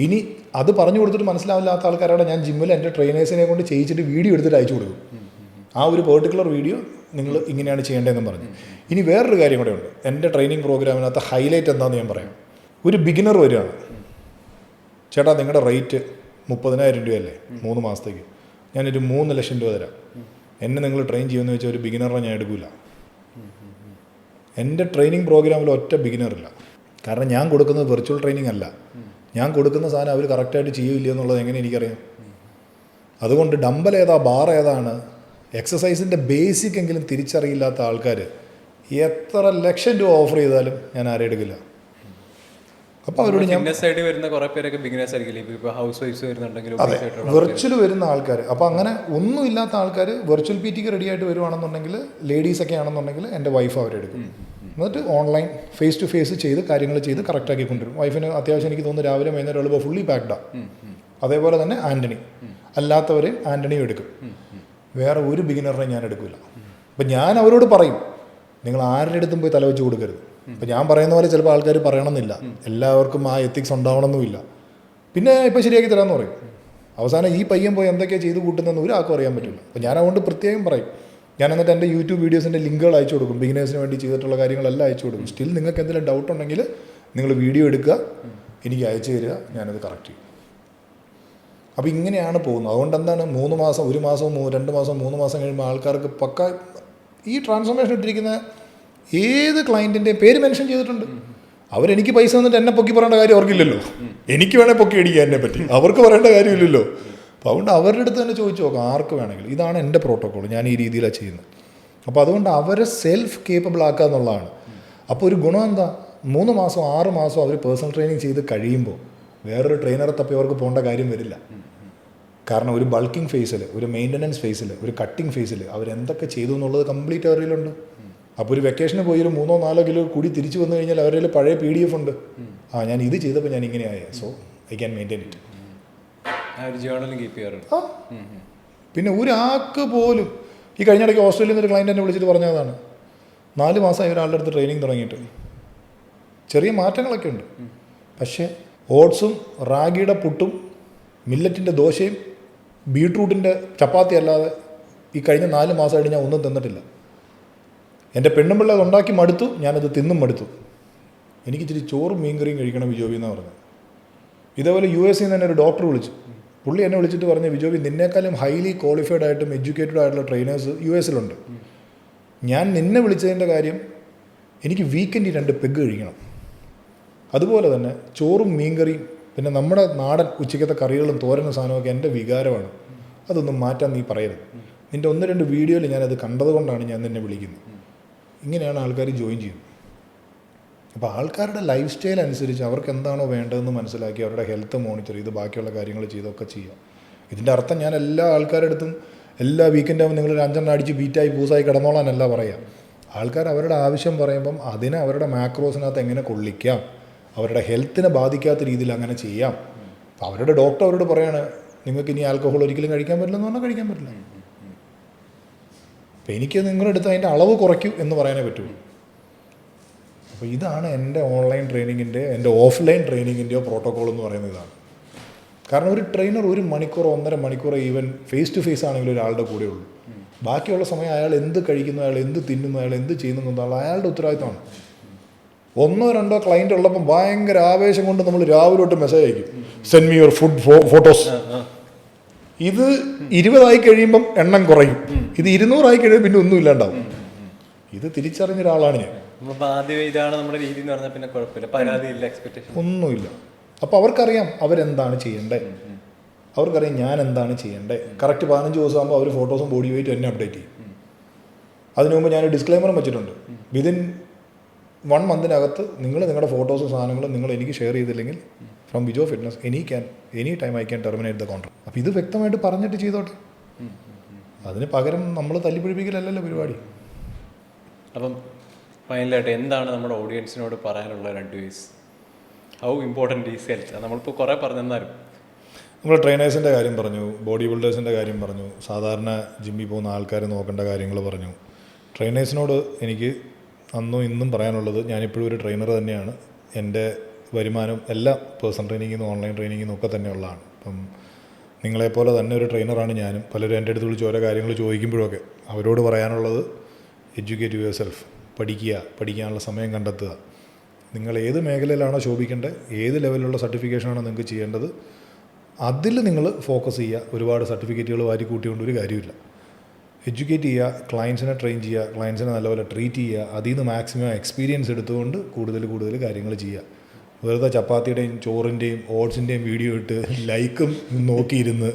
ഇനി അത് പറഞ്ഞു കൊടുത്തിട്ട് മനസ്സിലാവില്ലാത്ത ആൾക്കാരോടെ ഞാൻ ജിമ്മിൽ എൻ്റെ ട്രെയിനേഴ്സിനെ കൊണ്ട് ചെയ്യിച്ചിട്ട് വീഡിയോ എടുത്തിട്ട് അയച്ചു കൊടുക്കും. ആ ഒരു പെർട്ടിക്കുലർ വീഡിയോ നിങ്ങൾ ഇങ്ങനെയാണ് ചെയ്യേണ്ടതെന്ന് പറഞ്ഞു. ഇനി വേറൊരു കാര്യം കൂടെ ഉണ്ട്. എൻ്റെ ട്രെയിനിങ് പ്രോഗ്രാമിനകത്ത് ഹൈലൈറ്റ് എന്താണെന്ന് ഞാൻ പറയാം. ഒരു ബിഗിനർ വരികയാണ്, ചേട്ടാ നിങ്ങളുടെ റേറ്റ് 30,000 രൂപയല്ലേ 3 മാസത്തേക്ക്, ഞാനൊരു 3 ലക്ഷം രൂപ തരാം, എന്നെ നിങ്ങൾ ട്രെയിൻ ചെയ്യുമെന്ന് വെച്ചാൽ ഒരു ബിഗിനറിനെ ഞാൻ എടുക്കില്ല. എൻ്റെ ട്രെയിനിങ് പ്രോഗ്രാമിൽ ഒറ്റ ബിഗിനറില്ല. കാരണം ഞാൻ കൊടുക്കുന്നത് വെർച്വൽ ട്രെയിനിങ് അല്ല. ഞാൻ കൊടുക്കുന്ന സാധനം അവർ കറക്റ്റായിട്ട് ചെയ്യില്ല എന്നുള്ളത് എങ്ങനെ എനിക്കറിയാം? അതുകൊണ്ട് ഡമ്പൽ ഏതാ ബാർ ഏതാണ്, എക്സസൈസിൻ്റെ ബേസിക് എങ്കിലും തിരിച്ചറിയില്ലാത്ത ആൾക്കാർ എത്ര ലക്ഷം രൂപ ഓഫർ ചെയ്താലും ഞാൻ ആരെയും എടുക്കില്ല. അപ്പോൾ അവരോട് ഞാൻ സൈഡിൽ വരുന്ന കുറേ പേരൊക്കെ ബിഗിനേഴ്സ് ആയിരിക്കില്ലേ, ഇപ്പോൾ ഹൗസ് വൈഫ്സ് വരുന്നുണ്ടെങ്കിലും അതെ വെർച്വൽ വരുന്ന ആൾക്കാർ. അപ്പോൾ അങ്ങനെ ഒന്നും ഇല്ലാത്ത ആൾക്കാർ വെർച്വൽ പി ടിക്ക് റെഡി ആയിട്ട് വരുവാണെന്നുണ്ടെങ്കിൽ, ലേഡീസൊക്കെ ആണെന്നുണ്ടെങ്കിൽ എൻ്റെ വൈഫ് അവരെടുക്കും. എന്നിട്ട് ഓൺലൈൻ ഫേസ് ടു ഫേസ് ചെയ്ത് കാര്യങ്ങൾ ചെയ്ത് കറക്റ്റാക്കി കൊണ്ടുവരും. വൈഫിന് അത്യാവശ്യം എനിക്ക് തോന്നുന്നു രാവിലെ വൈകുന്നേരം എളുപ്പം ഫുള്ളി പാക്ഡാണ്. അതേപോലെ തന്നെ ആൻ്റണി, അല്ലാത്തവരെയും ആൻ്റണിയും എടുക്കും. വേറെ ഒരു ബിഗിനറിനെ ഞാൻ എടുക്കില്ല. അപ്പം ഞാൻ അവരോട് പറയും, നിങ്ങൾ ആരുടെ അടുത്തും പോയി തലവെച്ച് കൊടുക്കരുത്. ഇപ്പം ഞാൻ പറയുന്ന പോലെ ചിലപ്പോൾ ആൾക്കാർ പറയണമെന്നില്ല, എല്ലാവർക്കും ആ എത്തിക്സ് ഉണ്ടാവണമെന്നുമില്ല. പിന്നെ ഇപ്പം ശരിയാക്കി തരാമെന്ന് പറയും. അവസാനം ഈ പയ്യൻ പോയി എന്തൊക്കെയാണ് ചെയ്ത് കൂട്ടുന്നതെന്ന് ഒരാൾക്കും അറിയാൻ പറ്റില്ല. അപ്പോൾ ഞാൻ അതുകൊണ്ട് പ്രത്യേകം പറയും. ഞാൻ എന്നിട്ട് എൻ്റെ യൂട്യൂബ് വീഡിയോസിൻ്റെ ലിങ്കുകൾ അയച്ചു കൊടുക്കും, ബിഗിനേഴ്സിന് വേണ്ടി ചെയ്തിട്ടുള്ള കാര്യങ്ങളെല്ലാം അയച്ചു കൊടുക്കും. സ്റ്റിൽ നിങ്ങൾക്ക് എന്തെങ്കിലും ഡൗട്ട് ഉണ്ടെങ്കിൽ നിങ്ങൾ വീഡിയോ എടുക്കുക, എനിക്ക് അയച്ചു തരിക, ഞാനത് കറക്റ്റ് ചെയ്യും. അപ്പോൾ ഇങ്ങനെയാണ് പോകുന്നത്. അതുകൊണ്ട് എന്താണ് 3 മാസം 1 മാസം 2 മാസം 3 മാസം കഴിയുമ്പോൾ ആൾക്കാർക്ക് പക്ക ഈ ട്രാൻസ്ഫോർമേഷൻ ഇട്ടിരിക്കുന്ന ഏത് ക്ലയൻറ്റിൻ്റെയും പേര് മെൻഷൻ ചെയ്തിട്ടുണ്ട്. അവരെനിക്ക് പൈസ തന്നിട്ട് എന്നെ പൊക്കി പറയേണ്ട കാര്യം അവർക്കില്ലല്ലോ. എനിക്ക് വേണേൽ പൊക്കി അടിക്കാൻ എന്നെ പറ്റി, അവർക്ക് പറയേണ്ട കാര്യമില്ലല്ലോ. അപ്പോൾ അതുകൊണ്ട് അവരുടെ അടുത്ത് തന്നെ ചോദിച്ചു നോക്കാം, ആർക്ക് വേണമെങ്കിലും. ഇതാണ് എൻ്റെ പ്രോട്ടോക്കോൾ, ഞാൻ ഈ രീതിയിലാണ് ചെയ്യുന്നത്. അപ്പോൾ അതുകൊണ്ട് അവരെ സെൽഫ് കേപ്പബിൾ ആക്കുക എന്നുള്ളതാണ്. അപ്പോൾ ഒരു ഗുണം എന്താ, 3 മാസം 6 മാസം അവർ പേഴ്സണൽ ട്രെയിനിങ് ചെയ്ത് കഴിയുമ്പോൾ വേറൊരു ട്രെയിനറെ തപ്പി അവർക്ക് പോകേണ്ട കാര്യം വരില്ല. കാരണം ഒരു ബൾക്കിംഗ് ഫേസിൽ, ഒരു മെയിൻ്റനൻസ് ഫേസിൽ, ഒരു കട്ടിങ് ഫേസിൽ അവരെന്തൊക്കെ ചെയ്തു എന്നുള്ളത് കംപ്ലീറ്റ് അവരിലുണ്ട്. അപ്പോൾ ഒരു വെക്കേഷന് പോയി ഒരു 3-4 കിലോ കൂടി തിരിച്ചു വന്നു കഴിഞ്ഞാൽ അവരുടെ പഴയ PDF ഉണ്ട്. ഞാൻ ഇത് ചെയ്തപ്പോൾ ഞാൻ ഇങ്ങനെയായ, so I can maintain it. പിന്നെ ഒരാൾക്ക് പോലും ഈ കഴിഞ്ഞിടയ്ക്ക് ഓസ്ട്രേലിയയിൽ നിന്നൊരു ക്ലയൻറ്റ് എന്നെ വിളിച്ചിട്ട് പറഞ്ഞതാണ്, 4 മാസമായി ഒരാളുടെ അടുത്ത് ട്രെയിനിങ് തുടങ്ങിയിട്ട്. ചെറിയ മാറ്റങ്ങളൊക്കെ ഉണ്ട്, പക്ഷേ ഓട്സും റാഗിയുടെ പുട്ടും മില്ലറ്റിൻ്റെ ദോശയും ബീട്രൂട്ടിൻ്റെ ചപ്പാത്തി അല്ലാതെ ഈ കഴിഞ്ഞ 4 മാസമായിട്ട് ഞാൻ ഒന്നും തിന്നിട്ടില്ല. എൻ്റെ പെണ്ണുമ്പിള്ള അത് ഉണ്ടാക്കി മടുത്തു, ഞാനത് തിന്നും മടുത്തു. എനിക്ക് ഇച്ചിരി ചോറും മീൻകറിയും കഴിക്കണം വിജോബി എന്നാണ് പറഞ്ഞത്. ഇതേപോലെ US നിന്ന് തന്നെ ഒരു ഡോക്ടർ വിളിച്ചു. പുള്ളി എന്നെ വിളിച്ചിട്ട് പറഞ്ഞു, വിജോബി നിന്നേക്കാളും ഹൈലി ക്വാളിഫൈഡ് ആയിട്ടും എഡ്യൂക്കേറ്റഡ് ആയിട്ടുള്ള ട്രെയിനേഴ്സ് US-ലുണ്ട്. ഞാൻ നിന്നെ വിളിച്ചതിൻ്റെ കാര്യം എനിക്ക് വീക്കെൻഡിൽ 2 പെഗ് കഴിക്കണം. അതുപോലെ തന്നെ ചോറും മീൻകറിയും പിന്നെ നമ്മുടെ നാടൻ ഉച്ചയ്ക്കത്തെ കറികളും തോരനും സാധനമൊക്കെ എൻ്റെ വികാരമാണ്. അതൊന്നും മാറ്റാൻ നീ പറയരുത്. നിൻ്റെ 1-2 വീഡിയോയിൽ ഞാനത് കണ്ടതുകൊണ്ടാണ് ഞാൻ നിന്നെ വിളിക്കുന്നത്. ഇങ്ങനെയാണ് ആൾക്കാർ ജോയിൻ ചെയ്യുന്നത്. അപ്പോൾ ആൾക്കാരുടെ ലൈഫ് സ്റ്റൈൽ അനുസരിച്ച് അവർക്ക് എന്താണോ വേണ്ടതെന്ന് മനസ്സിലാക്കി അവരുടെ ഹെൽത്ത് മോണിറ്റർ ചെയ്ത് ബാക്കിയുള്ള കാര്യങ്ങൾ ചെയ്തൊക്കെ ചെയ്യുക. ഇതിൻ്റെ അർത്ഥം ഞാൻ എല്ലാ ആൾക്കാരുടെ അടുത്തും എല്ലാ വീക്കെൻഡാകുമ്പോൾ നിങ്ങൾ 5 അടിച്ച് ബീറ്റായി പൂസായി കിടന്നോളാനല്ല പറയുക. ആൾക്കാർ അവരുടെ ആവശ്യം പറയുമ്പം അതിനെ അവരുടെ മാക്രോസിനകത്ത് എങ്ങനെ കൊള്ളിക്കാം, അവരുടെ ഹെൽത്തിനെ ബാധിക്കാത്ത രീതിയിൽ അങ്ങനെ ചെയ്യാം. അപ്പോൾ അവരുടെ ഡോക്ടർ അവരോട് പറയാണ്, നിങ്ങൾക്ക് ഇനി ആൽക്കഹോൾ ഒരിക്കലും കഴിക്കാൻ പറ്റില്ലെന്ന് പറഞ്ഞാൽ കഴിക്കാൻ പറ്റില്ല. അപ്പോൾ എനിക്ക് നിങ്ങളുടെ അടുത്ത് അതിൻ്റെ അളവ് കുറയ്ക്കൂ എന്ന് പറയാനേ പറ്റുള്ളൂ. അപ്പോൾ ഇതാണ് എൻ്റെ ഓൺലൈൻ ട്രെയിനിങ്ങിൻ്റെ, എൻ്റെ ഓഫ്ലൈൻ ട്രെയിനിങ്ങിൻ്റെയോ പ്രോട്ടോക്കോൾ എന്ന് പറയുന്നത് ഇതാണ്. കാരണം ഒരു ട്രെയിനർ 1 മണിക്കൂറോ 1.5 മണിക്കൂറോ ഈവൻ ഫേസ് ടു ഫേസ് ആണെങ്കിലും ഒരാളുടെ കൂടെ ഉള്ളൂ. ബാക്കിയുള്ള സമയം അയാൾ എന്ത് കഴിക്കുന്നു, അയാൾ എന്ത് തിന്നുന്നു, അയാൾ എന്ത് ചെയ്യുന്നു എന്നുള്ള അയാളുടെ ഉത്തരവാദിത്തമാണ്. 1-2 ക്ലയൻറ്റ് ഉള്ളപ്പം ഭയങ്കര ആവേശം കൊണ്ട് നമ്മൾ രാവിലെ തൊട്ട് മെസ്സേജ് അയക്കും, send me your food photos. ഇത് 20 കഴിയുമ്പം എണ്ണം കുറയും, ഇത് 200 കഴിയുമ്പോൾ പിന്നെ ഒന്നും ഇല്ലാണ്ടാവും. ഇത് തിരിച്ചറിഞ്ഞ ഒരാളാണ് ഞാൻ. ഇതാണ് നമ്മുടെ രീതി എന്ന് പറഞ്ഞാൽ പിന്നെ കുഴപ്പമില്ല, പരാതിയില്ല, എക്സ്പെക്ടേഷൻ ഒന്നുമില്ല. അപ്പോൾ അവർക്കറിയാം അവരെന്താണ് ചെയ്യേണ്ടത്, അവർക്കറിയാം ഞാൻ എന്താണ് ചെയ്യേണ്ടത്. കറക്റ്റ് 15 ദിവസമാകുമ്പോൾ അവർ ഫോട്ടോസും ബോഡി വെയിറ്റും എന്നെ അപ്ഡേറ്റ് ചെയ്യും. അതിനു മുമ്പ് ഞാൻ ഡിസ്ക്ലൈമറും വെച്ചിട്ടുണ്ട്, വിതിൻ 1 മന്തിനകത്ത് നിങ്ങൾ നിങ്ങളുടെ ഫോട്ടോസും സാധനങ്ങളും നിങ്ങൾ എനിക്ക് ഷെയർ ചെയ്തില്ലെങ്കിൽ from Vijo fitness any time I can terminate the contract. അപ്പോൾ ഇത് വ്യക്തമായിട്ട് പറഞ്ഞിട്ട് ചെയ്തോട്ടെ. അതിന് പകരം നമ്മൾ തല്ലിപ്പിടിപ്പിക്കലല്ലല്ലോ പരിപാടി. അപ്പം ഫൈനലായിട്ട് എന്താണ് നമ്മുടെ ഓഡിയൻസിനോട് പറയാനുള്ള 2 ways? How important is health? നമ്മളിപ്പോൾ കുറേ പറഞ്ഞെന്നാലും നമ്മൾ ട്രെയിനേഴ്സിൻ്റെ കാര്യം പറഞ്ഞു, ബോഡി ബിൽഡേഴ്സിൻ്റെ കാര്യം പറഞ്ഞു, സാധാരണ ജിമ്മിൽ പോകുന്ന ആൾക്കാർ നോക്കേണ്ട കാര്യങ്ങൾ പറഞ്ഞു. ട്രെയിനേഴ്സിനോട് എനിക്ക് അന്നും ഇന്നും പറയാനുള്ളത്, ഞാനിപ്പോഴും ഒരു ട്രെയിനർ തന്നെയാണ്. എൻ്റെ വരുമാനം എല്ലാം പേഴ്സണൽ ട്രെയിനിങ്ങിൽ നിന്നും ഓൺലൈൻ ട്രെയിനിങ്ങിൽ നിന്നും ഒക്കെ തന്നെയുള്ളതാണ്. അപ്പം നിങ്ങളെപ്പോലെ തന്നെ ഒരു ട്രെയിനറാണ് ഞാനും. പലരും എൻ്റെ അടുത്ത് വിളിച്ച് ഓരോ കാര്യങ്ങൾ ചോദിക്കുമ്പോഴൊക്കെ അവരോട് പറയാനുള്ളത്, എഡ്യൂക്കേറ്റ് യുവർ സെൽഫ്, പഠിക്കാനുള്ള സമയം കണ്ടെത്തുക. നിങ്ങൾ ഏത് മേഖലയിലാണോ ശോഭിക്കേണ്ടത്, ഏത് ലെവലിലുള്ള സർട്ടിഫിക്കേഷനാണോ നിങ്ങൾക്ക് ചെയ്യേണ്ടത്, അതിൽ നിങ്ങൾ ഫോക്കസ് ചെയ്യുക. ഒരുപാട് സർട്ടിഫിക്കറ്റുകൾ വാരി കൂട്ടിക്കൊണ്ട് ഒരു കാര്യമില്ല. എഡ്യൂക്കേറ്റ് ചെയ്യുക, ക്ലയൻസിനെ ട്രെയിൻ ചെയ്യുക, ക്ലയൻസിനെ നല്ലപോലെ ട്രീറ്റ് ചെയ്യുക, അതിൽ നിന്ന് മാക്സിമം എക്സ്പീരിയൻസ് എടുത്തുകൊണ്ട് കൂടുതൽ കാര്യങ്ങൾ ചെയ്യുക. വെറുതെ ചപ്പാത്തിയുടെയും ചോറിൻ്റെയും ഓട്സിൻ്റെയും വീഡിയോ ഇട്ട് ലൈക്കും നോക്കിയിരുന്ന്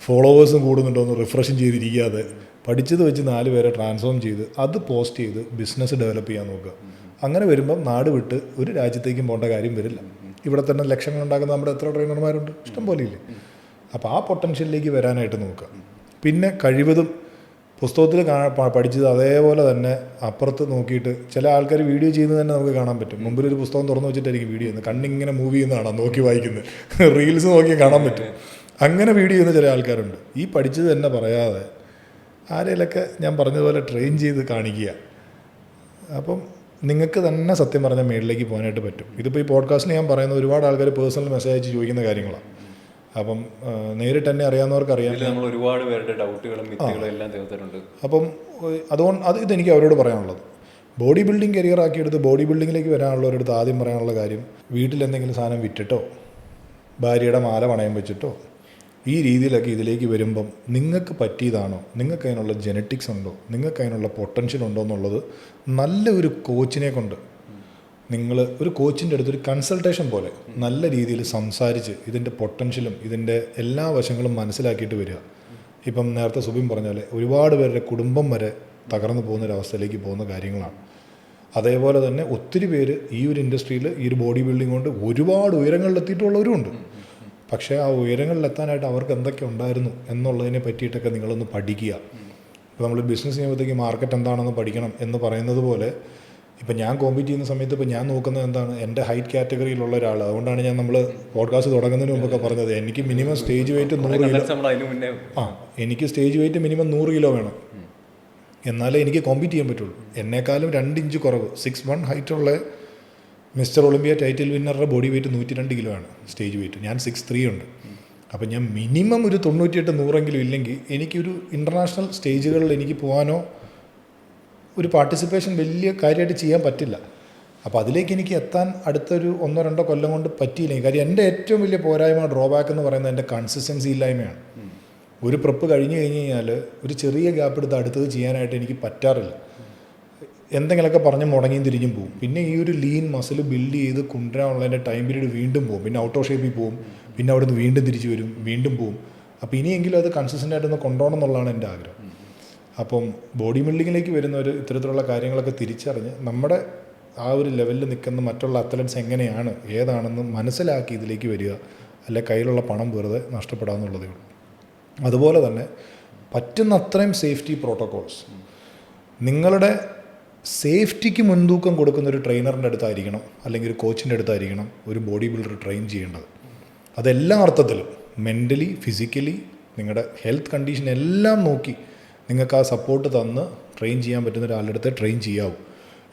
ഫോളോവേഴ്സും കൂടുന്നുണ്ടോ എന്ന് റിഫ്രഷും ചെയ്തിരിക്കാതെ പഠിച്ചത് വെച്ച് 4 പേരെ ട്രാൻസ്ഫോം ചെയ്ത് അത് പോസ്റ്റ് ചെയ്ത് ബിസിനസ് ഡെവലപ്പ് ചെയ്യാൻ നോക്കുക. അങ്ങനെ വരുമ്പം നാട് വിട്ട് ഒരു രാജ്യത്തേക്കും പോകേണ്ട കാര്യം വരില്ല. ഇവിടെ തന്നെ ലക്ഷങ്ങൾ ഉണ്ടാക്കുന്ന നമ്മുടെ എത്ര ട്രെയിനർമാരുണ്ട്, ഇഷ്ടം പോലെ ഇല്ലേ. അപ്പോൾ ആ പൊട്ടൻഷ്യലിലേക്ക് വരാനായിട്ട് നോക്കുക. പിന്നെ കഴിവതും പുസ്തകത്തിൽ പഠിച്ചത് അതേപോലെ തന്നെ അപ്പുറത്ത് നോക്കിയിട്ട്, ചില ആൾക്കാർ വീഡിയോ ചെയ്യുന്നത് തന്നെ നമുക്ക് കാണാൻ പറ്റും. മുമ്പിലൊരു പുസ്തകം തുറന്നു വെച്ചിട്ടായിരിക്കും വീഡിയോ ചെയ്യുന്നത്, കണ്ണിങ്ങനെ മൂവ് ചെയ്യുന്നതാണ് നോക്കി വായിക്കുന്നത്, റീൽസ് നോക്കി കാണാൻ പറ്റും. അങ്ങനെ വീഡിയോ ചെയ്യുന്ന ചില ആൾക്കാരുണ്ട്. ഈ പഠിച്ചത് തന്നെ പറയാതെ ആരെങ്കിലൊക്കെ ഞാൻ പറഞ്ഞതുപോലെ ട്രെയിൻ ചെയ്ത് കാണിക്കുക. അപ്പം നിങ്ങൾക്ക് തന്നെ സത്യം പറഞ്ഞാൽ മേളിലേക്ക് പോകാനായിട്ട് പറ്റും. ഇതിപ്പോൾ ഈ പോഡ്കാസ്റ്റിൽ ഞാൻ പറയുന്ന ഒരുപാട് ആൾക്കാർ പേഴ്സണൽ മെസ്സേജ് അയച്ച് ചോദിക്കുന്ന കാര്യങ്ങളാണ്. അപ്പം നേരിട്ട് തന്നെ അറിയാവുന്നവർക്കറിയാം. നമ്മൾ ഒരുപാട് പേരുടെ ഡൗട്ടുകളും മിത്തുകളും എല്ലാം തീർത്തിട്ടുണ്ട്. അപ്പം അതുകൊണ്ട് ഇതെനിക്ക് അവരോട് പറയാനുള്ളത്, ബോഡി ബിൽഡിംഗ് കരിയർ ആക്കിയെടുത്ത് ബോഡി ബിൽഡിങ്ങിലേക്ക് വരാനുള്ളവരടുത്ത് ആദ്യം പറയാനുള്ള കാര്യം, വീട്ടിലെന്തെങ്കിലും സാധനം വിറ്റിട്ടോ ഭാര്യയുടെ മാല പണയം വെച്ചിട്ടോ ഈ രീതിയിലൊക്കെ ഇതിലേക്ക് വരുമ്പം നിങ്ങൾക്ക് പറ്റിയതാണോ, നിങ്ങൾക്ക് അതിനുള്ള ജെനറ്റിക്സ് ഉണ്ടോ, നിങ്ങൾക്ക് അതിനുള്ള പൊട്ടൻഷ്യൽ ഉണ്ടോ എന്നുള്ളത് നല്ല ഒരു കോച്ചിനെ കൊണ്ട് നിങ്ങൾ ഒരു കോച്ചിൻ്റെ അടുത്തൊരു കൺസൾട്ടേഷൻ പോലെ നല്ല രീതിയിൽ സംസാരിച്ച് ഇതിൻ്റെ പൊട്ടൻഷ്യലും ഇതിൻ്റെ എല്ലാ വശങ്ങളും മനസ്സിലാക്കിയിട്ട് വരിക. ഇപ്പം നേരത്തെ സുബിൻ പറഞ്ഞ പോലെ ഒരുപാട് പേരുടെ കുടുംബം വരെ തകർന്നു പോകുന്നൊരവസ്ഥയിലേക്ക് പോകുന്ന കാര്യങ്ങളാണ്. അതേപോലെ തന്നെ ഒത്തിരി പേര് ഈ ഒരു ഇൻഡസ്ട്രിയിൽ ഈ ഒരു ബോഡി ബിൽഡിംഗ് കൊണ്ട് ഒരുപാട് ഉയരങ്ങളിലെത്തിയിട്ടുള്ളവരുമുണ്ട്. പക്ഷേ ആ ഉയരങ്ങളിലെത്താനായിട്ട് അവർക്ക് എന്തൊക്കെ ഉണ്ടായിരുന്നു എന്നുള്ളതിനെ പറ്റിയിട്ടൊക്കെ നിങ്ങളൊന്ന് പഠിക്കുക. ഇപ്പോൾ നമ്മൾ ബിസിനസ് ചെയ്യുമ്പോഴത്തേക്ക് മാർക്കറ്റ് എന്താണെന്ന് പഠിക്കണം എന്ന് പറയുന്നത് പോലെ, ഇപ്പം ഞാൻ കോമ്പീറ്റ് ചെയ്യുന്ന സമയത്ത് ഇപ്പോൾ ഞാൻ നോക്കുന്നത് എന്താണ്, എൻ്റെ ഹൈറ്റ് കാറ്റഗറിയിലുള്ള ഒരാൾ. അതുകൊണ്ടാണ് ഞാൻ നമ്മൾ പോഡ്കാസ്റ്റ് തുടങ്ങുന്നതിന് മുമ്പൊക്കെ പറഞ്ഞത് എനിക്ക് മിനിമം സ്റ്റേജ് വെയിറ്റ് 100 കിലോ. എനിക്ക് സ്റ്റേജ് വെയിറ്റ് മിനിമം 100 കിലോ വേണം, എന്നാലേ എനിക്ക് കോമ്പീറ്റ് ചെയ്യാൻ പറ്റുള്ളൂ. എന്നെക്കാളും 2 ഇഞ്ച് കുറവ് 6'1" ഹൈറ്റുള്ള മിസ്റ്റർ ഒളിമ്പിയ ടൈറ്റിൽ വിന്നറുടെ ബോഡി വെയിറ്റ് 102 കിലോ ആണ് സ്റ്റേജ് വെയിറ്റ്. ഞാൻ 6'3" ഉണ്ട്. അപ്പം ഞാൻ മിനിമം ഒരു 98-100 ഇല്ലെങ്കിൽ എനിക്കൊരു ഇൻ്റർനാഷണൽ സ്റ്റേജുകളിൽ എനിക്ക് പോകാനോ ഒരു പാർട്ടിസിപ്പേഷൻ വലിയ കാര്യമായിട്ട് ചെയ്യാൻ പറ്റില്ല. അപ്പോൾ അതിലേക്ക് എനിക്ക് എത്താൻ അടുത്തൊരു 1-2 കൊല്ലം കൊണ്ട് പറ്റിയില്ലെങ്കിൽ, കാര്യം എൻ്റെ ഏറ്റവും വലിയ പോരായ്മ ഡ്രോബാക്ക് എന്ന് പറയുന്നത് എൻ്റെ കൺസിസ്റ്റൻസി ഇല്ലായ്മയാണ്. ഒരു പ്രെപ്പ് കഴിഞ്ഞ് കഴിഞ്ഞാൽ ഒരു ചെറിയ ഗ്യാപ്പ് എടുത്ത് അടുത്തത് ചെയ്യാനായിട്ട് എനിക്ക് പറ്റാറില്ല. എന്തെങ്കിലുമൊക്കെ പറഞ്ഞ് മുടങ്ങിയും തിരിഞ്ഞും പോകും. പിന്നെ ഈ ഒരു ലീൻ മസിൽ ബിൽഡ് ചെയ്ത് കൊണ്ടുവരാനുള്ളതിൻ്റെ ടൈം പീരീഡ് വീണ്ടും പോകും. പിന്നെ ഔട്ട് ഓഫ് ഷേപ്പിൽ പോകും, പിന്നെ അവിടെ നിന്ന് വീണ്ടും തിരിച്ചു വരും, വീണ്ടും പോകും. അപ്പോൾ ഇനിയെങ്കിലും അത് കൺസിസ്റ്റൻ്റ് ആയിട്ടൊന്ന് കൊണ്ടുപോകണം എന്നുള്ളതാണ് എൻ്റെ ആഗ്രഹം. അപ്പം ബോഡി ബിൽഡിങ്ങിലേക്ക് വരുന്നവർ ഇത്തരത്തിലുള്ള കാര്യങ്ങളൊക്കെ തിരിച്ചറിഞ്ഞ് നമ്മുടെ ആ ഒരു ലെവലിൽ നിൽക്കുന്ന മറ്റുള്ള അത്ലറ്റ്സ് എങ്ങനെയാണ് ഏതാണെന്ന് മനസ്സിലാക്കി ഇതിലേക്ക് വരിക. അല്ലെ കയ്യിലുള്ള പണം വെറുതെ നഷ്ടപ്പെടാമെന്നുള്ളതേ ഉള്ളൂ. അതുപോലെ തന്നെ പറ്റുന്ന അത്രയും സേഫ്റ്റി പ്രോട്ടോക്കോൾസ്, നിങ്ങളുടെ സേഫ്റ്റിക്ക് മുൻതൂക്കം കൊടുക്കുന്ന ഒരു ട്രെയിനറിൻ്റെ അടുത്തായിരിക്കണം, അല്ലെങ്കിൽ ഒരു കോച്ചിൻ്റെ അടുത്തായിരിക്കണം ഒരു ബോഡി ബിൽഡർ ട്രെയിൻ ചെയ്യേണ്ടത്. അതെല്ലാ അർത്ഥത്തിലും മെൻ്റലി ഫിസിക്കലി നിങ്ങളുടെ ഹെൽത്ത് കണ്ടീഷൻ എല്ലാം നോക്കി നിങ്ങൾക്ക് ആ സപ്പോർട്ട് തന്ന് ട്രെയിൻ ചെയ്യാൻ പറ്റുന്ന ഒരാളുടെ അടുത്ത് ട്രെയിൻ ചെയ്യാവൂ.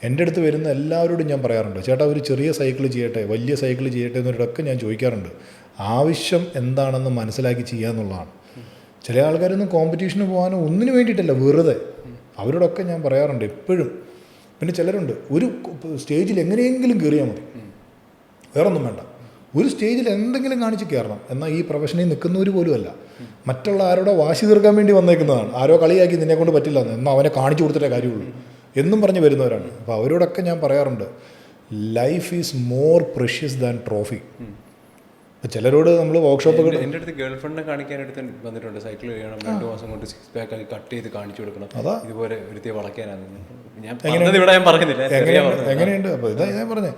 എൻ്റെ അടുത്ത് വരുന്ന എല്ലാവരോടും ഞാൻ പറയാറുണ്ട്, ചേട്ടാ ഒരു ചെറിയ സൈക്കിൾ ചെയ്യട്ടെ, വലിയ സൈക്കിൾ ചെയ്യട്ടെ എന്നൊരിടൊക്കെ ഞാൻ ചോദിക്കാറുണ്ട്. ആവശ്യം എന്താണെന്ന് മനസ്സിലാക്കി ചെയ്യുക എന്നുള്ളതാണ്. ചില ആൾക്കാരൊന്നും കോമ്പറ്റീഷന് പോകാനോ ഒന്നിനു വേണ്ടിയിട്ടല്ല, വെറുതെ. അവരോടൊക്കെ ഞാൻ പറയാറുണ്ട് എപ്പോഴും. പിന്നെ ചിലരുണ്ട് ഒരു സ്റ്റേജിൽ എങ്ങനെയെങ്കിലും കയറിയാൽ മതി, വേറൊന്നും വേണ്ട, ഒരു സ്റ്റേജിൽ എന്തെങ്കിലും കാണിച്ച് കയറണം. എന്നാൽ ഈ പ്രൊഫഷനിൽ നിൽക്കുന്നവർ പോലും അല്ല, മറ്റുള്ള ആരോടോ വാശി തീർക്കാൻ വേണ്ടി വന്നേക്കുന്നതാണ്. ആരോ കളിയാക്കി നിന്നെ കൊണ്ട് പറ്റില്ല എന്ന്, എന്നാൽ അവനെ കാണിച്ചു കൊടുത്തിട്ടേ കാര്യമുള്ളൂ എന്നും പറഞ്ഞ് വരുന്നവരാണ്. അപ്പോൾ അവരോടൊക്കെ ഞാൻ പറയാറുണ്ട്, life is more precious than trophy. ചിലരോട് നമ്മൾ വർക്ക്ഷോപ്പൊക്കെ, എൻ്റെ അടുത്ത് ഗേൾ ഫ്രണ്ടിനെ കാണിക്കാനെടുത്ത് വന്നിട്ടുണ്ട്, സൈക്കിൾ ചെയ്യണം 2 മാസം കൊണ്ട് 6 പാക്ക് ആക്കി കട്ട് ചെയ്ത് കാണിച്ചു കൊടുക്കണം, ഇതുപോലെ ഒരുത്തിയെ വളയ്ക്കാനാണ്. ഇവിടെ ഞാൻ പറയുന്നില്ല എങ്ങനെയുണ്ട്. അപ്പോൾ ഇതാ ഞാൻ പറഞ്ഞത്.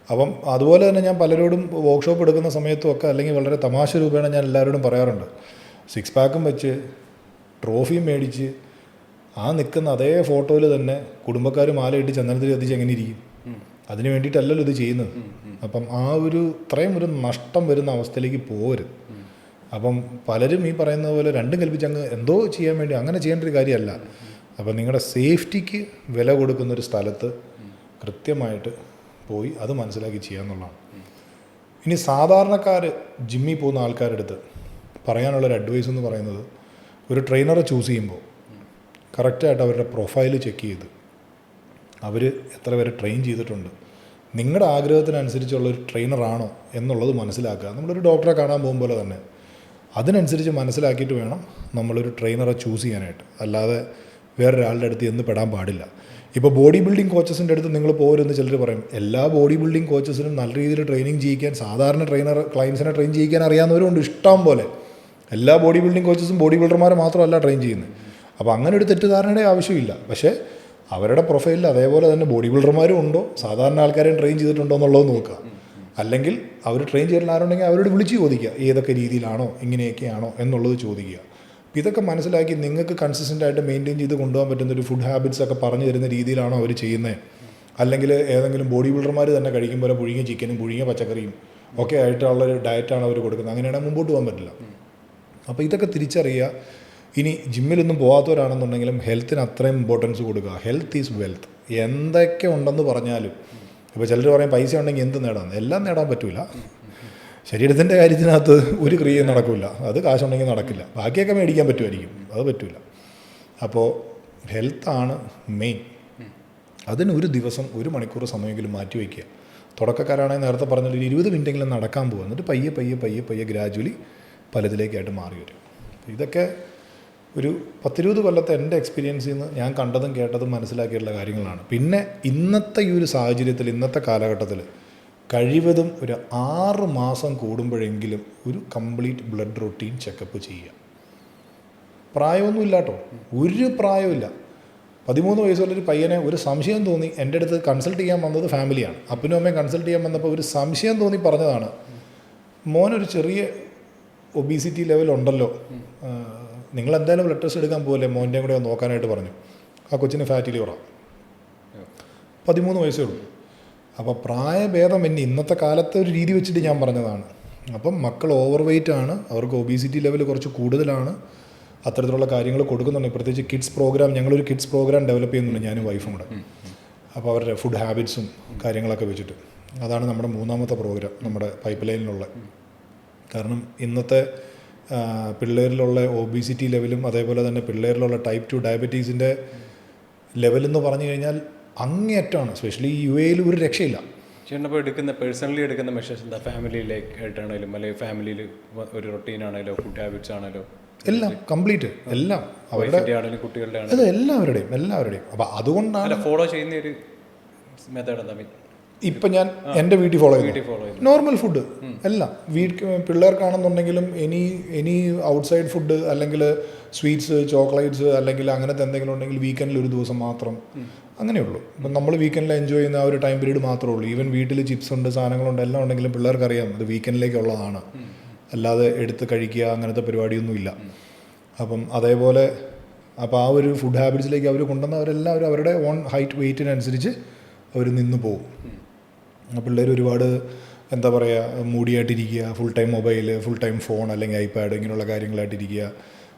അപ്പം അതുപോലെ തന്നെ ഞാൻ പലരോടും വർക്ക്ഷോപ്പ് എടുക്കുന്ന സമയത്തും ഒക്കെ, അല്ലെങ്കിൽ വളരെ തമാശ രൂപേണ ഞാൻ എല്ലാവരോടും പറയാറുണ്ട്, 6 പാക്കും വെച്ച് ട്രോഫിയും മേടിച്ച് ആ നിൽക്കുന്ന അതേ ഫോട്ടോയിൽ തന്നെ കുടുംബക്കാർ മാലയിട്ട് ചന്ദനത്തിൽ എത്തിച്ച് എങ്ങനെ ഇരിക്കും? അതിന് വേണ്ടിയിട്ടല്ലല്ലോ ഇത് ചെയ്യുന്നത്. അപ്പം ആ ഒരു ഇത്രയും ഒരു നഷ്ടം വരുന്ന അവസ്ഥയിലേക്ക് പോകരുത്. അപ്പം പലരും ഈ പറയുന്നത് പോലെ രണ്ടും കൽപ്പിച്ച് അങ്ങ് എന്തോ ചെയ്യാൻ വേണ്ടി അങ്ങനെ ചെയ്യേണ്ട ഒരു കാര്യമല്ല. അപ്പം നിങ്ങളുടെ സേഫ്റ്റിക്ക് വില കൊടുക്കുന്നൊരു സ്ഥലത്ത് കൃത്യമായിട്ട് പോയി അത് മനസ്സിലാക്കി ചെയ്യാന്നുള്ളതാണ്. ഇനി സാധാരണക്കാർ ജിമ്മിൽ പോകുന്ന ആൾക്കാരുടെ അടുത്ത് പറയാനുള്ളൊരു അഡ്വൈസ് എന്ന് പറയുന്നത്, ഒരു ട്രെയിനറെ ചൂസ് ചെയ്യുമ്പോൾ കറക്റ്റായിട്ട് അവരുടെ പ്രൊഫൈൽ ചെക്ക് ചെയ്ത് അവർ എത്ര പേരെ ട്രെയിൻ ചെയ്തിട്ടുണ്ട്, നിങ്ങളുടെ ആഗ്രഹത്തിനനുസരിച്ചുള്ളൊരു ട്രെയിനറാണോ എന്നുള്ളത് മനസ്സിലാക്കുക. നമ്മളൊരു ഡോക്ടറെ കാണാൻ പോകുമ്പോൾ തന്നെ അതിനനുസരിച്ച് മനസ്സിലാക്കിയിട്ട് വേണം നമ്മളൊരു ട്രെയിനറെ ചൂസ് ചെയ്യാനായിട്ട്. അല്ലാതെ വേറൊരാളുടെ അടുത്ത് എന്ന് പെടാൻ പാടില്ല. ഇപ്പോൾ ബോഡി ബിൽഡിംഗ് കോച്ചസിൻ്റെ അടുത്ത് നിങ്ങൾ പോരെന്ന് ചിലർ പറയും. എല്ലാ ബോഡി ബിൽഡിംഗ് കോച്ചസിനും നല്ല രീതിയിൽ ട്രെയിനിങ് ചെയ്യിക്കാൻ, സാധാരണ ട്രെയിനർ ക്ലയൻസിനെ ട്രെയിൻ ചെയ്യിക്കാൻ അറിയാവുന്നവരുണ്ട് ഇഷ്ടം പോലെ. എല്ലാ ബോഡി ബിൽഡിംഗ് കോച്ചസും ബോഡി ബിൽഡർമാരെ മാത്രമല്ല ട്രെയിൻ ചെയ്യുന്നത്. അപ്പോൾ അങ്ങനെ ഒരു തെറ്റിദ്ധാരണയുടെ ആവശ്യമില്ല. പക്ഷേ അവരുടെ പ്രൊഫൈലിൽ അതേപോലെ തന്നെ ബോഡി ബിൽഡർമാരും ഉണ്ടോ, സാധാരണ ആൾക്കാരെയും ട്രെയിൻ ചെയ്തിട്ടുണ്ടോ എന്നുള്ളത് നോക്കുക. അല്ലെങ്കിൽ അവർ ട്രെയിൻ ചെയ്തിട്ടുള്ള ആരുണ്ടെങ്കിൽ അവരോട് വിളിച്ച് ചോദിക്കുക ഏതൊക്കെ രീതിയിലാണോ ഇങ്ങനെയൊക്കെയാണോ എന്നുള്ളത് ചോദിക്കുക. അപ്പോൾ ഇതൊക്കെ മനസ്സിലാക്കി നിങ്ങൾക്ക് കൺസിസ്റ്റൻ്റായിട്ട് മെയിൻറ്റെയിൻ ചെയ്ത് കൊണ്ടുപോകാൻ പറ്റുന്ന ഒരു ഫുഡ് ഹാബിറ്റ്സ് ഒക്കെ പറഞ്ഞു തരുന്ന രീതിയിലാണോ അവർ ചെയ്യുന്നത്, അല്ലെങ്കിൽ ഏതെങ്കിലും ബോഡി ബിൽഡർമാർ തന്നെ കഴിക്കും പോലെ പുഴുങ്ങിയ ചിക്കനും പുഴുങ്ങിയ പച്ചക്കറിയും ഒക്കെ ആയിട്ടുള്ളൊരു ഡയറ്റാണ് അവർ കൊടുക്കുന്നത്, അങ്ങനെയാണെങ്കിൽ മുമ്പോട്ട് പോകാൻ പറ്റില്ല. അപ്പോൾ ഇതൊക്കെ തിരിച്ചറിയുക. ഇനി ജിമ്മിലൊന്നും പോകാത്തവരാണെന്നുണ്ടെങ്കിലും ഹെൽത്തിന് അത്രയും ഇമ്പോർട്ടൻസ് കൊടുക്കുക. Health is wealth. എന്തൊക്കെ ഉണ്ടെന്ന് പറഞ്ഞാലും, ഇപ്പോൾ ചിലർ പറയും പൈസ ഉണ്ടെങ്കിൽ എന്ത് നേടാം, എല്ലാം നേടാൻ പറ്റില്ല. ശരീരത്തിൻ്റെ കാര്യത്തിനകത്ത് ഒരു ക്രിയയും നടക്കില്ല, അത് കാശുണ്ടെങ്കിൽ നടക്കില്ല. ബാക്കിയൊക്കെ മേടിക്കാൻ പറ്റുമായിരിക്കും, അത് പറ്റില്ല. അപ്പോൾ ഹെൽത്താണ് മെയിൻ. അതിന് ഒരു ദിവസം 1 മണിക്കൂർ സമയമെങ്കിലും മാറ്റി വയ്ക്കുക. തുടക്കക്കാരാണെങ്കിൽ നേരത്തെ പറഞ്ഞൊരു 20 മിനിറ്റെങ്കിലും നടക്കാൻ പോകുക. എന്നിട്ട് പയ്യെ പയ്യെ പയ്യെ പയ്യെ ഗ്രാജുവലി പലതിലേക്കായിട്ട് മാറി വരും. ഇതൊക്കെ ഒരു 10-20 കൊല്ലത്തെ എൻ്റെ എക്സ്പീരിയൻസിൽ നിന്ന് ഞാൻ കണ്ടതും കേട്ടതും മനസ്സിലാക്കിയിട്ടുള്ള കാര്യങ്ങളാണ്. പിന്നെ ഇന്നത്തെ ഈ ഒരു സാഹചര്യത്തിൽ, ഇന്നത്തെ കാലഘട്ടത്തിൽ കഴിവതും ഒരു 6 മാസം കൂടുമ്പോഴെങ്കിലും ഒരു കംപ്ലീറ്റ് ബ്ലഡ് റൊട്ടീൻ ചെക്കപ്പ് ചെയ്യുക. പ്രായമൊന്നുമില്ല കേട്ടോ, ഒരു പ്രായമില്ല. 13 വയസ്സുള്ളൊരു പയ്യനെ ഒരു സംശയം തോന്നി എൻ്റെ അടുത്ത് കൺസൾട്ട് ചെയ്യാൻ വന്നത് ഫാമിലിയാണ്. അപ്പനും അമ്മയും കൺസൾട്ട് ചെയ്യാൻ വന്നപ്പോൾ ഒരു സംശയം തോന്നി പറഞ്ഞതാണ്, മോനൊരു ചെറിയ ഒബീസിറ്റി ലെവൽ ഉണ്ടല്ലോ, നിങ്ങൾ എന്തായാലും ബ്ലഡ് ടെസ്റ്റ് എടുക്കാൻ പോകല്ലേ, മോൻ്റെയും കൂടെ നോക്കാനായിട്ട് പറഞ്ഞു. ആ കൊച്ചിന് ഫാറ്റി ലിവറാണ്, 13 വയസ്സേ ഉള്ളൂ. അപ്പോൾ പ്രായഭേദം എന്നെ ഇന്നത്തെ കാലത്തെ ഒരു രീതി വെച്ചിട്ട് ഞാൻ പറഞ്ഞതാണ്. അപ്പം മക്കൾ ഓവർ വെയ്റ്റ് ആണ്, അവർക്ക് ഒബീസിറ്റി ലെവൽ കുറച്ച് കൂടുതലാണ്, അത്തരത്തിലുള്ള കാര്യങ്ങൾ കൊടുക്കുന്നുണ്ട്. പ്രത്യേകിച്ച് കിഡ്സ് പ്രോഗ്രാം, ഞങ്ങളൊരു കിഡ്സ് പ്രോഗ്രാം ഡെവലപ്പ് ചെയ്യുന്നുണ്ട് ഞാനും വൈഫും കൂടെ. അപ്പോൾ അവരുടെ ഫുഡ് ഹാബിറ്റ്സും കാര്യങ്ങളൊക്കെ വെച്ചിട്ട് അതാണ് നമ്മുടെ 3ാമത്തെ പ്രോഗ്രാം നമ്മുടെ പൈപ്പ് ലൈനിലുള്ള. കാരണം ഇന്നത്തെ പിള്ളേരിലുള്ള ഒബീസിറ്റി ലെവലും അതേപോലെ തന്നെ പിള്ളേരിലുള്ള ടൈപ്പ് 2 ഡയബറ്റീസിൻ്റെ ലെവലെന്ന് പറഞ്ഞു കഴിഞ്ഞാൽ അങ്ങേയറ്റമാണ്. സ്പെഷ്യലി UAE ഒരു രക്ഷയില്ല. ചേട്ടനപ്പോൾ പേഴ്സണലി എടുക്കുന്ന മെഷേഴ്സ് എന്താ? ഫാമിലിയിലേക്കായിട്ടാണെങ്കിലും അല്ലെങ്കിൽ ഫാമിലിയിൽ ഒരു റൊട്ടീൻ ആണെങ്കിലോ ഫുഡ് ഹാബിറ്റ്സ് ആണെങ്കിലോ എല്ലാം കംപ്ലീറ്റ് എല്ലാം അവരുടെ ആണെങ്കിലും കുട്ടികളുടെ അത് എല്ലാവരുടെയും. അപ്പോൾ അതുകൊണ്ടാണ് ഫോളോ ചെയ്യുന്ന ഒരു മെത്തേഡ് എന്താ? ഇപ്പം ഞാൻ എൻ്റെ വീട്ടിൽ ഫോളോ ചെയ്യുന്നു നോർമൽ ഫുഡ് എല്ലാം. പിള്ളേർക്കാണെന്നുണ്ടെങ്കിലും എനി ഔട്ട്സൈഡ് ഫുഡ് അല്ലെങ്കിൽ സ്വീറ്റ്സ്, ചോക്ലേറ്റ്സ് അല്ലെങ്കിൽ അങ്ങനത്തെ എന്തെങ്കിലും ഉണ്ടെങ്കിൽ വീക്കെൻഡിൽ ഒരു ദിവസം മാത്രം, അങ്ങനെയുള്ളൂ. ഇപ്പം നമ്മൾ വീക്കെൻഡിൽ എൻജോയ് ചെയ്യുന്ന ആ ഒരു ടൈം പീരീഡ് മാത്രമേ ഉള്ളൂ. ഈവൻ വീട്ടിൽ ചിപ്സ് ഉണ്ട്, സാധനങ്ങളുണ്ട്, എല്ലാം ഉണ്ടെങ്കിലും പിള്ളേർക്കറിയാം അത് വീക്കെൻഡിലേക്കുള്ളതാണ്, അല്ലാതെ എടുത്ത് കഴിക്കുക അങ്ങനത്തെ പരിപാടിയൊന്നുമില്ല. അപ്പം അതേപോലെ അപ്പോൾ ആ ഒരു ഫുഡ് ഹാബിറ്റ്സിലേക്ക് അവർ കൊണ്ടുവന്നവരെല്ലാവരും അവരുടെ ഓൺ ഹൈറ്റ് വെയ്റ്റിനനുസരിച്ച് അവർ നിന്ന് പോകും. പിള്ളേർ ഒരുപാട് എന്താ പറയുക മൂടിയായിട്ടിരിക്കുക, full time mobile, full time phone അല്ലെങ്കിൽ ഐപാഡ് ഇങ്ങനെയുള്ള കാര്യങ്ങളായിട്ടിരിക്കുക.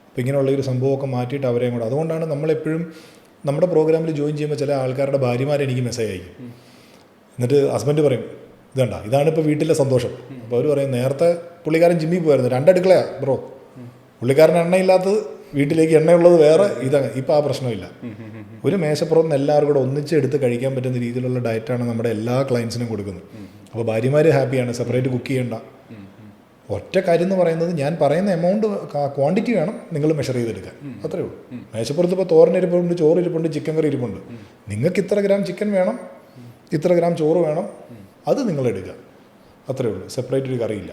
അപ്പോൾ ഇങ്ങനെയുള്ള ഒരു സംഭവമൊക്കെ മാറ്റിയിട്ട് അവരെയും കൂടെ. അതുകൊണ്ടാണ് നമ്മളെപ്പോഴും നമ്മുടെ പ്രോഗ്രാമിൽ ജോയിൻ ചെയ്യുമ്പോൾ ചില ആൾക്കാരുടെ ഭാര്യമാരെനിക്ക് മെസ്സേജ് അയക്കും. എന്നിട്ട് ഹസ്ബൻഡ് പറയും ഇതാണിപ്പോൾ വീട്ടിലെ സന്തോഷം. അപ്പോൾ അവർ പറയും നേരത്തെ പുള്ളിക്കാരൻ ജിമ്മിൽ പോയായിരുന്നു, 2 അടുക്കളയാണ് ബ്രോ, പുള്ളിക്കാരൻ എണ്ണയില്ലാത്തത് വീട്ടിലേക്ക് എണ്ണയുള്ളത് വേറെ, ഇതാണ് ഇപ്പോൾ ആ പ്രശ്നമില്ല. ഒരു മേശപ്പുറത്ത് എല്ലാവർക്കും കൂടെ ഒന്നിച്ചെടുത്ത് കഴിക്കാൻ പറ്റുന്ന രീതിയിലുള്ള ഡയറ്റാണ് നമ്മുടെ എല്ലാ ക്ലയൻസിനും കൊടുക്കുന്നത്. അപ്പോൾ ഭാര്യമാർ ഹാപ്പിയാണ്, സെപ്പറേറ്റ് കുക്ക് ചെയ്യേണ്ട. ഒറ്റ കാര്യം എന്ന് പറയുന്നത് ഞാൻ പറയുന്ന എമൗണ്ട് ക്വാണ്ടിറ്റി വേണം നിങ്ങൾ മെഷർ ചെയ്തെടുക്കാൻ, അത്രേ ഉള്ളൂ. മേശപ്പുറത്ത് ഇപ്പോൾ തോരനിരിപ്പുണ്ട്, ചോറിരിപ്പുണ്ട്, ചിക്കൻ കറി ഇരിപ്പുണ്ട്, നിങ്ങൾക്ക് ഇത്ര ഗ്രാം ചിക്കൻ വേണം, ഇത്ര ഗ്രാം ചോറ് വേണം, അത് നിങ്ങളെടുക്കുക, അത്രേ ഉള്ളൂ. സെപ്പറേറ്റ് ഒരു കറിയില്ല.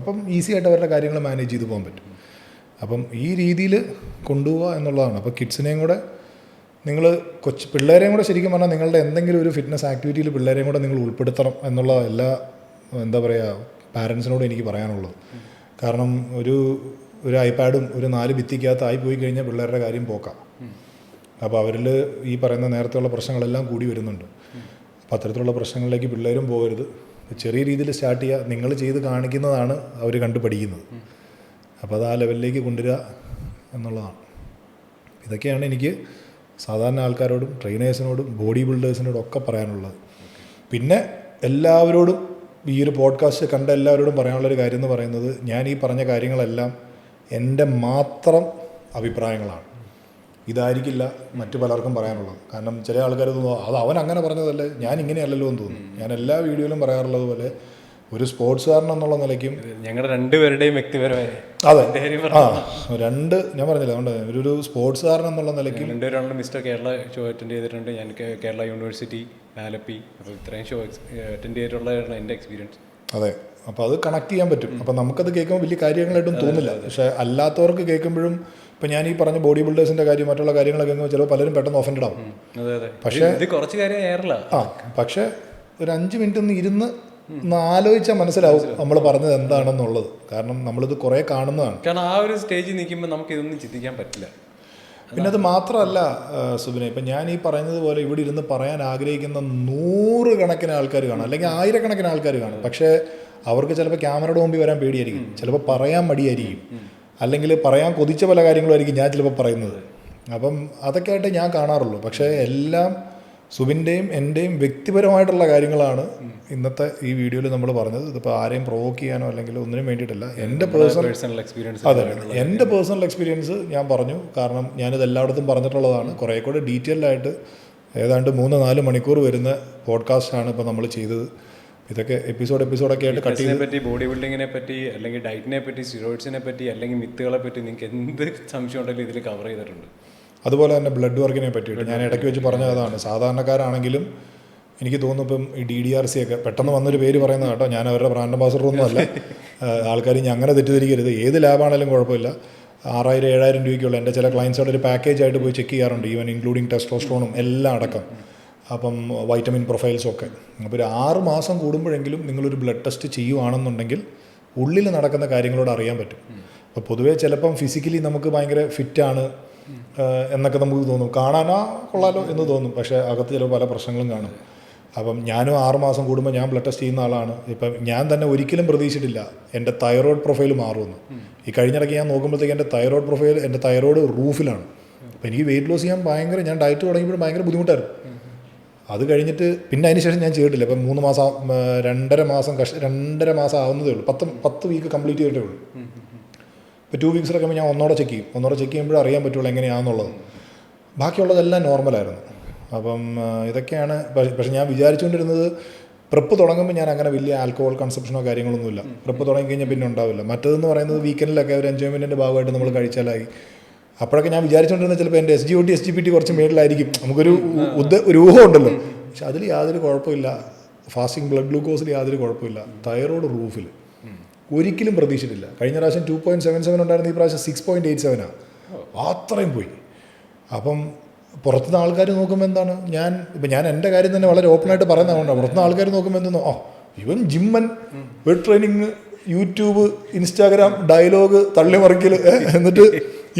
അപ്പം ഈസി ആയിട്ട് അവരുടെ കാര്യങ്ങൾ മാനേജ് ചെയ്ത് പോകാൻ പറ്റും. അപ്പം ഈ രീതിയിൽ കൊണ്ടുപോവുക എന്നുള്ളതാണ്. അപ്പോൾ കിഡ്സിനെയും കൂടെ നിങ്ങൾ പിള്ളേരെയും കൂടെ ശരിക്കും പറഞ്ഞാൽ നിങ്ങളുടെ എന്തെങ്കിലും ഒരു ഫിറ്റ്നസ് ആക്ടിവിറ്റിയിൽ പിള്ളേരെയും കൂടെ നിങ്ങൾ ഉൾപ്പെടുത്തണം എന്നുള്ള എല്ലാ എന്താ പറയുക പാരൻസിനോട് എനിക്ക് പറയാനുള്ളത്. കാരണം ഒരു ഐപാഡും ഒരു 4 ഭിത്തിക്കകത്ത് ആയിപ്പോയി കഴിഞ്ഞാൽ പിള്ളേരുടെ കാര്യം പോക്കാം. അപ്പോൾ അവരിൽ ഈ പറയുന്ന നേരത്തെയുള്ള പ്രശ്നങ്ങളെല്ലാം കൂടി വരുന്നുണ്ട്. അപ്പോൾ അത്തരത്തിലുള്ള പ്രശ്നങ്ങളിലേക്ക് പിള്ളേരും പോകരുത്. ചെറിയ രീതിയിൽ സ്റ്റാർട്ട് ചെയ്യുക, നിങ്ങൾ ചെയ്ത് കാണിക്കുന്നതാണ് അവർ കണ്ടു പഠിക്കുന്നത്. അപ്പോൾ അത് ആ ലെവലിലേക്ക് കൊണ്ടുവരിക എന്നുള്ളതാണ്. ഇതൊക്കെയാണ് എനിക്ക് സാധാരണ ആൾക്കാരോടും ട്രെയിനേഴ്സിനോടും ബോഡി ബിൽഡേഴ്സിനോടും ഒക്കെ പറയാനുള്ളത്. പിന്നെ എല്ലാവരോടും ഈ ഒരു പോഡ്കാസ്റ്റ് കണ്ട എല്ലാവരോടും പറയാനുള്ളൊരു കാര്യം എന്ന് പറയുന്നത്, ഞാൻ ഈ പറഞ്ഞ കാര്യങ്ങളെല്ലാം എൻ്റെ മാത്രം അഭിപ്രായങ്ങളാണ്. ഇതായിരിക്കില്ല മറ്റു പലർക്കും പറയാനുള്ളത്. കാരണം ചില ആൾക്കാർ തോന്നുന്നു അത് അവൻ അങ്ങനെ പറഞ്ഞതല്ലേ, ഞാൻ ഇങ്ങനെയല്ലല്ലോ എന്ന് തോന്നുന്നു. ഞാൻ എല്ലാ വീഡിയോയിലും പറയാറുള്ളത് പോലെ ഒരു സ്പോർട്സുകാരൻ എന്നുള്ള നിലയ്ക്കും ഞങ്ങളുടെ രണ്ടുപേരുടെയും വ്യക്തിപരമായ അതെ ഞാൻ പറഞ്ഞില്ല, അതുകൊണ്ട് ഒരു സ്പോർട്സുകാരൻ എന്നുള്ള നിലയ്ക്കും രണ്ടുപേരാണല്ലോ മിസ്റ്റർ കേരള ഷോ അറ്റൻഡ് ചെയ്തിട്ടുണ്ട്. ഞാൻ കേരള യൂണിവേഴ്സിറ്റി ആലപ്പി, അപ്പോൾ ഇത്രയും ഷോ അറ്റൻഡ് ചെയ്തിട്ടുള്ള എൻ്റെ എക്സ്പീരിയൻസ്. അതെ, അപ്പോൾ അത് കണക്ട് ചെയ്യാൻ പറ്റും. അപ്പോൾ നമുക്കത് കേൾക്കുമ്പോൾ വലിയ കാര്യങ്ങളായിട്ടും തോന്നില്ല. പക്ഷേ അല്ലാത്തവർക്ക് കേൾക്കുമ്പോഴും ഇപ്പം ഞാൻ ഈ പറഞ്ഞ ബോഡി ബിൽഡേഴ്സിൻ്റെ കാര്യം മറ്റുള്ള കാര്യങ്ങളൊക്കെ കേൾക്കുമ്പോൾ ചിലപ്പോൾ പലരും പെട്ടെന്ന് ഒഫൻഡഡ് ആവും. പക്ഷേ കുറച്ച് കാര്യം പക്ഷേ ഒരു 5 മിനിറ്റ് ഒന്ന് ഇരുന്ന് ആലോചിച്ചാൽ മനസ്സിലാവും നമ്മൾ പറഞ്ഞത് എന്താണെന്നുള്ളത്. കാരണം നമ്മളിത് കുറേ കാണുന്നതാണ്. കാരണം ആ ഒരു സ്റ്റേജിൽ നിൽക്കുമ്പോൾ നമുക്ക് ഇതൊന്നും ചിന്തിക്കാൻ പറ്റില്ല. പിന്നെ അത് മാത്രമല്ല സുബിനെ, ഇപ്പം ഞാൻ ഈ പറയുന്നതുപോലെ ഇവിടെ ഇരുന്ന് പറയാൻ ആഗ്രഹിക്കുന്ന 100 കണക്കിന് ആൾക്കാർ കാണും, അല്ലെങ്കിൽ 1000 ആൾക്കാർ കാണും. പക്ഷേ അവർക്ക് ചിലപ്പോൾ ക്യാമറയുടെ മുമ്പിൽ വരാൻ പേടിയായിരിക്കും, ചിലപ്പോൾ പറയാൻ മടിയായിരിക്കും, അല്ലെങ്കിൽ പറയാൻ കൊതിച്ച പല കാര്യങ്ങളുമായിരിക്കും ഞാൻ ചിലപ്പോൾ പറയുന്നത്. അപ്പം അതൊക്കെ ആയിട്ട് ഞാൻ കാണാറുള്ളൂ. പക്ഷേ എല്ലാം സുബിൻ്റെയും എൻ്റെയും വ്യക്തിപരമായിട്ടുള്ള കാര്യങ്ങളാണ് ഇന്നത്തെ ഈ വീഡിയോയിൽ നമ്മൾ പറഞ്ഞത്. ഇതിപ്പോൾ ആരെയും പ്രൊവോക്ക് ചെയ്യാനോ അല്ലെങ്കിൽ ഒന്നിനും വേണ്ടിയിട്ടല്ല. എൻ്റെ പേഴ്സണൽ എക്സ്പീരിയൻസ്, അതെ, എൻ്റെ പേഴ്സണൽ എക്സ്പീരിയൻസ് ഞാൻ പറഞ്ഞു. കാരണം ഞാനിത് എല്ലായിടത്തും പറഞ്ഞിട്ടുള്ളതാണ്. കുറേ കൂടെ ഡീറ്റെയിൽഡായിട്ട് ഏതാണ്ട് 3-4 മണിക്കൂർ വരുന്ന പോഡ്കാസ്റ്റാണ് ഇപ്പോൾ നമ്മൾ ചെയ്തത്. ഇതൊക്കെ എപ്പിസോഡൊക്കെ ആയിട്ട് കട്ട് ചെയ്ത് പറ്റി, ബോഡി ബിൽഡിങ്ങിനെ പറ്റി, അല്ലെങ്കിൽ ഡയറ്റിനെ പറ്റി, സ്റ്റിറോയിഡ്സിനെ പറ്റി, അല്ലെങ്കിൽ മിത്തുകളെ പറ്റി നിങ്ങൾക്ക് എന്ത് സംശയം ഉണ്ടെങ്കിലും ഇതിൽ കവർ ചെയ്തിട്ടുണ്ട്. അതുപോലെ തന്നെ ബ്ലഡ് വർക്കിനെ പറ്റിയിട്ട് ഞാൻ ഇടയ്ക്ക് വെച്ച് പറഞ്ഞ അതാണ്. സാധാരണക്കാരാണെങ്കിലും എനിക്ക് തോന്നുന്നു ഇപ്പം ഈ DDRC ഒക്കെ പെട്ടെന്ന് വന്നൊരു പേര് പറയുന്നത് കേട്ടോ, ഞാൻ അവരുടെ ബ്രാൻഡ് അംബാസഡറൊന്നും അല്ല. ആൾക്കാർ ഇനി അങ്ങനെ തെറ്റിദ്ധരിക്കരുത്. ഏത് ലാബാണെങ്കിലും കുഴപ്പമില്ല. 6000-7000 രൂപയ്ക്കുള്ള എൻ്റെ ചില ക്ലയൻസോടെ ഒരു പാക്കേജ് ആയിട്ട് പോയി ചെക്ക് ചെയ്യാറുണ്ട്, ഈവൻ ഇൻക്ലൂഡിങ് ടെസ്റ്റോസ്റ്ററോണും എല്ലാം അടക്കം, അപ്പം വൈറ്റമിൻ പ്രൊഫൈൽസും ഒക്കെ. അപ്പോൾ ഒരു 6 മാസം കൂടുമ്പോഴെങ്കിലും നിങ്ങളൊരു ബ്ലഡ് ടെസ്റ്റ് ചെയ്യുവാണെന്നുണ്ടെങ്കിൽ ഉള്ളിൽ നടക്കുന്ന കാര്യങ്ങളോട് അറിയാൻ പറ്റും. അപ്പോൾ പൊതുവേ ചിലപ്പം ഫിസിക്കലി നമുക്ക് ഭയങ്കര ഫിറ്റാണ് എന്നൊക്കെ നമുക്ക് തോന്നും, കാണാനാ കൊള്ളാലോ എന്ന് തോന്നും. പക്ഷേ അകത്ത് ചിലപ്പോൾ പല പ്രശ്നങ്ങളും കാണും. അപ്പം ഞാനും 6 മാസം കൂടുമ്പോൾ ഞാൻ ബ്ലഡ് ടെസ്റ്റ് ചെയ്യുന്ന ആളാണ്. ഇപ്പം ഞാൻ തന്നെ ഒരിക്കലും പ്രതീക്ഷിച്ചിട്ടില്ല എൻ്റെ തൈറോയ്ഡ് പ്രൊഫൈൽ മാറുമെന്ന്. ഈ കഴിഞ്ഞിടയ്ക്ക് ഞാൻ നോക്കുമ്പോഴത്തേക്ക് എൻ്റെ തൈറോയ്ഡ് പ്രൊഫൈൽ, എൻ്റെ തൈറോയ്ഡ് റൂഫിലാണ്. അപ്പോൾ എനിക്ക് വെയിറ്റ് ലോസ് ചെയ്യാൻ ഭയങ്കര, ഞാൻ ഡയറ്റ് തുടങ്ങിയപ്പോഴും ഭയങ്കര ബുദ്ധിമുട്ടായിരുന്നു. അത് കഴിഞ്ഞിട്ട് പിന്നെ അതിന് ശേഷം ഞാൻ ചെയ്തിട്ടില്ല. ഇപ്പം 3 മാസം 2.5 മാസം ആവുന്നതേ ഉള്ളൂ. 10 വീക്ക് കംപ്ലീറ്റ് ചെയ്തിട്ടേ ഉള്ളൂ. ഇപ്പോൾ 2 വീക്സിലൊക്കെ ഞാൻ ഒന്നോടെ ചെക്ക് ചെയ്യുമ്പോഴേ അറിയാൻ പറ്റുള്ളൂ എങ്ങനെയാണെന്നുള്ളത്. ബാക്കിയുള്ളതെല്ലാം നോർമലായിരുന്നു. അപ്പം ഇതൊക്കെയാണ്. പക്ഷേ ഞാൻ വിചാരിച്ചുകൊണ്ടിരുന്നത് പ്രെപ്പ് തുടങ്ങുമ്പോൾ ഞാൻ അങ്ങനെ വലിയ ആൽക്കഹോൾ കൺസപ്ഷനോ കാര്യങ്ങളൊന്നുമില്ല. പ്രെപ്പ് തുടങ്ങി കഴിഞ്ഞാൽ പിന്നെ ഉണ്ടാവില്ല. മറ്റതെന്ന് പറയുന്നത് വീക്കെൻഡിലൊക്കെ ഒരു എൻജോയ്മെൻറ്റിൻ്റെ ഭാഗമായിട്ട് നമ്മൾ കഴിച്ചാലായി. അപ്പോഴൊക്കെ ഞാൻ വിചാരിച്ചുകൊണ്ടിരുന്നത് ചിലപ്പോൾ എൻ്റെ SGOT SGPT കുറച്ച് മേളിലായിരിക്കും, നമുക്കൊരു ഒരു ഊഹം ഉണ്ടല്ലോ. പക്ഷെ അതിൽ യാതൊരു കുഴപ്പമില്ല. ഫാസ്റ്റിംഗ് ബ്ലഡ് ഗ്ലൂക്കോസിൽ യാതൊരു കുഴപ്പമില്ല. തൈറോയ്ഡ് റൂഫിൽ ഒരിക്കലും പ്രതീക്ഷിച്ചിട്ടില്ല. കഴിഞ്ഞ പ്രാവശ്യം 2.77 ഉണ്ടായിരുന്നു, ഈ പ്രാവശ്യം 6.87 അത്രയും പോയി. അപ്പം പുറത്തുനിന്ന് ആൾക്കാർ നോക്കുമ്പോൾ എന്താണ്, ഞാൻ എൻ്റെ കാര്യം തന്നെ വളരെ ഓപ്പണായിട്ട് പറയുന്നതുകൊണ്ടാണ്. പുറത്തുനിന്ന് ആൾക്കാർ നോക്കുമ്പോൾ എന്തെന്നോ, ഇവൻ ജിമ്മൻ, weight training, YouTube, Instagram, dialogue, തള്ളിമറിക്കൽ, എന്നിട്ട്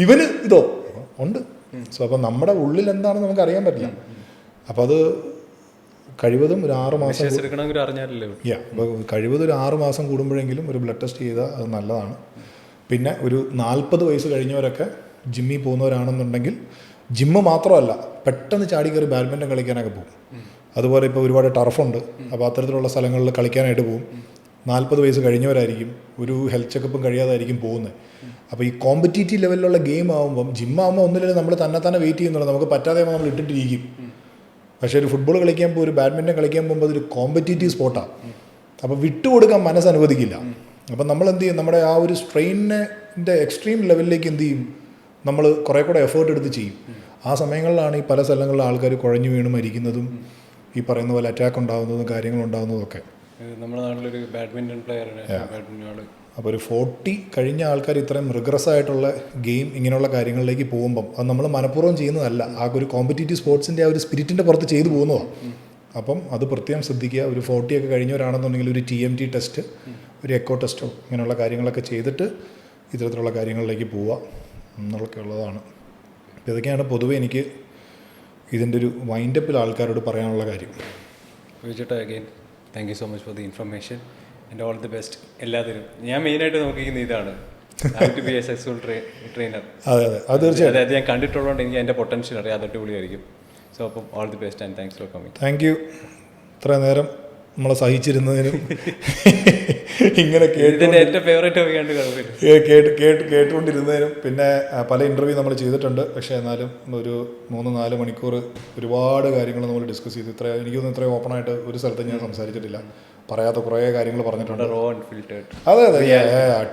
ഇവന് ഇതോ ഉണ്ട്. സോ അപ്പം നമ്മുടെ ഉള്ളിൽ എന്താണെന്ന് നമുക്ക് അറിയാൻ പറ്റില്ല. അപ്പോൾ അത് കഴിവതും ഒരു 6 മാസം അപ്പോൾ കഴിവതും ഒരു 6 മാസം കൂടുമ്പോഴെങ്കിലും ഒരു ബ്ലഡ് ടെസ്റ്റ് ചെയ്താൽ അത് നല്ലതാണ്. പിന്നെ ഒരു 40 വയസ്സ് കഴിഞ്ഞവരൊക്കെ ജിമ്മിൽ പോകുന്നവരാണെന്നുണ്ടെങ്കിൽ, ജിമ്മ് മാത്രമല്ല പെട്ടെന്ന് ചാടി കയറി ബാഡ്മിൻ്റൺ കളിക്കാനൊക്കെ പോകും. അതുപോലെ ഇപ്പോൾ ഒരുപാട് ടർഫുണ്ട്, അപ്പോൾ അത്തരത്തിലുള്ള സ്ഥലങ്ങളിൽ കളിക്കാനായിട്ട് പോകും. 40 വയസ്സ് കഴിഞ്ഞവരായിരിക്കും, ഒരു ഹെൽത്ത് ചെക്കപ്പും കഴിയാതായിരിക്കും പോകുന്നത്. അപ്പോൾ ഈ കോമ്പറ്റീറ്റീവ് ലെവലിലുള്ള ഗെയിം ആകുമ്പം, ജിമ്മാകുമ്പോൾ ഒന്നുമില്ല, നമ്മൾ തന്നെ വെയിറ്റ് ചെയ്യുന്നുള്ളൂ, നമുക്ക് പറ്റാതെ നമ്മൾ ഇട്ടിട്ടിരിക്കും. പക്ഷേ ഒരു ഫുട്ബോൾ കളിക്കാൻ പോകും, ഒരു ബാഡ്മിൻ്റൺ കളിക്കാൻ പോകുമ്പോൾ അതൊരു കോമ്പറ്റീറ്റീവ് സ്പോർട്ടാണ്. അപ്പോൾ വിട്ടുകൊടുക്കാൻ മനസ്സ് അനുവദിക്കില്ല. അപ്പം നമ്മൾ എന്ത് ചെയ്യും, നമ്മുടെ ആ ഒരു സ്ട്രെയിനിൻ്റെ എക്സ്ട്രീം ലെവലിലേക്ക് എന്ത് ചെയ്യും, നമ്മൾ കുറേ കൂടെ എഫേർട്ട് എടുത്ത് ചെയ്യും. ആ സമയങ്ങളിലാണ് ഈ പല സ്ഥലങ്ങളിലും ആൾക്കാർ കുഴഞ്ഞു വീണ് മരിക്കുന്നതും ഈ പറയുന്ന പോലെ അറ്റാക്ക് ഉണ്ടാകുന്നതും കാര്യങ്ങളുണ്ടാകുന്നതും ഒക്കെ. നമ്മുടെ നാട്ടിലൊരു ബാഡ്മിൻ്റൺ പ്ലെയറാണ്. അപ്പോൾ ഒരു 40 കഴിഞ്ഞ ആൾക്കാർ ഇത്രയും റിഗ്രസ് ആയിട്ടുള്ള ഗെയിം ഇങ്ങനെയുള്ള കാര്യങ്ങളിലേക്ക് പോകുമ്പം അത് നമ്മൾ മനഃപൂർവ്വം ചെയ്യുന്നതല്ല, ആ ഒരു കോമ്പറ്റീറ്റീവ് സ്പോർട്സിൻ്റെ ആ ഒരു സ്പിരിറ്റിൻ്റെ പുറത്ത് ചെയ്തു പോകുന്നതാണ്. അപ്പം അത് പ്രത്യേകം ശ്രദ്ധിക്കുക. ഒരു 40 ഒക്കെ കഴിഞ്ഞവരാണെന്നുണ്ടെങ്കിൽ ഒരു TMT ടെസ്റ്റ്, ഒരു എക്കോ ടെസ്റ്റോ ഇങ്ങനെയുള്ള കാര്യങ്ങളൊക്കെ ചെയ്തിട്ട് ഇത്തരത്തിലുള്ള കാര്യങ്ങളിലേക്ക് പോവുക എന്നൊക്കെ ഉള്ളതാണ്. ഇതൊക്കെയാണ് പൊതുവെ എനിക്ക് ഇതിൻ്റെ ഒരു വൈൻഡപ്പിൽ ആൾക്കാരോട് പറയാനുള്ള കാര്യം. Again thank you so much for the information and all the best. എല്ലാത്തിനും ഞാൻ മെയിനായിട്ട് നോക്കിയിരിക്കുന്ന ഇതാണ്, to be a successful trainer. അതെ അതെ, അത് തീർച്ചയായും. അതായത് ഞാൻ കണ്ടിട്ടുള്ളതുകൊണ്ട് എനിക്ക് അതിൻ്റെ പൊട്ടൻഷ്യൽ അറിയാം, അത് അടിപൊളിയായിരിക്കും. സോ അപ്പം all the best and thanks for coming. Thank you. ഇത്ര നേരം നമ്മളെ സഹിച്ചിരുന്നതിനും ഇങ്ങനെ കേട്ടുകൊണ്ടിരുന്നതിനും പിന്നെ പല ഇൻ്റർവ്യൂ നമ്മൾ ചെയ്തിട്ടുണ്ട്. പക്ഷേ എന്നാലും ഒരു 3-4 മണിക്കൂർ ഒരുപാട് കാര്യങ്ങൾ നമ്മൾ ഡിസ്കസ് ചെയ്തു. എനിക്കൊന്നും ഇത്രയും ഓപ്പണായിട്ട് ഒരു സ്ഥലത്ത് ഞാൻ സംസാരിച്ചിട്ടില്ല. പറയാത്ത കുറേ കാര്യങ്ങൾ പറഞ്ഞിട്ടുണ്ട്. അതെ അതെ,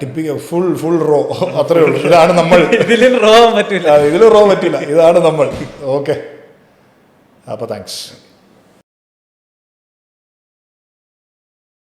ടിപ്പിക്കൽ ഫുൾ റോ, അത്രേ ഉള്ളൂ. ഇതാണ് നമ്മൾ. ഇതിലും റോ പറ്റില്ല, ഇതാണ് നമ്മൾ. ഓക്കെ, അപ്പോൾ താങ്ക്സ്.